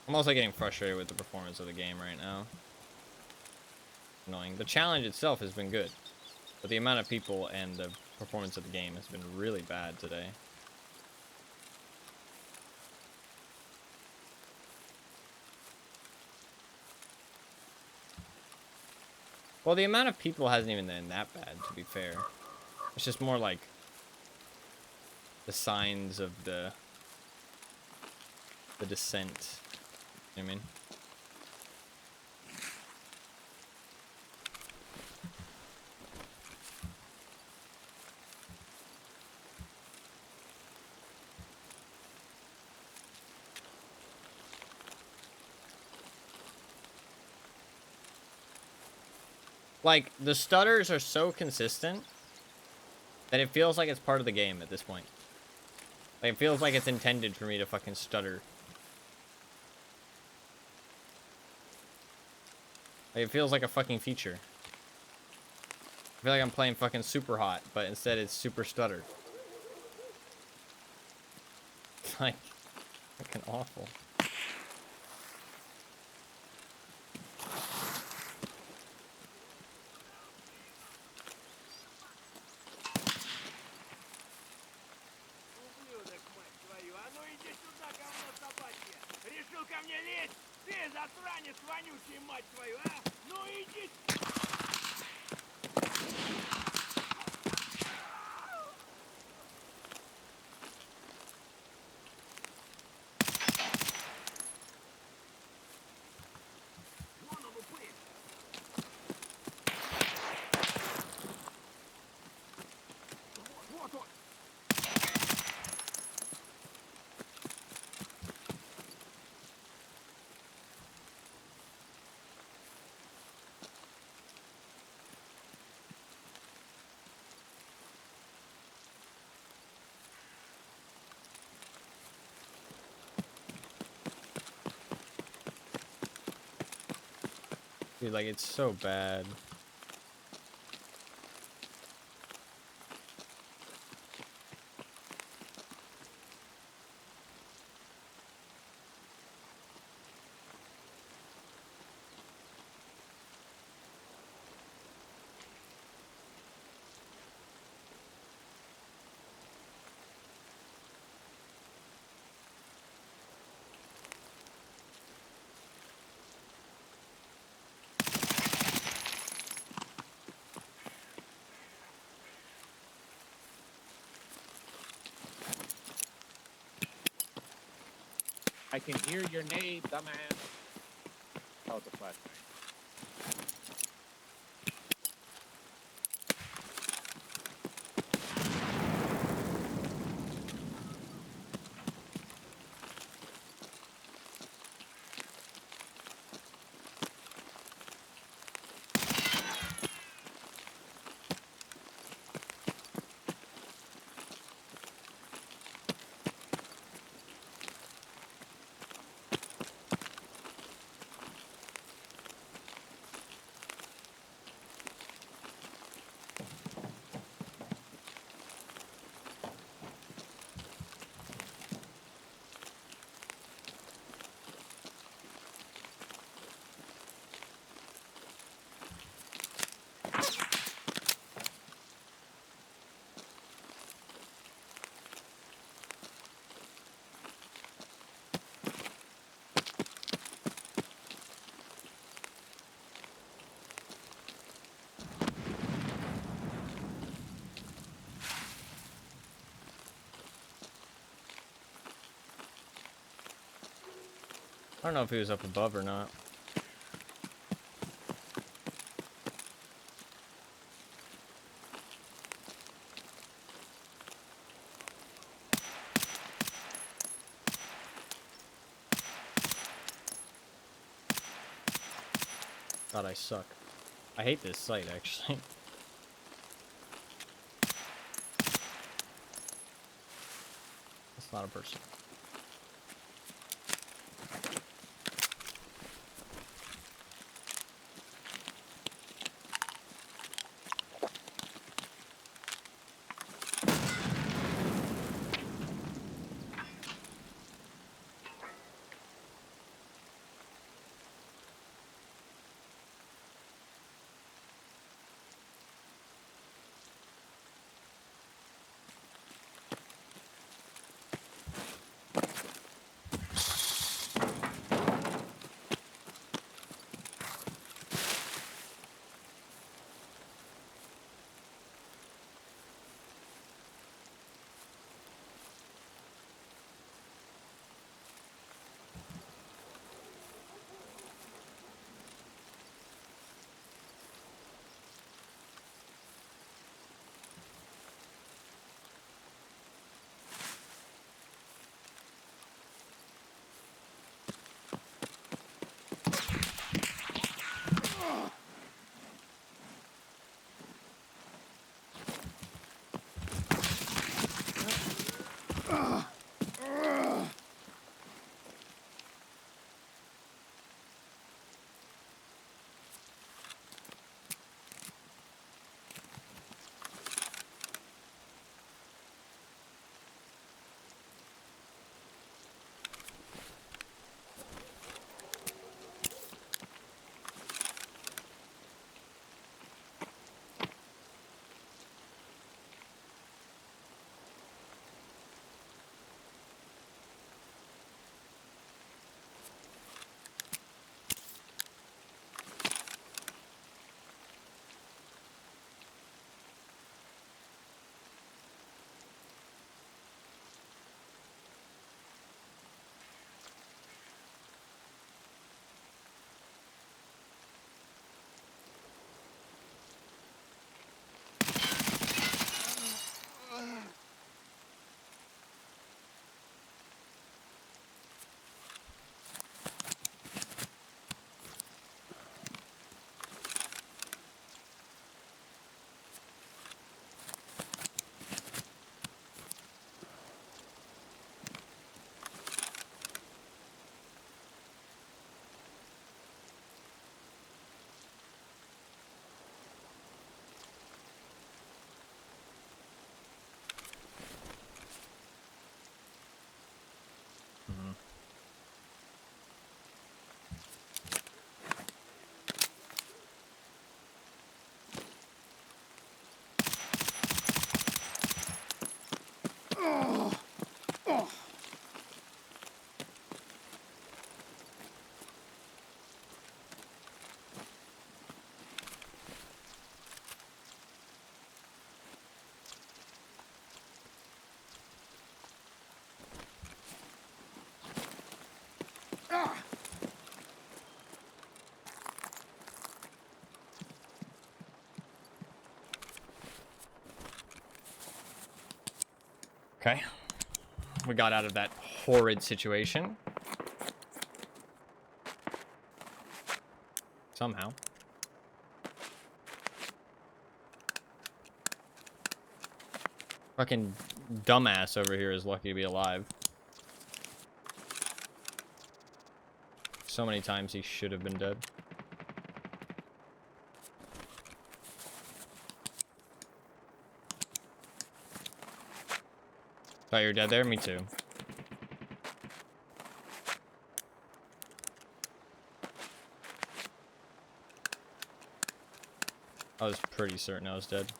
I'm also getting frustrated with the performance of the game right now. Annoying. The challenge itself has been good, but the amount of people and the performance of the game has been really bad today. Well, the amount of people hasn't even been that bad, to be fair. It's just more like the signs of the descent. You know what I mean? Like, the stutters are so consistent that it feels like it's part of the game at this point. Like, it feels like it's intended for me to fucking stutter. Like, it feels like a fucking feature. I feel like I'm playing fucking super hot, but instead it's super stutter. It's like, fucking awful. Ублюдок, мать твою, а ну иди сюда, говно собачье! Решил ко мне лезть? Ты, засранец вонючий, мать твою, а? Ну иди! Вон он упырь! Вот он! Dude, like, it's so bad. I can hear your name, dumbass. Oh, it's a flashbang. I don't know if he was up above or not. God, I suck. I hate this site, actually. That's not a person. Okay. We got out of that horrid situation. Somehow. Fucking dumbass over here is lucky to be alive. So many times he should have been dead. Thought you were dead there? Me too. I was pretty certain I was dead.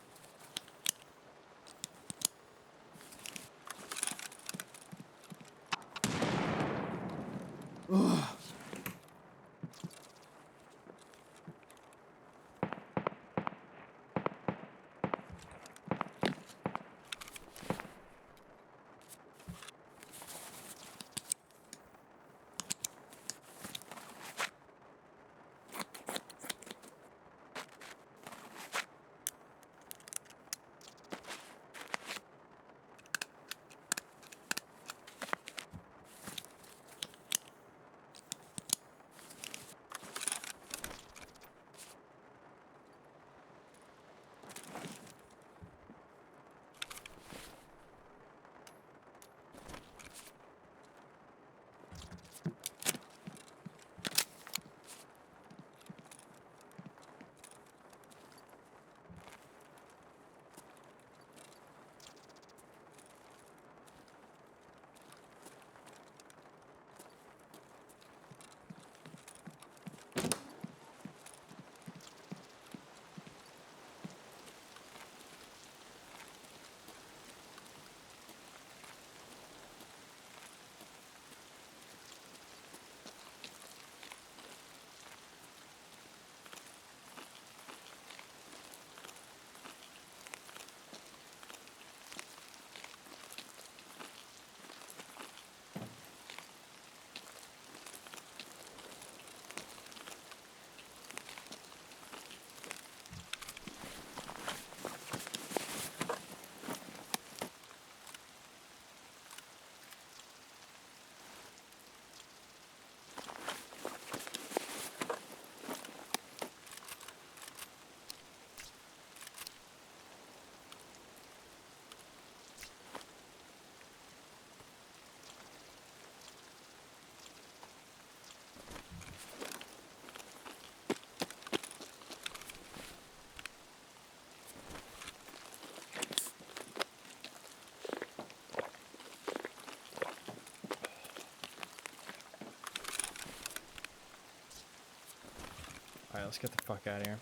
Alright, let's get the fuck out of here.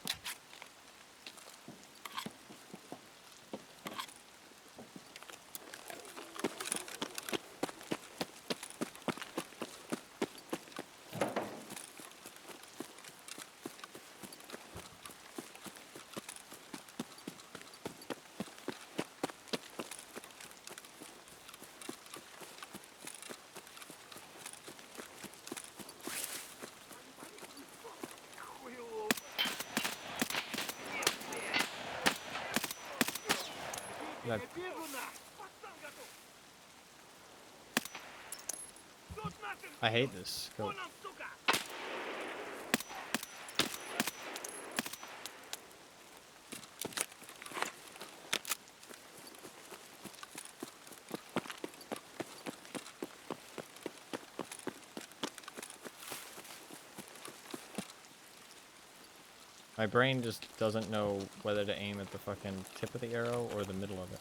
Хуйло. That- Вижу нас. Пацан готов. Тут нахер. I hate this. Go. Вон он, сука. My brain just doesn't know whether to aim at the fucking tip of the arrow or the middle of it.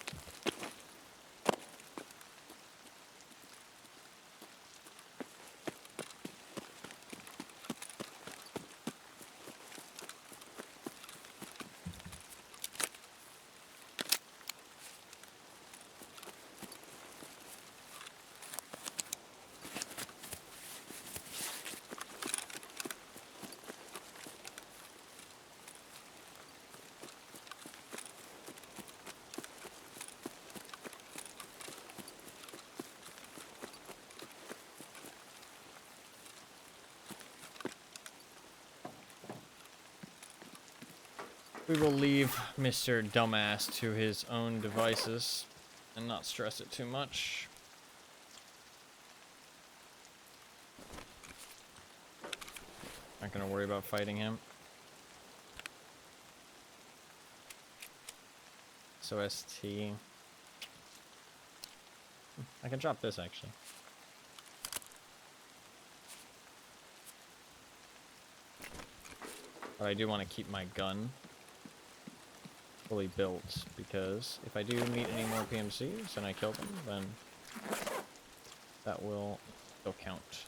We will leave Mr. Dumbass to his own devices. and not stress it too much. Not gonna worry about fighting him. So ST. I can drop this actually. But I do want to keep my gun fully built, because if I do meet any more PMCs and I kill them, then that will still count.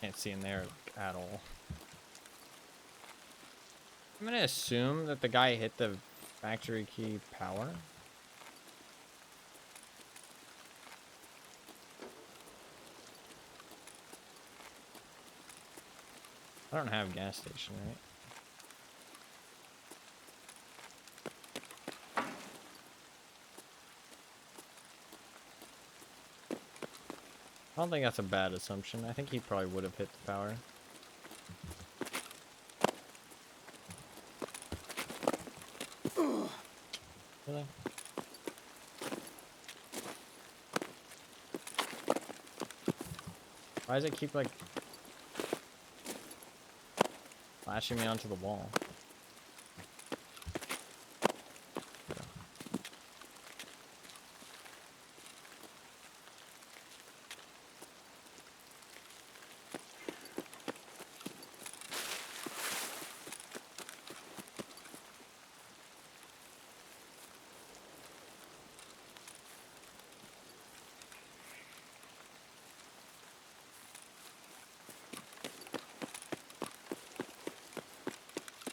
Can't see in there at all. I'm gonna assume that the guy hit the factory key power. I don't have gas station, right? I don't think that's a bad assumption. I think he probably would have hit the power. Really? Why does it keep, like, flashing me onto the wall?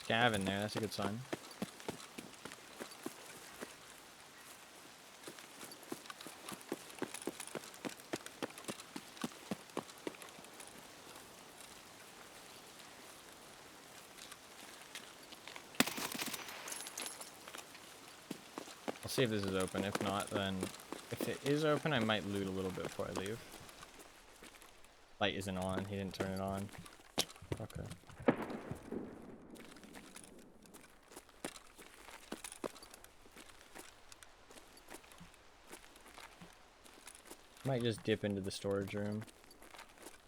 Scav in there, that's a good sign. I'll see if this is open. If not, then if it is open, I might loot a little bit before I leave. Light isn't on. He didn't turn it on. Okay. Might just dip into the storage room.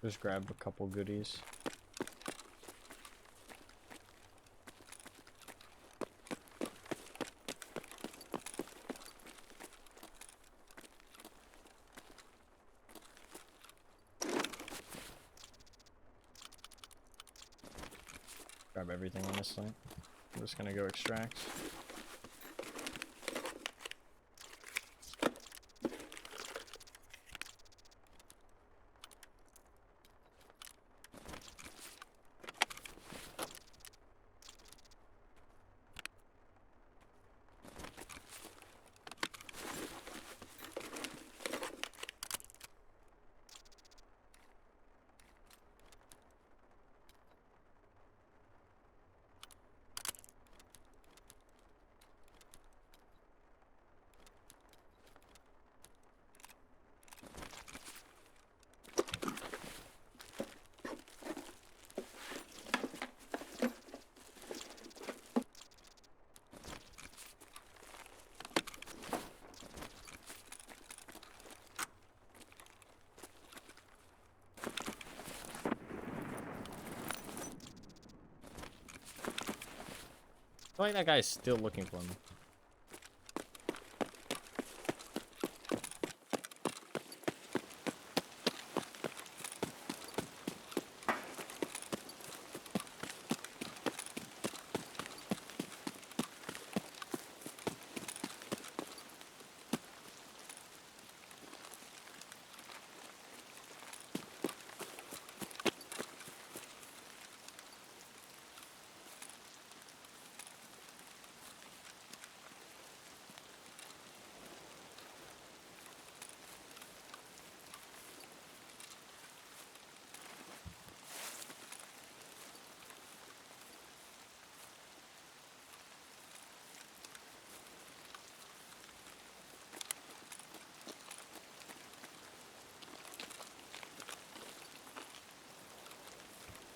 Just grab a couple goodies. Grab everything honestly. I'm just gonna go extract. feel like that guy's still looking for me.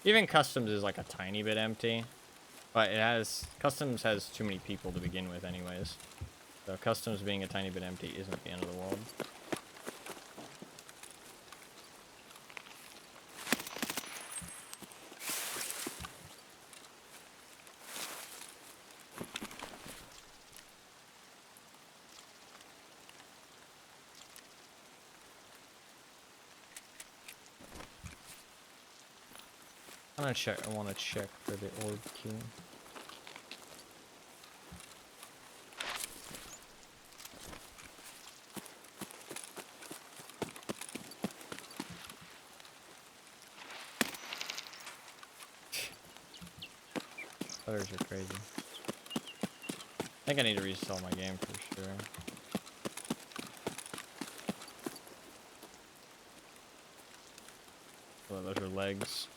Even customs is like a tiny bit empty, but customs has too many people to begin with anyways. So customs being a tiny bit empty isn't the end of the world. I want to check for the orb key. Others are crazy. I think I need to reinstall my game for sure. Oh, those are legs.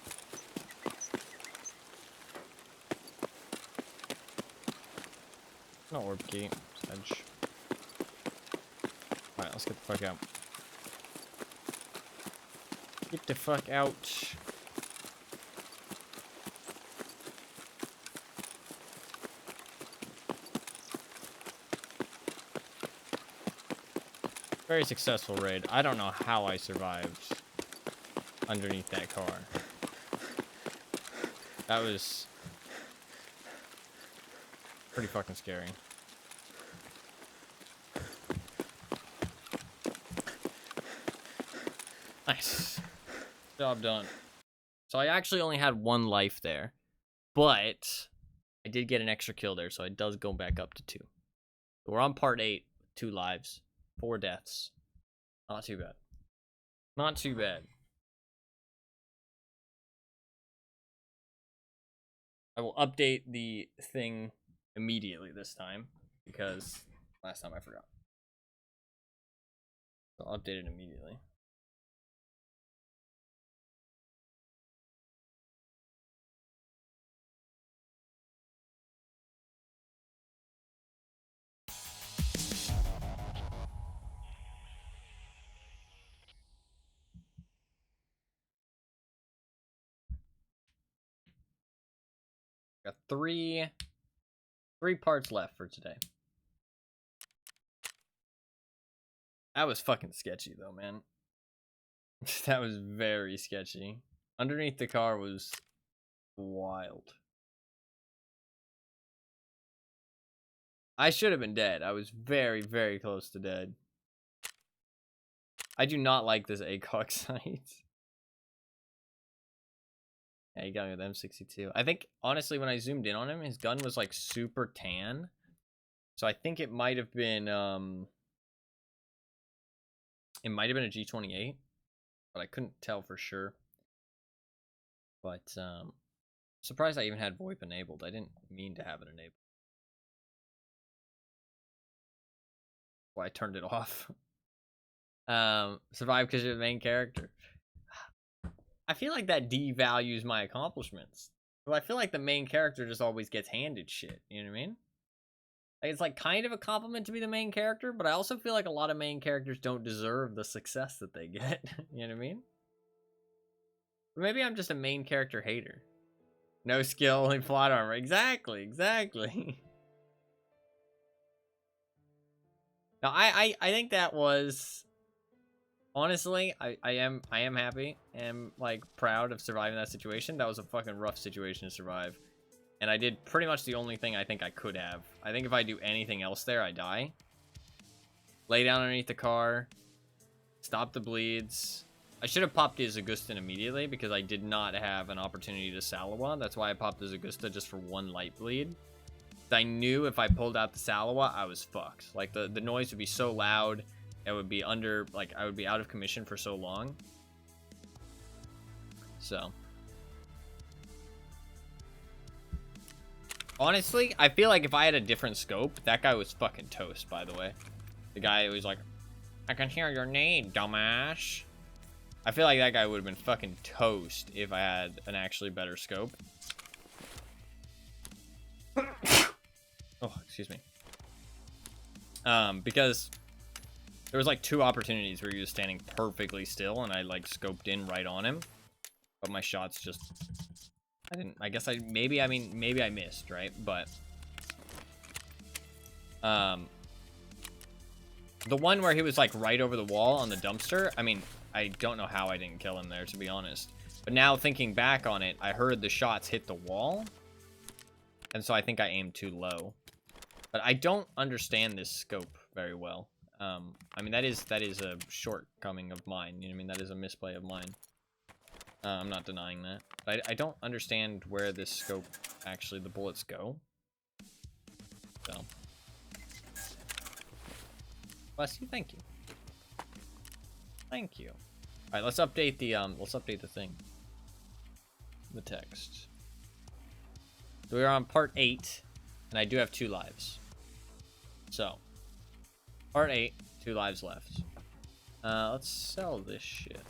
No orb key. Edge. Alright, let's get the fuck out. Get the fuck out. Very successful raid. I don't know how I survived underneath that car. That was pretty fucking scary. Nice. Job done. So I actually only had one life there, but I did get an extra kill there, so it does go back up to 2. We're on part 8, 2 lives, 4 deaths. Not too bad. Not too bad. I will update the thing immediately this time, because last time I forgot. So I'll update it immediately. Got three parts left for today. That was fucking sketchy though, man. That was very sketchy. Underneath the car was wild. I should have been dead. I was very, very close to dead. I do not like this ACOG sight. Yeah, he got me with M62. I think, honestly, when I zoomed in on him, his gun was, like, super tan. So I think it might have been, a G28. But I couldn't tell for sure. But, surprised I even had VoIP enabled. I didn't mean to have it enabled. Well, I turned it off. Survive because you're the main character. I feel like that devalues my accomplishments. Well, I feel like the main character just always gets handed shit. You know what I mean? Like, it's like kind of a compliment to be the main character, but I also feel like a lot of main characters don't deserve the success that they get. You know what I mean? Or maybe I'm just a main character hater. No skill, only plot armor. Exactly, exactly. Now, I think that was... Honestly, I am happy and like proud of surviving that situation. That was a fucking rough situation to survive. And I did pretty much the only thing I think I could have. I think if I do anything else there, I die. Lay down underneath the car. Stop the bleeds. I should have popped the Zagustin immediately because I did not have an opportunity to Salawa. That's why I popped the Zagusta just for one light bleed. I knew if I pulled out the Salawa, I was fucked. Like, the noise would be so loud. It would be under, like, I would be out of commission for so long. So. Honestly, I feel like if I had a different scope, that guy was fucking toast, by the way. The guy was like, I can hear your name, dumbass. I feel like that guy would have been fucking toast if I had an actually better scope. Oh, excuse me. Because there was like 2 opportunities where he was standing perfectly still and I like scoped in right on him. But my shots just, I guess maybe I missed, right? But the one where he was like right over the wall on the dumpster, I mean, I don't know how I didn't kill him there, to be honest. But now thinking back on it, I heard the shots hit the wall. And so I think I aimed too low. But I don't understand this scope very well. I mean, that is a shortcoming of mine. You know what I mean? That is a misplay of mine. I'm not denying that. But I don't understand where this scope, actually, the bullets go. So. Bless you, thank you. Thank you. Alright, let's update the thing. The text. So we're on part 8, and I do have 2 lives. So, part 8, 2 lives left. Let's sell this shit.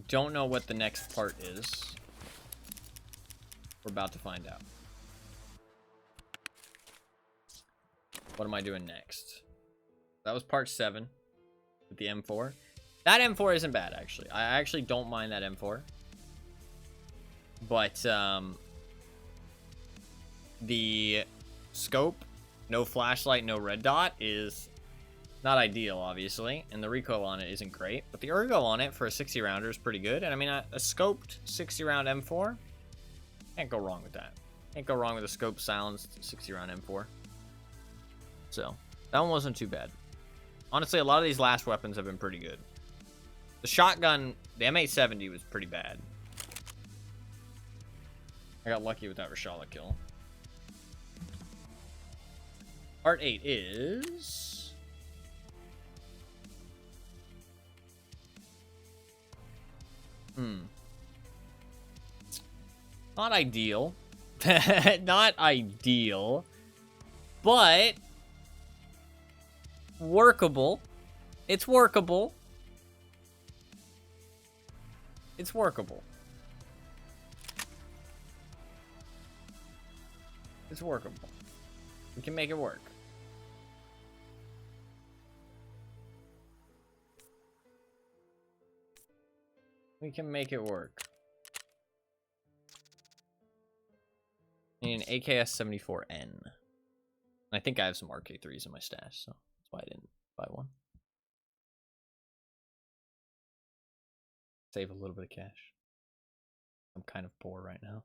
Don't know what the next part is. We're about to find out. What am I doing next? That was part 7 with the M4. That M4 isn't bad, actually. I actually don't mind that M4. But, the scope, no flashlight, no red dot is not ideal, obviously. And the recoil on it isn't great. But the ergo on it for a 60 rounder is pretty good. And I mean, a scoped 60 round M4, can't go wrong with that. Can't go wrong with a scope silenced 60 round M4. So, that one wasn't too bad. Honestly, a lot of these last weapons have been pretty good. The shotgun, the M870 was pretty bad. I got lucky with that Rashala kill. Part 8 is... Not ideal. Not ideal. But... workable. It's workable. It's workable. It's workable. We can make it work. We can make it work. I need an AKS-74N. I think I have some RK3s in my stash, so that's why I didn't buy one. Save a little bit of cash. I'm kind of poor right now.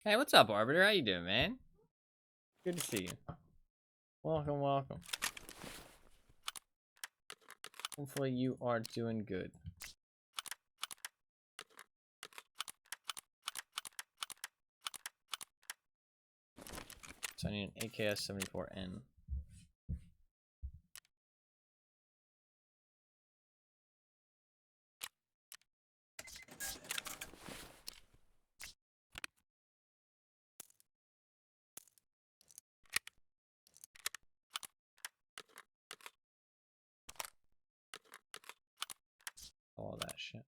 Hey, what's up, Arbiter? How you doing, man? Good to see you. Welcome, welcome. Hopefully you are doing good. So I need an AKS-74N. All that shit.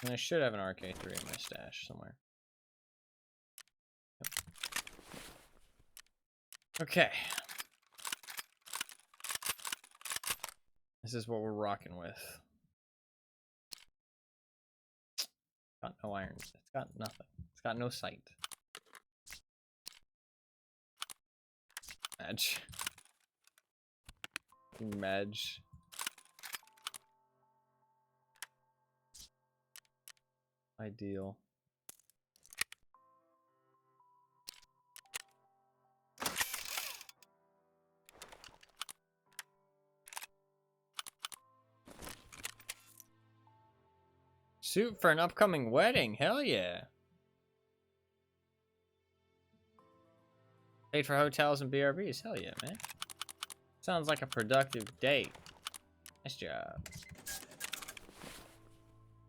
And I should have an RK3 in my stash somewhere. Okay. This is what we're rocking with. Got no irons. It's got nothing. It's got no sight. Madge. Madge. Ideal. Suit for an upcoming wedding. Hell yeah. Paid for hotels and BRBs. Hell yeah, man. Sounds like a productive date. Nice job.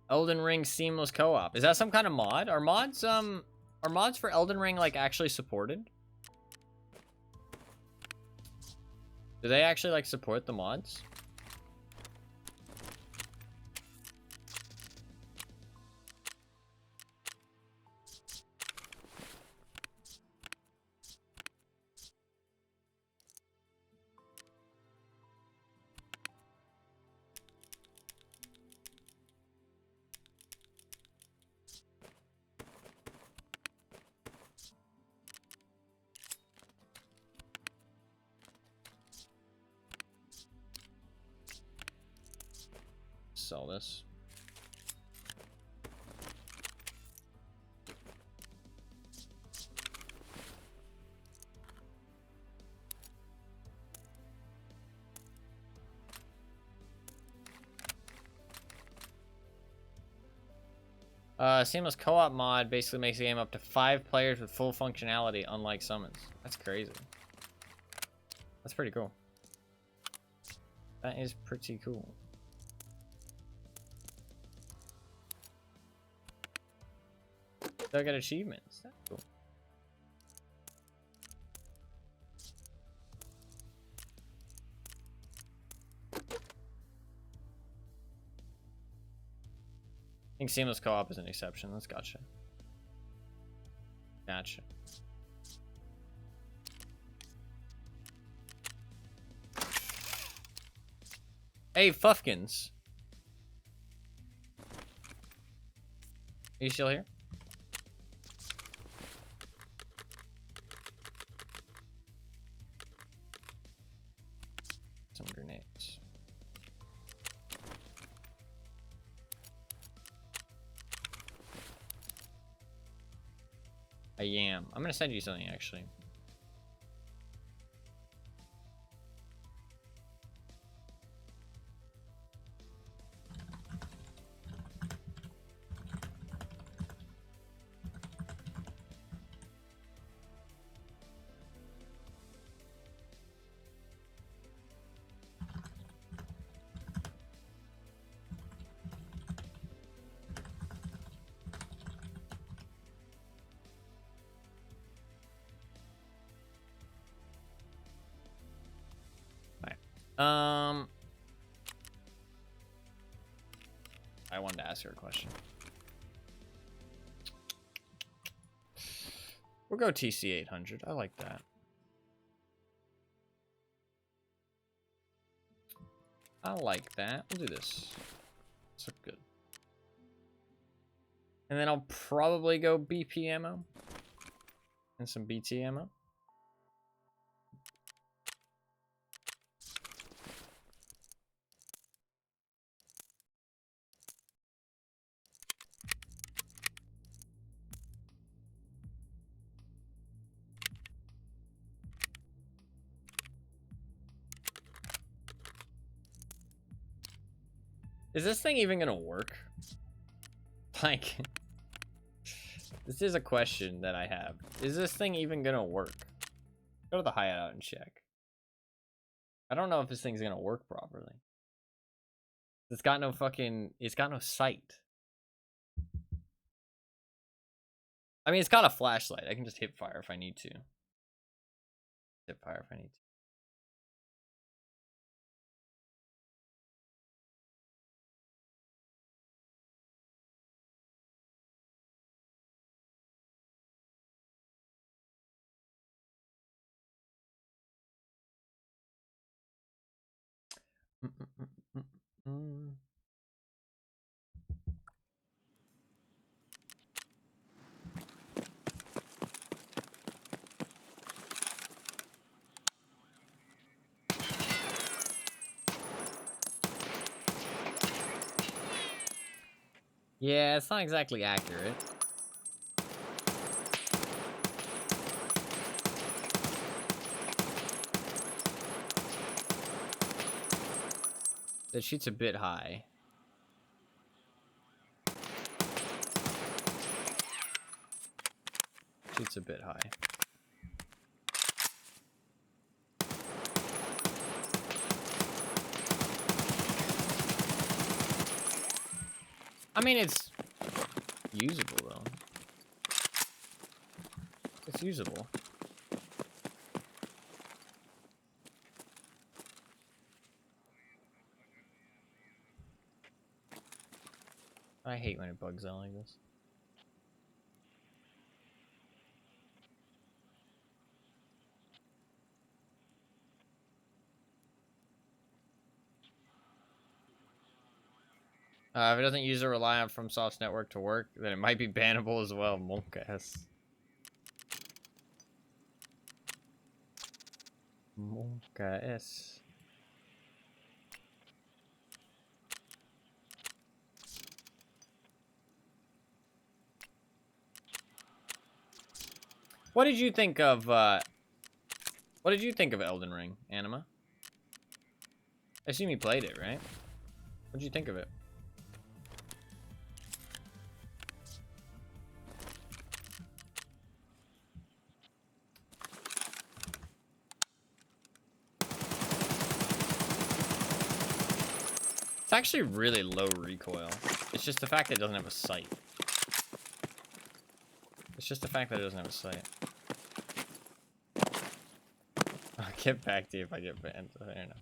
Elden Ring seamless co-op. Is that some kind of mod? Are mods for Elden Ring like actually supported? Do they actually like support the mods? Sell this. Seamless co-op mod basically makes the game up to 5 players with full functionality, unlike summons. That's crazy. That's pretty cool. That is pretty cool. Still get achievements. That's cool. I think seamless co-op is an exception. That's gotcha. Gotcha. Hey, Fuffkins. Are you still here? Some grenades. I am. I'm gonna send you something actually. I wanted to ask her a question. We'll go TC 800. I like that. I like that. We'll do this. This looks good. And then I'll probably go BP ammo and some BT ammo. Is this thing even gonna work? Like, this is a question that I have. Is this thing even gonna work? Go to the hideout and check. I don't know if this thing's gonna work properly. It's got no fucking, it's got no sight. I mean, it's got a flashlight. I can just hip fire if I need to. Hip fire if I need to. Yeah, it's not exactly accurate. That shit's a bit high. Shit's a bit high. I mean, it's usable, though. It's usable. I hate when it bugs out like this. If it doesn't use or rely on FromSoft's network to work, then it might be bannable as well. Monkas. Monkas. What did you think of, what did you think of Elden Ring, Anima? I assume you played it, right? What did you think of it? It's actually really low recoil. It's just the fact that it doesn't have a sight. It's just the fact that it doesn't have a sight. I'll get back to you if I get banned. I don't know.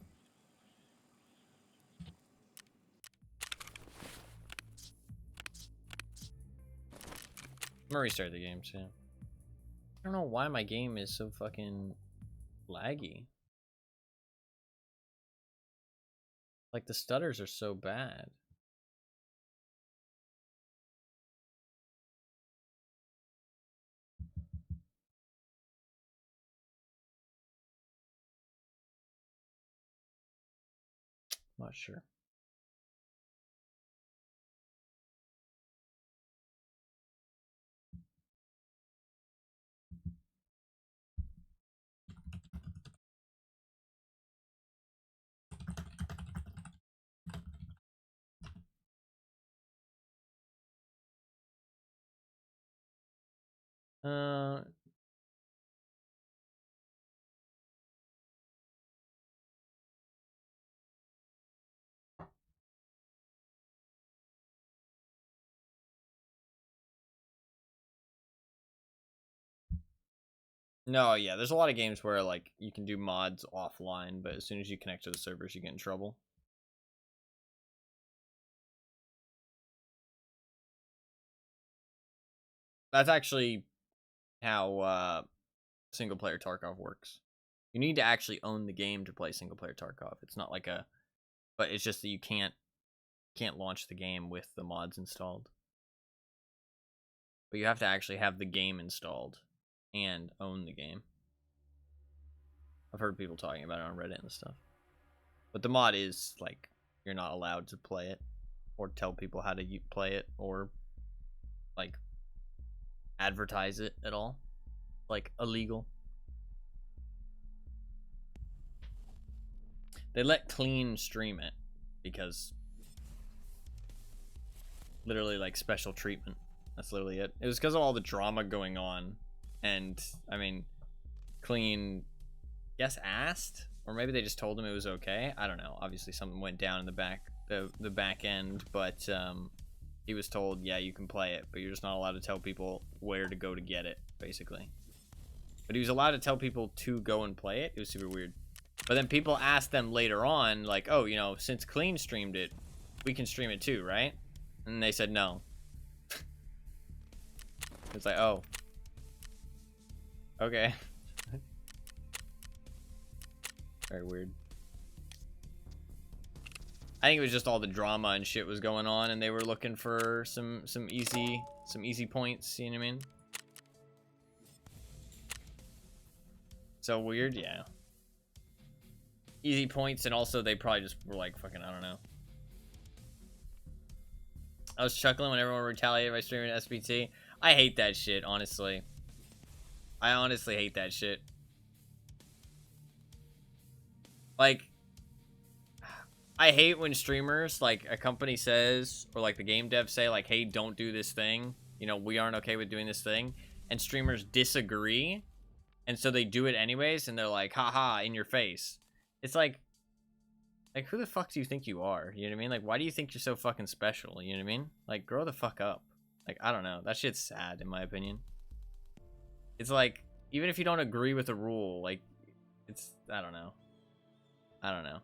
I'm gonna restart the game soon. I don't know why my game is so fucking laggy. Like, the stutters are so bad. Not sure. Uh, no, yeah, there's a lot of games where, like, you can do mods offline, but as soon as you connect to the servers, you get in trouble. That's actually how, single-player Tarkov works. You need to actually own the game to play single-player Tarkov. It's not like a... But it's just that you can't launch the game with the mods installed. But you have to actually have the game installed and own the game. I've heard people talking about it on Reddit and stuff. But the mod is, like, you're not allowed to play it or tell people how to play it or, like, advertise it at all. Like, illegal. They let Clean stream it because literally, like, special treatment. That's literally it. It was because of all the drama going on. And, I mean, Clean, yes, asked, or maybe they just told him it was okay. I don't know. Obviously, something went down in the back end, but he was told, yeah, you can play it, but you're just not allowed to tell people where to go to get it, basically. But he was allowed to tell people to go and play it. It was super weird. But then people asked them later on, like, oh, you know, since Clean streamed it, we can stream it too, right? And they said no. It's like, oh. Okay. Very weird. I think it was just all the drama and shit was going on, and they were looking for some easy points. You know what I mean? So weird, yeah. Easy points, and also they probably just were like fucking, I don't know. I was chuckling when everyone retaliated by streaming SBT. I hate that shit, honestly. I honestly hate that shit. Like, I hate when streamers, like, a company says, or like the game devs say, like, hey, don't do this thing. You know, we aren't okay with doing this thing. And streamers disagree. And so they do it anyways, and they're like, haha, in your face. It's like, who the fuck do you think you are? You know what I mean? Like, why do you think you're so fucking special? You know what I mean? Like, grow the fuck up. Like, I don't know. That shit's sad, in my opinion. It's like, even if you don't agree with a rule, like, it's, I don't know. I don't know.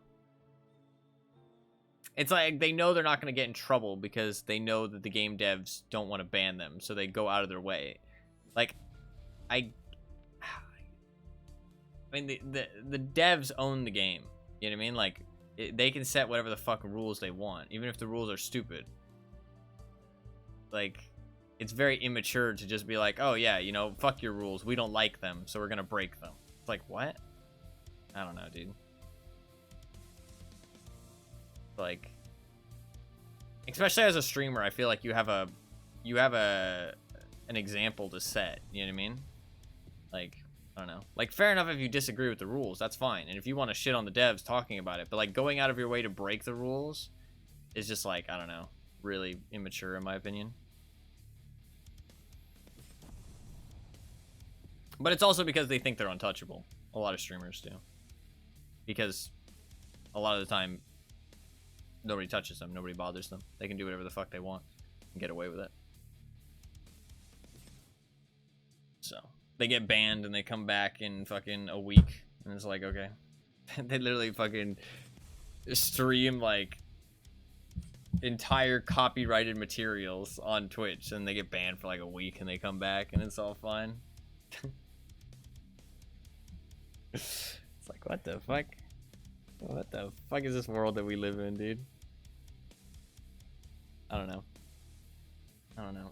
It's like, they know they're not going to get in trouble because they know that the game devs don't want to ban them, so they go out of their way. Like, I mean, the devs own the game. You know what I mean? Like, they can set whatever the fuck rules they want, even if the rules are stupid. Like, it's very immature to just be like, oh yeah, you know, fuck your rules. We don't like them, so we're gonna break them. It's like, what? I don't know, dude. Like, especially as a streamer, I feel like you have an example to set. You know what I mean? Like, I don't know. Like, fair enough if you disagree with the rules, that's fine. And if you want to shit on the devs talking about it, but like going out of your way to break the rules is just like, I don't know, really immature in my opinion. But it's also because they think they're untouchable. A lot of streamers do. Because a lot of the time, nobody touches them. Nobody bothers them. They can do whatever the fuck they want and get away with it. So, they get banned and they come back in fucking a week. And it's like, okay. They literally fucking stream, like, entire copyrighted materials on Twitch. And they get banned for like a week and they come back and it's all fine. It's like, what the fuck? What the fuck is this world that we live in, dude? I don't know. I don't know.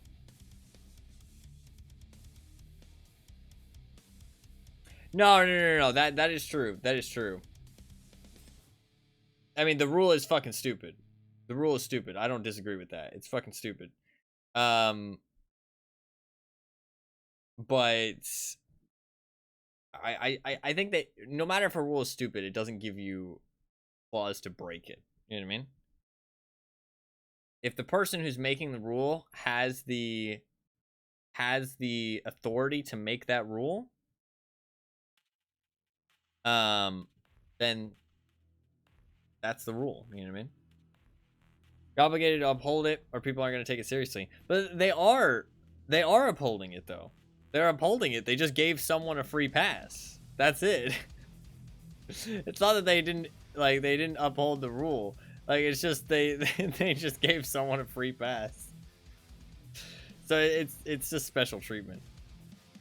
No. That is true. That is true. I mean, the rule is fucking stupid. The rule is stupid. I don't disagree with that. It's fucking stupid. But I think that no matter if a rule is stupid, it doesn't give you clause to break it. You know what I mean? If the person who's making the rule has the authority to make that rule, then that's the rule. You know what I mean? You're obligated to uphold it, or people aren't going to take it seriously. But they are upholding it though. They're upholding it. They just gave someone a free pass. That's it. It's not that they didn't uphold the rule. Like, it's just they just gave someone a free pass. So it's just special treatment.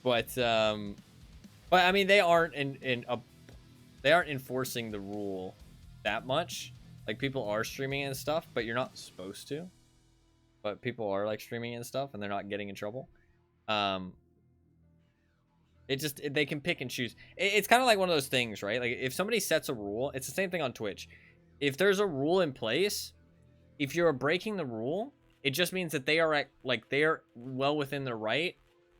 But I mean, they aren't they aren't enforcing the rule that much. Like, people are streaming and stuff, but you're not supposed to. But people are like streaming and stuff, and they're not getting in trouble. They can pick and choose. It's kind of like one of those things, right? Like, if somebody sets a rule, it's the same thing on Twitch. If there's a rule in place, if you're breaking the rule, it just means that they are well within their right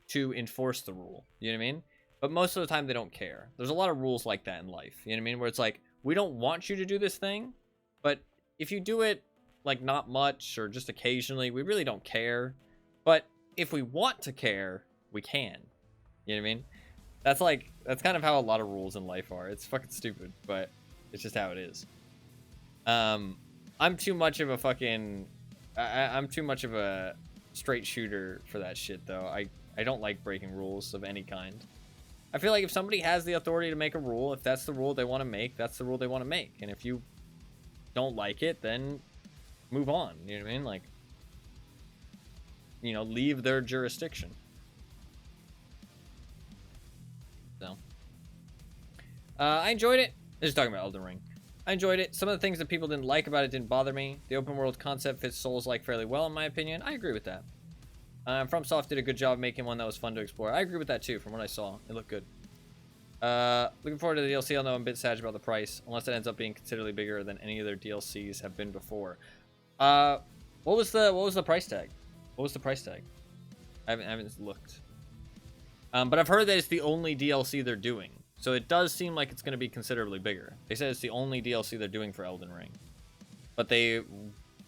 to enforce the rule. You know what I mean? But most of the time, they don't care. There's a lot of rules like that in life. You know what I mean? Where it's like, we don't want you to do this thing, but if you do it, like, not much or just occasionally, we really don't care. But if we want to care, we can. You know what I mean? That's kind of how a lot of rules in life are. It's fucking stupid, but it's just how it is. I'm too much of a fucking... I'm too much of a straight shooter for that shit, though. I don't like breaking rules of any kind. I feel like if somebody has the authority to make a rule, if that's the rule they want to make, that's the rule they want to make. And if you don't like it, then move on. You know what I mean? Like, you know, leave their jurisdiction. So, I enjoyed it. Just talking about Elden Ring. I enjoyed it. Some of the things that people didn't like about it didn't bother me. The open world concept fits Souls-like fairly well, in my opinion. I agree with that. FromSoft did a good job making one that was fun to explore. I agree with that too, from what I saw. It looked good. Looking forward to the DLC, although I'm a bit sad about the price, unless it ends up being considerably bigger than any other DLCs have been before. What was the price tag? What was the price tag? I haven't looked. But I've heard that it's the only DLC they're doing. So it does seem like it's going to be considerably bigger. They said it's the only DLC they're doing for Elden Ring. But they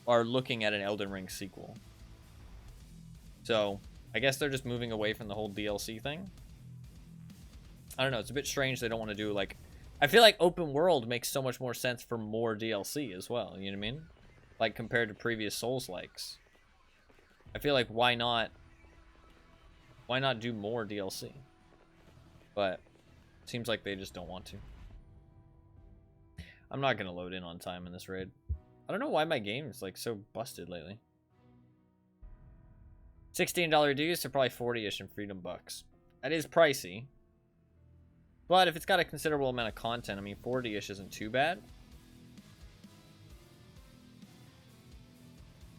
are looking at an Elden Ring sequel. So I guess they're just moving away from the whole DLC thing. I don't know. It's a bit strange they don't want to do, like... I feel like open world makes so much more sense for more DLC as well. You know what I mean? Like, compared to previous Souls-likes. I feel like, why not do more DLC? But... seems like they just don't want to. I'm not going to load in on time in this raid. I don't know why my game is like so busted lately. $16 dues, so probably 40-ish in freedom bucks. That is pricey. But if it's got a considerable amount of content, I mean 40-ish isn't too bad.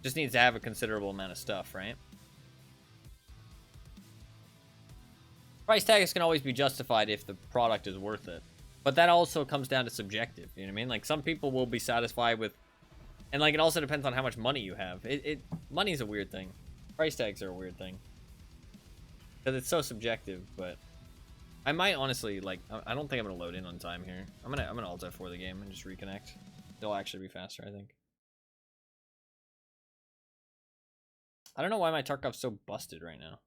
Just needs to have a considerable amount of stuff, right? Price tags can always be justified if the product is worth it. But that also comes down to subjective, you know what I mean? Like, some people will be satisfied with... And, like, it also depends on how much money you have. Money's a weird thing. Price tags are a weird thing. Because it's so subjective, but... I might honestly, like... I don't think I'm going to load in on time here. I'm gonna alt F4 the game and just reconnect. It'll actually be faster, I think. I don't know why my Tarkov's so busted right now.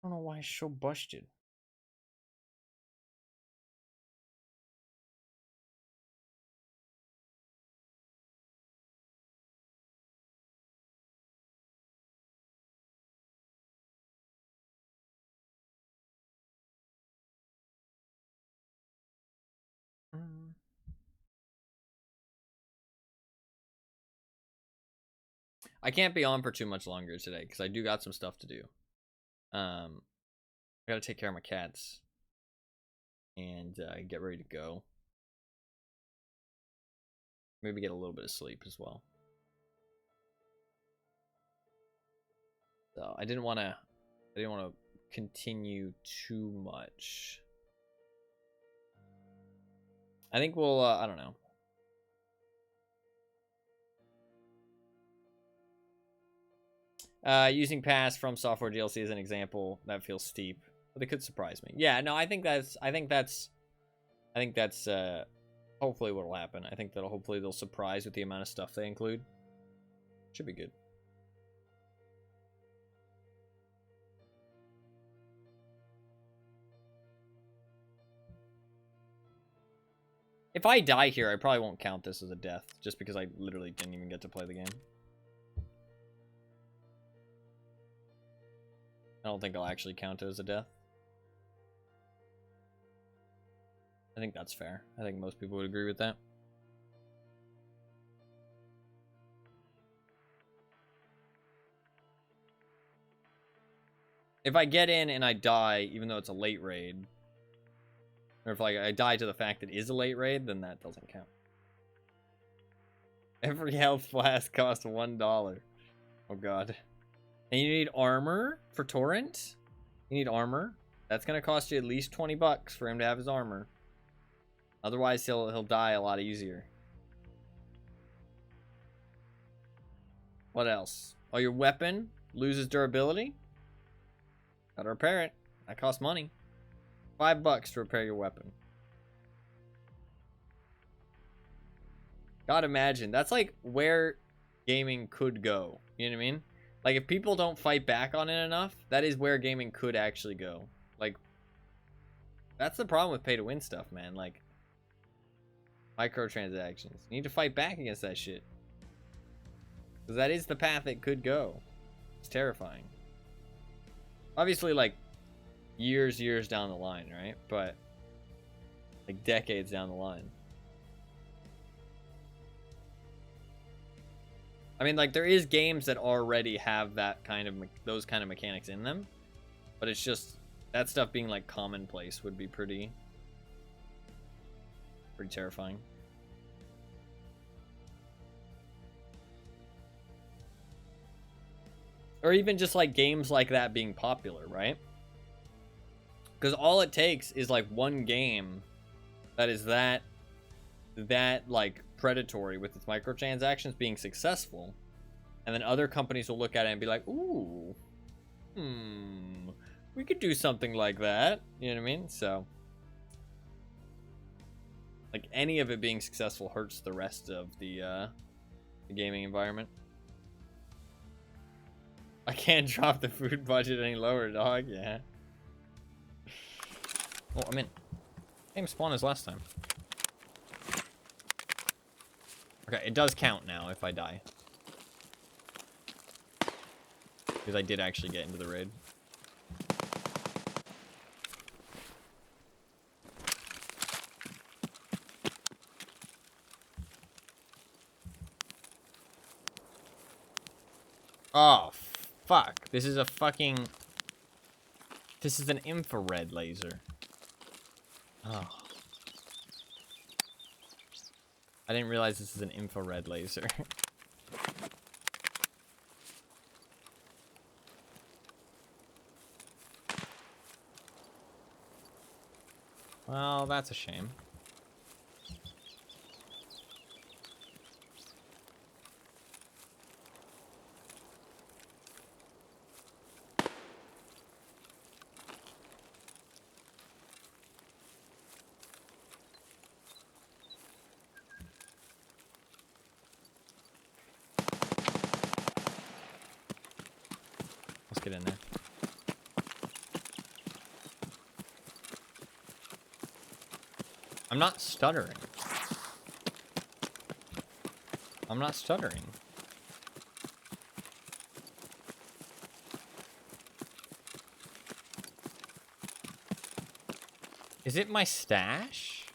I don't know why it's so busted. I can't be on for too much longer today because I do got some stuff to do. I gotta take care of my cats and get ready to go. Maybe get a little bit of sleep as well. So I didn't want to continue too much. I think we'll I don't know. Using past From Software DLC as an example, that feels steep, but it could surprise me. Yeah, no, I think that's hopefully what will happen. I think that hopefully they'll surprise with the amount of stuff they include. Should be good. If I die here, I probably won't count this as a death, just because I literally didn't even get to play the game. I don't think I'll actually count it as a death. I think that's fair. I think most people would agree with that. If I get in and I die, even though it's a late raid, or if like I die to the fact that it is a late raid, then that doesn't count. Every health flask costs $1. Oh god. And you need armor for Torrent? You need armor? That's gonna cost you at least 20 bucks for him to have his armor. Otherwise he'll die a lot easier. What else? Oh, your weapon loses durability? Gotta repair it. That costs money. $5 to repair your weapon. God, imagine. That's like where gaming could go. You know what I mean? Like, if people don't fight back on it enough, that is where gaming could actually go. Like, that's the problem with pay-to-win stuff, man. Like, microtransactions. You need to fight back against that shit. Because that is the path it could go. It's terrifying. Obviously, like, years down the line, right? But, like, decades down the line. I mean, like, there is games that already have that kind of those kind of mechanics in them, but it's just That stuff being like commonplace would be pretty terrifying. Or even just like games like that being popular, right? Because all it takes is like one game that is that like predatory with its microtransactions being successful, and then other companies will look at it and be like, ooh, we could do something like that. You know what I mean? So like any of it being successful hurts the rest of the gaming environment. I can't drop the food budget any lower, dog. Yeah. Oh, I'm in. Same spawn as last time. Okay, it does count now if I die. Because I did actually get into the raid. Oh, fuck. This is a fucking... This is an infrared laser. Oh. I didn't realize this is an infrared laser. Well, that's a shame. Let's get in there. I'm not stuttering. I'm not stuttering. Is it my stash?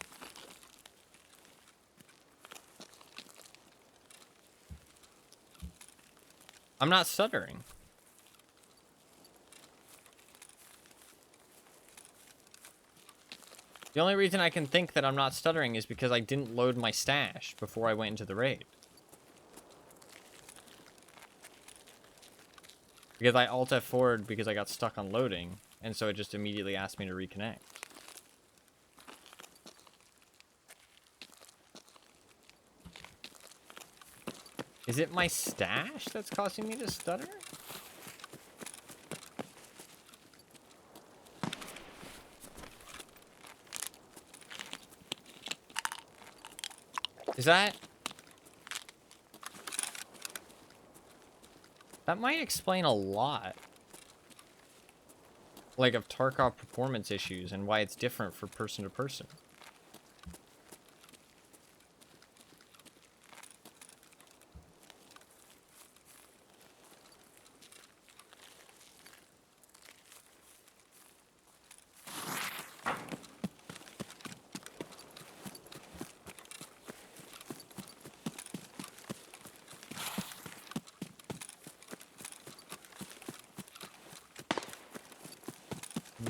I'm not stuttering. The only reason I can think that I'm not stuttering is because I didn't load my stash before I went into the raid. Because I Alt F4'd because I got stuck on loading, and so it just immediately asked me to reconnect. Is it my stash that's causing me to stutter? Is that... That might explain a lot. Like, of Tarkov performance issues and why it's different for person to person.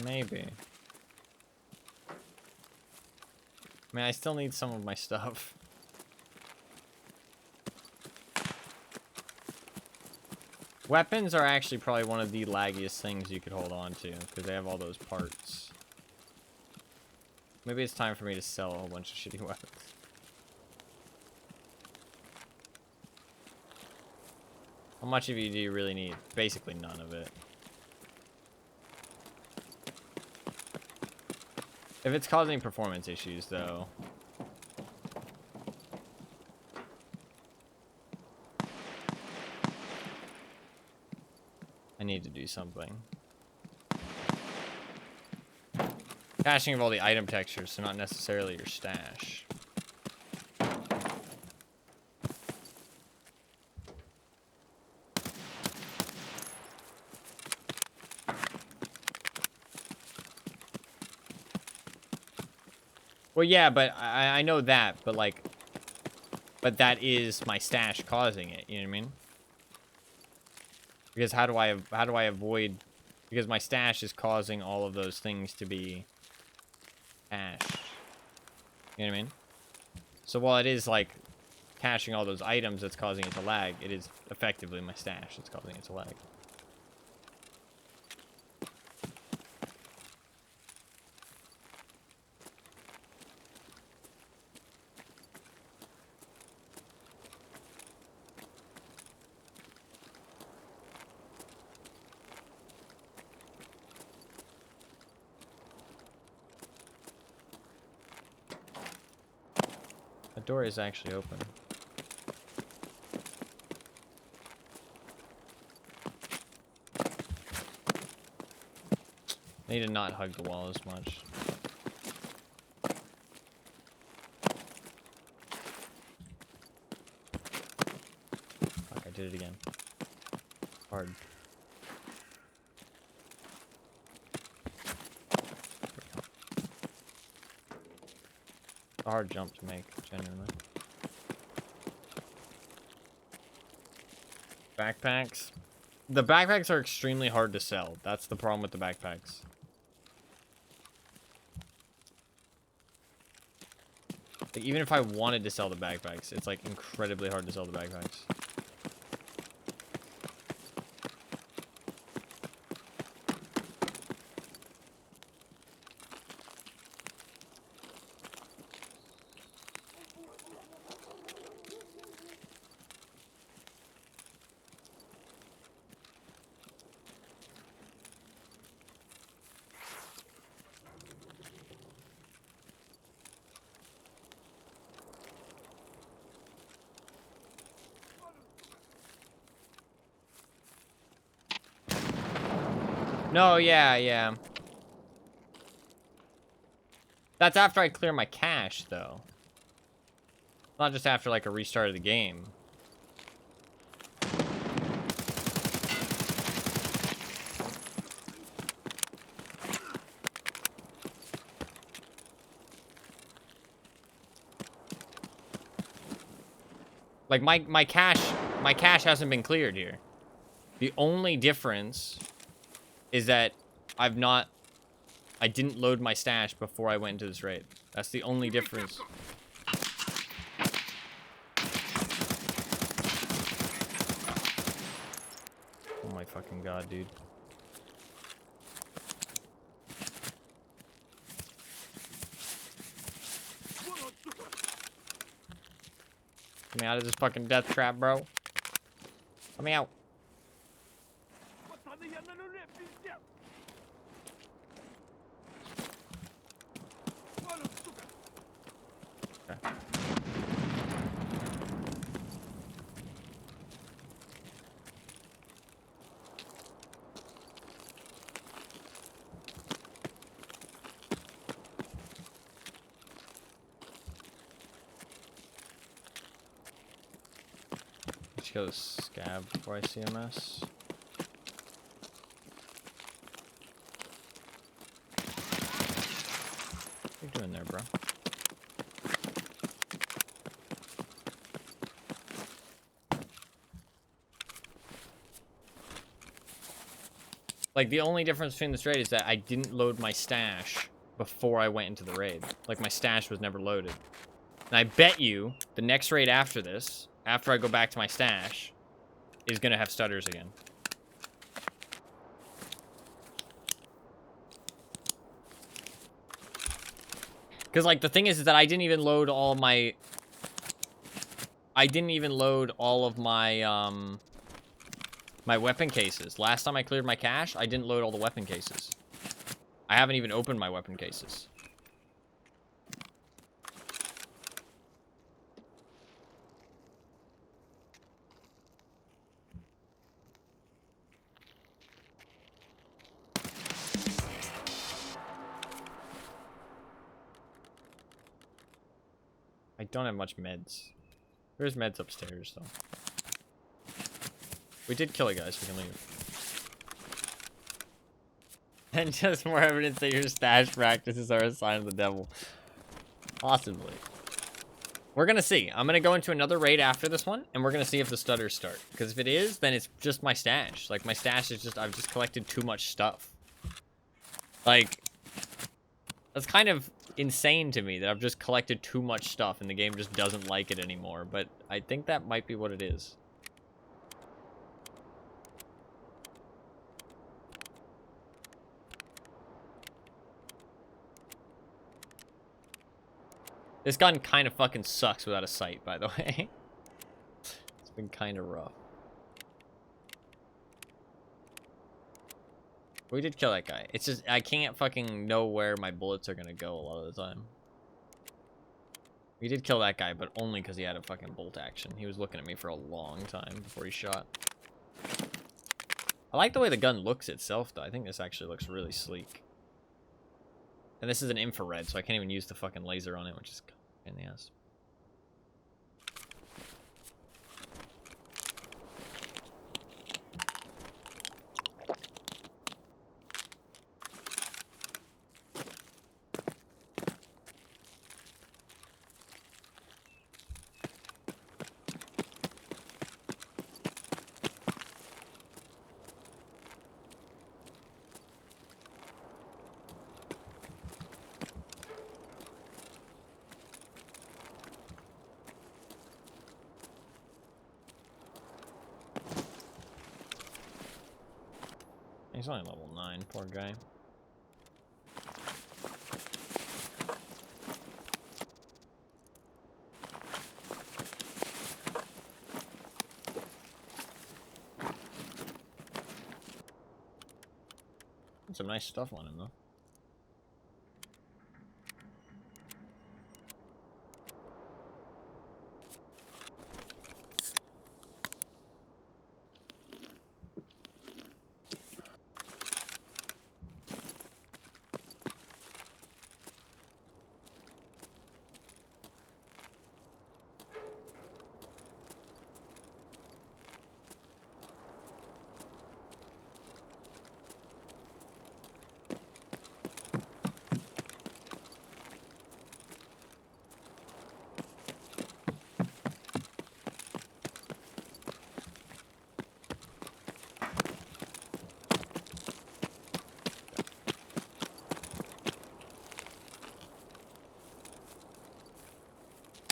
Maybe. I mean, I still need some of my stuff. Weapons are actually probably one of the laggiest things you could hold on to, because they have all those parts. Maybe it's time for me to sell a whole bunch of shitty weapons. How much of you do you really need? Basically none of it. If it's causing performance issues, though... I need to do something. Caching of all the item textures, so not necessarily your stash. Well, yeah, but I know that, but like... But that is my stash causing it, you know what I mean? Because how do I avoid Because my stash is causing all of those things to be cash. You know what I mean? So while it is like caching all those items that's causing it to lag, it is effectively my stash that's causing it to lag. The door is actually open. I need to not hug the wall as much. Fuck, I did it again. Hard. A hard jump to make, genuinely. Backpacks. The backpacks are extremely hard to sell. That's the problem with the backpacks. Like, even if I wanted to sell the backpacks, it's like incredibly hard to sell the backpacks. No, yeah. That's after I clear my cache, though. Not just after, like, a restart of the game. Like, my cache hasn't been cleared here. The only difference is that I didn't load my stash before I went into this raid. That's the only difference. Oh my fucking god, dude. Get me out of this fucking death trap, bro. Let me out. Пацаны, я на нуле, пиздец! Вон он, сука! Okay. Let's go scab before I see a mess. What are you doing there, bro? Like, the only difference between this raid is that I didn't load my stash before I went into the raid. Like, my stash was never loaded. And I bet you the next raid after this, after I go back to my stash, is gonna have stutters again. Because, like, the thing is that I didn't even load all of my... my weapon cases. Last time I cleared my cache, I didn't load all the weapon cases. I haven't even opened my weapon cases. I don't have much meds. There's meds upstairs, though. We did kill a guy, so we can leave. And just more evidence that your stash practices are a sign of the devil. Possibly. We're gonna see. I'm gonna go into another raid after this one, and we're gonna see if the stutters start. Because if it is, then it's just my stash. Like, my stash is just, I've just collected too much stuff. Like, that's kind of insane to me that I've just collected too much stuff and the game just doesn't like it anymore. But I think that might be what it is. This gun kind of fucking sucks without a sight, by the way. It's been kind of rough. We did kill that guy. It's just, I can't fucking know where my bullets are gonna go a lot of the time. We did kill that guy, but only because he had a fucking bolt action. He was looking at me for a long time before he shot. I like the way the gun looks itself, though. I think this actually looks really sleek. And this is an infrared, so I can't even use the fucking laser on it, which is in the ass. He's only level 9, poor guy. Some nice stuff on him, though.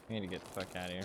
I need to get the fuck out of here.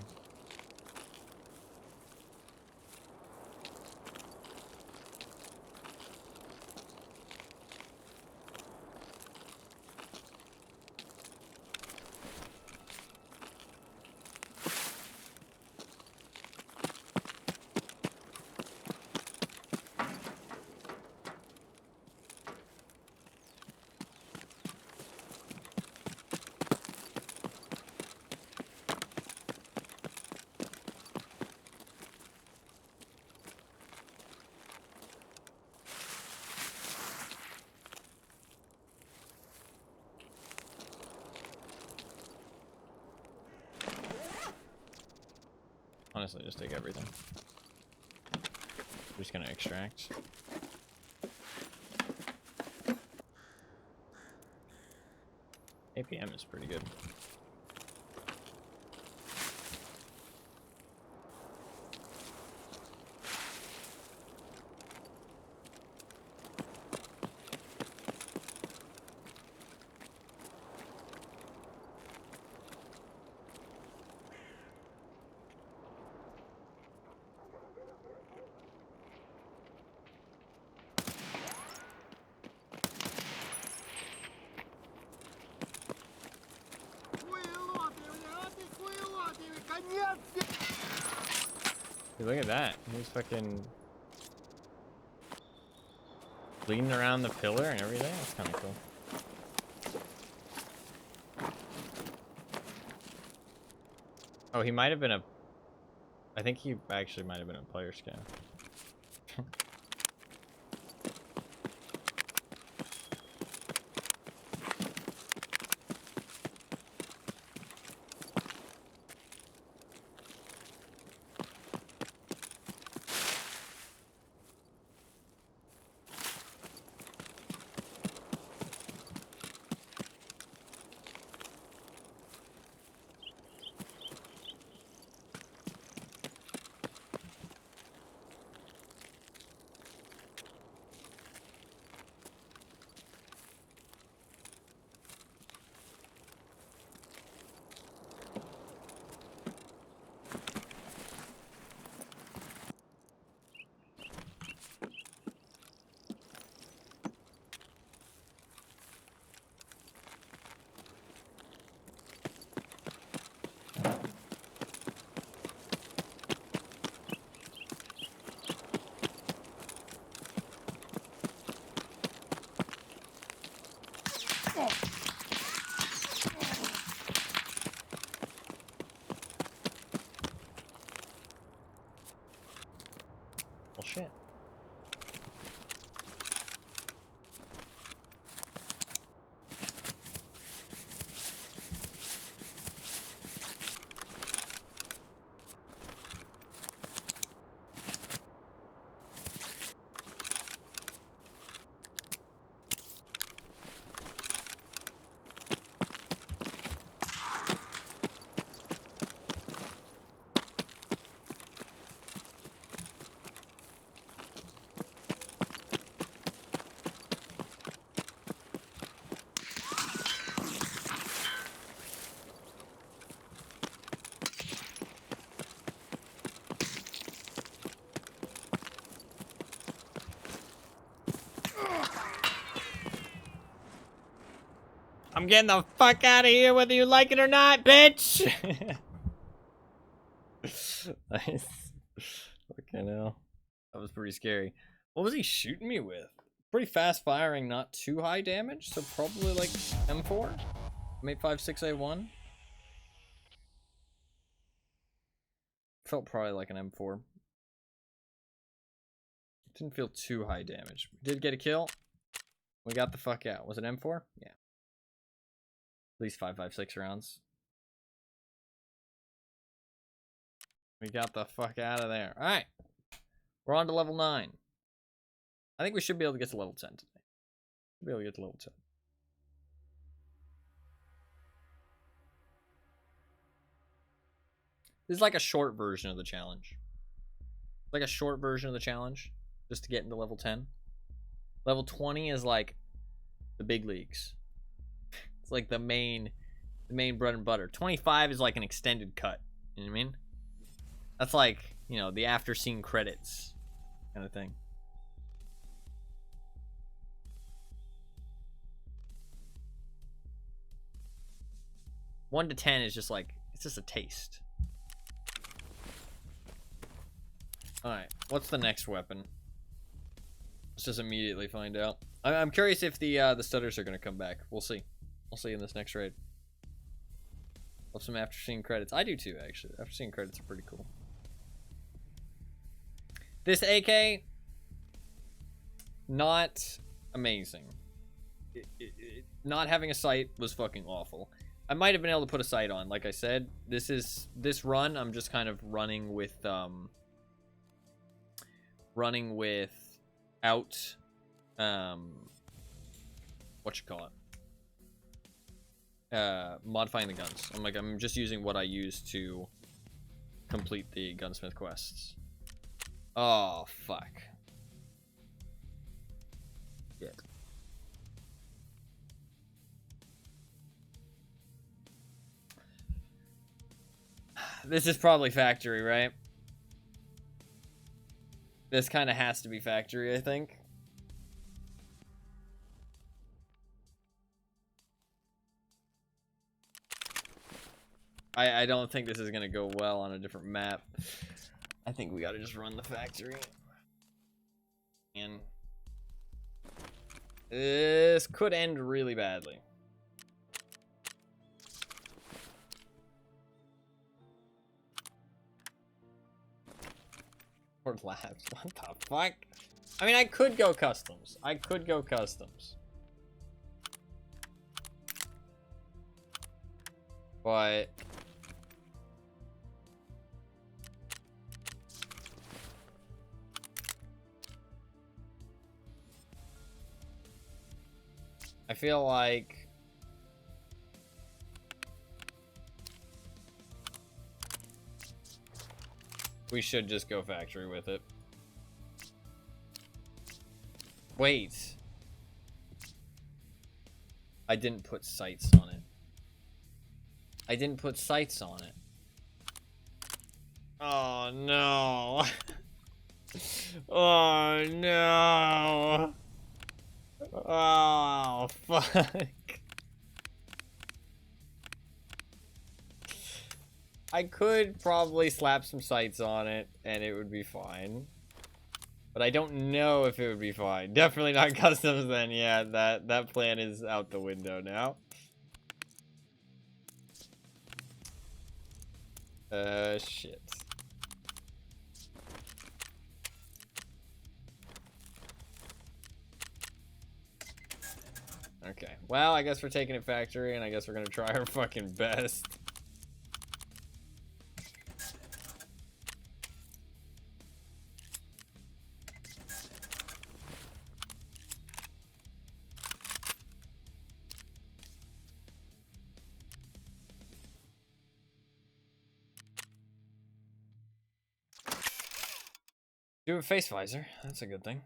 Honestly, just take everything. I'm just gonna extract. APM is pretty good. Dude, look at that. He's fucking leaning around the pillar and everything. That's kind of cool. Oh, he might have been a... I think he actually might have been a player scout. Well, shit. I'm getting the fuck out of here whether you like it or not, bitch! Nice. Fucking hell. That was pretty scary. What was he shooting me with? Pretty fast firing, not too high damage, so probably like M4? M856A1? Felt probably like an M4. Didn't feel too high damage. We did get a kill. We got the fuck out. Was it M4? Yeah. At least 5.56 rounds. We got the fuck out of there. Alright. We're on to level 9. I think we should be able to get to level 10 today. We'll be able to get to level 10. This is like a short version of the challenge. Like a short version of the challenge. Just to get into level 10. Level 20 is like the big leagues. It's like the main bread and butter. 25 is like an extended cut. You know what I mean? That's like, you know, the after scene credits kind of thing. One to 10 is just like, it's just a taste. Alright, what's the next weapon? Let's just immediately find out. I'm curious if the stutters are going to come back. We'll see. We'll see in this next raid. Love some after scene credits. I do too, actually. After scene credits are pretty cool. This AK, not amazing. Not having a sight was fucking awful. I might have been able to put a sight on, like I said. This run, I'm just kind of running without what you call it? Modifying the guns. I'm just using what I use to complete the gunsmith quests. Oh, fuck. Shit. This is probably factory, right? This kind of has to be factory, I think. I don't think this is going to go well on a different map. I think we got to just run the factory. And this could end really badly. Or labs. What the fuck? I mean, I could go customs. But I feel like we should just go factory with it. Wait. I didn't put sights on it. Oh, no. Oh, no. Oh, fuck. I could probably slap some sights on it, and it would be fine. But I don't know if it would be fine. Definitely not customs then. Yeah, that plan is out the window now. Shit. Okay. Well, I guess we're taking it factory, and I guess we're gonna try our fucking best. Do a face visor. That's a good thing.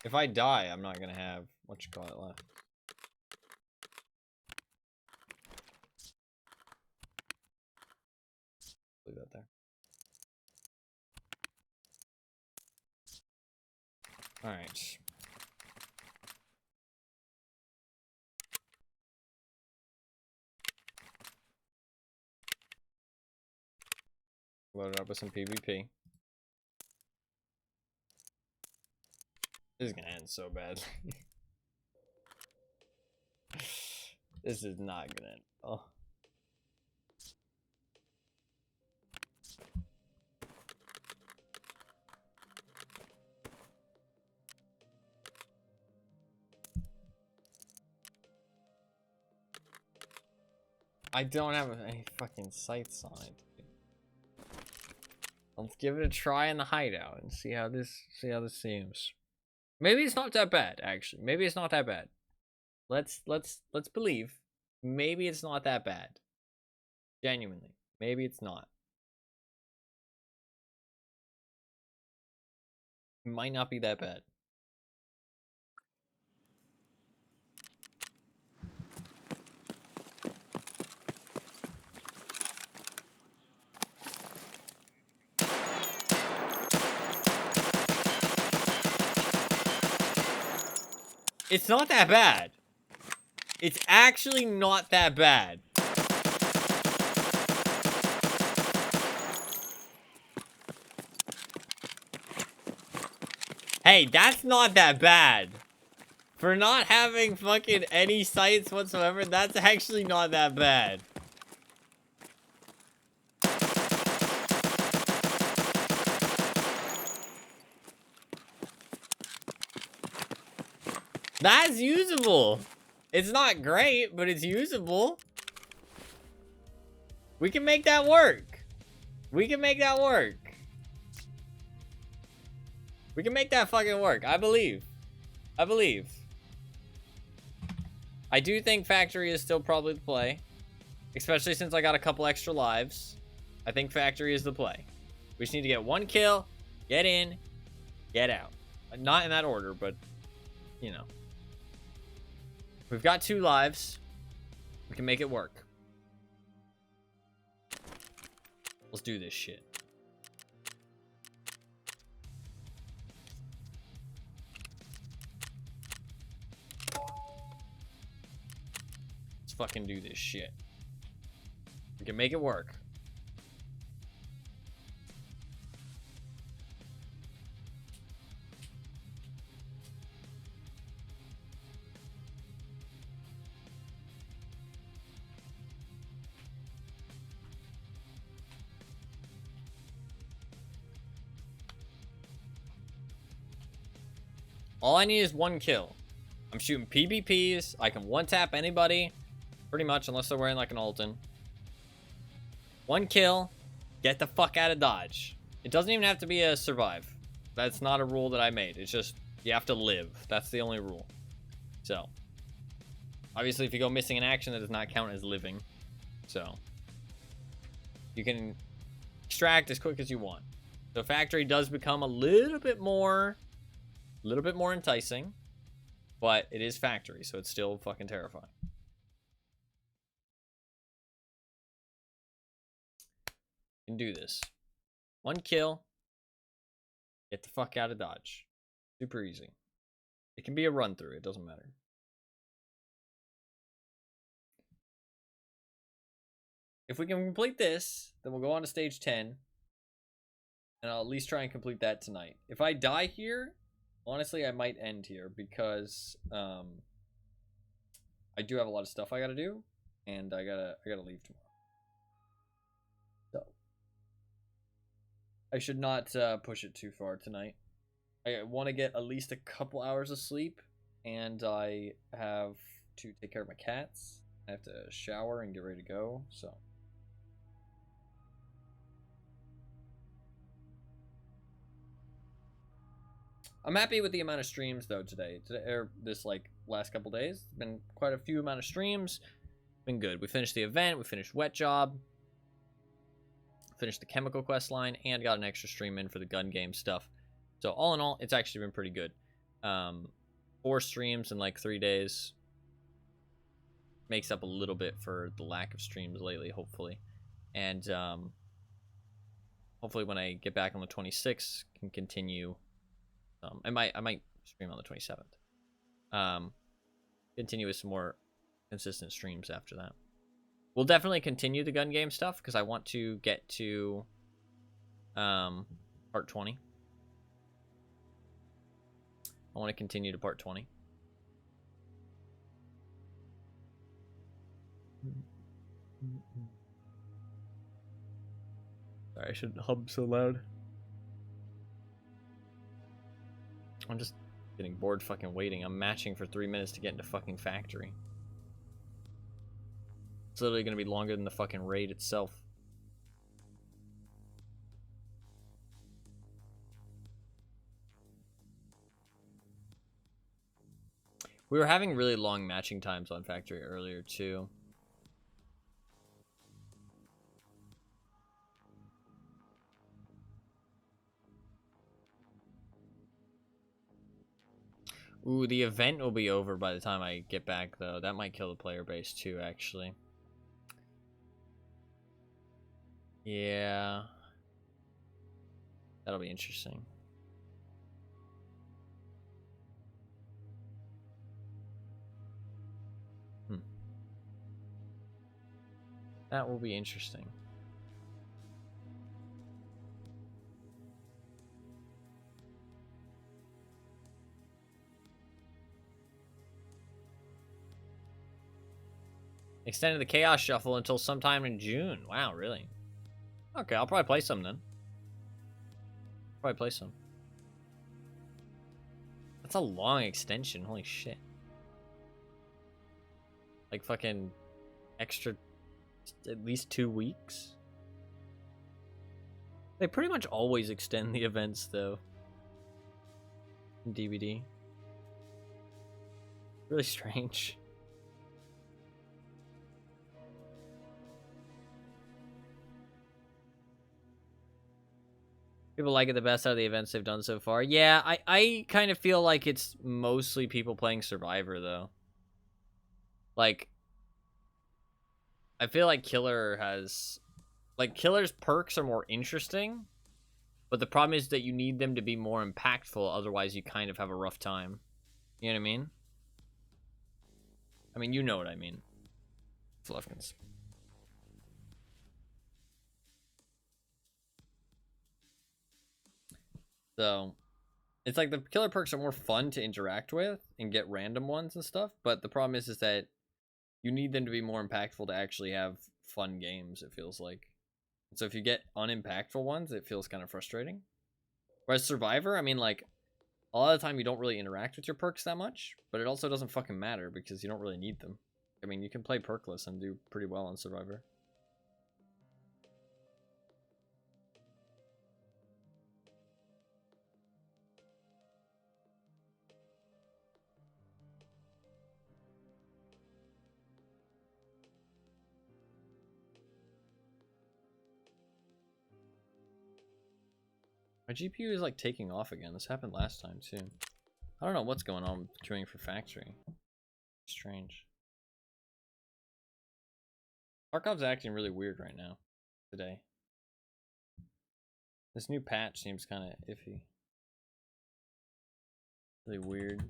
If I die, I'm not gonna have what you call it left. Leave that there. All right. Load it up with some PvP. This is gonna end so bad. This is not gonna end. Oh. I don't have any fucking sights on it. Let's give it a try in the hideout and see how this seems. Maybe it's not that bad, actually. Maybe it's not that bad. Let's believe. Maybe it's not that bad. Genuinely. Maybe it's not. It might not be that bad. It's not that bad. It's actually not that bad. Hey, that's not that bad. For not having fucking any sights whatsoever, that's actually not that bad. That's usable. It's not great, but it's usable. We can make that work. We can make that work. We can make that fucking work. I believe. I believe. I do think Factory is still probably the play. Especially since I got a couple extra lives. I think Factory is the play. We just need to get one kill, get in, get out. Not in that order, but, you know. We've got 2 lives. We can make it work. Let's do this shit. Let's fucking do this shit. We can make it work. All I need is 1 kill. I'm shooting PvPs. I can one-tap anybody. Pretty much, unless they're wearing like an Alton. 1 kill. Get the fuck out of Dodge. It doesn't even have to be a survive. That's not a rule that I made. It's just, you have to live. That's the only rule. So. Obviously, if you go missing in action, that does not count as living. So. You can extract as quick as you want. So Factory does become a little bit more enticing, but it is Factory, so it's still fucking terrifying. You can do this. 1 kill. Get the fuck out of Dodge. Super easy. It can be a run through, it doesn't matter. if we can complete this, then we'll go on to stage 10. And I'll at least try and complete that tonight. If I die here, honestly, I might end here because I do have a lot of stuff I gotta do, and I gotta leave tomorrow. So I should not push it too far tonight. I want to get at least a couple hours of sleep, and I have to take care of my cats. I have to shower and get ready to go. So. I'm happy with the amount of streams though today or this like last couple days. Been quite a few amount of streams. Been good. We finished the event. We finished Wet Job. Finished the chemical quest line and got an extra stream in for the gun game stuff. So all in all, it's actually been pretty good. 4 streams in like 3 days makes up a little bit for the lack of streams lately. Hopefully, and hopefully when I get back on the 26th, can continue. I might stream on the 27th. Continue with some more consistent streams after that. We'll definitely continue the gun game stuff because I want to get to part 20. I want to continue to part 20. Sorry, I shouldn't hum so loud. I'm just getting bored fucking waiting. I'm matching for 3 minutes to get into fucking factory. It's literally gonna be longer than the fucking raid itself. We were having really long matching times on factory earlier too. Ooh, the event will be over by the time I get back, though. That might kill the player base, too, actually. Yeah. That'll be interesting. That will be interesting. Extended the Chaos Shuffle until sometime in June. Wow, really? Okay, I'll probably play some then. Probably play some. That's a long extension. Holy shit. Like fucking extra at least 2 weeks. They pretty much always extend the events though. In DVD. Really strange. People like it the best out of the events they've done so far. Yeah, I kind of feel like it's mostly people playing Survivor, though. Like, I feel like Killer has... Like, Killer's perks are more interesting, but the problem is that you need them to be more impactful, otherwise you kind of have a rough time. You know what I mean? I mean, you know what I mean. Fluffkins. So, it's like the killer perks are more fun to interact with and get random ones and stuff, but the problem is that you need them to be more impactful to actually have fun games, it feels like. So if you get unimpactful ones, it feels kind of frustrating. Whereas Survivor, I mean, like, a lot of the time you don't really interact with your perks that much, but it also doesn't fucking matter because you don't really need them. I mean, you can play perkless and do pretty well on Survivor. My GPU is like taking off again. This happened last time too. I don't know what's going on with queuing for factory. Strange. Tarkov's acting really weird right now. Today. This new patch seems kind of iffy. Really weird.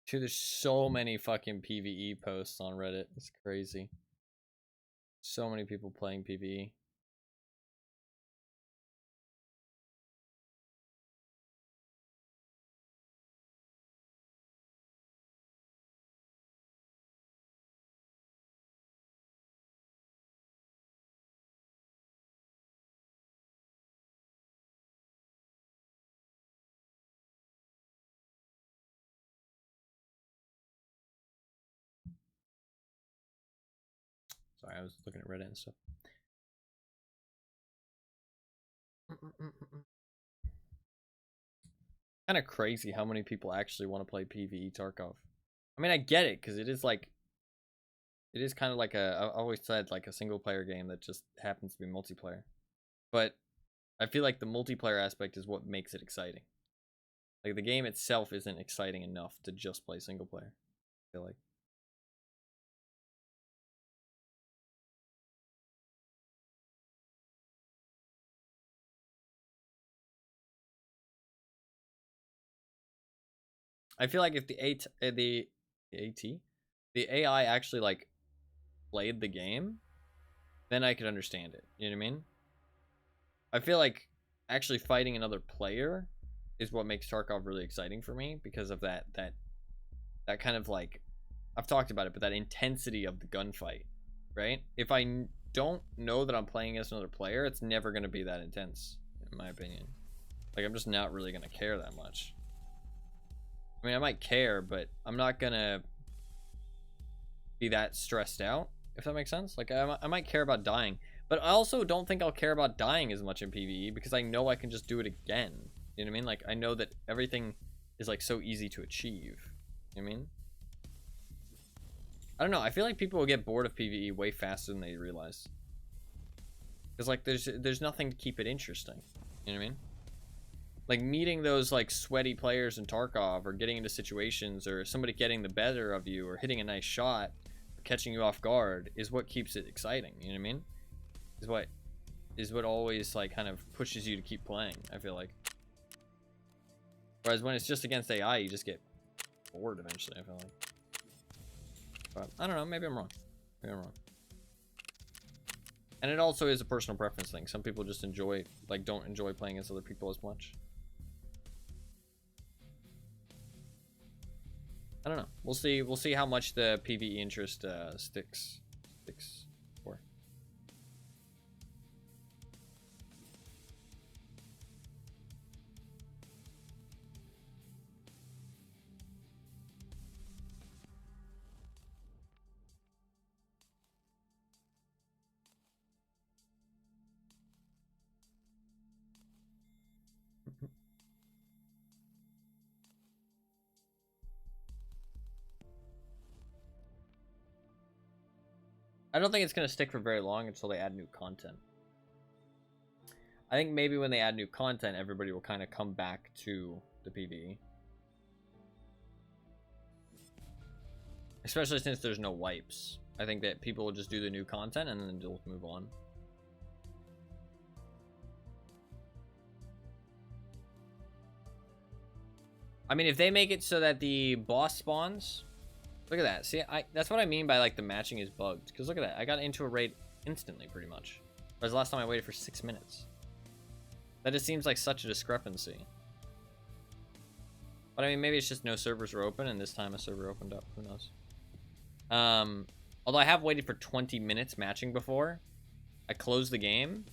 Dude, there's so many fucking PvE posts on Reddit. It's crazy. So many people playing PvE. Sorry, I was looking at Reddit and stuff. Kind of crazy how many people actually want to play PvE Tarkov. I mean, I get it because it is like, it is kind of like I've always said like a single player game that just happens to be multiplayer. But I feel like the multiplayer aspect is what makes it exciting. Like the game itself isn't exciting enough to just play single player. I feel like. I feel like if the AI actually like played the game, then I could understand it. You know what I mean? I feel like actually fighting another player is what makes Tarkov really exciting for me because of that kind of like, I've talked about it, but that intensity of the gunfight, right? If I don't know that I'm playing as another player, it's never going to be that intense, in my opinion. Like, I'm just not really going to care that much. I mean, I might care, but I'm not going to be that stressed out, if that makes sense. Like, I might care about dying, but I also don't think I'll care about dying as much in PvE because I know I can just do it again. You know what I mean? Like, I know that everything is, like, so easy to achieve. You know what I mean? I don't know. I feel like people will get bored of PvE way faster than they realize. Because, like, there's nothing to keep it interesting. You know what I mean? Like, meeting those, like, sweaty players in Tarkov or getting into situations or somebody getting the better of you or hitting a nice shot or catching you off guard is what keeps it exciting. You know what I mean? Is what always, like, kind of pushes you to keep playing, I feel like. Whereas when it's just against AI, you just get bored eventually, I feel like. But I don't know, maybe I'm wrong. Maybe I'm wrong. And it also is a personal preference thing. Some people just enjoy, like, don't enjoy playing against other people as much. I don't know. We'll see. We'll see how much the PvE interest sticks for. I don't think it's going to stick for very long until they add new content. I think maybe when they add new content, everybody will kind of come back to the PvE. Especially since there's no wipes. I think that people will just do the new content and then they'll move on. I mean, if they make it so that the boss spawns... Look at that. See, that's what I mean by, like, the matching is bugged. Because look at that. I got into a raid instantly, pretty much. Whereas the last time I waited for 6 minutes. That just seems like such a discrepancy. But I mean, maybe it's just no servers were open, and this time a server opened up. Who knows? Although I have waited for 20 minutes matching before. I closed the game,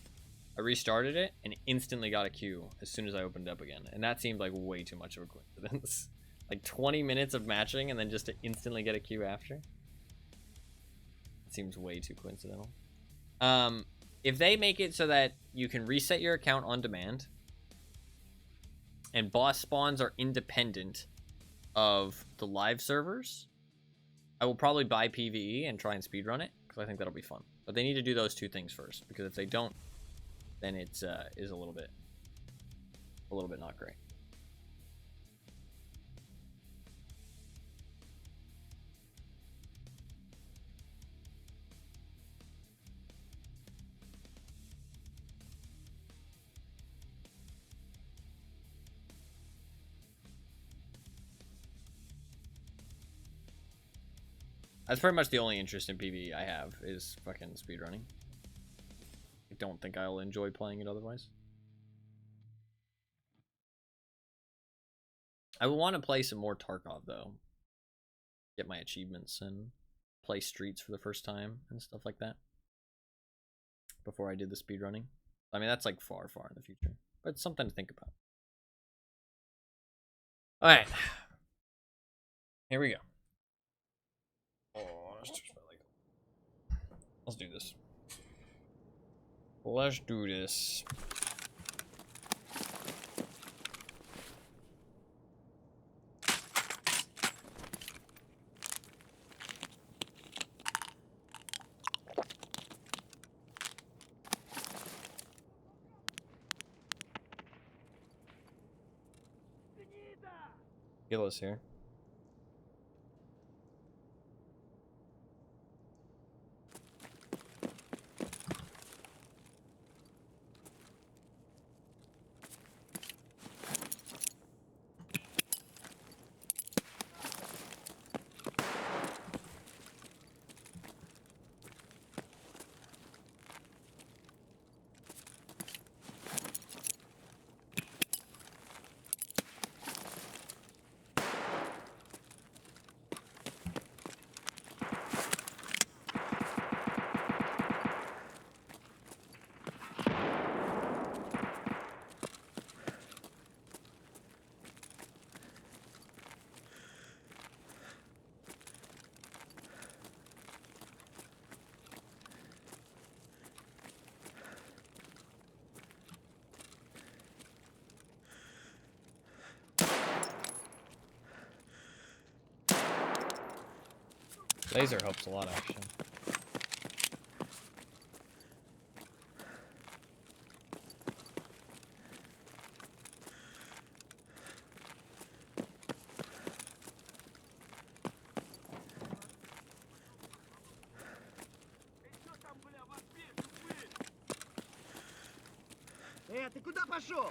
I restarted it, and instantly got a queue as soon as I opened it up again. And that seemed like way too much of a coincidence. Like 20 minutes of matching and then just to instantly get a queue after. It seems way too coincidental. If they make it so that you can reset your account on demand and boss spawns are independent of the live servers, I will probably buy PvE and try and speedrun it because I think that'll be fun. But they need to do those two things first, because if they don't, then it is a little bit not great. That's pretty much the only interest in PvE I have is fucking speedrunning. I don't think I'll enjoy playing it otherwise. I would want to play some more Tarkov though. Get my achievements and play streets for the first time and stuff like that. Before I did the speedrunning. I mean, that's like far, far in the future. But it's something to think about. Alright. Here we go. Oh, let's do this. Let's do this. Gillis here. Laser helps a lot, actually. Ты куда пошел?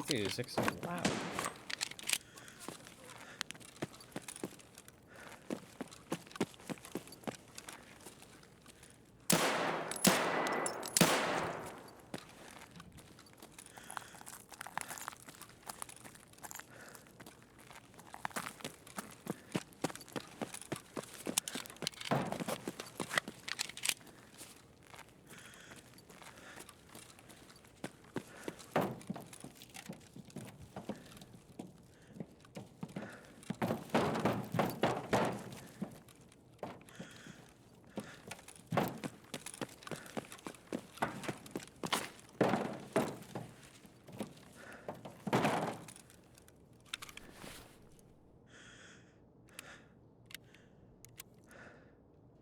P-36 is loud.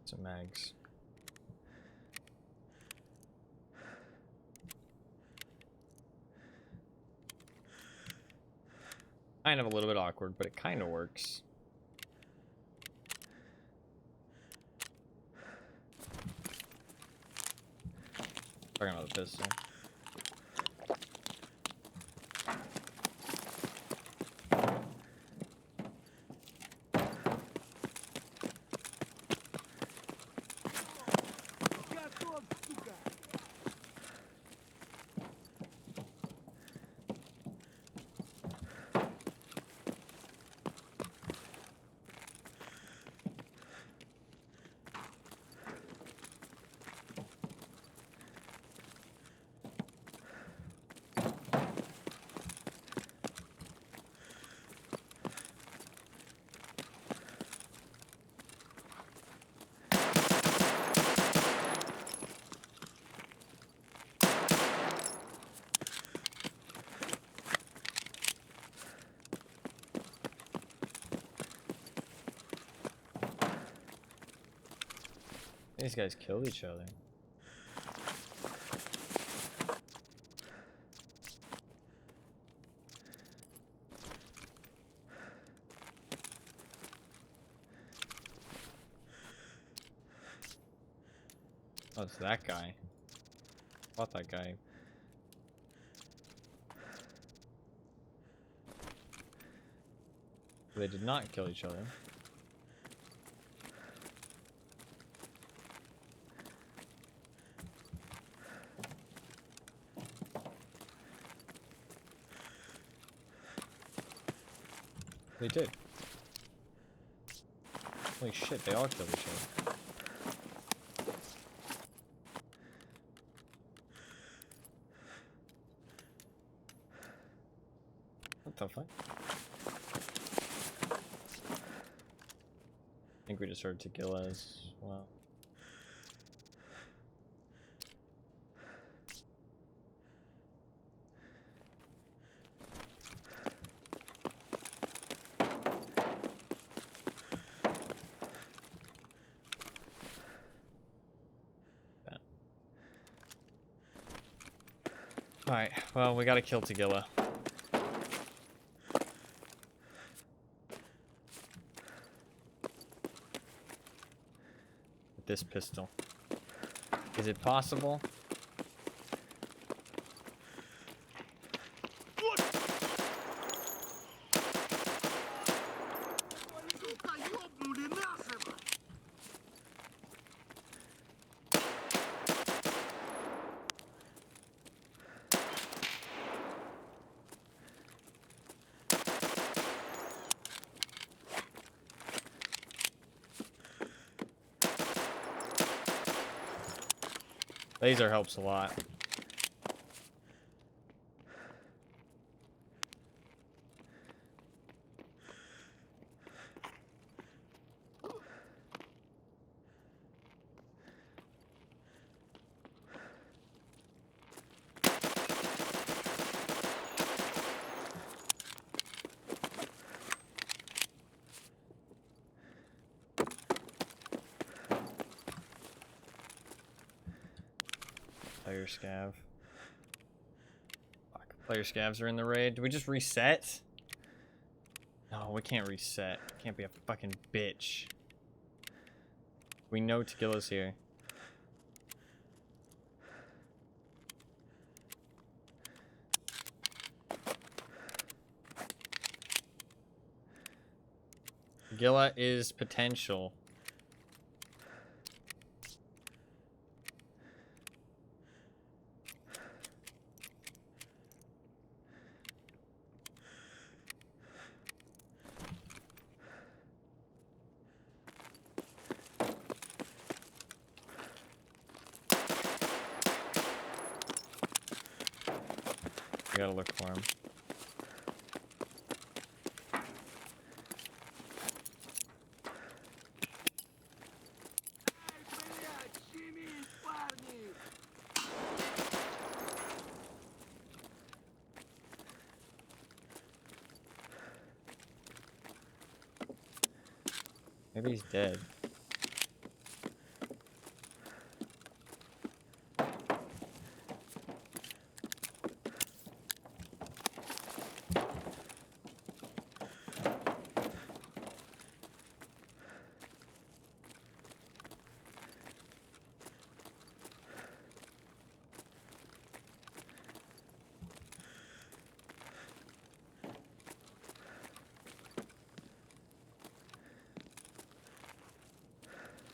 Some mags. Kind of a little bit awkward, but it kind of works. Talking about the pistol. These guys kill each other. Oh, it's that guy. Fought that guy. They did not kill each other. They did. Holy shit, they all killed each other. What the fuck? I think we just heard Tequila as well. Alright, well, we gotta kill Tequila. With this pistol. Is it possible? Сука, ёбнули нашего! Laser helps a lot. Player scav. Fuck. Player scavs are in the raid. Do we just reset? No, we can't reset. Can't be a fucking bitch. We know Tequila's here. Tequila is potential. We gotta look for him. Ай, блядь, щемись, парни! Maybe he's dead.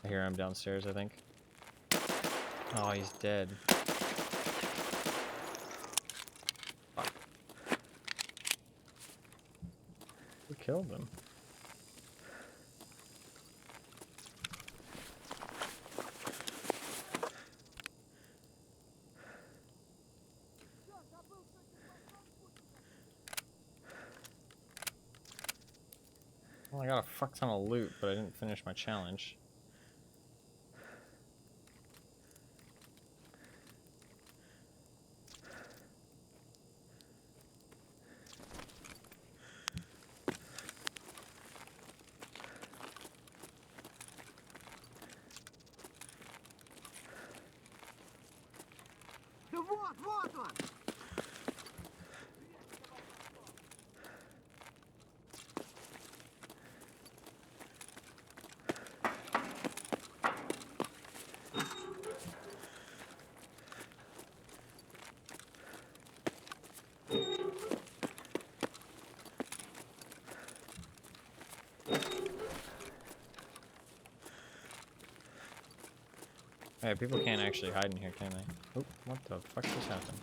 I hear him downstairs, I think. Oh, he's dead. Fuck. Who killed him? Well, I got a fuck ton of loot, but I didn't finish my challenge. Да вот, вот он! Alright, people can't actually hide in here, can they? Oh, what the fuck just happened?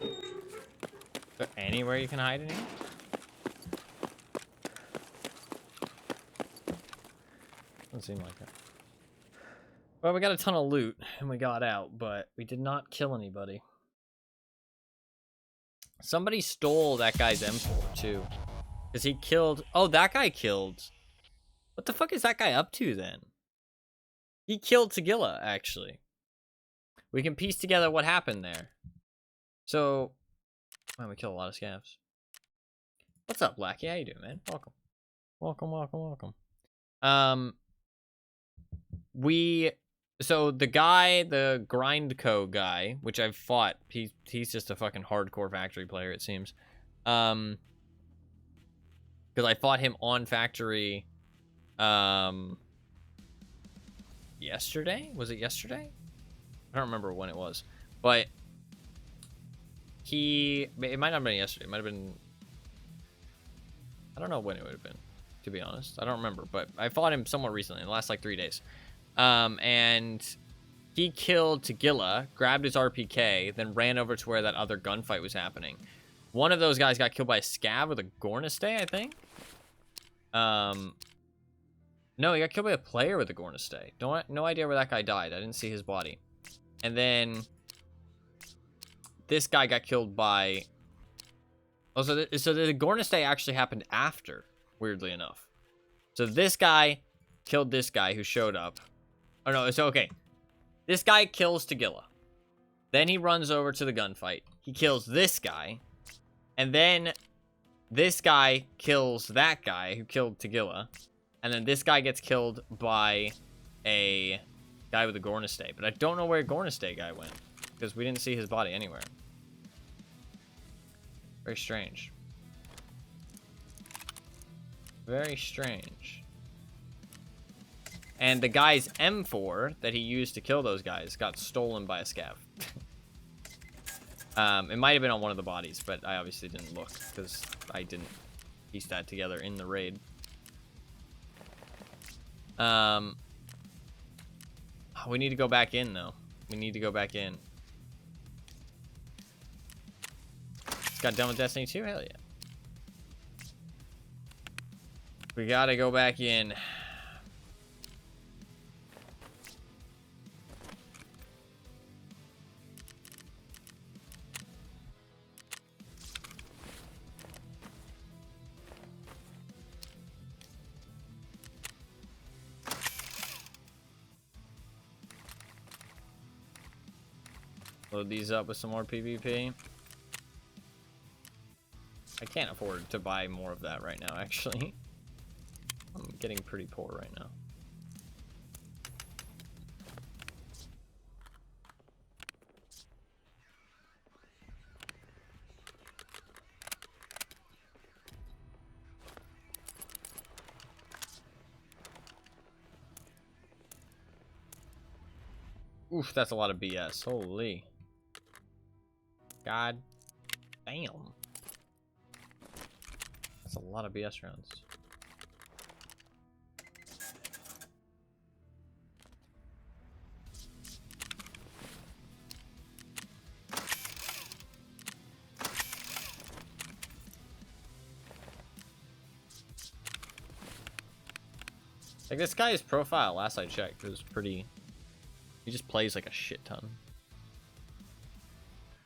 Is there anywhere you can hide in here? Doesn't seem like it. Well, we got a ton of loot, and we got out, but we did not kill anybody. Somebody stole that guy's M4, too. Because he killed... Oh, that guy killed... What the fuck is that guy up to, then? He killed Tagilla, actually. We can piece together what happened there. So... Man, we killed a lot of scavs. What's up, Blackie? How you doing, man? Welcome. Welcome, welcome, welcome. So the guy, the Grindco guy, which I've fought, he's just a fucking hardcore factory player, it seems. Because I fought him on factory, yesterday? Was it yesterday? I don't remember when it was, but it might not have been yesterday. It might have been, I don't know when it would have been, to be honest. I don't remember, but I fought him somewhat recently, in the last like 3 days. And he killed Tagilla, grabbed his RPK, then ran over to where that other gunfight was happening. One of those guys got killed by a scav with a Gornistay, I think. No, he got killed by a player with a Gornistay. No idea where that guy died. I didn't see his body. And then this guy got killed by... Oh, so the Gornistay actually happened after, weirdly enough. So this guy killed this guy who showed up. Oh, no, it's okay. This guy kills Tagilla. Then he runs over to the gunfight. He kills this guy. And then this guy kills that guy who killed Tagilla. And then this guy gets killed by a guy with a Gornistay. But I don't know where Gornistay guy went, because we didn't see his body anywhere. Very strange. Very strange. And the guy's M4 that he used to kill those guys got stolen by a scav. It might have been on one of the bodies, but I obviously didn't look because I didn't piece that together in the raid. We need to go back in, though. We need to go back in. Just got done with Destiny 2? Hell yeah. We gotta go back in. Load these up with some more PvP. I can't afford to buy more of that right now, actually. I'm getting pretty poor right now. Oof, that's a lot of BS. Holy. God damn. That's a lot of BS rounds. Like, this guy's profile, last I checked, was pretty... He just plays like a shit ton.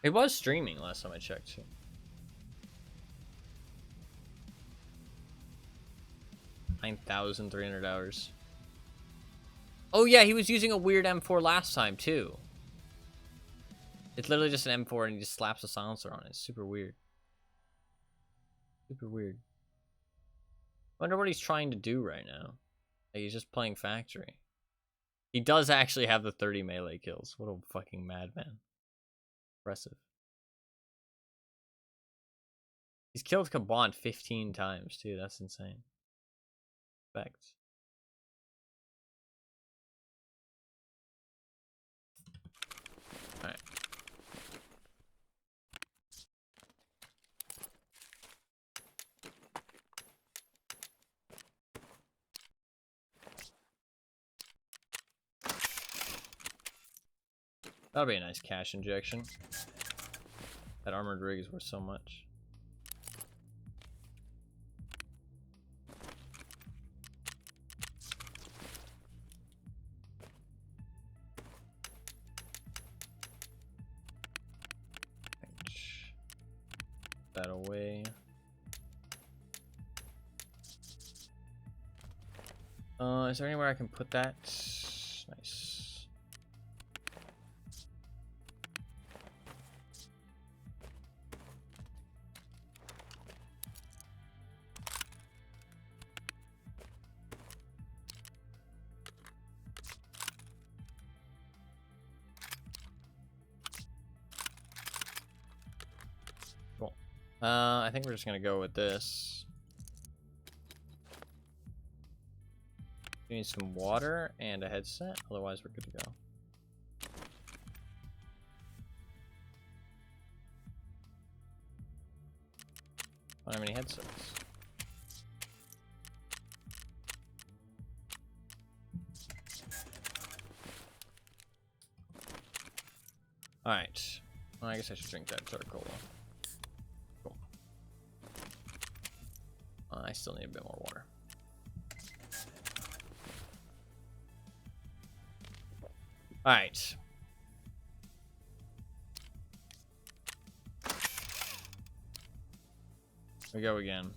He was streaming last time I checked. 9,300 hours. Oh yeah, he was using a weird M4 last time too. It's literally just an M4 and he just slaps a silencer on it. It's super weird. Super weird. Wonder what he's trying to do right now. Like, he's just playing factory. He does actually have the 30 melee kills. What a fucking madman. Impressive. He's killed Kabant 15 times, too. That's insane. Respect. Alright. That'll be a nice cash injection. That armored rig is worth so much. That away. Is there anywhere I can put that? Nice. Cool. I think we're just gonna go with this. We need some water and a headset, otherwise we're good to go. I don't have any headsets. Alright. Well, I guess I should drink that Tarkov. Cool. I still need a bit more water. Alright. We go again.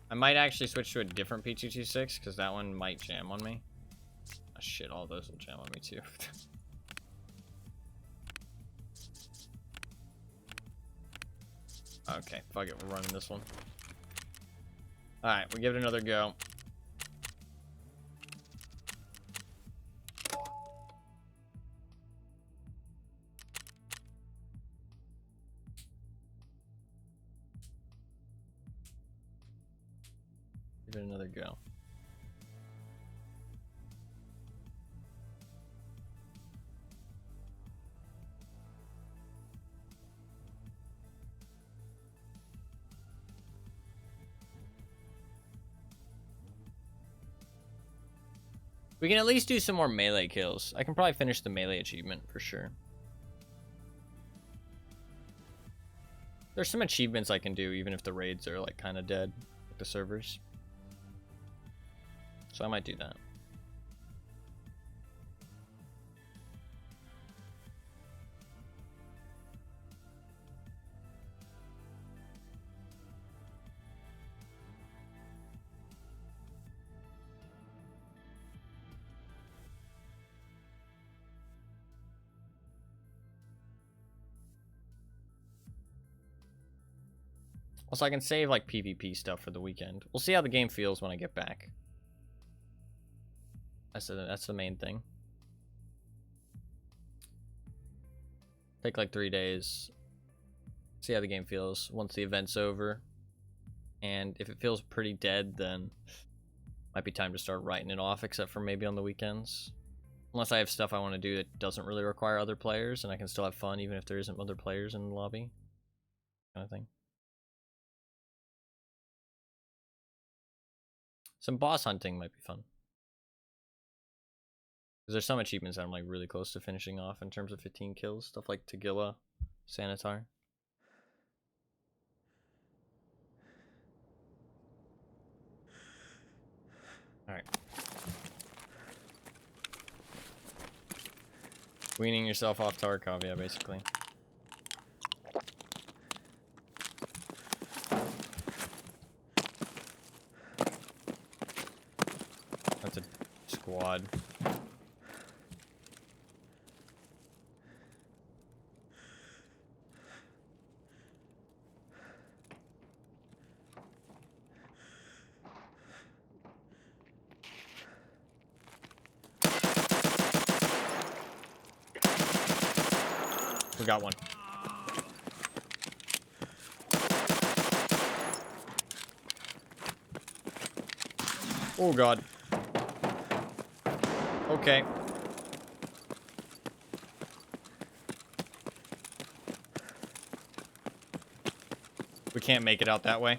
I might actually switch to a different P226 because that one might jam on me. Oh, shit, all those will jam on me too. Okay, fuck it, we're running this one. Alright, we give it another go. Give it another go. We can at least do some more melee kills. I can probably finish the melee achievement for sure. There's some achievements I can do even if the raids are like kind of dead, like the servers. So I might do that. Also, I can save like PvP stuff for the weekend. We'll see how the game feels when I get back. That's the main thing. Take like 3 days. See how the game feels once the event's over. And if it feels pretty dead, then might be time to start writing it off, except for maybe on the weekends. Unless I have stuff I want to do that doesn't really require other players, and I can still have fun even if there isn't other players in the lobby. Kind of thing. Some boss hunting might be fun. Because there's some achievements that I'm like really close to finishing off in terms of 15 kills. Stuff like Tagilla, Sanitar. Alright. Weaning yourself off Tarkov, yeah, basically. That's a squad. We got one. Oh god. Okay. We can't make it out that way.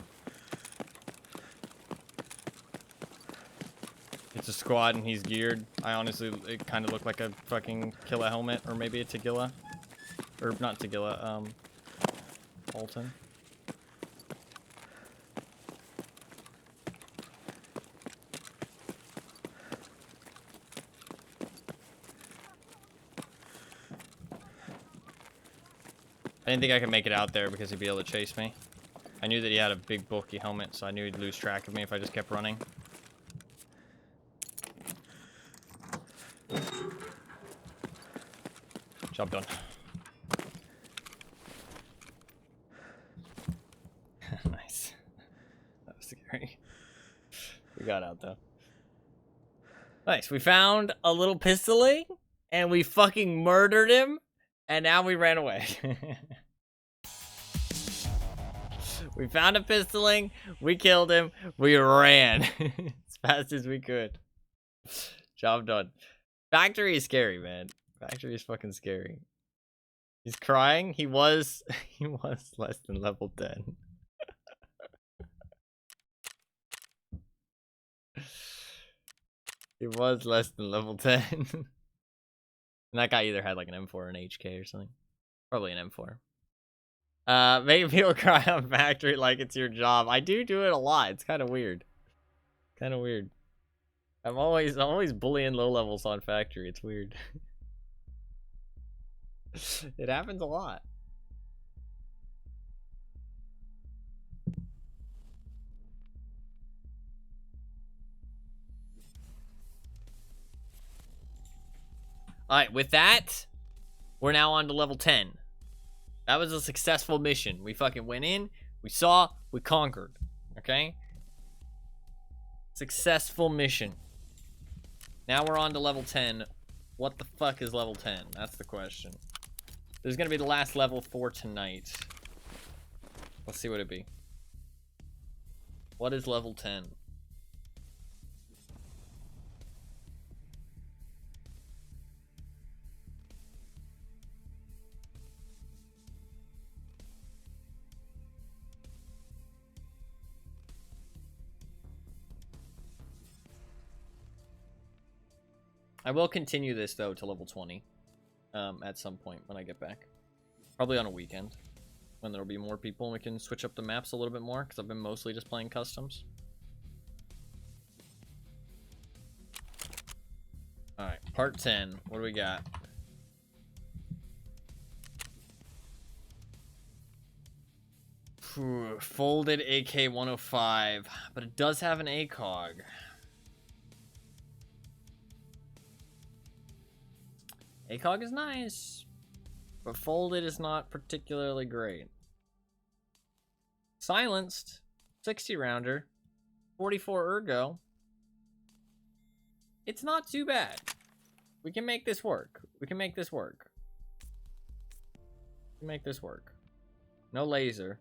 it's a squad and he's geared, I honestly, it kind of looked like a fucking Killa helmet, or maybe a Tagilla. Or not Tagilla, Alton. I didn't think I could make it out there because he'd be able to chase me. I knew that he had a big bulky helmet, so I knew he'd lose track of me if I just kept running. Job done. Nice. That was scary. We got out though. Nice. We found a little pistoling and we fucking murdered him and now we ran away. We found a pistoling, we killed him, we ran as fast as we could. Job done. Factory is scary, man. Factory is fucking scary. He's crying. He was less than level 10. He was less than level 10. And that guy either had like an M4 or an HK or something. Probably an M4. Make people cry on Factory like it's your job. I do it a lot. It's kind of weird. Kind of weird. I'm always bullying low levels on Factory. It's weird. It happens a lot. Alright, with that, we're now on to level 10. That was a successful mission. We fucking went in, we saw, we conquered. Okay? Successful mission. Now we're on to level 10. What the fuck is level 10? That's the question. This is gonna be the last level for tonight. Let's see what it be. What is level 10? I will continue this though to level 20 at some point when I get back. Probably on a weekend when there'll be more people and we can switch up the maps a little bit more because I've been mostly just playing customs. Alright, part 10. What do we got? Folded AK-105, but it does have an ACOG. ACOG is nice, but folded is not particularly great. Silenced, 60 rounder, 44 ergo. It's not too bad. We can make this work. We can make this work. We can make this work. No laser.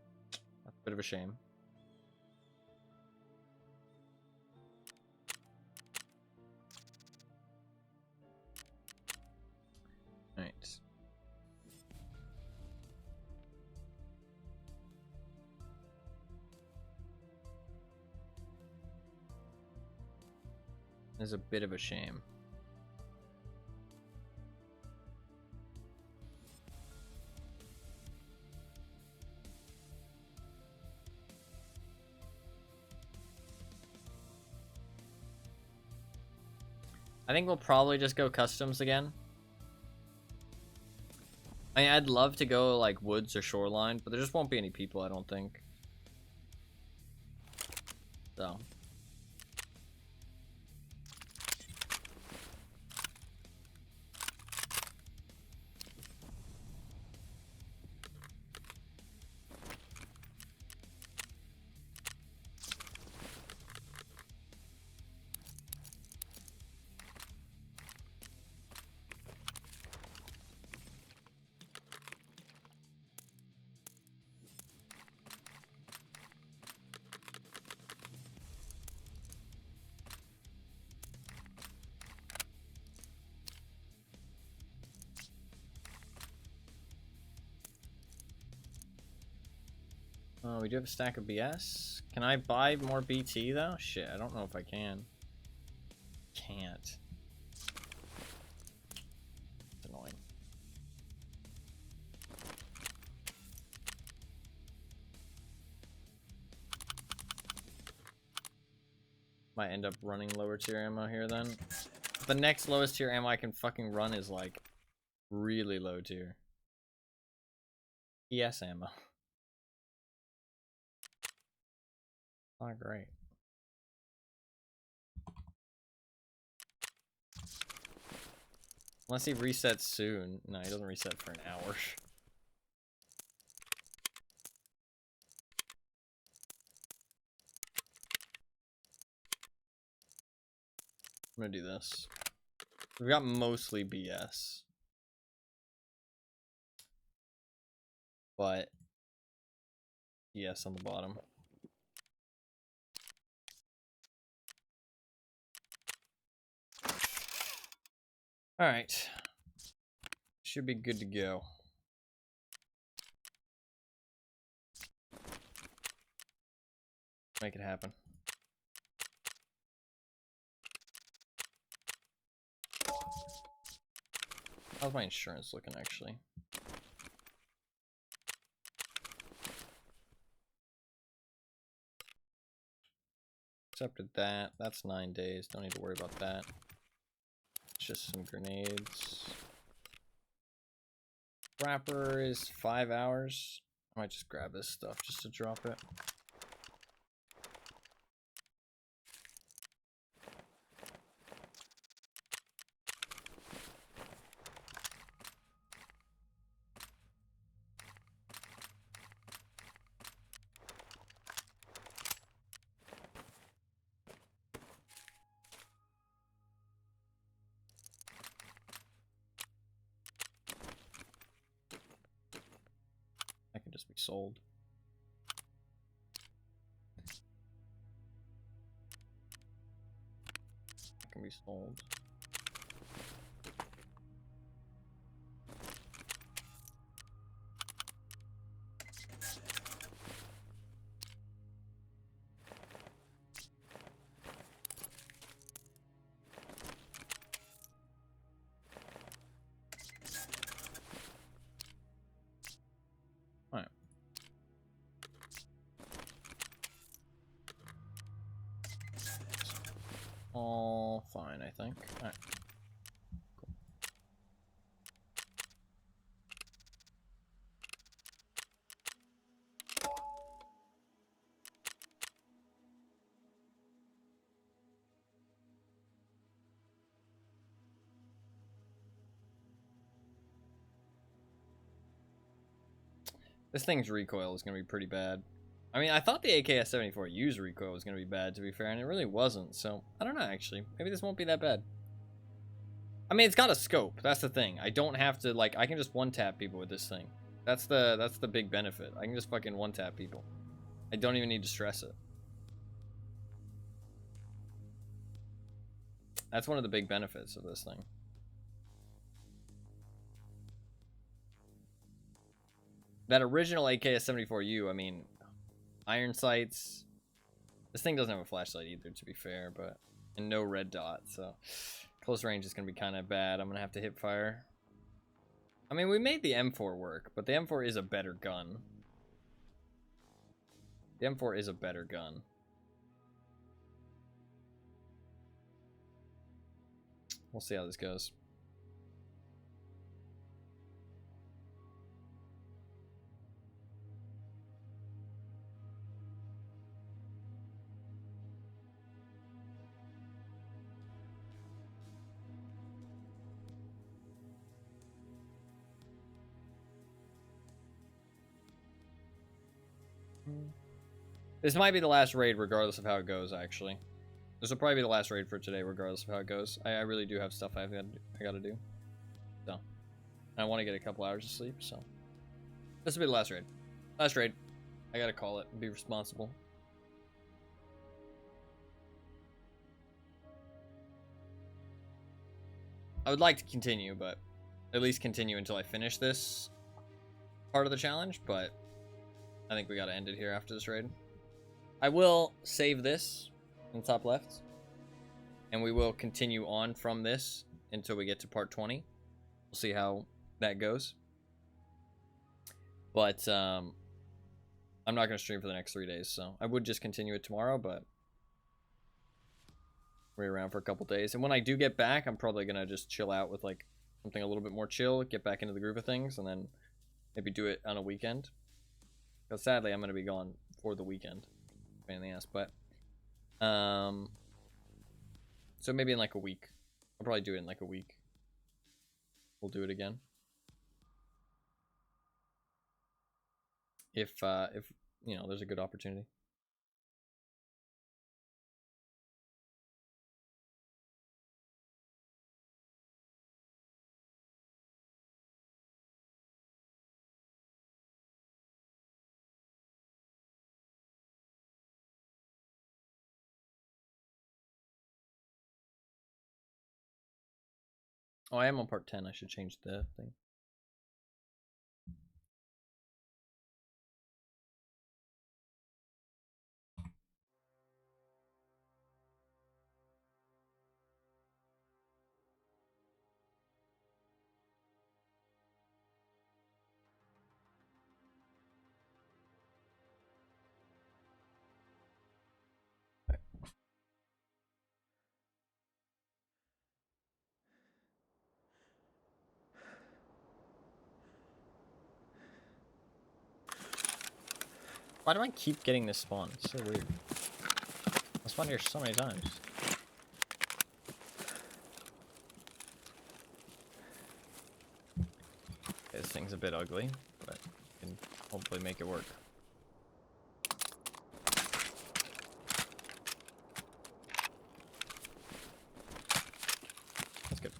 That's a bit of a shame. Alright. Is a bit of a shame. I think we'll probably just go customs again. I mean, I'd love to go like woods or shoreline, but there just won't be any people, I don't think. So. We do have a stack of BS. Can I buy more BT though? Shit, I don't know if I can. can't. It's annoying. Might end up running lower tier ammo here then. The next lowest tier ammo I can fucking run is like really low tier. ES ammo. Not great. Unless he resets soon. No, he doesn't reset for an hour. I'm gonna do this. We've got mostly BS. But yes on the bottom. Alright. Should be good to go. Make it happen. How's my insurance looking actually? Accepted that. That's 9 days. Don't need to worry about that. It's just some grenades. Wrapper is 5 hours. I might just grab this stuff just to drop it. That can just be sold. That can be sold. Alright. All fine, I think. Alright. Cool. This thing's recoil is going to be pretty bad. I mean, I thought the AKS-74U's recoil was going to be bad, to be fair, and it really wasn't, so I don't know, actually. Maybe this won't be that bad. I mean, it's got a scope. That's the thing. I don't have to, like, I can just one-tap people with this thing. That's the big benefit. I can just fucking one-tap people. I don't even need to stress it. That's one of the big benefits of this thing. That original AKS-74U, I mean, iron sights. This thing doesn't have a flashlight either, to be fair, but and no red dot, so close range is going to be kind of bad. I'm going to have to hip fire. I mean, we made the M4 work, but the M4 is a better gun. The M4 is a better gun. We'll see how this goes. This might be the last raid regardless of how it goes, actually. This will probably be the last raid for today regardless of how it goes. I really do have stuff I gotta do. So, I want to get a couple hours of sleep, so. This will be the last raid. Last raid. I gotta call it and be responsible. I would like to continue, but at least continue until I finish this part of the challenge, but I think we gotta end it here after this raid. I will save this in the top left. and we will continue on from this until we get to part 20. We'll see how that goes. But I'm not going to stream for the next 3 days, so I would just continue it tomorrow, but we're around for a couple days. And when I do get back, I'm probably going to just chill out with like something a little bit more chill, get back into the groove of things, and then maybe do it on a weekend. Because sadly, I'm going to be gone for the weekend. Pain in the ass, but so maybe in like a week. I'll probably do it in like a week. We'll do it again. If you know, there's a good opportunity. Oh, I am on part 10. I should change the thing. Why do I keep getting this spawn? It's so weird. I spawned here so many times. This thing's a bit ugly, but I can hopefully make it work. That's good.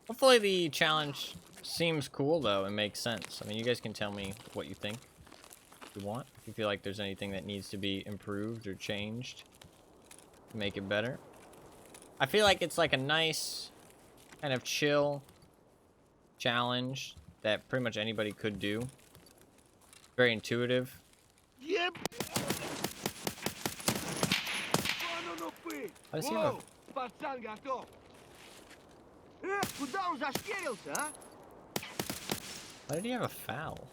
Hopefully the challenge seems cool, though, and makes sense. I mean, you guys can tell me what you think, if you want. If you feel like there's anything that needs to be improved or changed to make it better. I feel like it's like a nice, kind of chill challenge that pretty much anybody could do. Very intuitive. Еб... Вон он упырь! How does he have a... Воу, пацан готов! Куда он зашкерился, а? Why did he have a foul?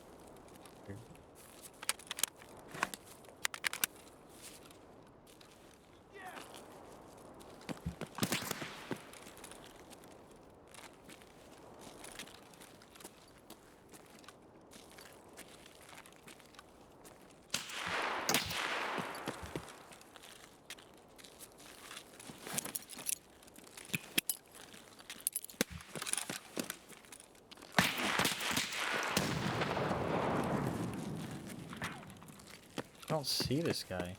I don't see this guy.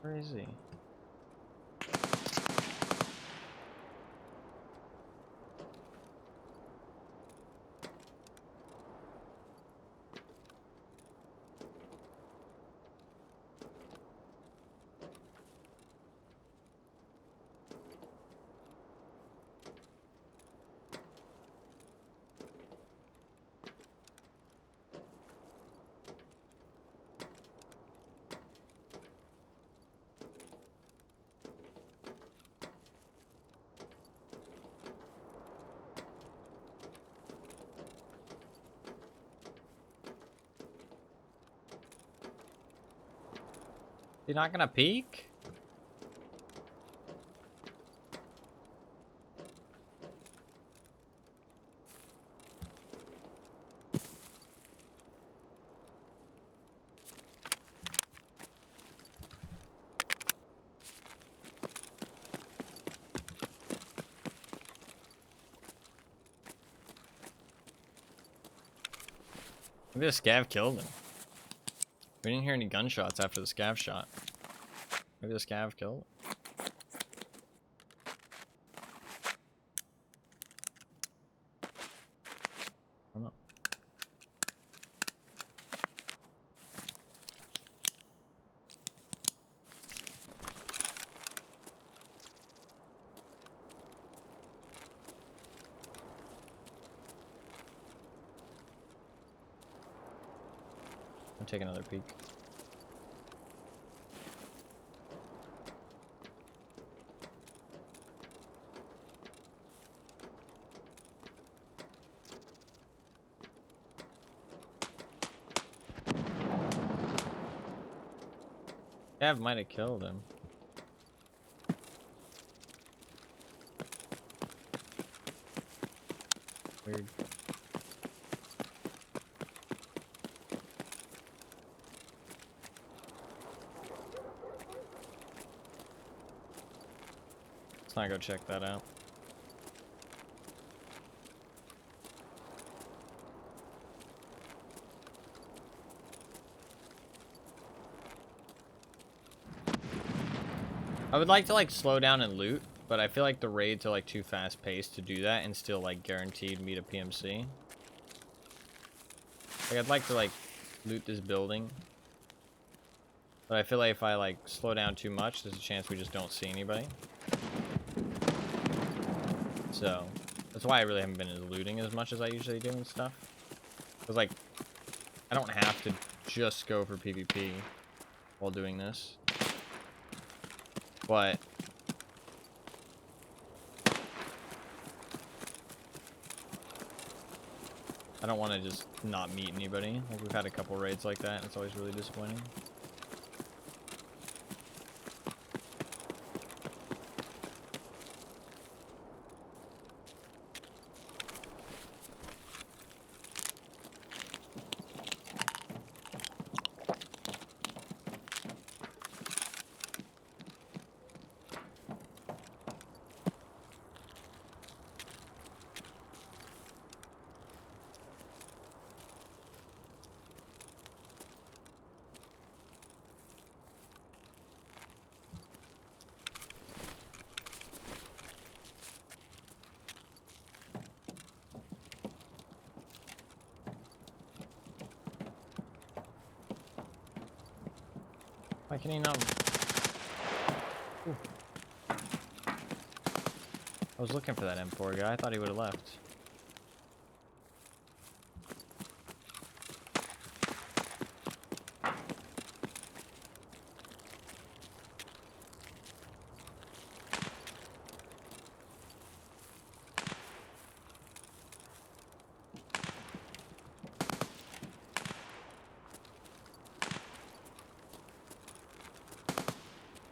Where is he? You're not gonna peek? Maybe the scav killed him. We didn't hear any gunshots after the scav shot. Maybe the scav killed him. I don't know. I'll take another peek. Scav might have killed him. Weird. Let's not go check that out. I would like to like slow down and loot, but I feel like the raids are like too fast paced to do that and still like guaranteed meet a PMC. Like I'd like to like loot this building, but I feel like if I like slow down too much, there's a chance we just don't see anybody. So that's why I really haven't been looting as much as I usually do and stuff. Cause like I don't have to just go for PvP while doing this. But I don't want to just not meet anybody. Like we've had a couple raids like that, and it's always really disappointing. Why can he not? Ooh. I was looking for that M4 guy. I thought he would have left.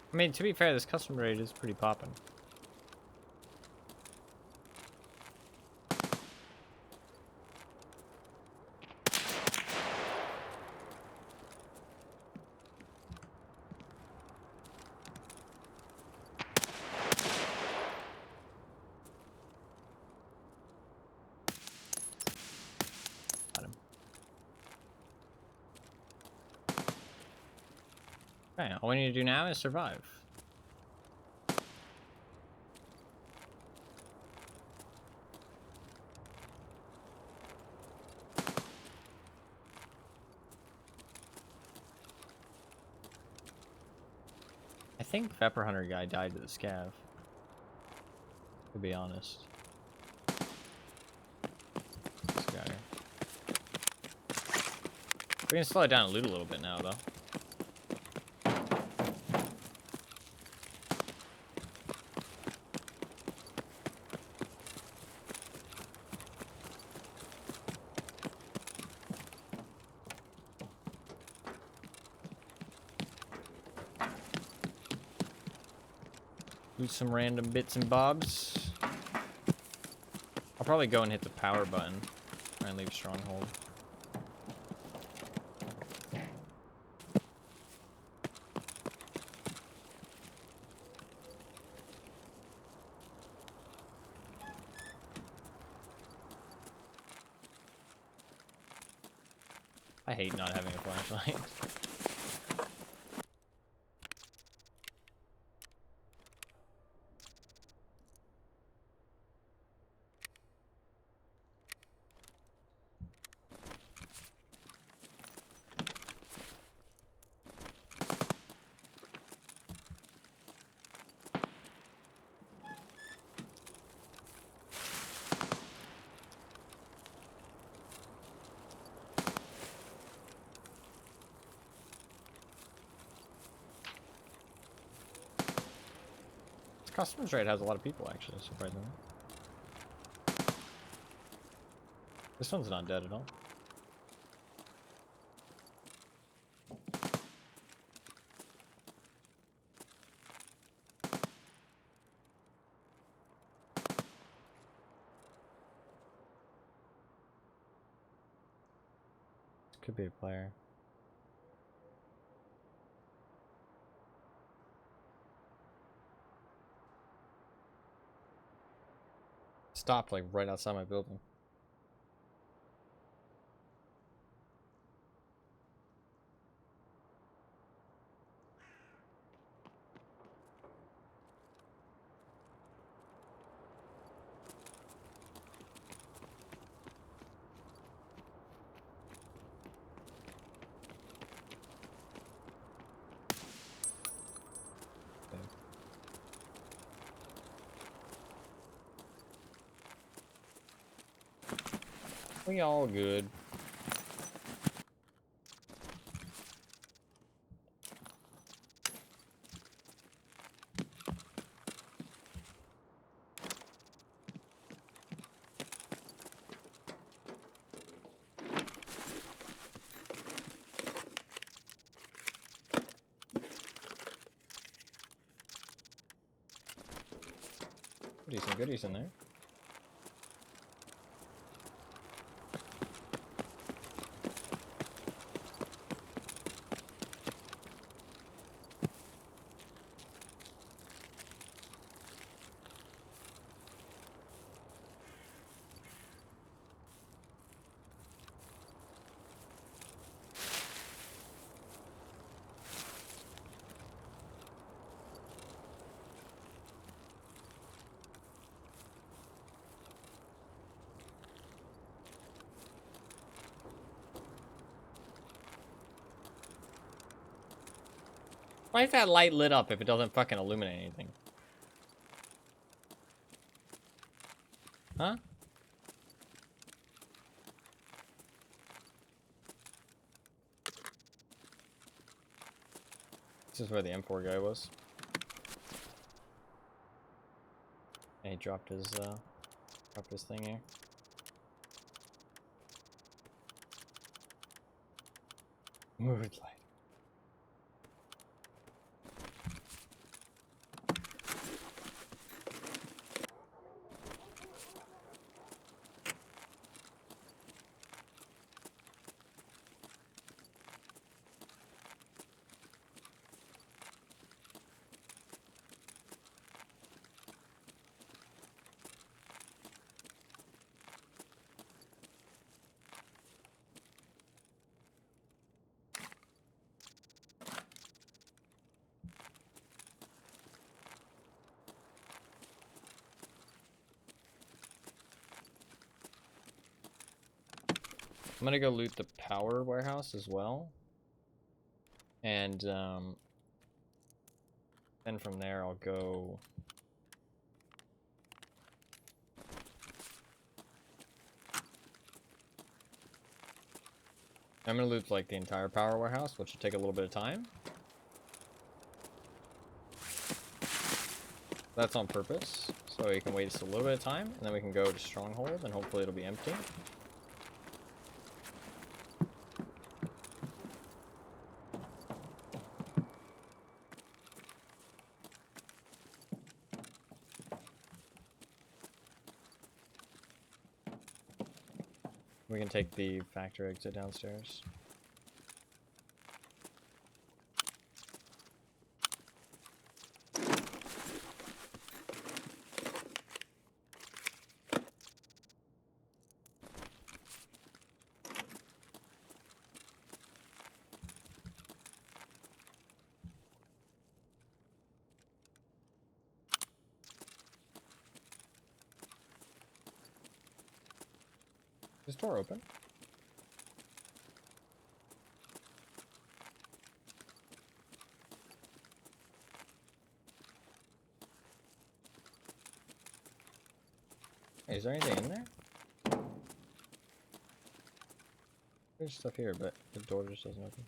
I mean, to be fair, this custom raid is pretty poppin'. Got him. Okay, all we need to do now is survive. I think Pepper Hunter guy died to the scav. To be honest. This guy. We can slow it down and loot a little bit now, though. Loot some random bits and bobs. I'll probably go and hit the power button. Try and leave stronghold. I hate not having a flashlight. Customs rate has a lot of people, actually, surprisingly. This one's not dead at all. This could be a player. Stopped like right outside my building. We all good. Decent goodies in there. Why is that light lit up if it doesn't fucking illuminate anything? Huh? This is where the M4 guy was. And he dropped his thing here. Mood light. I'm gonna go loot the power warehouse as well. And then from there I'll go... I'm gonna loot like the entire power warehouse, which will take a little bit of time. That's on purpose, so you can wait just a little bit of time, and then we can go to Stronghold, and hopefully it'll be empty. We can take the factory exit downstairs. Is this door open? Hey, is there anything in there? There's stuff here, but the door just doesn't open.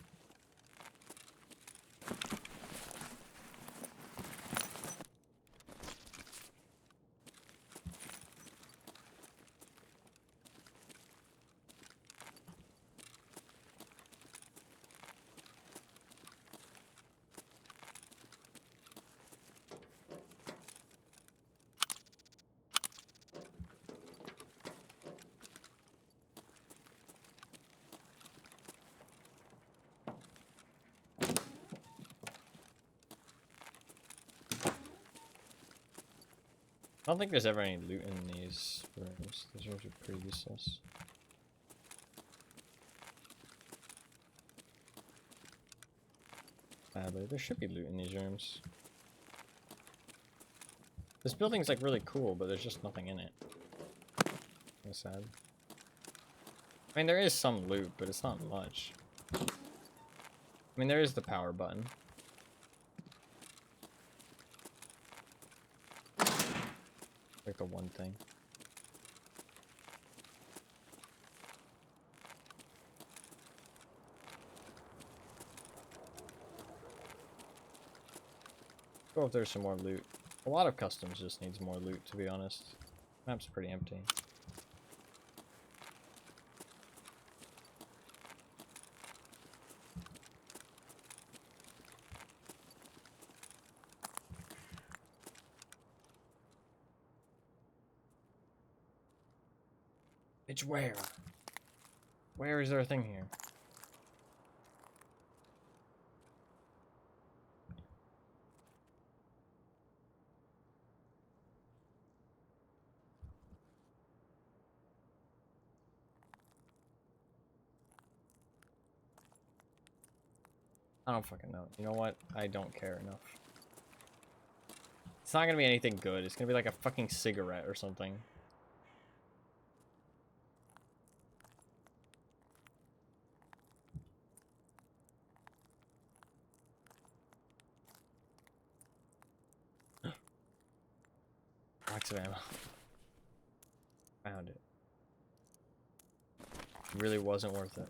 I don't think there's ever any loot in these rooms. These rooms are pretty useless. But there should be loot in these rooms. This building's like really cool, but there's just nothing in it. That's sad. I mean, there is some loot, but it's not much. I mean, there is the power button. Like the one thing. Go if there's some more loot. A lot of customs just needs more loot, to be honest. Map's pretty empty. It's where? Where is there a thing here? I don't fucking know. You know what? I don't care enough. It's not gonna be anything good. It's gonna be like a fucking cigarette or something. Box of ammo. Found it. It really wasn't worth it.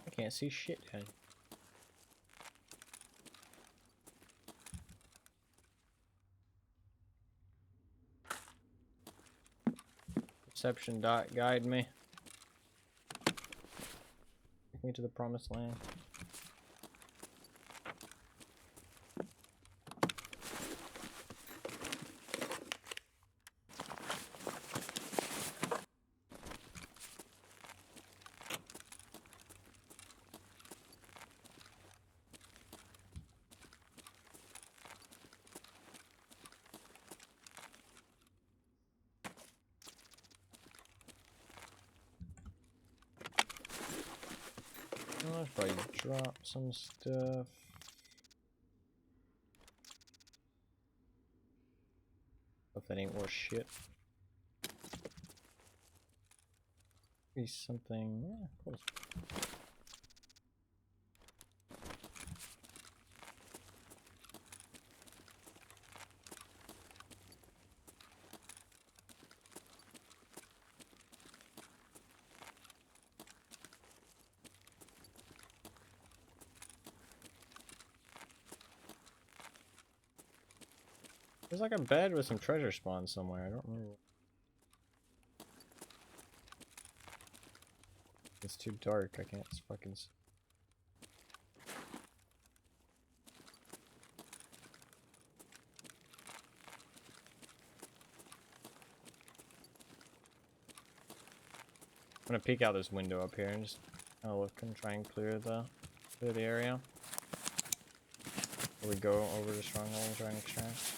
I can't see shit, man. Perception dot guide me. Take me to the promised land. I'll probably drop some stuff. If that ain't worth shit. Be something. Yeah, cool. There's like a bed with some treasure spawn somewhere. I don't remember. It's too dark. I can't fucking. I'm gonna peek out this window up here and just kind of look and try and clear the area. Will we go over to stronghold and try and extract?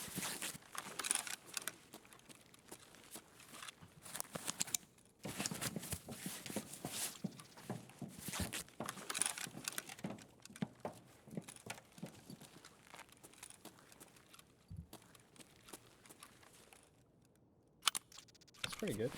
That's pretty good.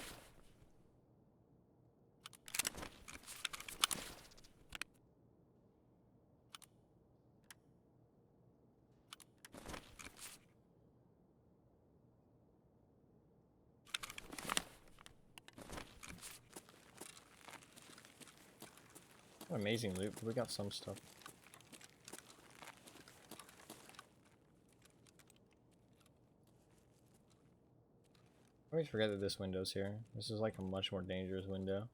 What amazing loot. We got some stuff. I always forget that this window's here. This is like a much more dangerous window.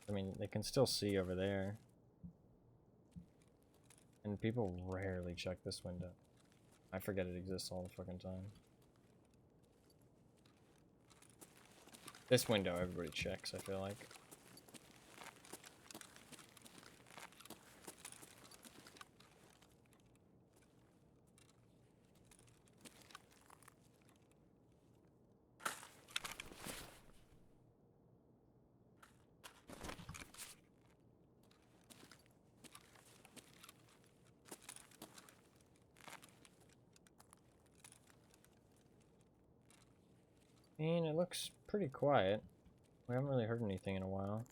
I mean, they can still see over there. And people rarely check this window. I forget it exists all the fucking time. This window everybody checks, I feel like. And it looks pretty quiet. We haven't really heard anything in a while.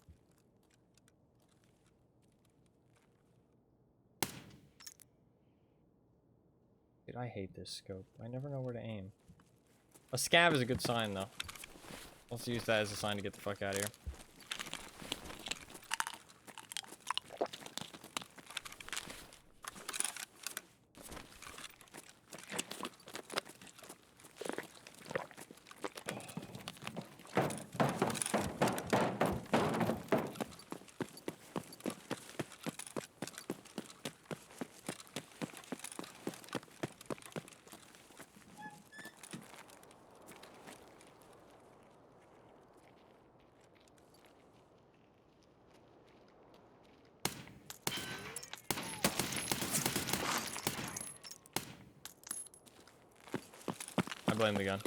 Dude, I hate this scope. I never know where to aim. A scav is a good sign, though. Let's use that as a sign to get the fuck out of here. I blame the gun.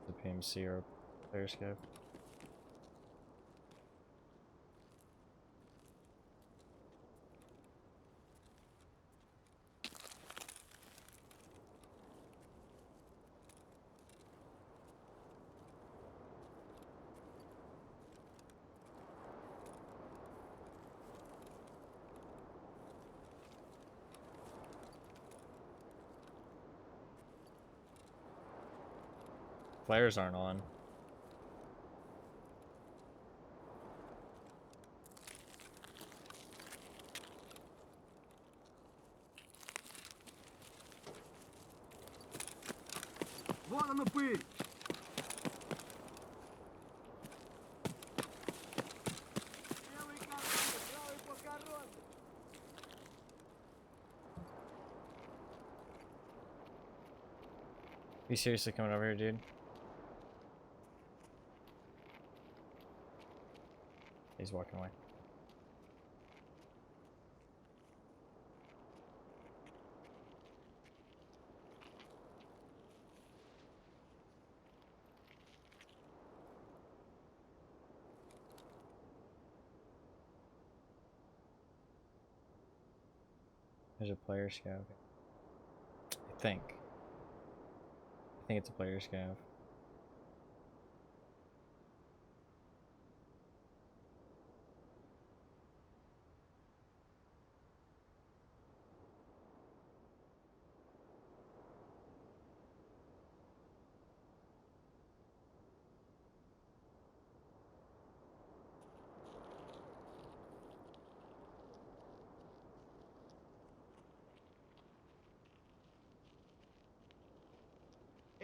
The PMC or player scav. Flares aren't on. Вон оно пыль! Левый карман, правый покорон! You seriously coming over here, dude? He's walking away. There's a player scout. I think it's a player scout.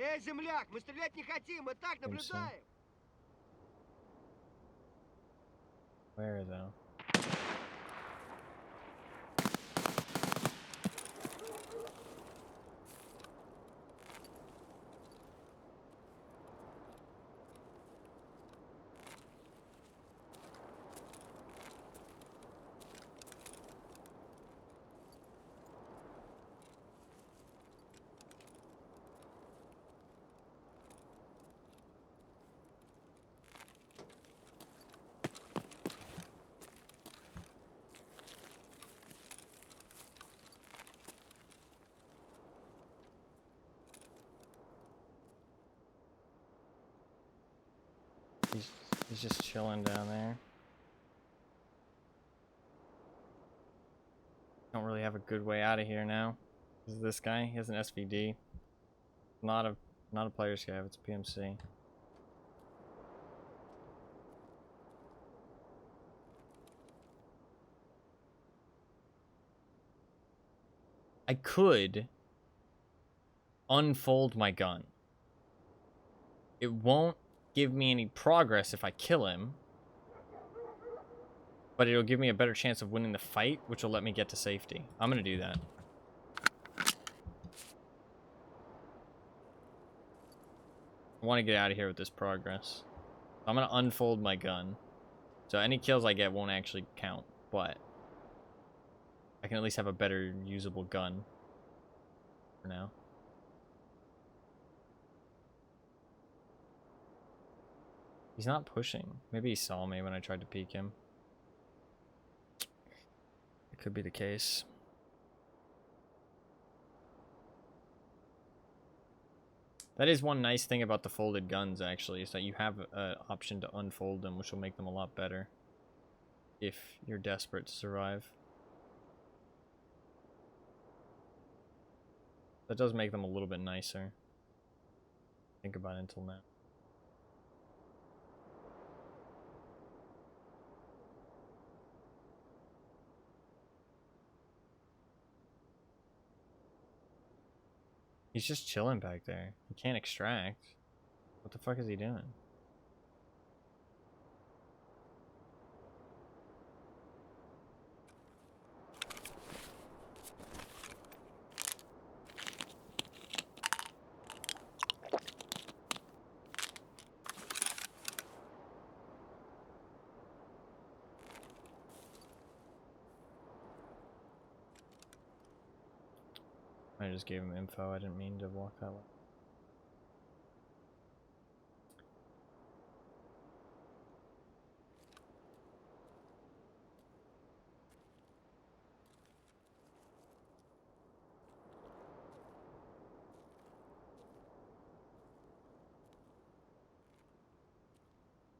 Эй, земляк, мы стрелять не хотим, мы так наблюдаем. Where though? He's just chilling down there. Don't really have a good way out of here now. This is this guy. He has an SVD. Not a player scav. It's a PMC. I could unfold my gun. It won't give me any progress if I kill him, but it'll give me a better chance of winning the fight, which will let me get to safety. I'm gonna do that. I want to get out of here with this progress. I'm gonna unfold my gun, so any kills I get won't actually count, but I can at least have a better usable gun for now. He's not pushing. Maybe he saw me when I tried to peek him. It could be the case. That is one nice thing about the folded guns, actually, is that you have an option to unfold them, which will make them a lot better if you're desperate to survive. That does make them a little bit nicer. Think about it until now. He's just chilling back there. He can't extract. What the fuck is he doing? I just gave him info. I didn't mean to walk that way.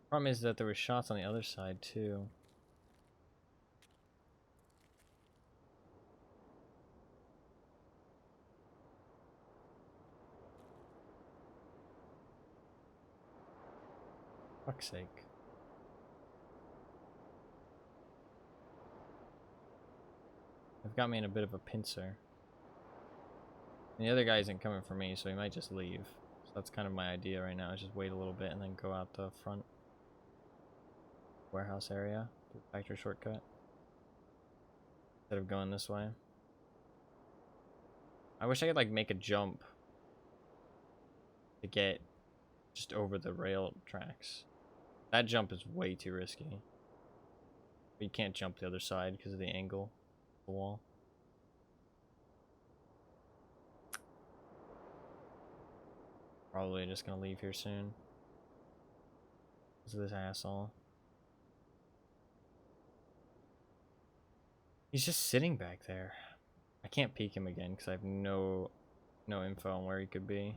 Problem is that there were shots on the other side too. Fuck's sake. They've got me in a bit of a pincer. And the other guy isn't coming for me, so he might just leave. So that's kind of my idea right now, is just wait a little bit and then go out the front warehouse area, do the factory shortcut, instead of going this way. I wish I could like make a jump to get just over the rail tracks. That jump is way too risky. But you can't jump the other side because of the angle of the wall. Probably just gonna leave here soon. Because of this asshole. He's just sitting back there. I can't peek him again because I have no info on where he could be.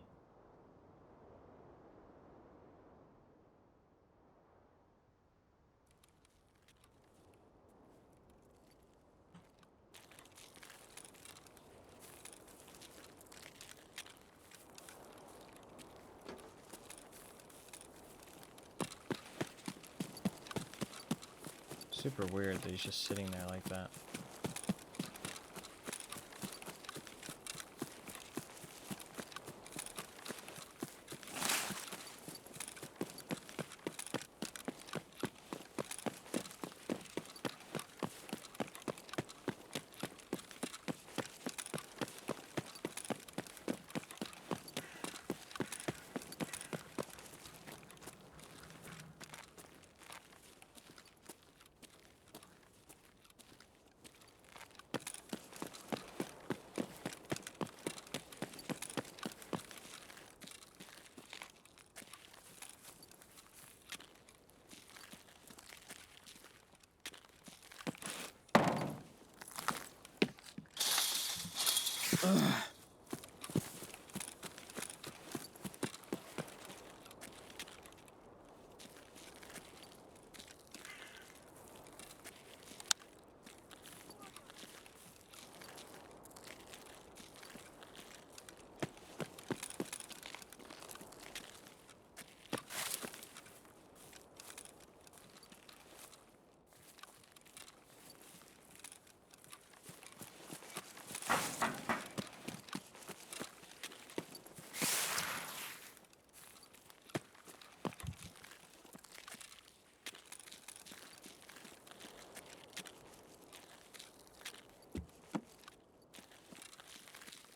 Super weird that he's just sitting there like that.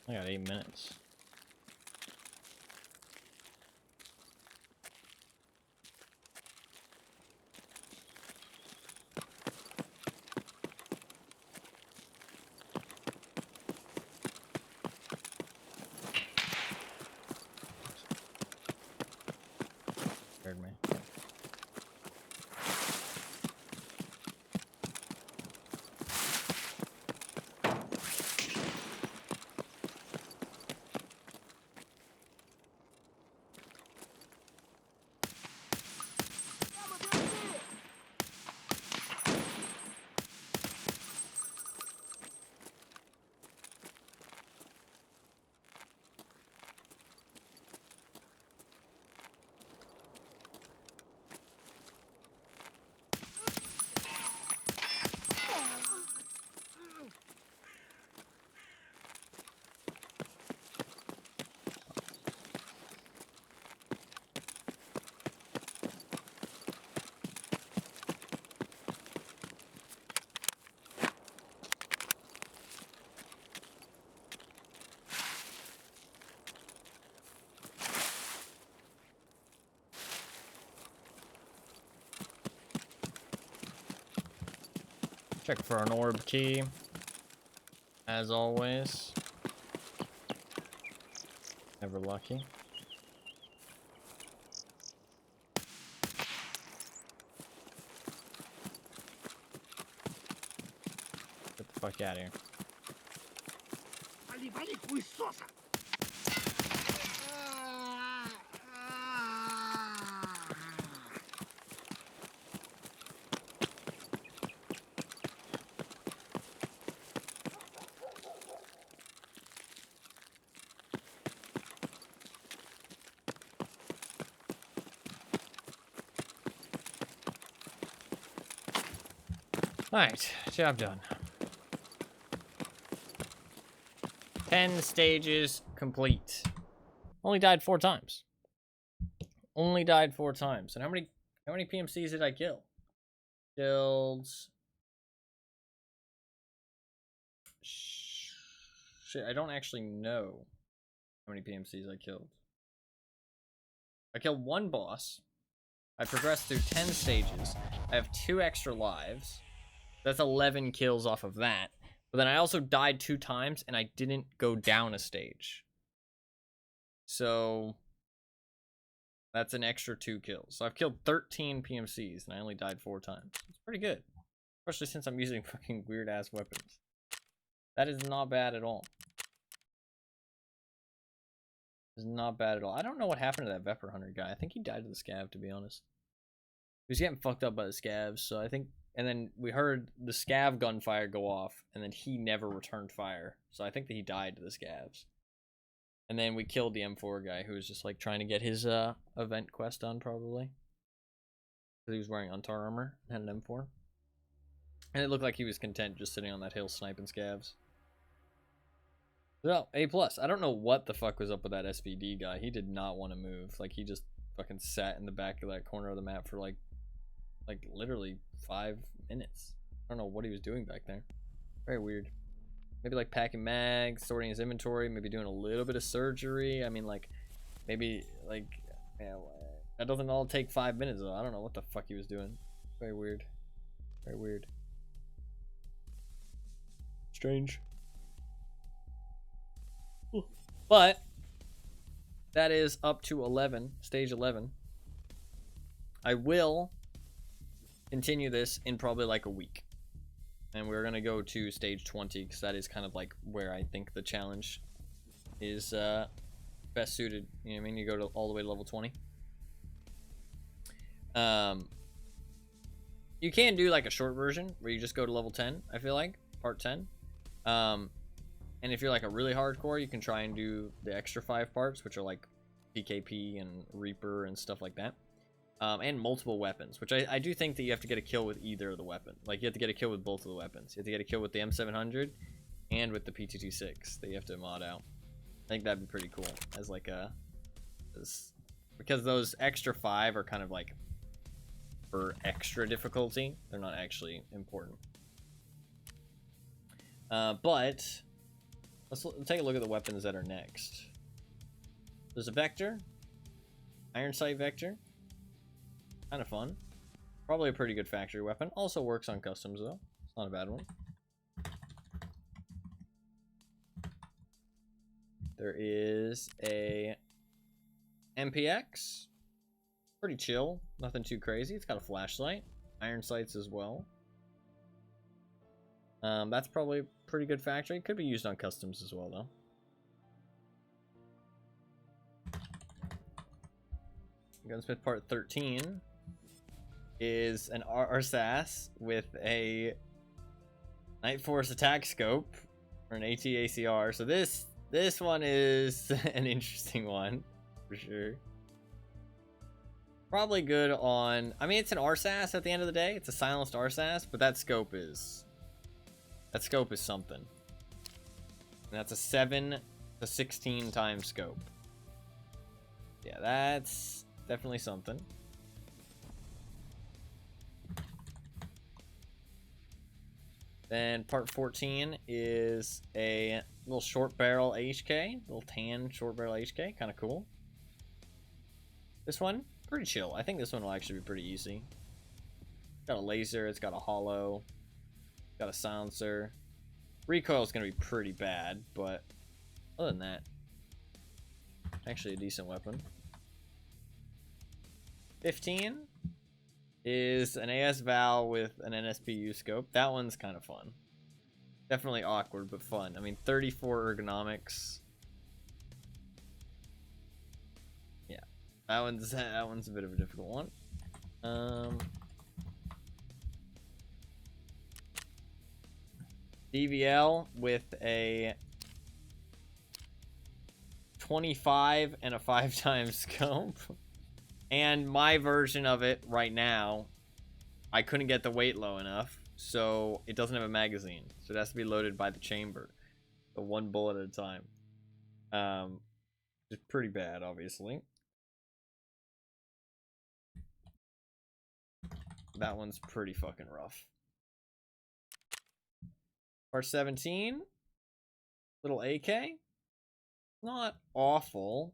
I got 8 minutes. Scared me. Check for an orb key, as always. Never lucky. Get the fuck out of here. Вали, вали, хуесоса! Alright, job done. 10 stages complete. Only died 4 times. Only died 4 times. And how many PMCs did I kill? Killed... Shit, I don't actually know how many PMCs I killed. I killed 1 boss. I progressed through 10 stages. I have 2 extra lives. That's 11 kills off of that. But then I also died 2 times and I didn't go down a stage. So that's an extra 2 kills. So I've killed 13 PMCs and I only died 4 times. It's pretty good. Especially since I'm using fucking weird ass weapons. That is not bad at all. It's not bad at all. I don't know what happened to that Vepr Hunter guy. I think he died of the scav, to be honest. He was getting fucked up by the scavs, so I think... And then we heard the scav gunfire go off, and then he never returned fire. So I think that he died to the scavs. And then we killed the M4 guy, who was just, like, trying to get his event quest done, probably. Because he was wearing Untar armor and an M4. And it looked like he was content just sitting on that hill sniping scavs. So, A+. I don't know what the fuck was up with that SVD guy. He did not want to move. Like, he just fucking sat in the back of that corner of the map for, like literally 5 minutes. I don't know what he was doing back there. Very weird. Maybe, like, packing mags, sorting his inventory, maybe doing a little bit of surgery. I mean, like, maybe, like, yeah, that doesn't all take 5 minutes, though. I don't know what the fuck he was doing. Very weird. Very weird. Strange. But that is up to 11, stage 11. I will continue this in probably like a week. And we're going to go to stage 20 because that is kind of like where I think the challenge is best suited. You know what I mean? You go to all the way to level 20. You can do like a short version where you just go to level 10, I feel like, part 10. And if you're like a really hardcore, you can try and do the extra 5 parts, which are like PKP and Reaper and stuff like that. And multiple weapons, which I do think that you have to get a kill with either of the weapons. Like, you have to get a kill with both of the weapons. You have to get a kill with the M700 and with the P226 that you have to mod out. I think that'd be pretty cool as like a... because those extra 5 are kind of like for extra difficulty. They're not actually important. But... let's take a look at the weapons that are next. There's a Vector. Iron Sight Vector. Kind of fun. Probably a pretty good factory weapon. Also works on customs, though. It's not a bad one. There is a MPX. Pretty chill. Nothing too crazy. It's got a flashlight. Iron sights as well. That's probably a pretty good factory. Could be used on customs as well, though. Gunsmith Part 13 is an RSAS with a Night Force attack scope or an AT-ACR. So this one is an interesting one for sure. Probably good on... I mean, it's an RSAS at the end of the day. It's a silenced RSAS, but that scope is... that scope is something. And that's a 7 to 16 times scope. Yeah, that's definitely something. Then part 14 is a little short barrel HK, little tan short barrel HK, kind of cool. This one, pretty chill. I think this one will actually be pretty easy. It's got a laser, it's got a hollow, got a silencer. Recoil is going to be pretty bad, but other than that, actually a decent weapon. 15 is an AS Val with an NSPU scope. That one's kind of fun. Definitely awkward, but fun. I mean, 34 ergonomics. Yeah, that one's a bit of a difficult one. DVL with a 25 and a 5 times scope. And my version of it right now, I couldn't get the weight low enough, so it doesn't have a magazine. So it has to be loaded by the chamber. So 1 bullet at a time. It's pretty bad, obviously. That one's pretty fucking rough. Part 17. Little AK. Not awful.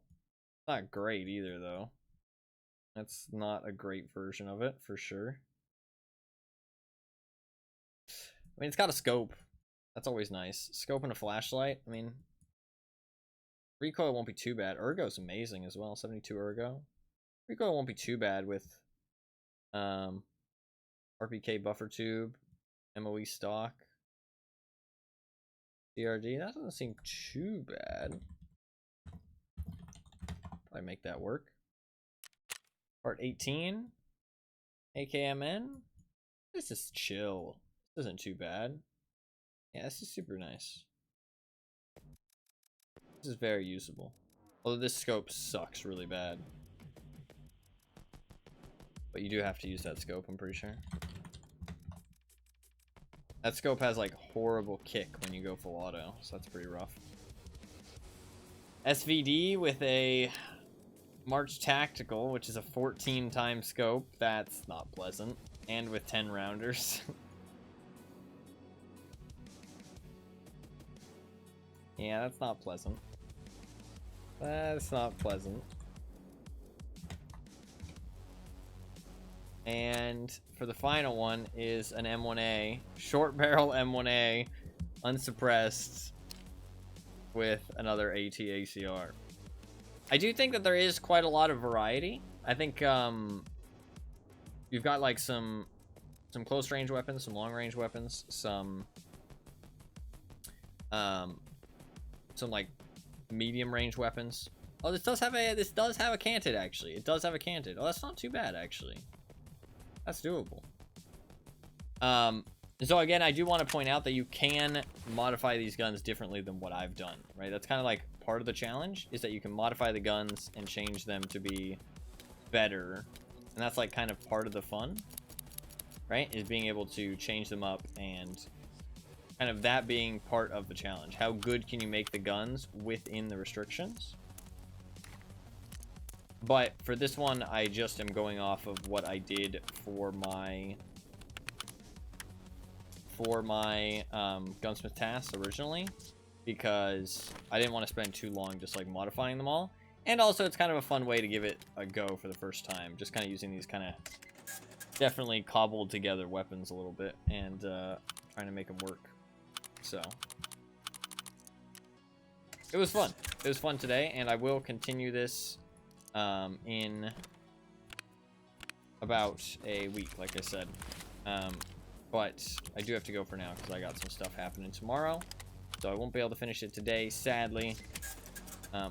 Not great either, though. That's not a great version of it, for sure. I mean, it's got a scope. That's always nice. Scope and a flashlight. I mean, recoil won't be too bad. Ergo's amazing as well. 72 ergo. Recoil won't be too bad with RPK buffer tube, MOE stock. CRD, that doesn't seem too bad. Probably make that work. Part 18. AKMN. This is chill. This isn't too bad. Yeah, this is super nice. This is very usable. Although this scope sucks really bad. But you do have to use that scope, I'm pretty sure. That scope has like horrible kick when you go full auto, so that's pretty rough. SVD with a March Tactical, which is a 14 time scope. That's not pleasant. And with 10 rounders. Yeah, that's not pleasant. That's not pleasant. And for the final one is an M1A, short barrel M1A, unsuppressed, with another AT ACR. I do think that there is quite a lot of variety. I think you've got like some close range weapons, some long range weapons, some like medium range weapons. Oh, this does have a canted actually. It does have a canted. Oh, that's not too bad actually. That's doable. So again, I do want to point out that you can modify these guns differently than what I've done, right? That's kind of like part of the challenge, is that you can modify the guns and change them to be better. And that's like kind of part of the fun, right? Is being able to change them up and kind of that being part of the challenge. How good can you make the guns within the restrictions? But for this one, I just am going off of what I did for my gunsmith tasks originally, because I didn't want to spend too long just like modifying them all. And also it's kind of a fun way to give it a go for the first time, just kind of using these kind of definitely cobbled together weapons a little bit and trying to make them work. So it was fun. It was fun today, and I will continue this in about a week, like I said. But I do have to go for now because I got some stuff happening tomorrow, so I won't be able to finish it today, sadly.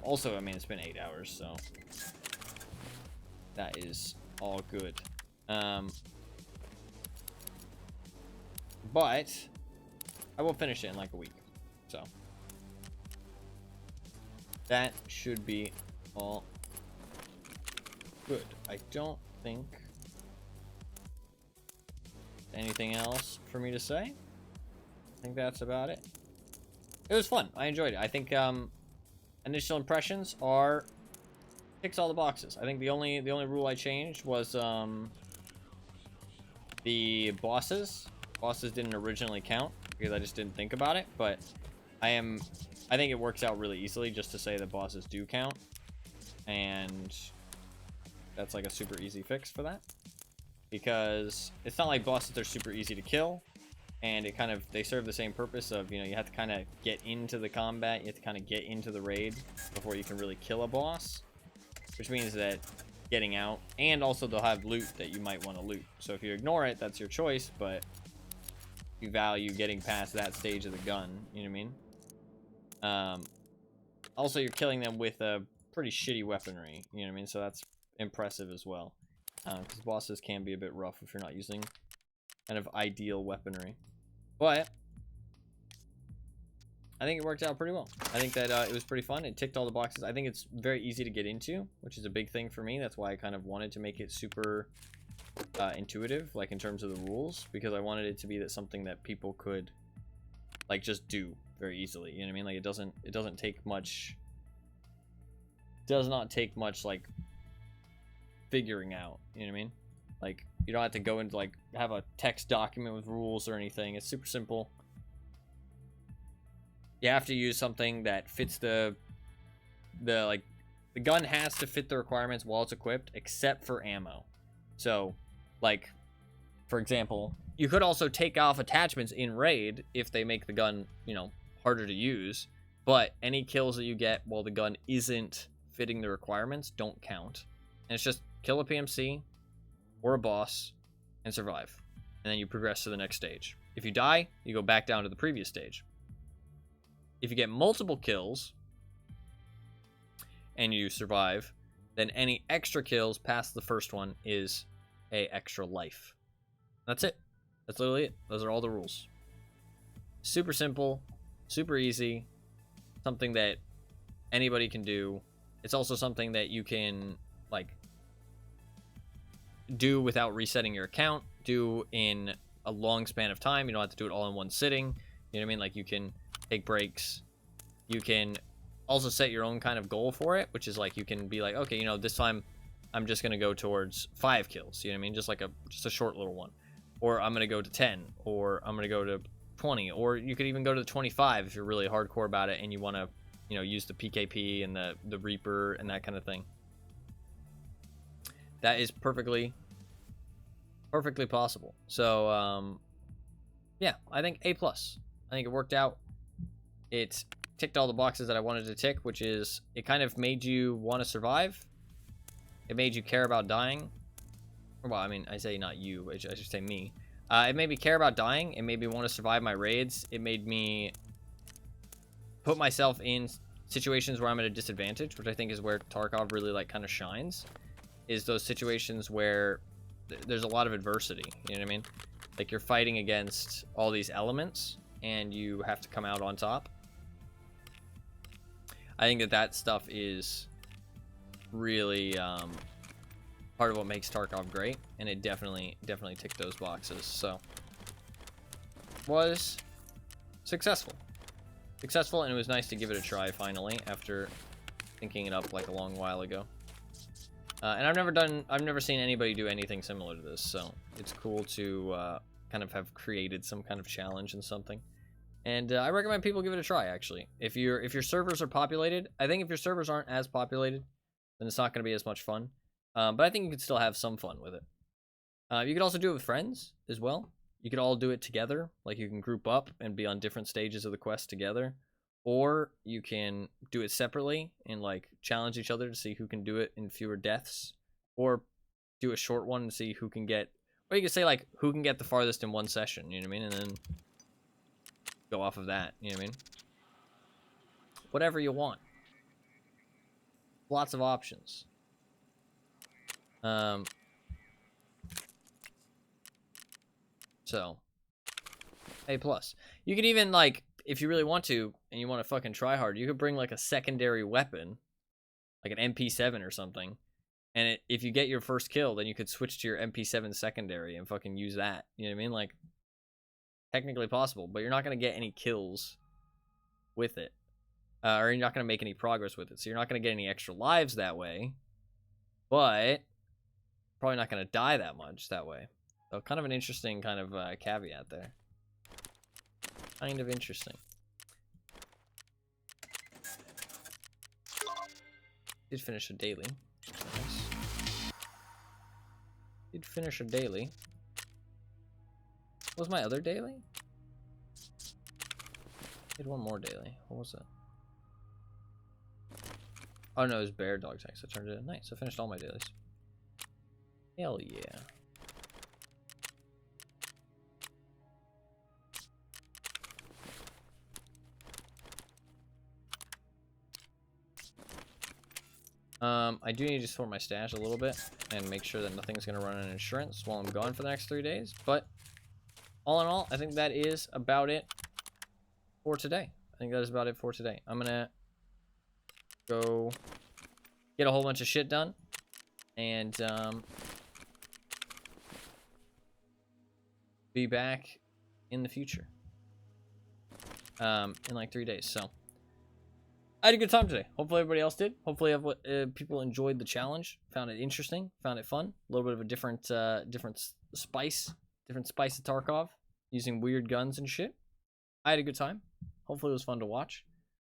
Also, I mean, it's been 8 hours, so that is all good. But I will finish it in like a week, so that should be all good. I don't think anything else for me to say. I think that's about it. It was fun. I enjoyed it. I think initial impressions are ticks all the boxes. I think the only rule I changed was the bosses. Bosses didn't originally count because I just didn't think about it, but I think it works out really easily just to say that bosses do count, and that's like a super easy fix for that, because it's not like bosses are super easy to kill, and it kind of, they serve the same purpose of, you know, you have to kind of get into the combat, you have to kind of get into the raid before you can really kill a boss, which means that getting out, and also they'll have loot that you might want to loot. So if you ignore it, that's your choice, but you value getting past that stage of the gun, you know what I mean? Also, you're killing them with a pretty shitty weaponry, you know what I mean? So that's impressive as well, because bosses can be a bit rough if you're not using kind of ideal weaponry. But I think it worked out pretty well. I think that it was pretty fun. It ticked all the boxes. I think it's very easy to get into, which is a big thing for me. That's why I kind of wanted to make it super intuitive, like in terms of the rules, because I wanted it to be that something that people could like just do very easily, you know what I mean? Like it doesn't take much, does not take much like figuring out, you know what I mean? Like you don't have to go into like have a text document with rules or anything. It's super simple. You have to use something that fits the gun has to fit the requirements while it's equipped, except for ammo. So like, for example, you could also take off attachments in raid if they make the gun, you know, harder to use, but any kills that you get while the gun isn't fitting the requirements don't count. And it's just kill a PMC or a boss and survive, and then you progress to the next stage. If you die, you go back down to the previous stage. If you get multiple kills and you survive, then any extra kills past the first one is a extra life. That's it. That's literally it. Those are all the rules. Super simple, super easy, something that anybody can do. It's also something that you can like do without resetting your account, do in a long span of time. You don't have to do it all in one sitting. You know what I mean? Like, you can take breaks. You can also set your own kind of goal for it, which is like, you can be like, okay, you know, this time I'm just going to go towards 5 kills. You know what I mean? Just like just a short little one. Or I'm going to go to 10, or I'm going to go to 20, or you could even go to 25 if you're really hardcore about it and you want to, you know, use the PKP and the Reaper and that kind of thing. That is perfectly possible. So yeah, I think A+. I think it worked out. It ticked all the boxes that I wanted to tick, which is it kind of made you want to survive. It made you care about dying. Well, I mean, I say not you, I should say me. It made me care about dying. It made me want to survive my raids. It made me put myself in situations where I'm at a disadvantage, which I think is where Tarkov really like kind of shines, is those situations where there's a lot of adversity. You know what I mean? Like, you're fighting against all these elements and you have to come out on top. I think that stuff is really part of what makes Tarkov great, and it definitely ticked those boxes. So was successful, and it was nice to give it a try finally after thinking it up like a long while ago. And I've never seen anybody do anything similar to this, so it's cool to kind of have created some kind of challenge and something. And I recommend people give it a try, actually. If your servers are populated, I think if your servers aren't as populated, then it's not going to be as much fun. But I think you could still have some fun with it. You could also do it with friends as well. You could all do it together. Like, you can group up and be on different stages of the quest together. Or you can do it separately and like challenge each other to see who can do it in fewer deaths. Or do a short one and see who can get... Or you could say like, who can get the farthest in one session, you know what I mean? And then go off of that, you know what I mean? Whatever you want. Lots of options. So, A+. You could even, like, if you really want to, and you want to fucking try hard, you could bring, like, a secondary weapon, like an MP7 or something, and if you get your first kill, then you could switch to your MP7 secondary and fucking use that, you know what I mean? Like, technically possible, but you're not going to get any kills with it, or you're not going to make any progress with it, so you're not going to get any extra lives that way, but probably not going to die that much that way. So kind of an interesting kind of caveat there. Kind of interesting. Did finish a daily. Nice. Did finish a daily. What was my other daily? Did one more daily. What was it? Oh no, it was bear dog tanks. I turned it in. Nice. I finished all my dailies. Hell yeah. I do need to sort my stash a little bit and make sure that nothing's going to run on insurance while I'm gone for the next 3 days. But all in all, I think that is about it for today. I'm going to go get a whole bunch of shit done and be back in the future in like 3 days. So I had a good time today. Hopefully everybody else did. Hopefully people enjoyed the challenge, found it interesting, found it fun. A little bit of a different spice of Tarkov, using weird guns and shit. I had a good time. Hopefully it was fun to watch.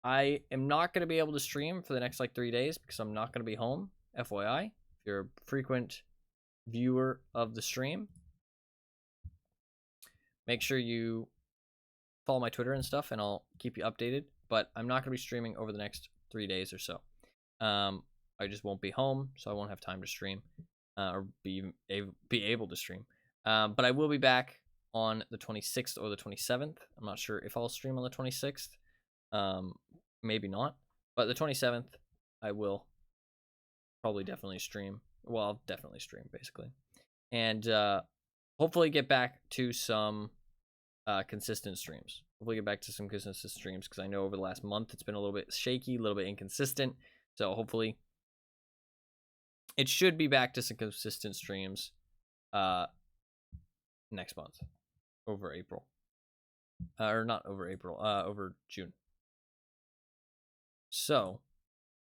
I am not going to be able to stream for the next like 3 days because I'm not going to be home, FYI. If you're a frequent viewer of the stream, make sure you follow my Twitter and stuff and I'll keep you updated. But I'm not going to be streaming over the next 3 days or so. I just won't be home, so I won't have time to stream or be able to stream. But I will be back on the 26th or the 27th. I'm not sure if I'll stream on the 26th. Maybe not, but the 27th I will probably definitely stream. Well, I'll definitely stream basically, and hopefully get back to some consistent streams. Hopefully get back to some consistent streams because I know over the last month it's been a little bit shaky, a little bit inconsistent. So hopefully it should be back to some consistent streams next month over April. Or not over April, over June. So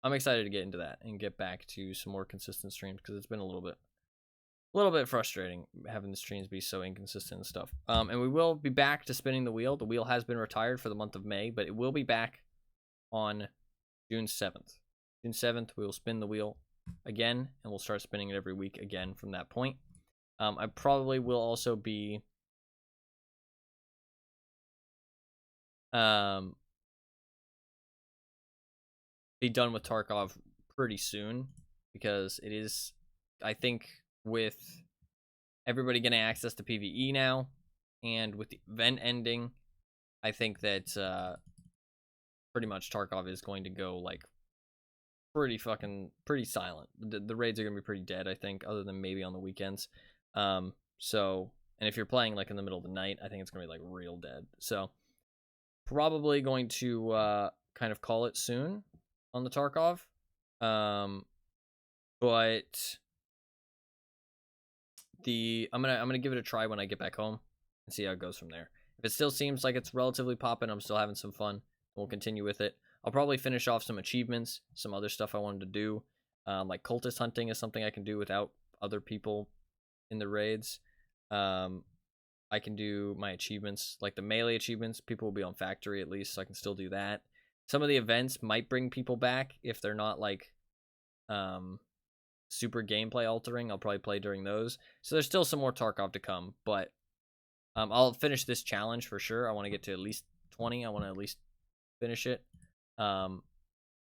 I'm excited to get into that and get back to some more consistent streams because it's been a little bit frustrating having the streams be so inconsistent and stuff. And we will be back to spinning the wheel. The wheel has been retired for the month of May, but it will be back on June 7th. June 7th, we will spin the wheel again, and we'll start spinning it every week again from that point. I probably will also be done with Tarkov pretty soon because it is, I think, with everybody getting access to PvE now and with the event ending, I think that pretty much Tarkov is going to go like pretty silent. The raids are going to be pretty dead, I think, other than maybe on the weekends. So, and if you're playing like in the middle of the night, I think it's going to be like real dead. So probably going to kind of call it soon on the Tarkov. But I'm gonna give it a try when I get back home and see how it goes from there. If it still seems like it's relatively popping, I'm still having some fun, we'll continue with it. I'll probably finish off some achievements, some other stuff I wanted to do. Like cultist hunting is something I can do without other people in the raids. I can do my achievements, like the melee achievements. People will be on factory at least, so I can still do that. Some of the events might bring people back if they're not like super gameplay altering. I'll probably play during those. So there's still some more Tarkov to come, but I'll finish this challenge for sure. I want to get to at least 20. I want to at least finish it.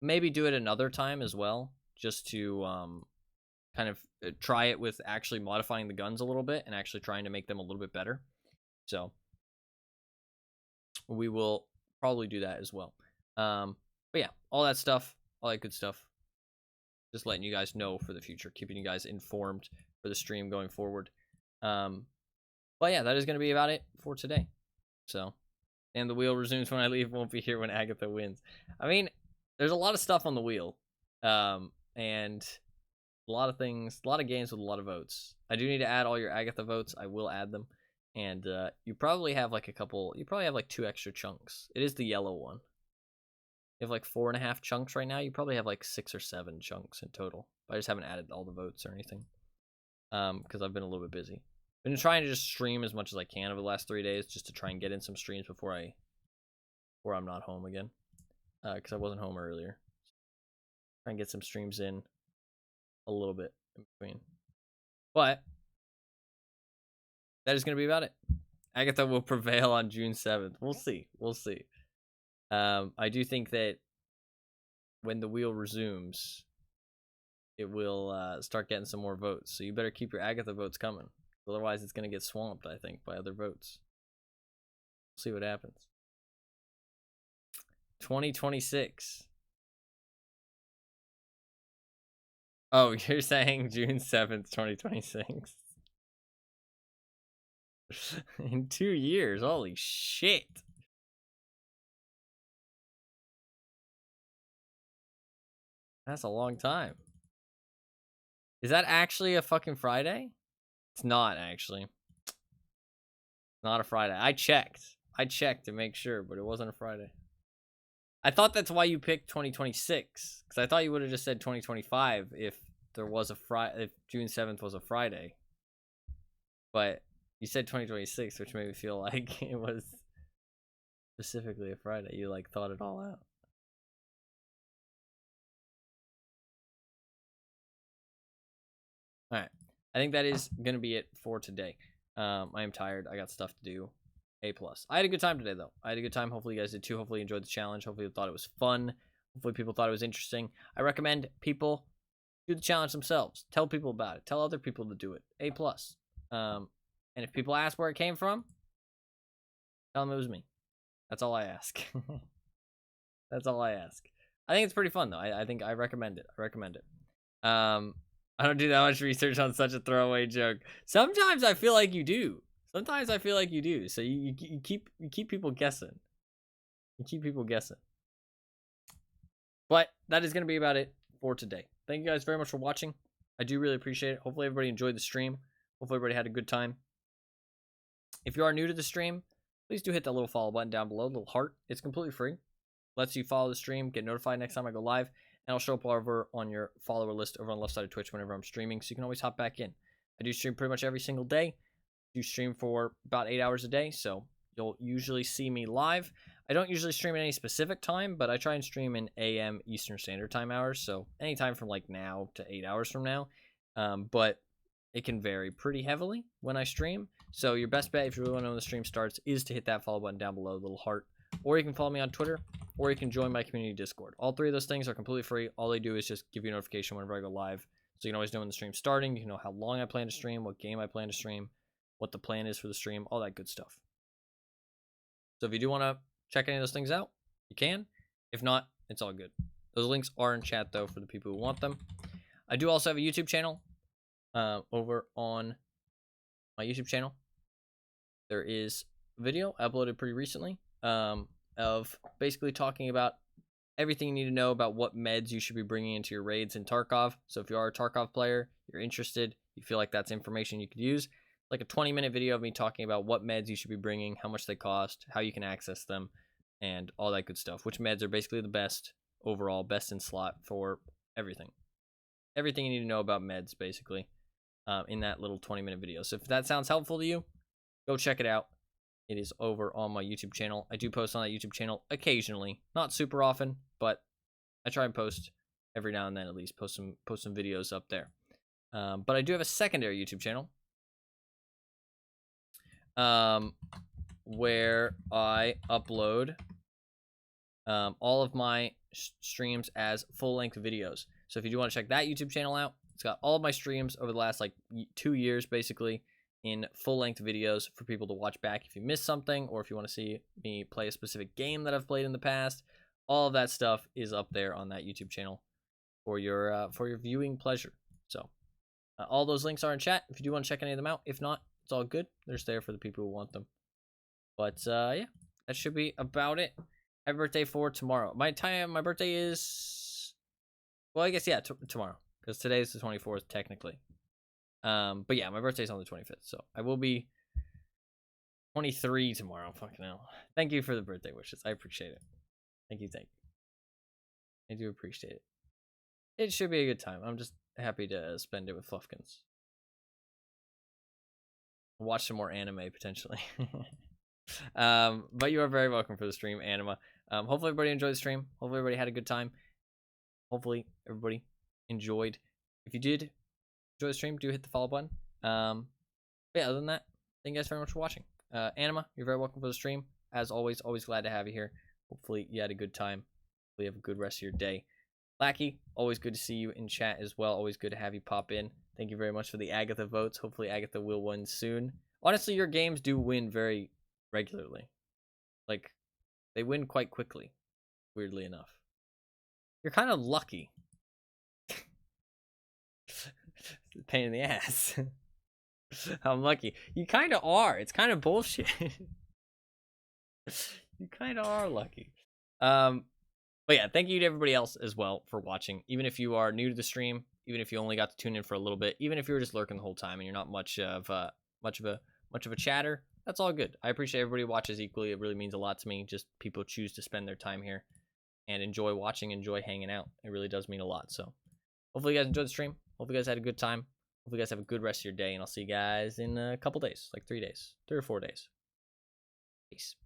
Maybe do it another time as well, just to kind of try it with actually modifying the guns a little bit and actually trying to make them a little bit better. So we will probably do that as well. But yeah, all that stuff, all that good stuff. Just letting you guys know for the future, keeping you guys informed for the stream going forward. But yeah, that is going to be about it for today. So, and the wheel resumes when I leave, won't be here when Agatha wins. I mean, there's a lot of stuff on the wheel. And a lot of things, a lot of games with a lot of votes. I do need to add all your Agatha votes. I will add them. And you probably have like you probably have like 2 extra chunks. It is the yellow one. You have like 4.5 chunks right now. You probably have like 6 or 7 chunks in total. But I just haven't added all the votes or anything. Because I've been a little bit busy. I've been trying to just stream as much as I can over the last 3 days, just to try and get in some streams before I'm not home again. Because I wasn't home earlier. Try and get some streams in a little bit in between. But that is going to be about it. Agatha will prevail on June 7th. We'll see. We'll see. I do think that when the wheel resumes, it will start getting some more votes. So you better keep your Agatha votes coming. Otherwise, it's going to get swamped, I think, by other votes. We'll see what happens. 2026. Oh, you're saying June 7th, 2026. In 2 years. Holy shit. That's a long time. Is that actually a fucking Friday? It's not, actually. It's not a Friday. I checked to make sure, but it wasn't a Friday. I thought that's why you picked 2026, because I thought you would have just said 2025 if there was if June 7th was a Friday. But you said 2026, which made me feel like it was specifically a Friday. You like thought it all out. All right, I think that is gonna be it for today. I am tired. I got stuff to do. A+. I had a good time today, though. I had a good time. Hopefully you guys did too. Hopefully you enjoyed the challenge. Hopefully you thought it was fun. Hopefully people thought it was interesting. I recommend people do the challenge themselves. Tell people about it. Tell other people to do it. A+. And if people ask where it came from, tell them it was me. That's all I ask. That's all I ask. I think it's pretty fun though. I think I recommend it. I recommend it. I don't do that much research on such a throwaway joke. Sometimes I feel like you do. Sometimes I feel like you do. So you keep people guessing. You keep people guessing. But that is going to be about it for today. Thank you guys very much for watching. I do really appreciate it. Hopefully everybody enjoyed the stream. Hopefully everybody had a good time. If you are new to the stream, please do hit that little follow button down below, little heart. It's completely free. Lets you follow the stream, get notified next time I go live, and I'll show up over on your follower list over on the left side of Twitch whenever I'm streaming, so you can always hop back in. I do stream pretty much every single day. I do stream for about 8 hours a day, so you'll usually see me live. I don't usually stream at any specific time, but I try and stream in AM Eastern Standard Time hours, so anytime from like now to 8 hours from now. But it can vary pretty heavily when I stream. So your best bet, if you really want to know when the stream starts, is to hit that follow button down below, the little heart. Or you can follow me on Twitter, or you can join my community Discord. All three of those things are completely free. All they do is just give you a notification whenever I go live. So you can always know when the stream's starting. You can know how long I plan to stream, what game I plan to stream, what the plan is for the stream, all that good stuff. So if you do want to check any of those things out, you can. If not, it's all good. Those links are in chat, though, for the people who want them. I do also have a YouTube channel. Over on my YouTube channel, there is a video uploaded pretty recently of basically talking about everything you need to know about what meds you should be bringing into your raids in Tarkov. So if you are a Tarkov player, you're interested, you feel like that's information you could use, like a 20-minute video of me talking about what meds you should be bringing, how much they cost, how you can access them, and all that good stuff. Which meds are basically the best overall, best in slot for everything. Everything you need to know about meds, basically. In that little 20-minute video. So if that sounds helpful to you, go check it out. It is over on my YouTube channel. I do post on that YouTube channel occasionally, not super often, but I try and post every now and then, at least post some videos up there. But I do have a secondary YouTube channel where I upload all of my streams as full-length videos. So if you do want to check that YouTube channel out, it's got all of my streams over the last like 2 years, basically, in full-length videos for people to watch back if you missed something, or if you want to see me play a specific game that I've played in the past. All of that stuff is up there on that YouTube channel for your viewing pleasure. So all those links are in chat if you do want to check any of them out. If not, it's all good. They're just there for the people who want them. But yeah, that should be about it. Happy birthday for tomorrow. My birthday is, well, I guess, yeah, tomorrow. Because today is the 24th, technically. But yeah, my birthday's on the 25th, so I will be 23 tomorrow. Fucking hell. Thank you for the birthday wishes. I appreciate it. Thank you. I do appreciate it. It should be a good time. I'm just happy to spend it with Fluffkins. Watch some more anime, potentially. But you are very welcome for the stream, Anima. Hopefully everybody enjoyed the stream. Hopefully everybody had a good time. Hopefully everybody enjoyed. If you did enjoy the stream, do hit the follow button. But yeah, other than that, thank you guys very much for watching. Anima, you're very welcome for the stream. As always glad to have you here. Hopefully you had a good time. Hopefully you have a good rest of your day. Lackey, always good to see you in chat as well. Always good to have you pop in. Thank you very much for the Agatha votes. Hopefully Agatha will win soon. Honestly, your games do win very regularly. Like, they win quite quickly, weirdly enough. You're kind of lucky. Pain in the ass. I'm lucky. You kind of are. It's kind of bullshit. You kind of are lucky. But yeah, thank you to everybody else as well for watching. Even if you are new to the stream, even if you only got to tune in for a little bit, even if you were just lurking the whole time and you're not much of a chatter, that's all good. I appreciate everybody who watches equally. It really means a lot to me. Just people choose to spend their time here and enjoy watching, enjoy hanging out. It really does mean a lot. So hopefully you guys enjoyed the stream. Hopefully you guys had a good time. Hopefully you guys have a good rest of your day, and I'll see you guys in a couple days, like 3 days, 3 or 4 days. Peace.